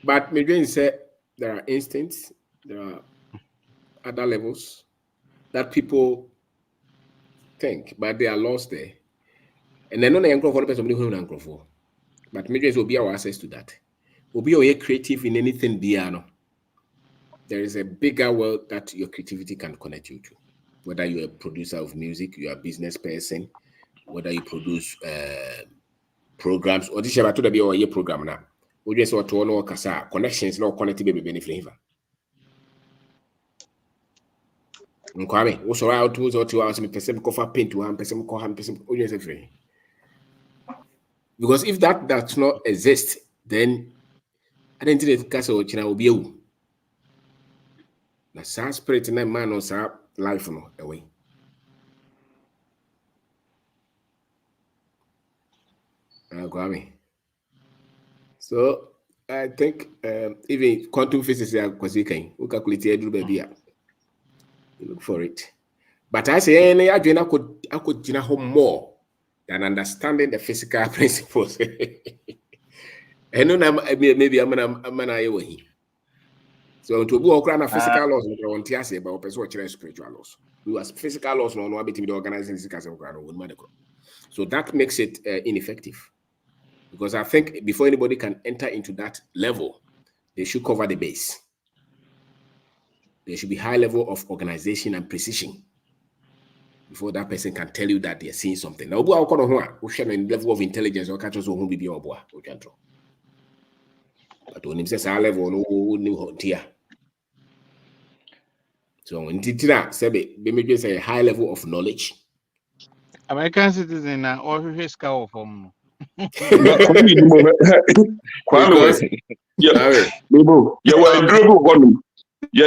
But maybe say there are instincts, there are other levels that people think, but they are lost there. And then no for the person who for. But maybe will be our access to that. Will be creative in anything beyond. There is a bigger world that your creativity can connect you to. Whether you're a producer of music, you're a business person, whether you produce programs, or this is about to be our program now. We just want to know connections, no connected baby benefit. Nkwame, also out 2 or 2 hours, me person cover paint to one person, call him person, free. Because if that does not exist, then I don't think the castle will be you. The sad spirit in that man or life no away. So I think even quantum physics we calculate it baby. You look for it. But I say I could more than understanding the physical principles. And maybe I'm gonna so to go across physical laws, we want to say about person spiritual laws. We as physical laws no be to organizing this kind of. So that makes it ineffective. Because I think before anybody can enter into that level, they should cover the base. there should be high level of organization and precision before that person can tell you that they're seeing something. Now, we share a level of intelligence or catch us who be on board. But when he says high level, no new here. So when Titra said, maybe say a high level of knowledge. American citizen or his cow from. Yeah,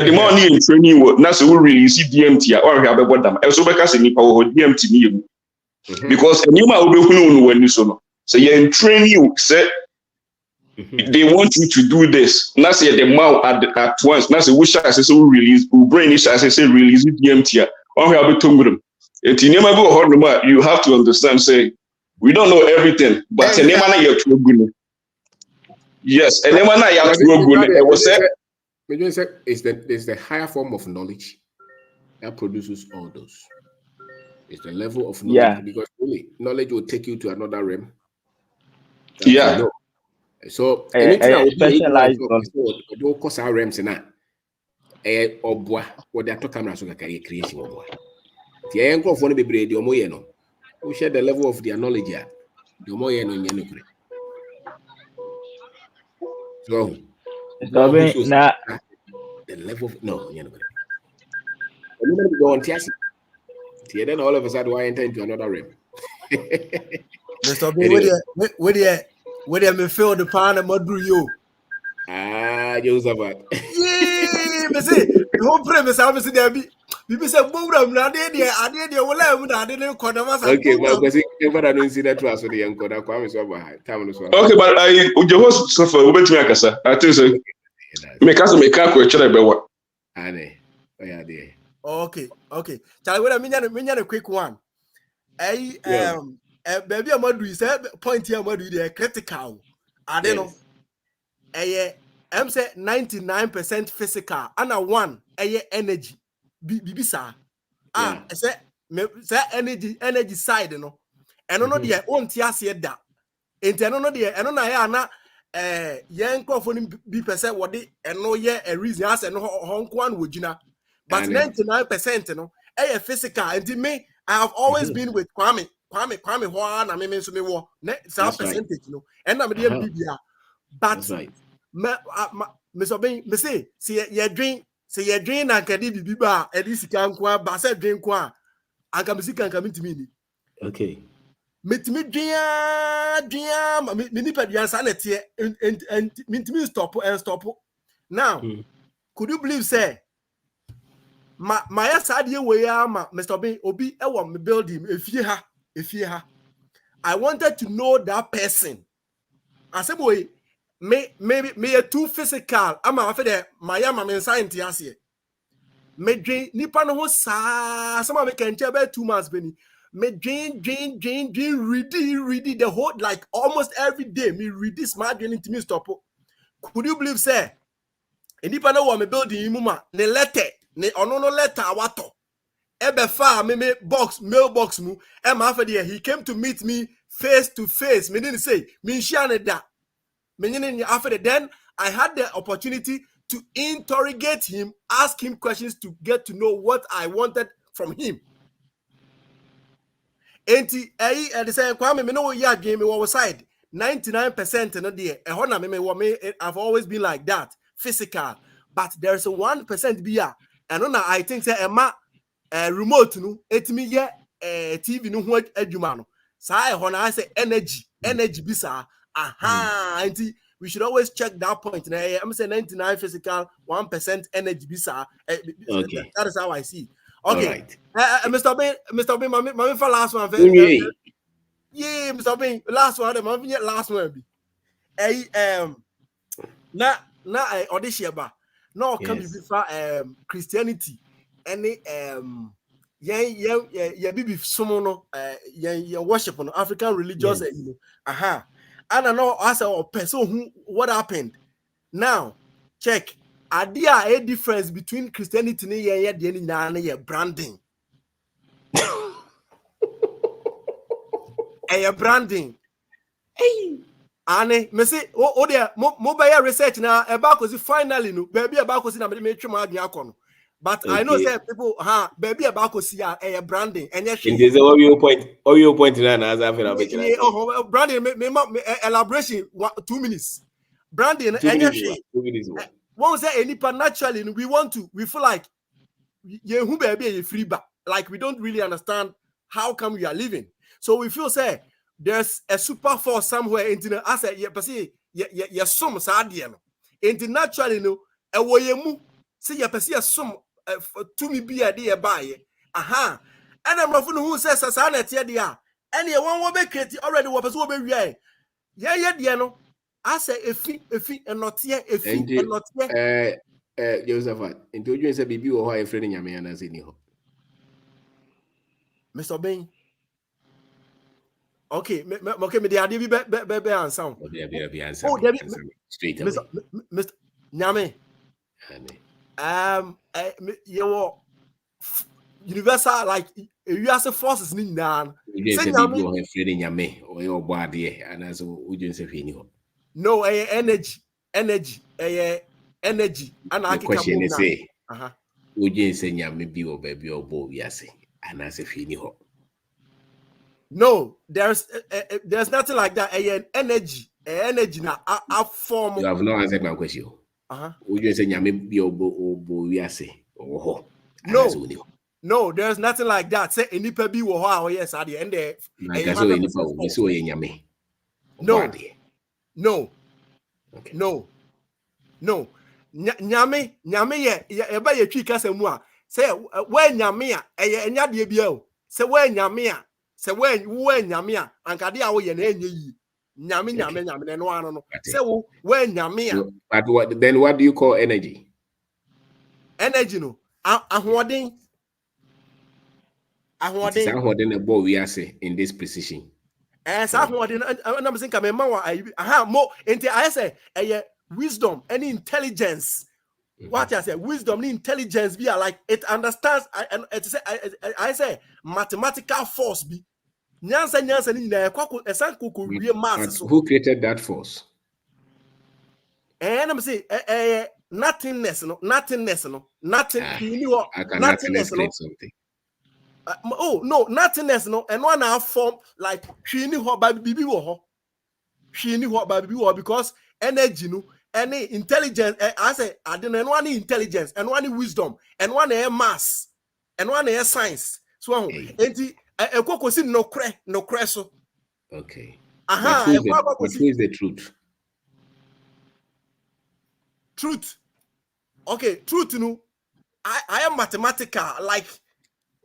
the money in training what now so we release DMT or have about them. Also because any power DMT me because any ma obekunu when you so you in training you say they want you to do this. Now say the mouth at once. Now say we shall say so release we brain is say release DMT or have a tongue. You have to understand say we don't know everything but yes and I was say it's the higher form of knowledge that produces all those. It's the level of knowledge because really knowledge will take you to another realm. Yeah. So anything I would specialized don't cause our realms in that. What they are talking about creation of the anchor of one be the omoyeno. We share the level of their knowledge here. The omoyeno in Yanukre. So the level of no, go on Tiasi. Then all of a sudden, I enter into another realm. Mr. B, where me feel the pan and Madru you. Joseph. Yeah, me say the whole premise. I say there be. People say, "Boom, I did well, I didn't call them." Okay, but because if I don't see that, was the young code. I'm so behind. Okay, but the host suffer. We bet me akasa. I think so. Me kasa me can't question about what. Ane, oh yeah, dear. Okay. Charlie, what I mean, a quick one. Baby, I'm not doing point here. I'm not doing critical. I don't know. I'm say 99% physical and a 1 energy. Bibisa. I say energy side, you know. And no the own tiasi da. Enti no the no na ya na yen crofoni bi percent what the no ye a reason as no honko an wojina. But 99% no physical. And me, I have always been with Kwame ho na me so me wo. Some percentage no. And na me dey bibia. But me so be me say ye drink na kedi bibiba e di sika nko ba say drink ko a anka me sika anka me ntimi ni. Okay. Metimi dua me nipa dua sa na tie and metimi stop. Now could you believe say my sadie way ama Mr. B obi e wo me building efie ha I wanted to know that person. I said boy me a too physical ama after the my science here me dream nipa no ho sa some me can tell about 2 months beni me dream read the whole like almost every day me read this smart dream into me stop. Could you believe say nipa no wa me building muma ne letter ne ono no letter awato ebe fa me mailbox mu e ma after there he came to meet me face to face me didn't say me share da. Then I had the opportunity to interrogate him, ask him questions to get to know what I wanted from him. And the same Kwame, me know ya game me side 99% no there. I've always been like that, physical. But there's a 1% be ya. And I think say remote no it me yeah TV no ho adwuma no. Say I say energy bisa. Auntie, we should always check that point. Now, I'm saying 99 physical, 1% energy. Okay. That is how I see. Okay. Right. Mr. Bean, my for last one. Yeah, Mr. Bean, last one. My last one. I audition ba. No, come before Christianity. Any yeah, baby, someone yeah, worship on African religious, you know. I don't know as a person who what happened. Now, check. Are there a difference between Christianity and branding? Branding. Hey, Anne, me say, there, mobile research now about because finally no, baby about because na me try my diakono. But I know say people, baby about to see a branding and yes, it is all your point now as I feel branding elaboration 2 minutes. Branding and yes, 2 minutes. Once say any naturally we feel like who baby a free back. Like we don't really understand how come we are living. So we feel say there's a super force somewhere into the asset some sad into naturally no a way say some to me be a dear buy and I'm not who says as an at dia and you one will be created already what will be yeah no I say a fee and not here a fee and not here Joseph into you say bibi or how friend nyame ana say ni ho Mr. Bain. Okay, okay, me the idea be answer. Be answer. Straight away. Mr. Nyame. You universal like you as a forces ni nan. Say bibi or friend nyame or your body and as you say fi ni ho. No, energy and I question is say Ujen say nyame bi or baby or bo we say and as fi ni ho. No, there's nothing like that. Energy now. A form. You have not answered my question. Would you say nyame bi obo we say oh no, there's nothing like that. Say any pe wo ho yes at the end there. Like I say any pa we say nyame. No. Nyame ye ba ye twi kasa mu a say we nyame a enya de bia o. Say we nyame a say we nyame a ankade a wo ye na enye yi. Nyame no ano no. Say we nyame a. But what do you call energy? Energy no. Ahoden about we are say in this precision. Ahoden I'm saying come mo enti I say wisdom and intelligence. What I say, wisdom and intelligence be like it understands and I say mathematical force be. Nyansa ni na kwako esanko ko wie mass so. Who created that force? And I'm saying nothingness no nothing I cannot explain something. No, nothingness no and one have form like she ni ho ba bibi wo ho. She ni ho ba bibi wo because energy no any intelligence I say I don't one intelligence and one wisdom and one mass and one science so enti ekokosi no kre so okay what is the truth okay truth no I am mathematical like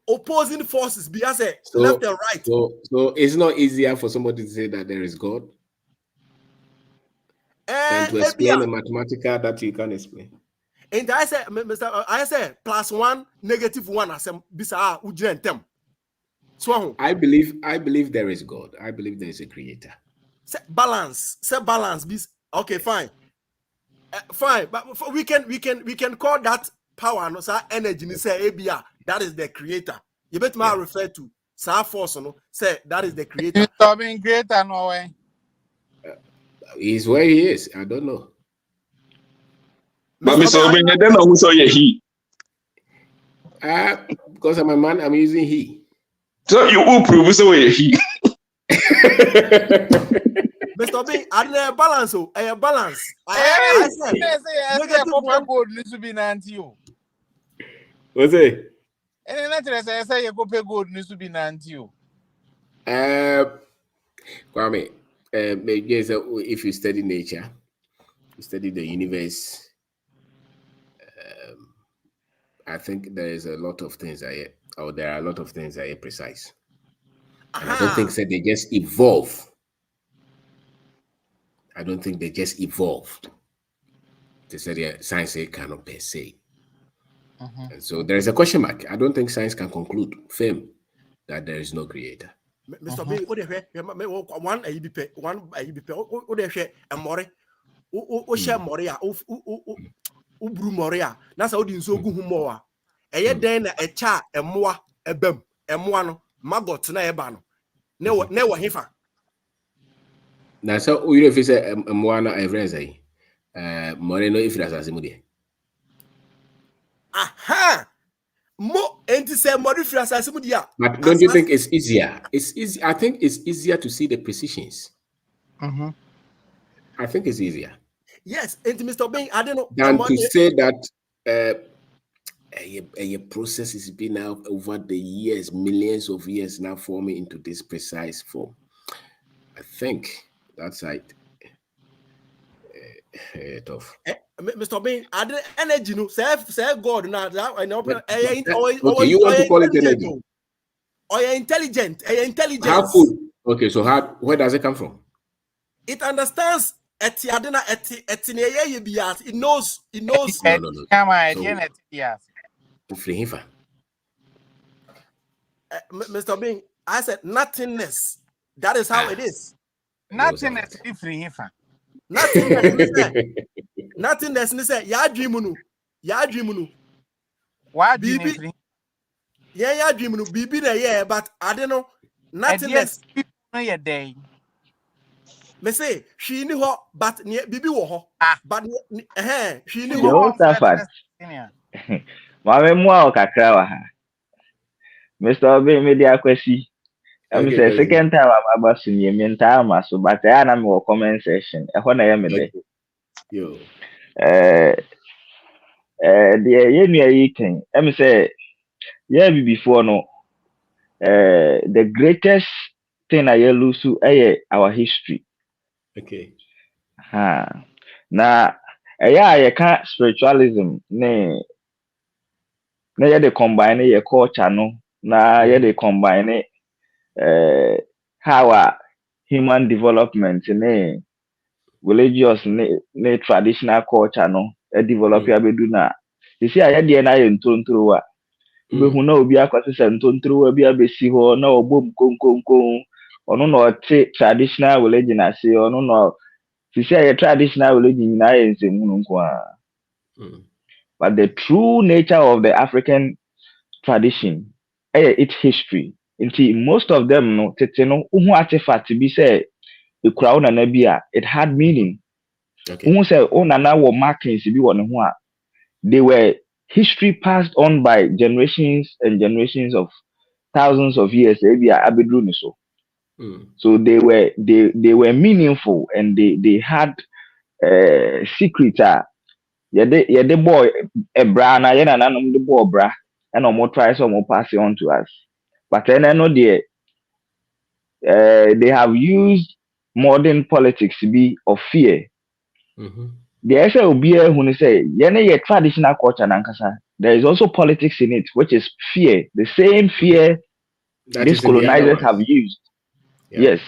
opposing forces be as a left and right so it's not easier for somebody to say that there is God and to explain a mathematical that you can't explain. And I say, Mr. I say +1, -1 as bisa ujentem. So I believe there is God. I believe there is a creator. Say balance. Okay, fine. Fine, but we can call that power no say energy ni say ABR that is the creator. You bet me refer to say force no say that is the creator. Being creator no way. He's where he is. I don't know. But Mr. Obin, then who saw he? Because I'm a man, I'm using he. So you will prove so he. Mr. Obin, I balance. I balance. I say gold needs to be nanti. What's it? And I say gold needs to be nanti. Kwame. If you study nature, you study the universe, I think there is a lot of things there are a lot of things that are precise. And I don't think that they just evolve. I don't think they just evolved. They said science cannot per se. And so there is a question mark. I don't think science can conclude firm that there is no creator. Mr. B, one ABP, more. Share Moria, Ubru Moria. That's how the so good humor. Then a cha, a moi, a bem, a moano, magot, na ebano. Never hifa. Now, so we if it's a moana, a friend say, Moreno, if that's as Ha! Mo enti say modify asase mu dia. But don't you think it's easier? It's easy. I think it's easier to see the precisions. I think it's easier. Yes, enti Mr. Bain, I don't know. Than to say that a process has been now over the years, millions of years now forming into this precise form. I think that's right. Tough. Mr. Bain, I don't energy no. Say God now. I know. Okay, you want to call it energy? Or you're intelligent. Intelligence. How food? Okay, so where does it come from? It understands. It knows. No. Mr. Bing, I said nothingness. That is how it is. Nothingness different. Nothingness. Ya dreamunu. Why Bibi? Ya dreamunu. Bibi na yeah, but I don't know. Nothingness. No day. Me say she ni ho, but Bibi wo ho. But she ni ho. Yo, Safad. Mame mwa kakra wa ha. Mr. Obi media kwesi. I'm say second time I'm about to name entire so but I am in comment section. E ho na ye me de. Yo. The yenua yi ken. I'm say yeah before no. The greatest thing I lose our history. Okay. Na you can't spiritualism ne they combine your culture no na they combine how our human development ne religious ne traditional culture no develop ya bedu na you see aya de na ye ntontoro a behu na obi akwase ntontoro bi abesi ho na obom konkonko ono na ote traditional religion ase ono na you see aya traditional religion na ye nsemu nko a but the true nature of the African tradition, its history. Until most of them no tete no uhu artifact be say the crown and nebia it had meaning. Uhu say nana were markings be one who they were history passed on by generations and generations of thousands of years. So they were meaningful and they had secrets. The boy a bra na yena nanom the boy bra and more try some pass it on to us. But then I know they have used modern politics to be of fear. The say obi who say yene traditional culture nankasa. There is also politics in it, which is fear. The same fear that these colonizers have used. Yes.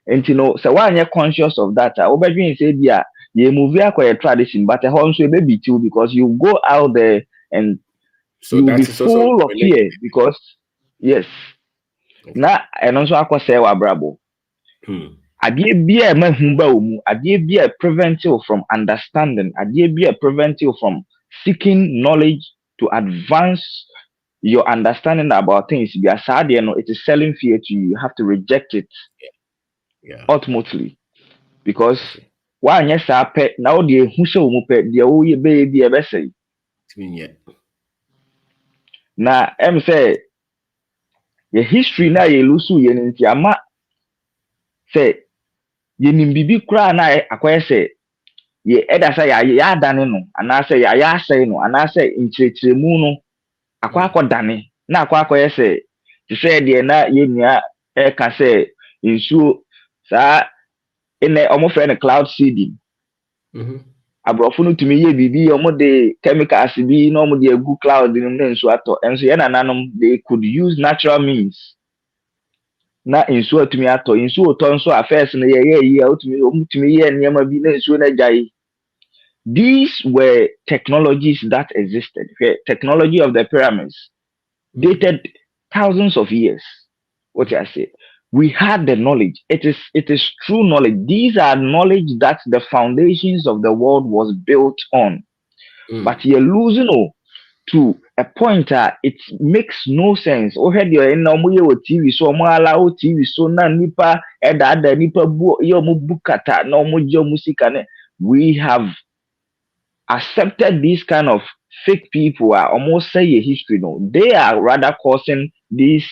And so why you're conscious of that? Obedient say yeah. You move your tradition, but a also baby too because you go out there and so you'll be full of fear because yes. Now and also I say wa brabo. Adie be a mahumba umu, adie be a prevent you from understanding, adie be a prevent you from seeking knowledge to advance your understanding about things. Be a sad, it is selling fear to you. You have to reject it. Ultimately. Because one yes I pet now the who show mu pet the oye baby a bessay. Na say the history na ye lusu ye nti ama say ye nimbibi kra na akwai say ye eda say ya dane no ana say ya say no ana say nchirechiremu no akwa dane na akwa say to say the na ye nua e ka say nsuo sa ene omo friend cloud seeding. Abrofo no tumi ye bibi omo de chemicals bi no omo de egu cloud nim na nsu ato enso ye nananom they could use natural means na nsu atumi ato nsu oto nso affairs na ye otumi ye niam bi na nsu na jai. These were technologies that existed. Technology of the pyramids dated thousands of years. What I say, we had the knowledge. It is true knowledge. These are knowledge that the foundations of the world was built on. But you're losing to a point it makes no sense. Oh, had your TV so allow TV so na nipa eda nipa bu yo mu bukata no mu jo musika ne. We have accepted this kind of fake people are almost say a history. No, they are rather causing this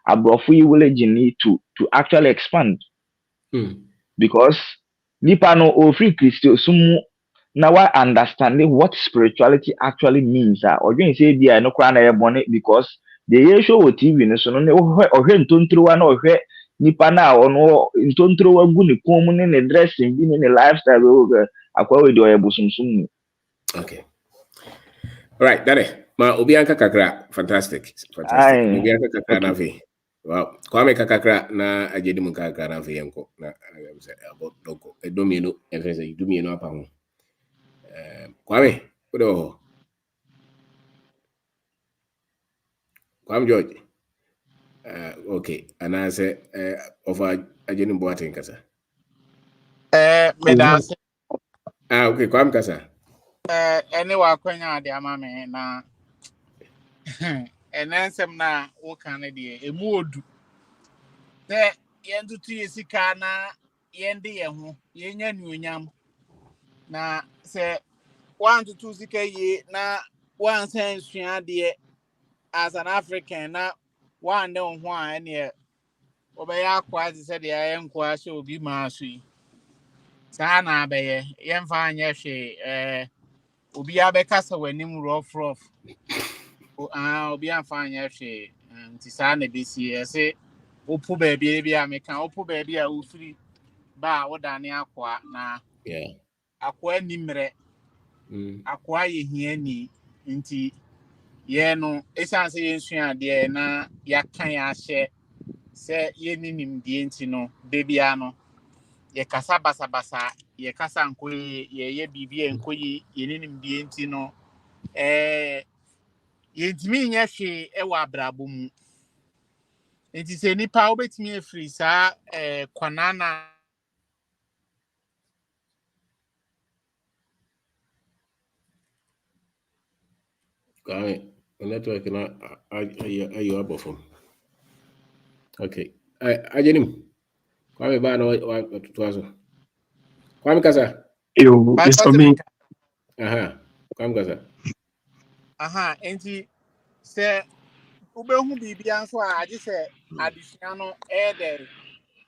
Abrofui village to actually expand because nipa no ofri Christo sumu now understanding what spirituality actually means. Or you say be no crown bonnet because the show TV no so no or ntontro na ohwe nipa na ono ntontro wagu ne kom ne dressing bi ne lifestyle akwa we do ebusumsum. Okay. All right, Dane. Ma obianka kakra, fantastic. Obianka kakra na ve. Wow. Kwame kakra na ajedi mun kakra na ve yanko na about doko. Edomino, enfese idumino apa ho. Kwame, odo. Kwame George. Okay, and I say over ajedi mboate nkasa. Medase. Okay, Kwame kasa. Anyway, kwenya ade ama me na enensem na wo kan de emu odu te yentutu yesika na yende ye ho yenya nuonyam na se wantutu sika ye na wansan sua de as an African na wan de ho a ene obeya akwa se de ayenkwa hye obi ma so yi sa na abeye yemfa anye hwe obi abekasa wanim rough obi amfanya hwe nti saa na besi ese opu baby bia meka opu baby a ufiri ba wodane akwa na akwa nimre akwa yehiani nti ye no esanse yensua de na yakan ya hye se yeninim de nti no bebia no ye kasa basabasa ye kasa nkoyi ye bibia nkoyi yeninim de nti no yentimi nya hwe ewa abrabo mu enti se nipa obetimi efiri saa kwanana Kwame, network na ayo abofo. Okay. Ajenim. Kwame ba na wa tuazo. Kwame kasa. Yo, Mr. B. Aha. Kwame kasa. aha enti se ubehu bibia nso a age se adesua no de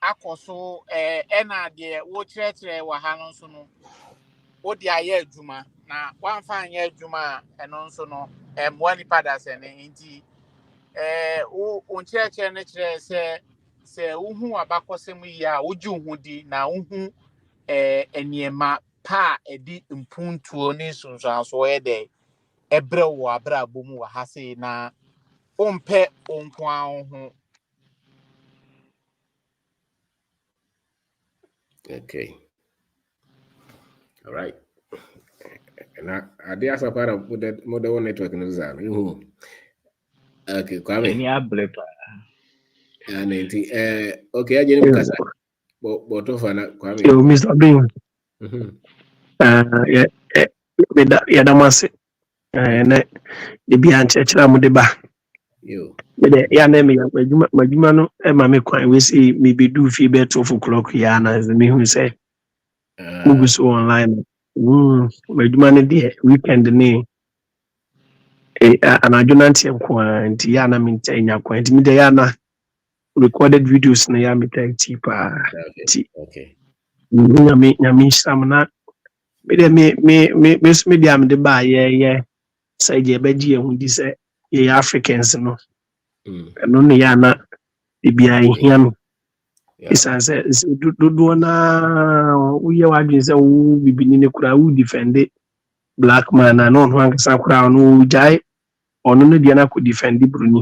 akoso na de wo kyerɛkyerɛ wa ha no nso no wo de aye adwuma na wanfa anye adwuma eno nso no wani pada se ne enti wo onkyerɛkyerɛ ne kyerɛ se uhu abakɔsɛm yi a wogi hu di na uhu eniema pa edi mpuntuo ne sunsuaso de ebre wo abra bomu wa ha se na ompe onkwa ho. Okay. All right. Na ade asa para model network no za no. Okay, Kwame. Ni ablepa. Nti okay, Ajenim kasa. Boto fana Kwame. Yo, Mr. B. Ya damase. Na ebi anchechira mu de ba. Yo. Bede ya na me madwuma no e ma me kwan we say me be do fi be 12 o'clock ya na me hu say. Mugu so online. Madwuma no de weekend ni anadwo nante kwa nti ya na me ntanya kwa nti me de ya na recorded videos na ya me take pa. Okay. Nyami sam na me de am de ba ye say je beji ehun di say ye Africans no no ne ya na bibia ehia no isa say do na uye wadwin say wo bibini ne kura wo defend black man na no hankasa kura no jai ono no dia na ko defend bruni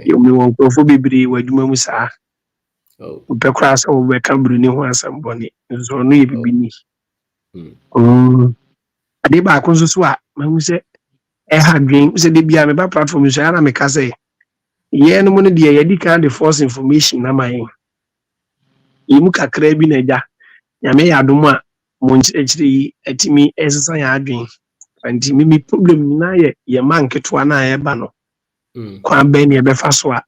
yo mi won ko fo bibiri wadwuma mu saa pe kura say wo be ka bruni ho asam boni so no ye bibini ade ba ko so a mahu say dream say de bia me ba platform so ara me ka say ye no mo no de ye di kan the false information na mai yimu kakra bi na ja nyame ya dom a mo nchiri atimi esesa ya adwen anti mi problem na ye manketo na ye ba no kwa be ne be fa so a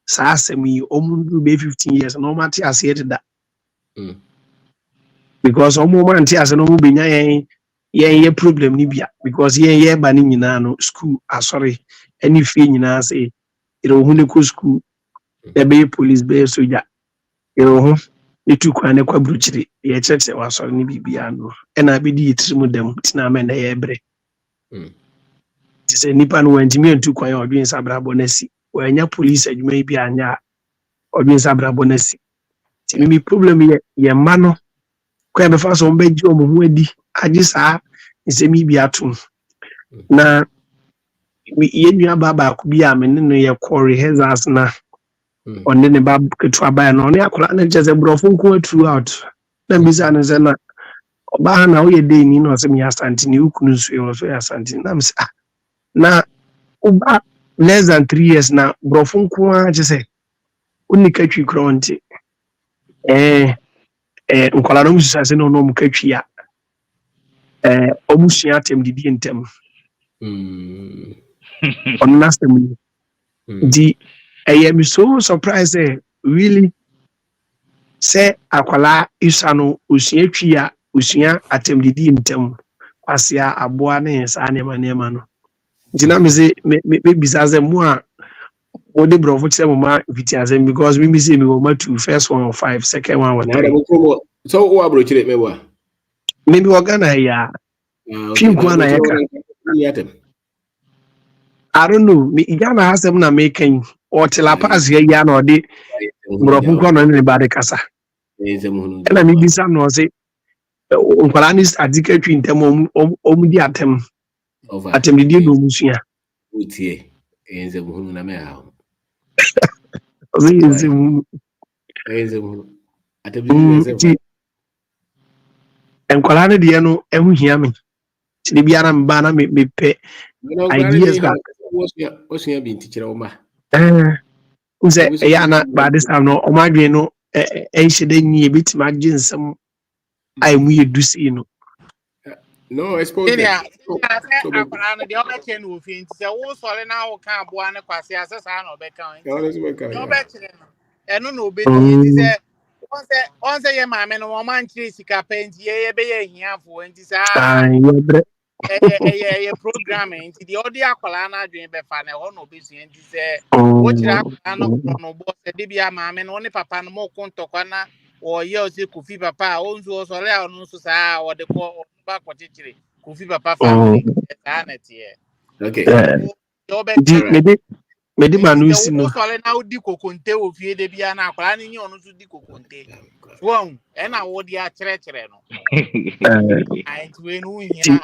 saa asem yi omundu be 15 years no mate ase yeda because omo man ti ase no mo benya yen ye problem ni bia because ye ba ni nyina no school asori any fee nyina say iro hu ne ko school e be police be soja iro hu etu kwa ne kwa bruchiri ye chete wa asori ni bibia no e na be di etiri mu dem tina me na ye bre say nipa no wantimi entu kwa ye odwen sabrabo na si wanya police adwuma bi anya odwen sabrabo na si ti mi problem ye ma no kwa be fa so mbe ji omo hu adi agi saa nsemi bi atum na ye nua baba ko bi a me ne no ye ko rehearsals na onne ne ba ketu aba na onne akora na je ze brofo nko throughout na bisa na ze na oba na wo ye dey ni no se mi asante ni ukunu nso ye so asante na me sa na uba less than 3 years na brofo nko a je se onni katwi kronti nkola no musa se no mu katwi a omusua atem didi entem onna stem di I am so surprised really say akwala isano usua twi a usua atem didi entem kwasia aboa ne sa nema no dina me se me bisaze mu a what the bravo say mama vitiaze because me say me mama two first one 5 second one 3 so what approach it me wa maybe organa ya pinku na yaka I don't know me Ghana has them na making or till I pass here ya no de bravo ko no ne ba de kasa na me bisa no say nkwala ni adika twi ntem omudi atem di do musua utie enze muhunu na me ha enze muhunu atem di nkwala ne de no ehu hia me ti bi ara mba na me pe ideas that osia bi ntikira o ma nze ya na ba this time no o ma dwen no hye nyi e bitima ginsem ai mu ye dusi no no expose them so akwana no de obeke no ofi nti se wo sole na wo kan aboa ne kwase asesa na obeka nti de obekire no eno na obedi nti se onse ye maame no wo man kire sika penti ye be ye hiafo nti se ye program nti de odi akwala na adwen be fa na ho na obesu nti se wo kire akwala no bo se de bia maame no ne papa no mo kontokwa na wo ye o se kofi papa o nzu o sole a no nso saa wo de ko ba ko chichire kofi papa family okay me de manu si no wo sole na odi kokonte wo fie de bia na akwala ni nyi onu so di kokonte wo e na wo di a kire no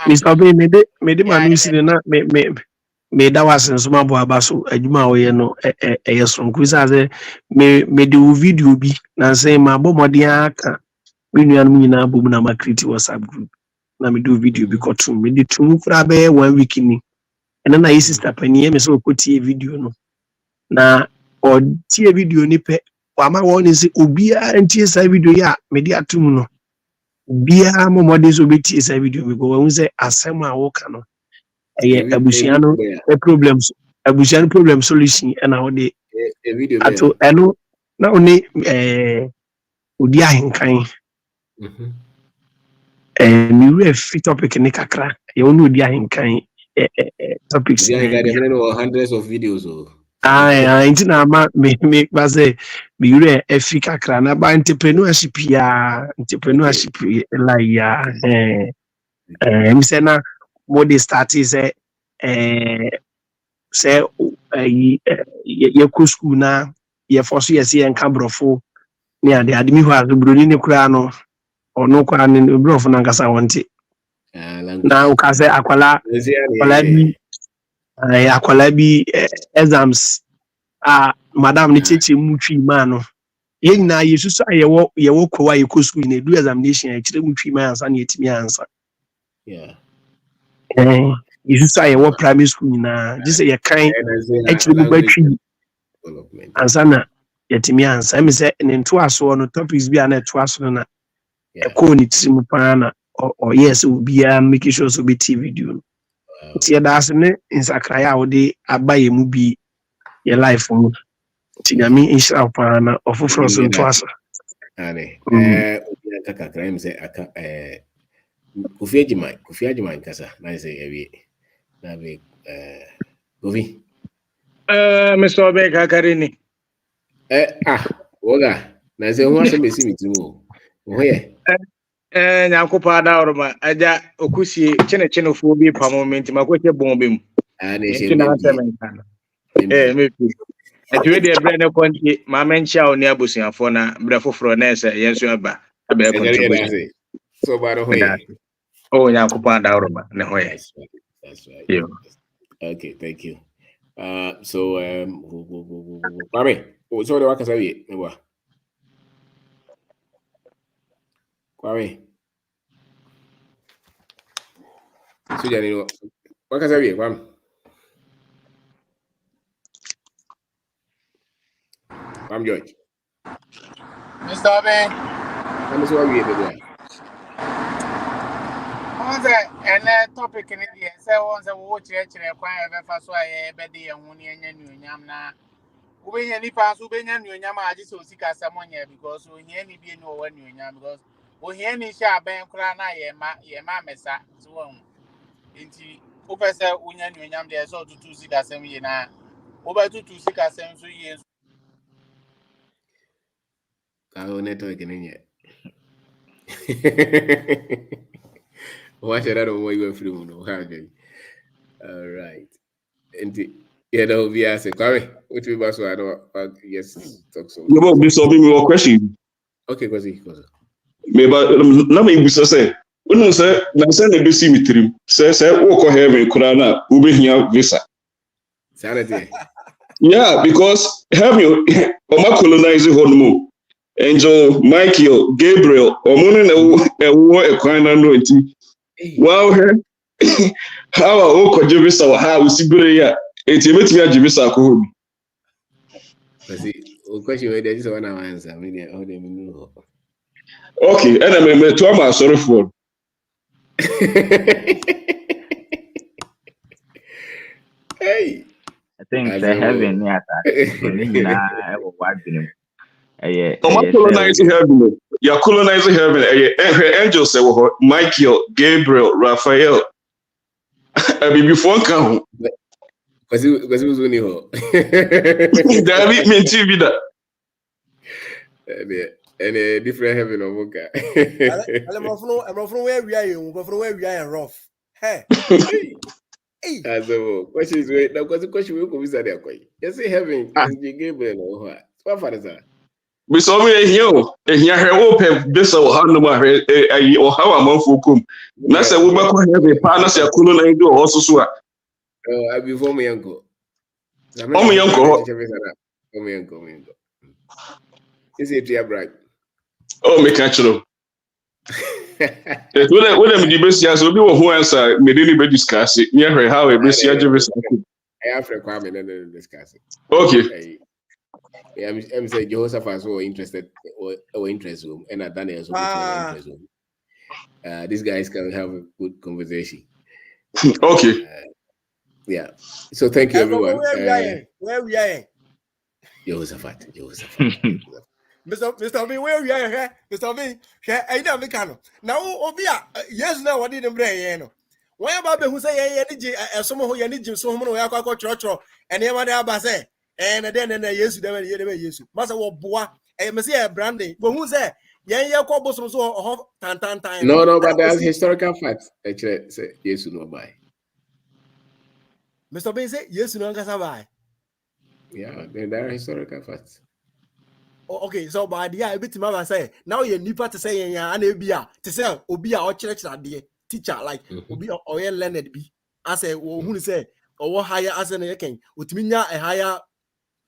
Mr. Obi me de manu si na me da wasen so mabo abaso adwuma wo ye no yeso nkuza ze me de video bi na say ma bomodin aka me nuanum nyina bom na ma create WhatsApp group na me do video bi kotum me de tum kura be 1 week ni ena na sister pani me so kotie video no na o tie video ni pe wa ma won ni se obia antie sa video ya me de atum no bia momode so betie sa video me go won se asem a wo ka no abusia no problem solution and how they ato eno na oni odi ahenkan mi we fit topic ni kakra ye oni odi ahenkan topics hundreds of videos inti na ma me ba say mi we fi kakra na ba entrepreneurship la ya mi say na mo dey start is say ye ko school na ye force ye se en kabrofo ni ade adimi ho azubroni ne kura no ono kwa ne brofo na nkasa wonte na o ka say akwala bi exams madam ni cheche mu twi ma no ye nyina ye susu ye wo ko wa ye ko school ne do examination ye kire mu twi ma ansa na yetimi ansa Jesus I wa primary school na just say you kind actually go batwi ansana yetimi ansa me say ne nto aso no topics bi na to aso na e ko ni tim pa na or yes obi a make sure so be TV video ti da as ne insakra ya wo de abaye mu bi your life mu ti nyame insha pa na ofofro so nto aso obi aka kakra me say aka Kofi Ajiman kasa. Na say every na be Kofi. Mr. Obeka Karini. Woga. Na say who asem esi mitimo. Wo ye. Nyankopa da oroma aja okusie chene fo bi pamomenti makoche bombe mu. Ne she Ntina semenka. Mepi. Atuwe de bre ne konti ma menchia oni abusuafo na bre foforo na ese yenso aba abe contribute. So ba do hoye. Oh, nyankopa da oroma ne hoye. That's right. Yeah. Okay, thank you. So Kwame, so the wakasa wi me wa. Kwame. So jani no wakasa wi Kwame. Kwame George. Mr. Ben. I'm so wi be And topic in the once I watch it, and acquire a fast way, Betty and Winnie and New Yamna. When any pass, when you Yama, I just seek as someone here because we any be no one you Yam because we any sharp and crana, ye mamma, so inti Opesa Union Yam, there's all to 2 seek as some year now. Over to 2 seek as 7 years. Kau network ni ye. Watch it out of what you went through. No, all right. And yeah, that will be asked. Kwame, which we must I don't yes talk so. You will be solving your question. Okay, because Maybe na me bi say unu say na say na be see me trim say wo ko heaven kura na wo be hia visa. Sanity. Yeah, because heaven oma colonize honmo. Angel Michael Gabriel omunu na ewo ekwan na no enti. Wow, how o ko je visa wa ha usigure ya enti emetimi age visa ko hobi. Because the question where there is one answer. I mean, how they know. Okay, and I'm to am sorry for. Hey, I think the heaven near that. Colonizing heaven. You're colonizing heaven. Angels say Michael, Gabriel, Raphael. I mean, before come. Because it was only ho. David mean TV that. And a different heaven of Moka. I'm from where we are, but from where we are rough. Hey. As a question is wait, now because the question will come inside there. You say heaven is the Gabriel or what? What for that? We saw me here. Here, her open this or how no matter or how I'm on for come. Now say we back on heaven. Partners are colonizing also so. Oh, I before my uncle. Oh, my uncle. Oh, my uncle. Is it your bride? Oh, me catch them. When I'm the best years, we will who answer me didn't be discuss it. Near her how a best year I have requirement and discuss it. Okay. I'm saying Jehoshaphat so interested or interest room and Daniel so interest room. These guys can have a good conversation. Okay. Yeah. So thank you everyone. Where we are. Jehoshaphat. Mr. B, where we are here? Mr. B, I don't know. Now, Obia, yes, now what did the brain? Why about who say energy, someone who energy, so who are called church, and never ever say, and then yes, they were yes, Master Bois, and Monsieur Brandy, but who say, yeah, cobbles so tan. No, but that's historical facts. Actually, say yes, no, bye. Mr. B say, yes, no, Cassava. Yeah, there are historical facts. Okay, so by the idea, bit mama say now you need to say and Abia to say Obia or church that the teacher like Obi or learned be. I say, who say or higher as an king with me a higher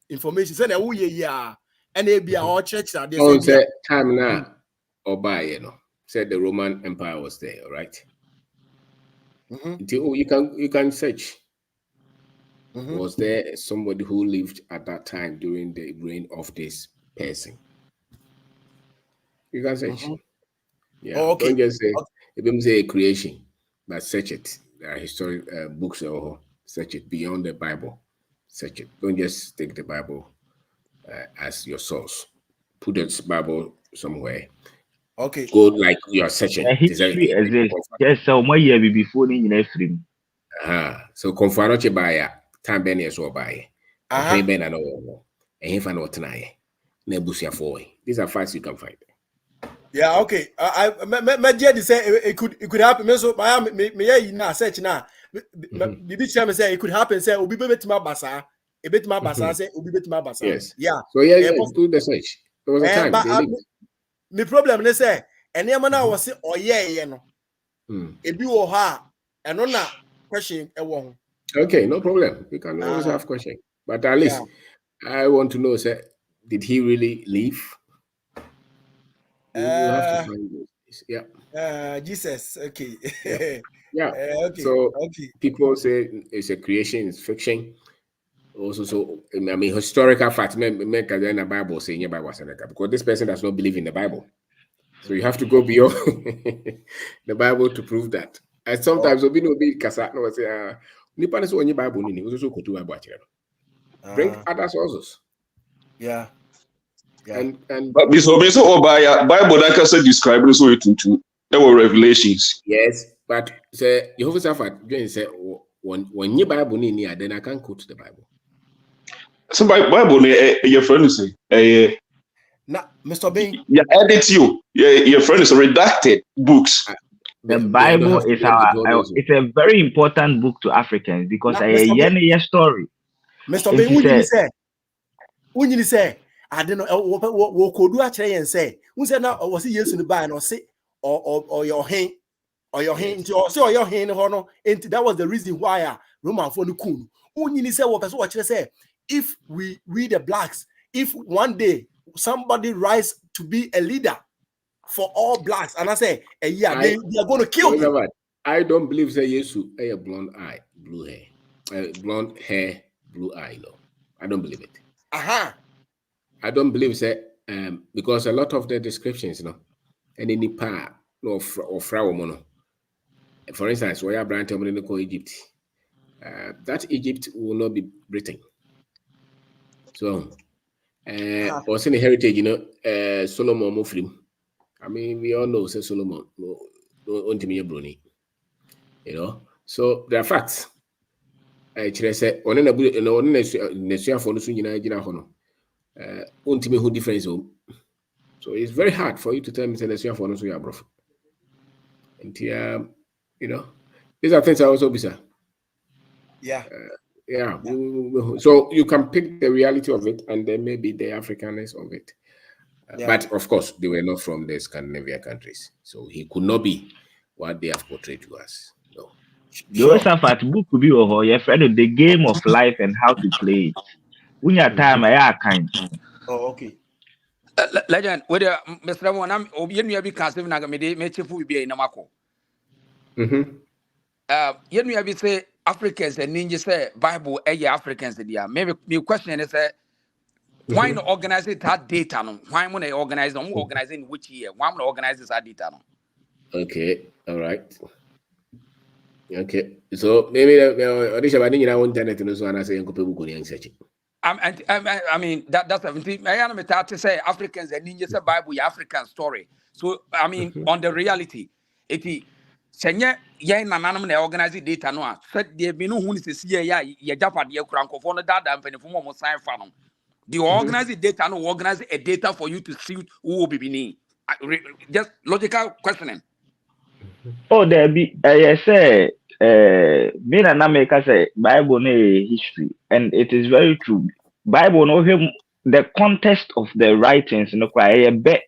information. Say that we yeah and Abia or church that they say time now or by said the Roman Empire was there, right? You can search. Was there somebody who lived at that time during the reign of this person? You can search. Yeah. Oh, okay. Don't just say it say creation, but search it. There are historic books or search it beyond the Bible. Search it. Don't just take the Bible as your source. Put that Bible somewhere Okay. Go like you're searching. History exists. Just so my year before in film. So confirm by time ben is or by. Ben and all. And if I know tonight. Nebusia for. These are facts you can find. Yeah, okay. I just say it could happen. So me na search na. Bibi chama say it could happen. Say obi betima basa. E betima basa say obi betima basa. Yes. Yeah. So yeah, do the search. There was a time. The problem is say any man was say oh yeah no. Ebi wo ha and no na question e wo. Okay, no problem. We can always have question. But at least I want to know, sir, did he really leave? You have to find this. Yeah. Jesus. Okay. Yeah. Okay. So people say it's a creation, it's fiction. Also, so I mean, historical facts make the Bible saying the Bible because this person does not believe in the Bible. So you have to go beyond the Bible to prove that. And sometimes we no be kasa no say nipa no so onye Bible ni so ko tu Bible bring other sources. Yeah. And but so Bible that can say describe so it into our Revelations. Yes, but say Jehoshaphat Jane say when your Bible ni then I can quote the Bible. So Bible your friend say now, Mr. Bing. Yeah, edit you. Yeah, your friend is redacted books. The Bible is it's a very important book to Africans because a story. Mr. Bing, when you say, I don't know what could do actually and say, who said now was he using the buy or say or your hand or your hand or so your hand honor and that was the reason why Roman for the coon. When you say what say, if we the blacks, if one day somebody rise to be a leader for all blacks, and I say, they are going to kill him. I don't believe say Yesu a blonde eye, blue hair, blonde hair, blue eye. No, I don't believe it. I don't believe say because a lot of the descriptions, any nipa of flower mono. For instance, where Abraham call Egypt, that Egypt will not be Britain. So. Also in heritage, Solomon Muflim. I mean, we all know say Solomon no Bruni. So there are facts. Say on for who difference. So it's very hard for you to tell me say for no so your bro. And these are things I also be sir. Yeah. Yeah, so you can pick the reality of it and then maybe the Africanness of it. But of course, they were not from the Scandinavian countries. So he could not be what they have portrayed to us. No. Jehoshaphat book could be over your friend the game of life and how to play it. When your time, I kind. Oh, okay. Legend, whether Mr. Monam or you be canceling Nagamede, Mechifu be in Namako. You be say Africans and ninja say Bible Africans maybe my question is why not organize that data no? Why want to organize them? Organizing which year? Why not organize that data no? Okay, all right. Okay, so maybe internet so and I say I mean that's 17. I am to say Africans and ninja say Bible African story. So I mean on the reality, Senya nananum na organize data no a said there be no hu se see ya japade krankofo no dada mpanifo mo sign fa no the organize data no organize a data for you to see who be ni just logical questioning. Oh there be say me na America say Bible no history and it is very true. Bible no the context of the writings no kwa be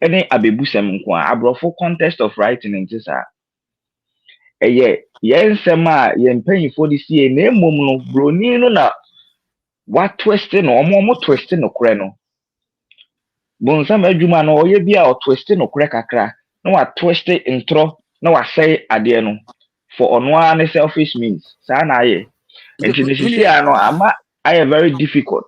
any abebusem kwa abrofo context of writing in this nsɛm a yɛn mpanyinfoɔ de sie na emom no broni no na watwist no ɔmo twist no korɛ no bonsam adwuma no ɔyɛ bi a ɔtwist no korɛ kakra na watwist ntorɔ na wasɛe adeɛ no for ɔno ara ne selfish means saa na ayɛ nti ne sisi a no ama ayɛ very difficult.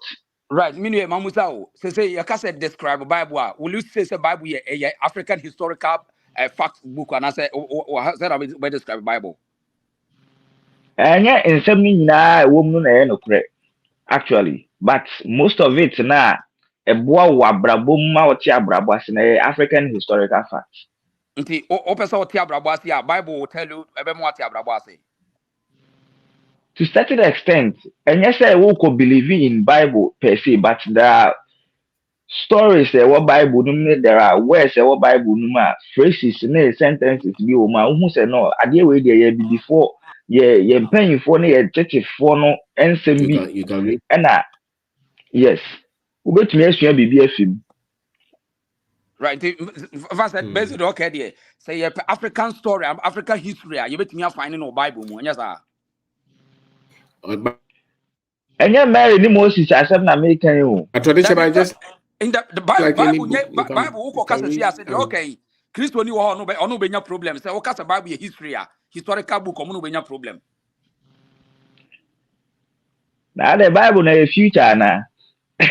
Right, meaning Mamusa say you can describe Bible. Will you say Bible a African historical fact book and I say or said I describe Bible? Anya nsɛm ni nyinaa ɛwɔ mu na ɛyɛ nokorɛ actually but most of it na ɛboa wo abrabɔ mu ma wote abrabɔ ase na African historical fact. Nti o pesa wote abrabɔ ase a Bible will tell you ebe mo wote abrabɔ ase. To certain extent, and yes, I will believe in Bible per se, but there are stories what Bible there are words what Bible phrases sentences be who say no, I dear way there be before ye paying for no church for no and send you can read. And yes, we bet me a be a film. Right. First, basically, okay, there. Say African story, African history. You bet me a finding no Bible, mo. Yes, sir. And you're married, Moses, I said, American. You. A tradition, just in the Bible, like Bible, who can say, okay, Christo ni wa no be nya problem. Say, okay, the Bible history, historical book, no be nya problem. Now the Bible na future na. I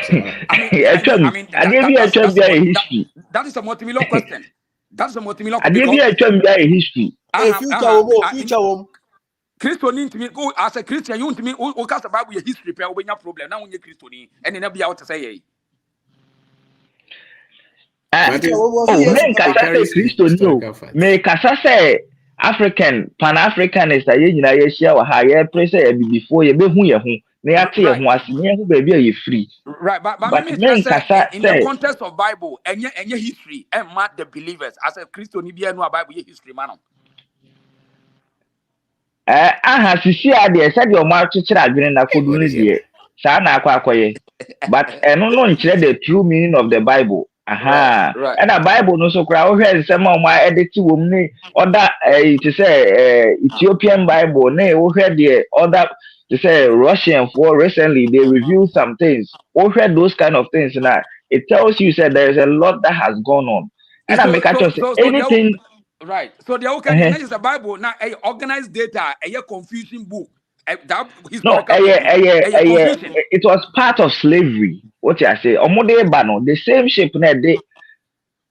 mean, that is a multi-million question. That's a multi-million question. I history. Future. Christo need to me go as a Christian. You to me, who cast the Bible history? Pay over your problem. Now when you Christo ni, and then be out to say. Me kasa say African Pan-African is a na ye share wa ha ye pray say before ye be hu ye hu na ya te ye hu ase ye hu ba bia ye free. Right, but me say in the context of Bible, and history, and mark the believers as a Christo ni bia no Bible history man. Sisi ade said your ma chichira adwene na kodu ni de sa na akwakoye but eno no nkyere the true meaning of the Bible. Right. And a Bible no so kra wo hwe nsem ma ma edit wom ni other to say Ethiopian Bible na wo hwe the other to say Russian for recently they revealed some things. Wo hwe those kind of things now it tells you said there is a lot that has gone on. And I make anything right. So the okay is the Bible now a organized data, a confusing book. That historical it was part of slavery. What I say, the same shape na the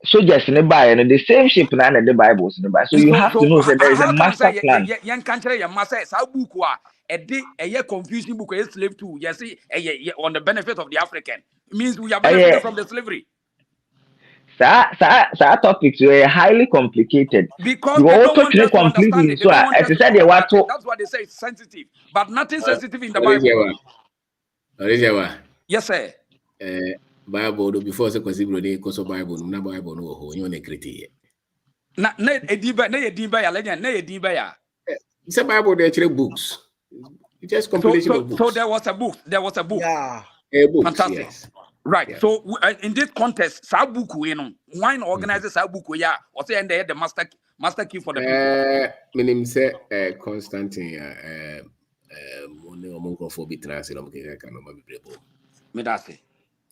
soldiers in the Bible, the same shape na the Bibles in the Bible. So you have to know that there is a master plan. Yan country, your master, sa book a confusing book, a slave too. You see, on the benefit of the African means we are benefiting from the slavery. Topics were highly complicated. Because they don't want us to understand it. That's why they say it's sensitive. But nothing sensitive in the Bible. Yes, sir. Bible before se kwasi bro dey cause Bible na Bible no ho nyo na kreti na ediba ya legend na ediba ya it's a Bible they actually books it's just compilation of books. So there was a book yeah a book. Fantastic. Yes. Right. Yeah. So in this context sa book we no why organize sa book we ya or say and the master key for the people my name say Constantine money for be translate am ke kan no ma bibrebo me that say.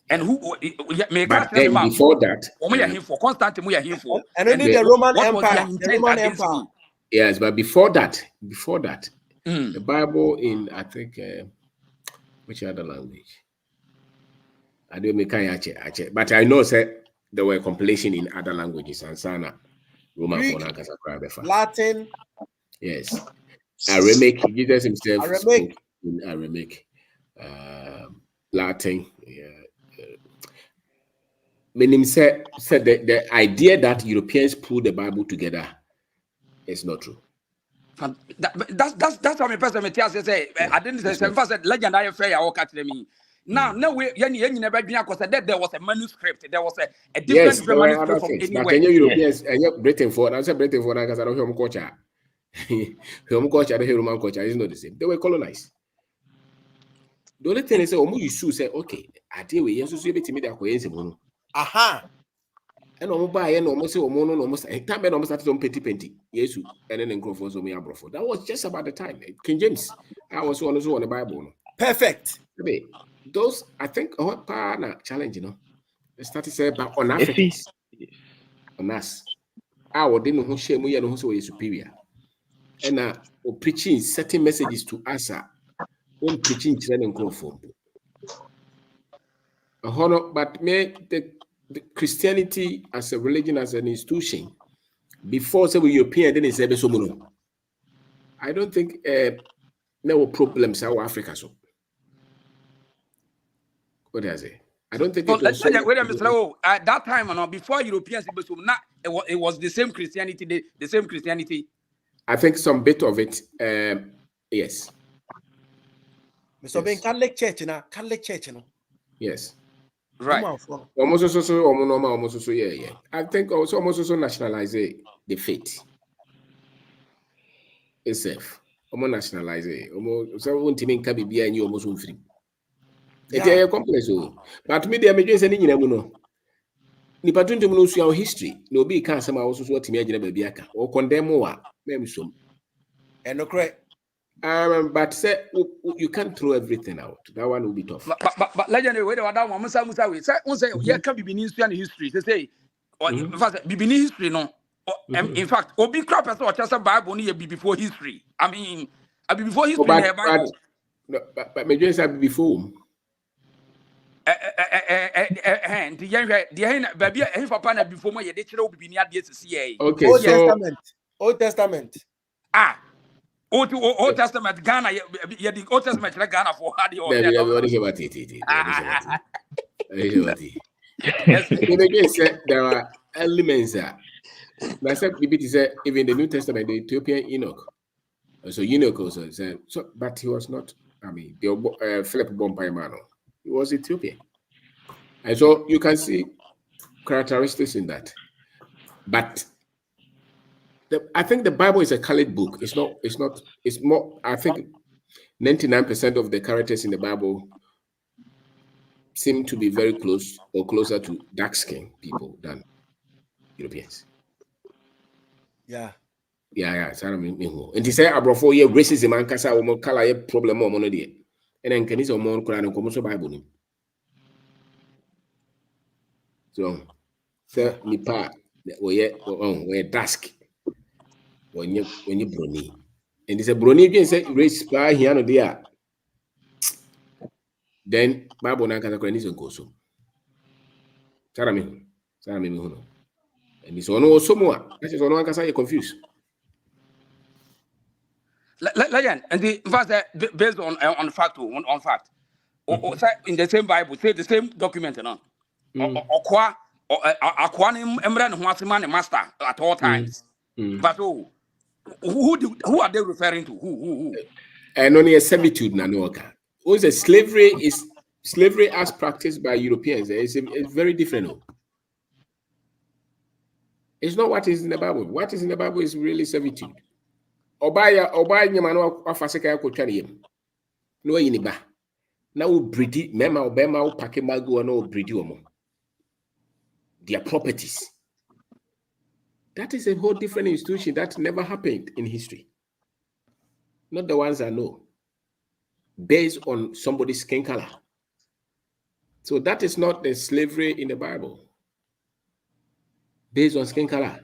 And who but then before that for Constantine for and then the Roman Empire. Yes, but before that the Bible in I think which other language I don't make ache but I know say there were compilation in other languages and sana Roman Greek, Latin, yes, Aramaic. Jesus himself spoke in Aramaic, Latin. Meaning said the idea that Europeans pulled the Bible together is not true. That's how my person say. I didn't say said legend I fair or catch me. Now we never been that there was a manuscript. There was a different manuscript from anywhere. But Europeans and Britain for I said Britain for because I don't hear culture. Home culture, the Roman culture is not the same. They were colonized. The only thing is you should say, okay, I deal with yes, so bit me that aha. And almost buy and almost say almost a time and almost started on petty. Yes, and then grow for me abroad. That was just about the time. King James. I was also on the Bible. Perfect. Those I think challenge, you know. They started say about on Africans. On us. Our didn't who shame we know who is superior. And preaching certain messages to us on preaching training grow for. But the Christianity as a religion, as an institution, before say we European, then it's so mono. I don't think there were problems in Africa. So what does it? I don't think so it was so. At that time, before Europeans, it was the same Christianity, the same Christianity. I think some bit of it, yes. Mr. Ben, Catholic Church, Yes. Right. Almost so, yeah. I think also almost nationalize the faith itself. Almost nationalize it. Almost so won't even can be any almost free. It's complex, but me the emergency any no. Ni patun to know our history. No be can some also so to me baby aka or condemn more. Memsum. And no correct. But say you can't throw everything out. That one will be tough. But legendary way that one Musa we say here can be Benin history. Say Benin history no. In fact, Obi crap person or just Bible ni before history. I mean, before history in Bible. But me just have before. Baby papa na before my de kire Obi ni ade see. Okay, Old Testament. Old Testament Ghana, the Old Testament Ghana for hard or there are elements that I said even the New Testament, the Ethiopian Enoch. So Enoch also said so, but he was not. I mean, the Philip Bompaimano, he was Ethiopian, and so you can see characteristics in that. But I think the Bible is a colored book. It's not. It's more. I think 99% of the characters in the Bible seem to be very close or closer to dark-skinned people than Europeans. Yeah. And to say abrofo ye racism and kasa o mo kala ye problem o mo no de. And then can is o mo kura no komo so Bible ni. So nipa we task when you brony. And this a brony again say race pa here no there. Then Bible na kasa kura ni so go so. Sara me hu. And this one also more. That is one kasa you confused. Legend, and the fact that based on fact, in the same Bible, say the same document, Aqua master at all times. But who are they referring to? Who? And only a servitude nanoka. Also, slavery as practiced by Europeans. It's very different. It's not what is in the Bible. What is in the Bible is really servitude. Obaya nyamano afaseka ya kotwa yem no yiniba na wo bredi mema obema wo pake mago na wo bredi omo their properties. That is a whole different institution that never happened in history, not the ones I know, based on somebody's skin color. So that is not the slavery in the Bible based on skin color.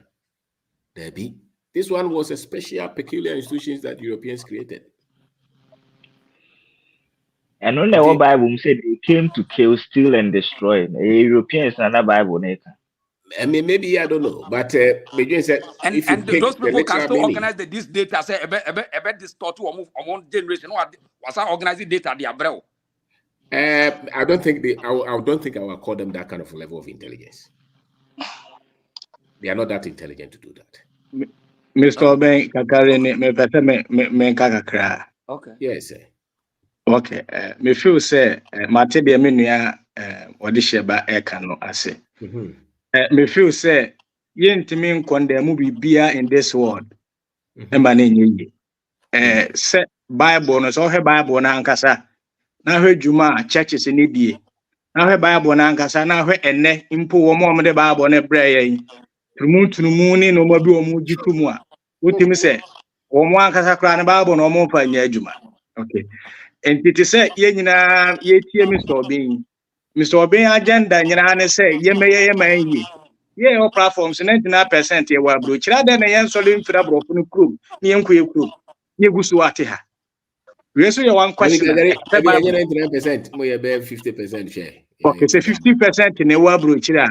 Debbie, this one was a special, peculiar institutions that Europeans created. And only what Bible said they came to kill, steal, and destroy. Europeans and that Bible. I mean, maybe I don't know, but said, and those people can still organize this data. Say about this thought to among generation. Was I organizing data? The abroad. I don't think I will call them that kind of level of intelligence. They are not that intelligent to do that. Mr. Ben kakare me kakakra. Okay. Yes, sir. Okay. Me feel say mate de me nua odi sheba e ka no ase. Me feel say yentimi nkondemu bibia in this world. E ma na nyi. Say Bible no so he Bible na ankasa. Na hwe dwuma churches ni die. Na hwe Bible na ankasa na hwe enne mpo wo mo de Bible na bre yen. Turumu ni no mabi omu jitumu a wotimi se omu ankasa kra ne Bible no omu pa nya adwuma. Okay. Entity say ye nyina ye tie Mr. Obin agenda nyina ne say ye meye ye man yi. Ye o platforms 99% ye wa bro kira de na ye nsole mfira bro funu krum ni ye nkoye krum ye gusu ate ha. We so ye one question. 99% mo ye be 50% share. Okay, say 50% ne wa bro kira.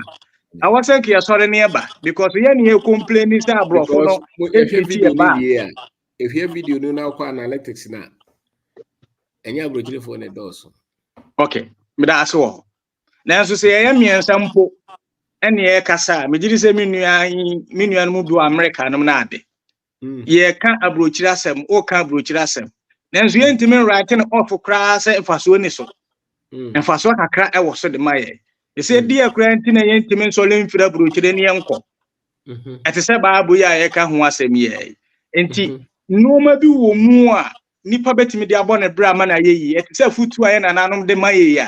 I was saying you sorry nearby because we are complaining bro for no if your video no now call analytics now and you are for the doors. Okay, but that's all. nanso sɛ yɛyɛ mmiɛnsa mpo ɛne yɛ kasa me gidi sɛ me nua no mu bi wɔ America no na ade yɛ ka abrokyire asɛm o ka abrokyire asɛm nanso yɛntimi right no off koraa sɛ mfasoɔ ni so mfasoɔ kakra ɛwɔ so de ma yɛ ɛsɛ di akura nti na yɛntimi nso le mfira abrokyire ne yɛnkɔ ɛte sɛ baabo yi a yɛka ho asɛm yɛ nti nneɛma bi wɔ mu a nipa betimi de abɔ ne bra ma na yɛ yi ɛte sɛ futu a yɛ nananom de ma yɛ ya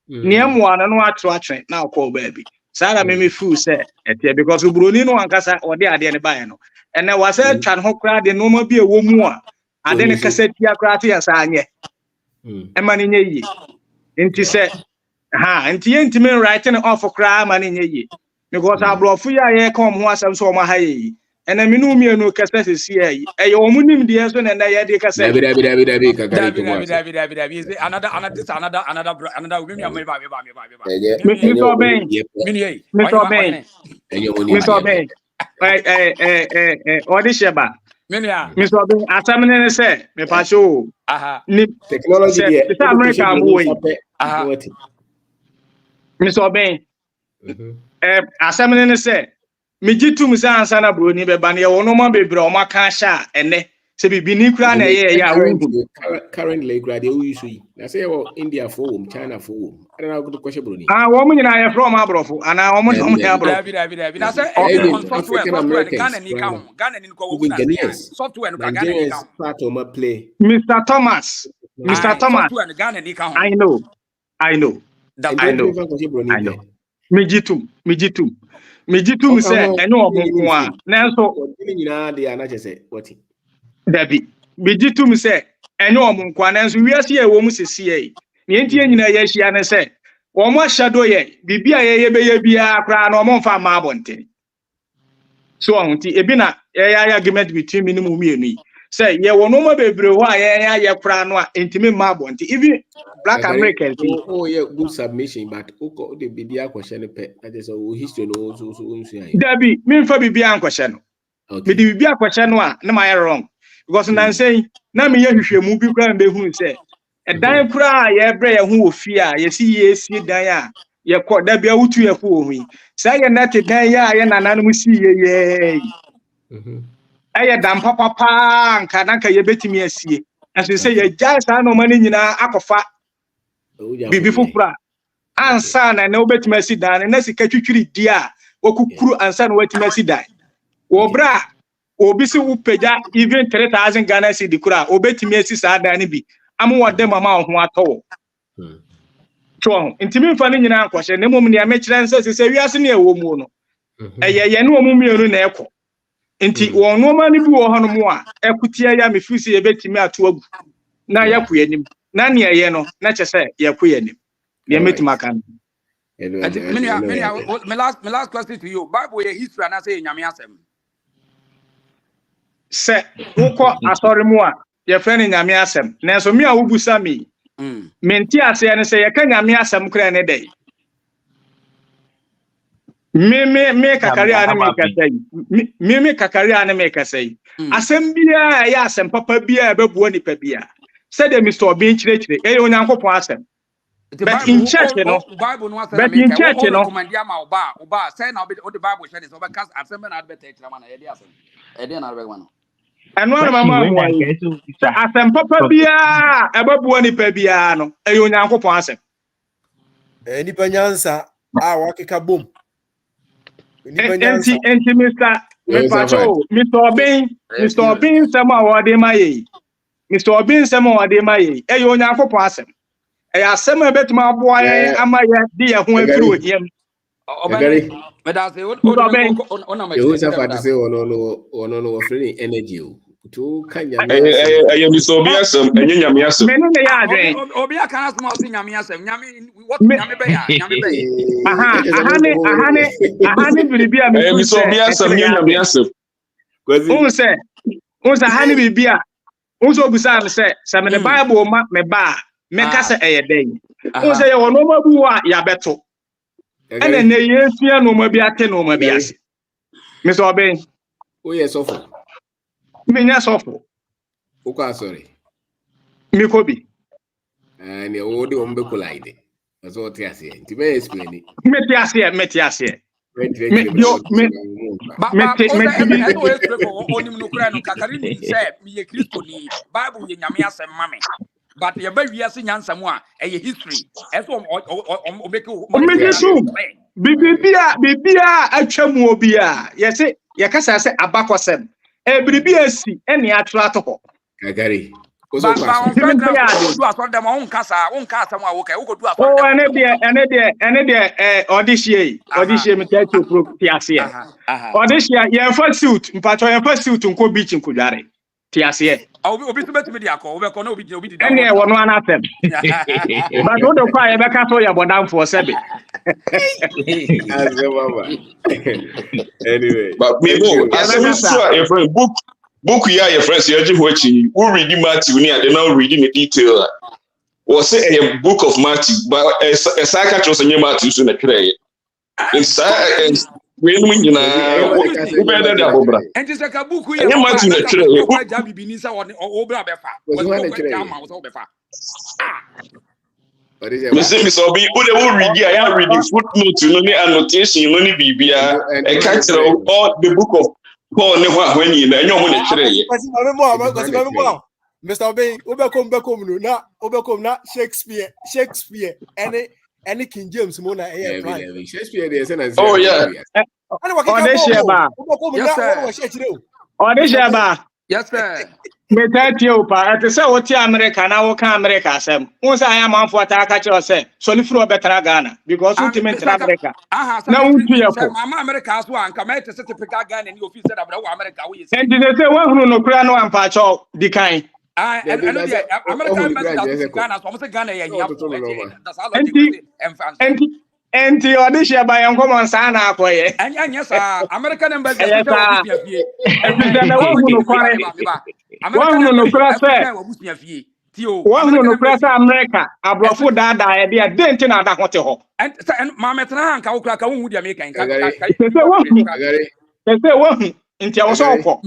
nneɛma no atro atwe na akɔ baabi saa me feel sɛ ɛte because buroni no ankasa ɔde ade ne bae no ɛnɛ wasɛ twa ne ho kra de nneɛma bi ɛwɔ mu a ade ne kasa tia kra te yɛ saa nyɛ ɛma ne nyɛ yi nti sɛ nti yɛntimi right ne off kra ma ne nyɛ yi because abrɔfo yi a yɛ ka ɔmo ho asɛm so ɔmo ha yi ɛnɛ me no mienu kasa sisi yi ɛyɛ ɔmo nim deɛ so na ɛnɛ yɛ de kasa dabi another women me ba Mr. Ben atamene ne sɛ me pa show ni technology deɛ America mo yi Mr. Ben asamene ne sɛ me gitum sɛ ansa na broni bɛba ne yɛwɔ no ma bebre o maka hya ene sɛ bibi ni kura na ɛyɛ ya wo currently grade o yi so yi na sɛ yɛwɔ India for wo China for wo ana na go question broni wo mo nyina yɛ from abrofo ana wo mo yɛ abrofo na sɛ software Ghana ni ka ho Ghana ni ko wo na software no Ghana ni ka ho part of my play Mr. Thomas software Ghana ni ka ho I know me gitum say ene omonko a nanso nyina de ana chese what dabi me gitum say ene omonko a nanso wiase ye wo mu sesi ye ne entie nyina ye hia ne say wo mo shadow ye bibia ye beye bia kra na omo mfa ma abonte so ahunti ebi na ye argument between me mu mienu say ye wo no ma bebre ho a ye kra no a entimi ma abonte even Black Americans. Yeah, good submission, but the Bibia question pe. I just history no so. Dabi, me for Bibia question. Me the Bibia question no na my wrong. Because na say na me ye hwehwe mu bi kra mbe hu say. E dan kra ye bre ye hu ofi a ye si ye si dan a ye kɔ dabi awutu ye fo hu. Say ye net dan ya ye nananom si ye. Aye dan papa nka nanka ye betimi asie. As we say ye jai sa no mani nyina akofa bibi fukura ansa na na obetima si dan na sika twitwiri di a okukuru ansa na wetima si dan wo bra obi si upeja even 3000 Ghana cedi kura obetimi si sa dan ne bi amu wode mama ho atɔ so ntimi mfa ne nyina ankɔhye ne mom ne amekire nsa sɛ wiase ne ɛwɔ mu no ɛyɛ ne omu mienu na ɛkɔ nti wɔn no ma ne bi wɔ hɔ no mu a ɛkutia ya mefi si ebetimi ato agu na yakɔ yanim na ne ɛyɛ no na kyɛ sɛ yakɔ yanim ne metima kan my last question to you Bible ye history and say nyame asɛm sɛ wokɔ asɔre mu a yɛfrɛ ne nyame asɛm nanso me a wobusa me menti ase ne sɛ yɛka nyame asɛm kora ne dɛ me kakaria ne me kasai asɛm bia ɛyɛ asɛm papa bia ɛbɛboa nipa bia sɛ de Mr. Obi nkyerɛkyerɛ ɛyɛ onyankopɔn asɛm but in church no commandia ma oba say na the Bible share this oba cast asɛm na adbet kyerɛ ma na yɛde asɛm ɛde na adbet ma no ɛno na mama mo ayi sɛ asɛm papa bia ɛbɛboa nipa bia no ɛyɛ onyankopɔn asɛm nipa nyansa a wakeka bom enti Mr. Obi nsɛm a wɔde ma yɛ Mr. Obi nsɛm a wɔde ma yɛ ɛyɛ onyankopɔn asɛm ɛyɛ asɛm a ɛbɛtuma aboa yɛn ama yɛ de yɛ ho afiri ohiam energy to kanya Mr. Obi asɛm ɛnyɛ nyame asɛm me ne yɛ adwen Obi aka asɛm a ɔsi nyame asɛm nyame bɛyɛ ahane biribi a me Mr. Obi asɛm nyɛ nyame asɛm unse ahane biribi a unse obusa me sɛ me the Bible ma me ba me ka sɛ ɛyɛ dɛn unse yɛ wɔ no ma bu a ya beto ɛna ne yɛsua no ma bi ate no ma bi ase Mr. Obi o yɛ sɔfo me nya sɔfo o ka sorry me ko bi ne o de o mbe kulaide That's what I say. To be explain. Metiasie. But you better be asking Yansamwa, a history. As one or make Bibia, a chamobia. Yes, Yakasa said Abakosem. Ebribia si, any atrato. Kagari. But on Fairground, do us on them own casa, okay, who could do us on oh, and audition, Tiasia. Audition, your first suit, but your first suit on Co Beach in Kudari. Tiasia. I'll be to media call, we're going to be and yeah, one of them. But what the fire back for you about down for Sebi. Anyway, but we know, as a friend book, yeah, your friends, you're watching, who reading Matthew, they're now reading the detail. Or say a book of Matthew, but a psychiatrist and your Matthew soon a cray. Inside, when you know, better than Bobra. And just like a book, we are Matthew, Jabby Binisa or Obrabefa. Mr. Obi, who they will read, I am reading footnotes, annotation, BBA, a catcher of all the book of Paul when you know. Mr. Obi, Obekom na Shakespeare, any King James Mona Shakespeare, there's an oh, yeah. Yes, sir. Me tell you, pa. At say what America now, what America say? Once I am on for attack, you say. So if you better Ghana because ultimate America. Now we fear for. Mama America as one. Come here to set up Ghana and you feel that about America. And they say one who no crano and patch all the kind. American Ghana, so I'm Ghana. That's how and the audition by uncommon sana for you. And yes, American embassy. America. I brought food that idea. Didn't know that what you and Mamma Tanaka would make a into our soul.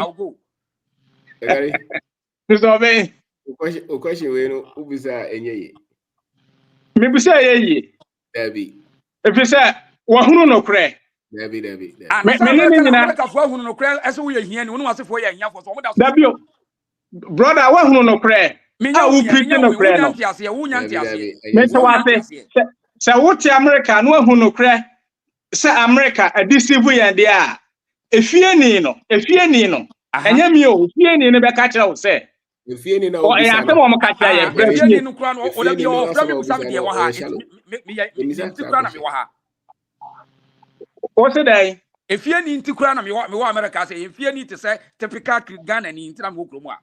I'll go. Question we know who is any. Maybe say ye. Debbie. If you say, one no cray. Debbie. Brother, one no cray. Who preaching no cray? So what America, no who no cray. Say America, a deceiver and they are. If you know, and you, if you need to catch out, say. If you know, I am the one catch I what's the day? If you need to crown me, what America say, if you need to say, typical Ghana and Intramukroma.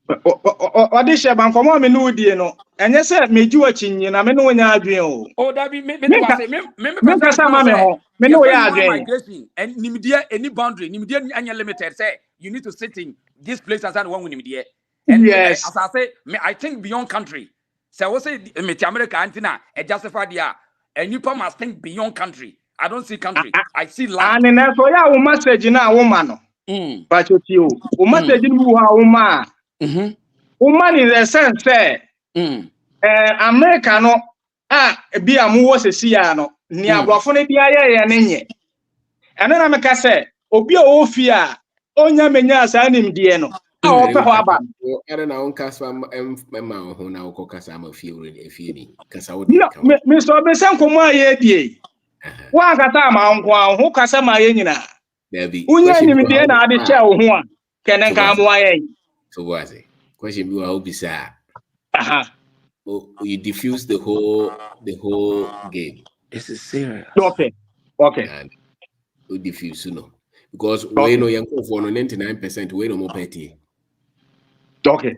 Audition bank for me no die no enye se meji wachinyi na me no nya adwen o da bi me pesa me ho me no ya adwen and nimdia any boundary nimdia anya limited say you need to sit in this place as one nimdia and yes as I say I think beyond country so we say me America antina e justify dia and you must think beyond country. I don't see country, I see land. And so ya wo message na wo ma no ba choti o wo message ni wo ma woman in the sense say America no bi amuwo sesi ya no ni abrofo ne bia ye ne ene na meka say obi o fi a onya menya asa nim die no o pe ho aba ere na on kasa mema ho na wo kasa ma fie ni kasa wo me so be san komo aye die wa kasa ma nko ho kasa ma ye nyina unya nim die na ade che wo ho a kenen ka mo aye. So what's it? Question you are bizarre. You diffuse the whole game. This is serious. Okay. And you diffuse because we know young for 99% we no more petty. Okay.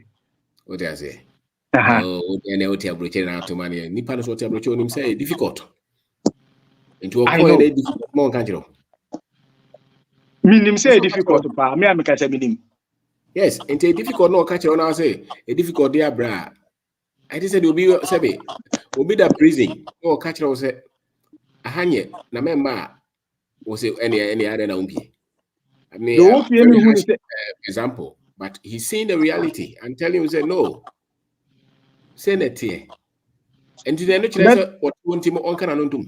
What I say? Oh, and I tell Britain out to money. Nipa no so tell Britain him say difficult. Into a point difficult more country. Minim say difficult pa. Me am ka say minim. Yes, and a difficult no catch on our say a difficult dear bra. I just said will be the prison. No catch on say a hanye na memma was any other numpi. I mean example, but he's saying the reality and telling you say no. Senator. And to the nature what won't him on can do.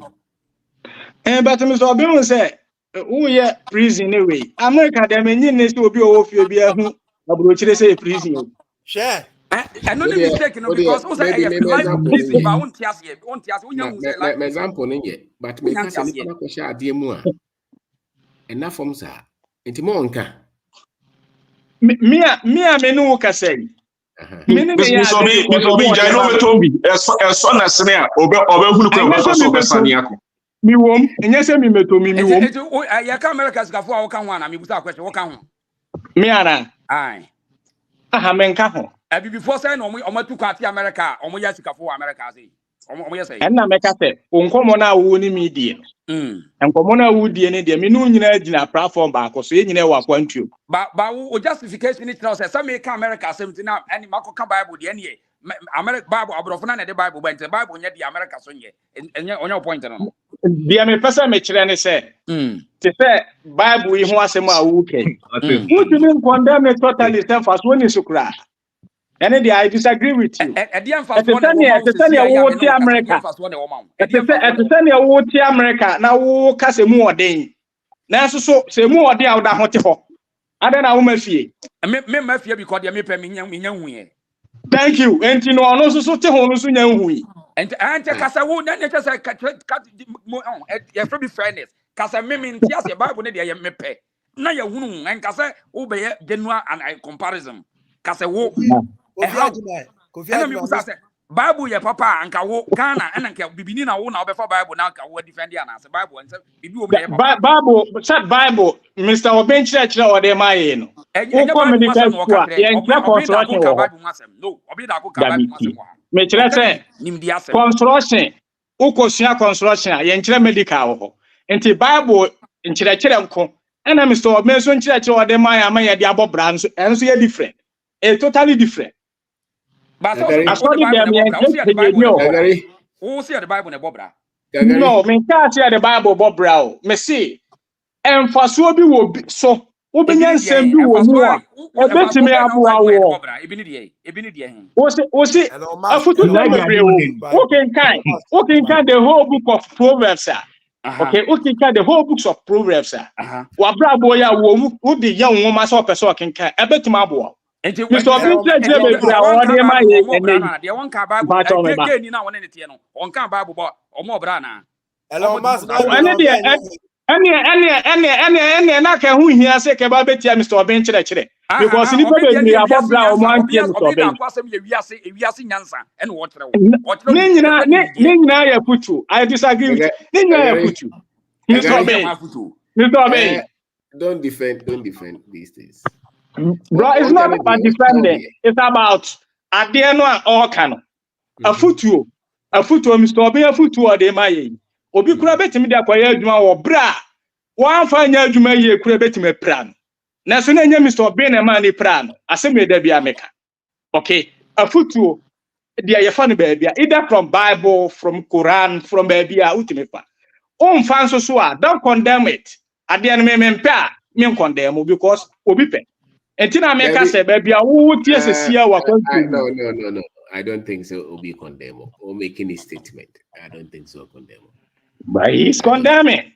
But Mr. Obin say, who ye prison anyway? America, the many will be off your beer who approach say prison. Share. And no mistake, because also life busy, but I won't tell you, example, but me can say, dear Mua. And now from sir, into Monka. Me, no can say. Mr. Obi, I know me Toby. As soon as Sanya, Obe who could have Saniaco. Me wom, and yes, me to me wom. I come America's got for one. I mean, without question, what can me? Aye. Aha, men kaho. Before saying, on my two country America, on my Yasika for America, and now make us say, on common now, wooing media. And common would the end, me no in a platform back, or so you know what want you. But justification it tells us some make America 17 now, and Marco Bible, the NA, American Bible, Abrofana, the Bible, went the Bible, yet the America son ye, and on your point. The me person me children say, to say Bible we want some okay. Who do you condemn it totally self as when you sukra? And I disagree with you. At the end, first one, America. At the end, would America now who cast a more day. Now so say more day out that hotel. I don't know my fee. Me fear because you pay me. Thank you. And you know, also so to home soon. And Casa would then just cut your free fairness. Casa mean tears your Bible, they may pay. Now your wound and Casa obey Genoa and I comparison. Casa wo. Bible your papa and Kawo Ghana and Bibini now before Bible now defend the answer Bible and Bible said Bible Mr. Oben Church or the Mayan. Construction Ukosia construction yenchire medical enti Bible nchire nko and Mr. Oben so church or the Mayan ya the abo brands and so different. Totally different. But who see the Bible in the Bobra? No, me can't see the Bible Bobra. Me see. And for so be will be so. Obinyan send you more. A bit me abu. O see. A foot okay, kind the whole book of Proverbs. Okay, okay, the whole books of Proverbs. Wabra boya wo the young woman so person can a bit mabu. Mr. Obi Bible I disagree with you. Mr. Obi. Don't defend these things. Bro, it's not about defending. It's about at the end of all canon. A footwo, Mr. Obi, a footwo, de my Obi could have bet me that Quayajuma or bra. One fine Yajuma ye could have bet me plan. National Mr. Obi and money plan. I say me there be America. Okay, a footwo, dear funny baby, either from Bible, from Quran, from baby, ultimate. Fans so don't condemn it. At the end, me condemn because Obi pay. And America say, baby, who tears a seer wa No. I don't think so. Will be condemned or making a statement. I don't think so. Condemn. But he's condemning.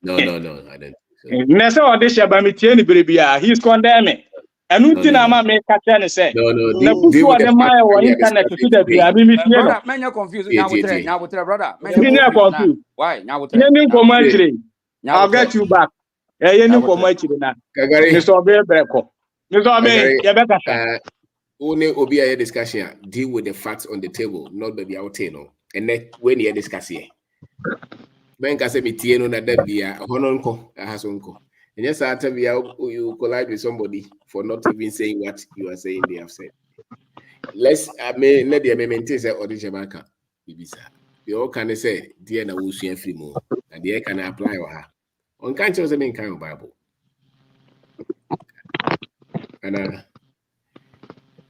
No. I don't think so. Nessa or this year by me, baby, he's condemning. And who did I make a say? No. The mile or internet to the I mean, man, you're confused now with your brother. Why now? I'll get you back. Mr. Obi only Obi a discussion deal with the facts on the table, not baby out no. And then when you discuss here, Ben can say me tieno na that be a hononko a hasonko. And yes, I tell you collide with somebody for not even saying what you are saying they have said. Let's let the amendment say audition back. They all can say dear na will see free more and they can apply or her. On can't choose the main kind of Bible.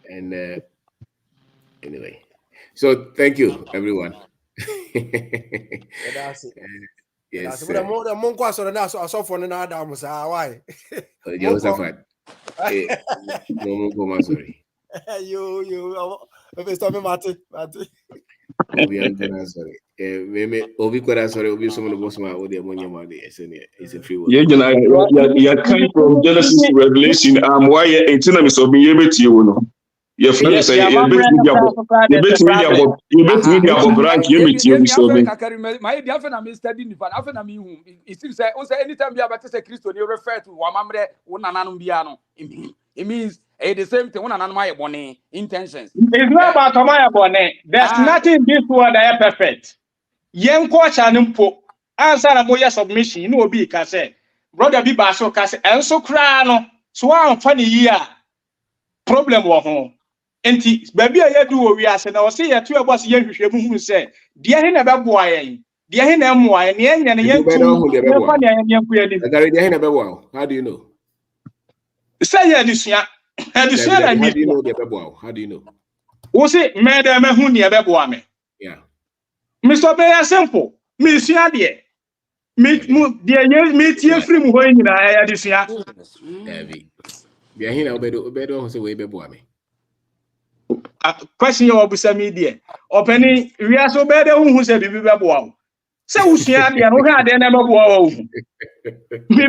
And anyway, so thank you everyone. That's it. Yes. The monk so now so for no Adam why? Joseph. No sorry. You Stop me, Mate. Obi Ankara, sorry. Obi Kwara, sorry, Obi someone who was my audio money money. It's a free word. You came from Genesis to Revelation. Why you ain't me so be able to you know. Your friend say you bet me the branch you meet you so me. My dear friend, I'm studying the fan. After I'm in, it seems say anytime we about to say Christo, you refer to Wamamre, Unananum Biano. It means the same thing. Unananum money intentions. It's not about Tomaya Bonnet. There's nothing in this world that is perfect. Young coach and impo. Answer a moya submission. You know, be case. Brother be baso case. And so crano. So I'm funny year. Problem wa home. Enti, baby, I do we are saying, I say, a 2 hours young who say, dear him about boy. Dear him, and young and young How do you know? Say, yeah, this year. How do you know the Bebo? How do you know? Was it Madame Hunia Beboame? Yeah. Mr. Bay, simple. Miss Yadia. Meet you free when I had this year. Behind our bed, also way Beboame. Question your officer media. Opening, we are so better who said we were wow. So, Siadia, who had a number wow. Me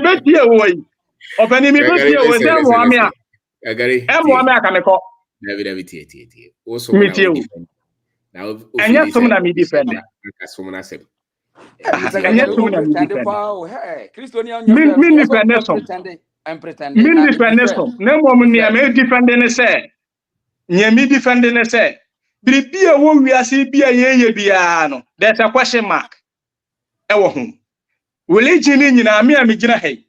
bet you away. Opening me bet you away. Then, Agari. Amwamaka. David, also, meet you. Now, and yes, someone I may defend. As someone I said. No woman near me defending say. Near me defending say. Be a woman we are see be a ye biano. That's a question mark. Ewa home. Religion in me and me jina hey.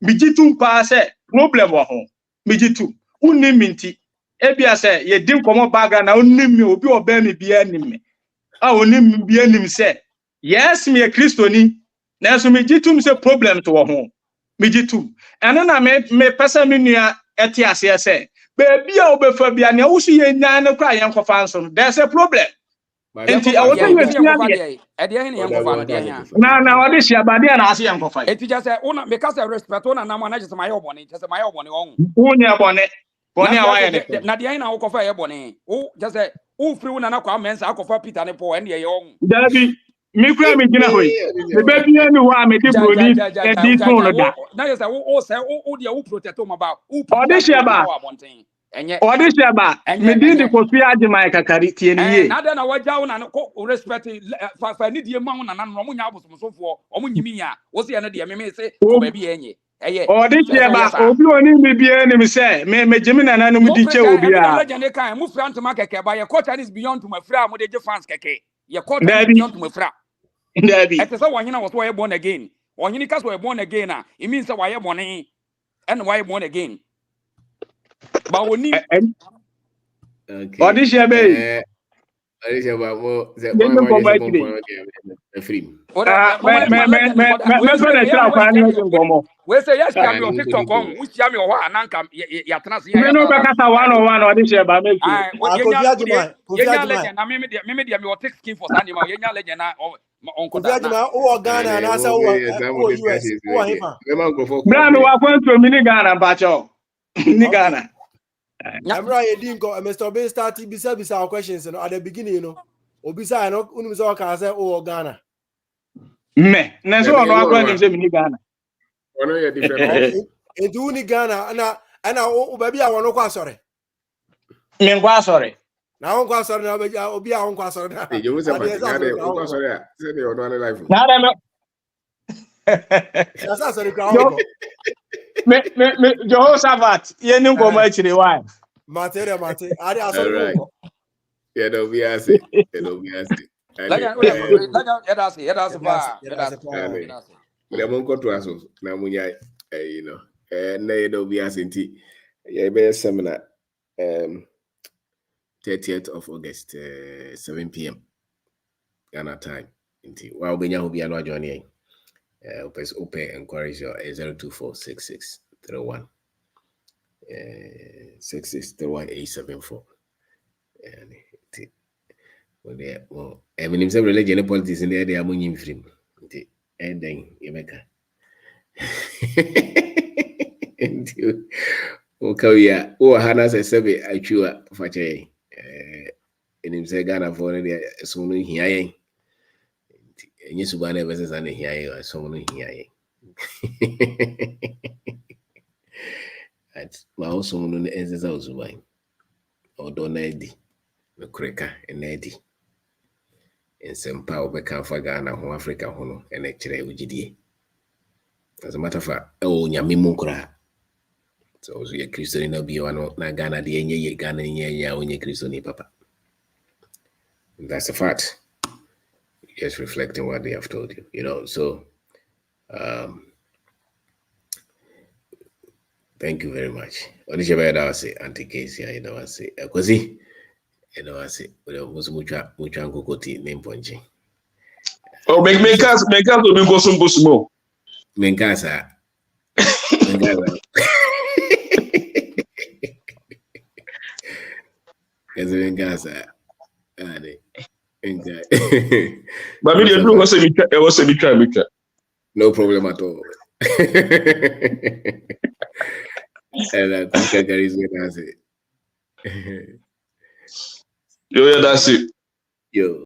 Mijitu pass problem wa home. Mijitu. Uniminti. Ebia say ye dim komo baga na unimi obi obe mi bia nim. Ah onim bia nim say. Yes me a Christoni. Na so mijitu say problem to wa home. Mijitu. Eno na me pesa me nua eti ase say. Baby a obefa bia na wo so ye nyan no kwa yen kofa nso. There's a problem. Enti I was saying na wadi shi abade na ase yen kofa. Enti just say una me ka say respect una na na just my obone, just my obone on. Unya bone. Bone awaye ne. Na de na wo kofa ye bone. O just say o free una na kwa mensa akofa Peter ne Paul ene ye on. Dabi me kura me gina hoyi. Me baby enu wa me de broni e di tun da. Na just say o say o de o protect o maba. O Odisheba me din di kofi agima kakari tie ni ye. Na de na waja una ko respect fa ni die ma una na no mo nya abosomsofo o mo nyimi ya wo se ne de me se ko ba bi enye eye Odisheba obi oni mi bi eni mi se me jimi na nanu mu di che obi a. Na legend kan mu front ma keke ba ye culture is beyond to my fra mo de fans keke ye culture is beyond to my fra. Dabi Ete say wanyina was why born again. Wanyini kas why born again a it means say why born and why born again. But we need Odisheba Odisheba the free. We say yes, can be on TikTok on which yami or what ananka ya trans ya. Me no be kata 101 Odisheba make you. Yenya legend na me me take skin for sanima yenya legend na on Ghana Ghana na say US o hifa. Bra me wa kwanto mi ni Ghana bacho. Ni Ghana. Emra ye din go Mr. Bay start bisa our questions at the beginning you know. Obisa no unu so ka say o Ghana. Me na so no akwa nim say mi ni Ghana. Ono ye different. Edu ni Ghana na o baby a wono kwa sore. Me nkwa sore. Na won kwa sore na obi a won kwa sore na. You will say kwa sore say the ono life. Na da me. That's sorry crowd. Me Jehoshaphat ye ni nkomo akire wa. Mate ari asori ko. Yeah, no be ase. No be ase. Laga edase ba. Le mon ko to aso na munya you know. Na ye no be ase nti ye be seminar 30th of August 7 p.m. Ghana time nti wa obenya ho bia no join yen. Open encourage your 02466331 6631 well, I mean, some religion and politics in there, they are money free. And then you make okay, yeah. Oh, Hannah says, I chew for And him say Ghana for the soon here. And you subane versus an here or someone here. At my also known as his house wine. Or don't Eddie, the cracker and Eddie. And some power become for Ghana, who Africa, who and actually UGD. As a matter of fact, oh, Yamimukra. So, you're Christian, no be one, na Ghana, the Enya, Ghana, yeah, when you're Christian, papa. That's a fact. Just reflecting what they have told you, you know. So, thank you very much. What is your bad say, Auntie Casey? I know I say, Kosi, I know I say, was mucha kokoti name punching. Oh, make us will go some more. Menkasa. Kasi Menkasa. But me do was a mitra. No problem at all. And I think I is going to say. Yo, yeah, that's it. Yo.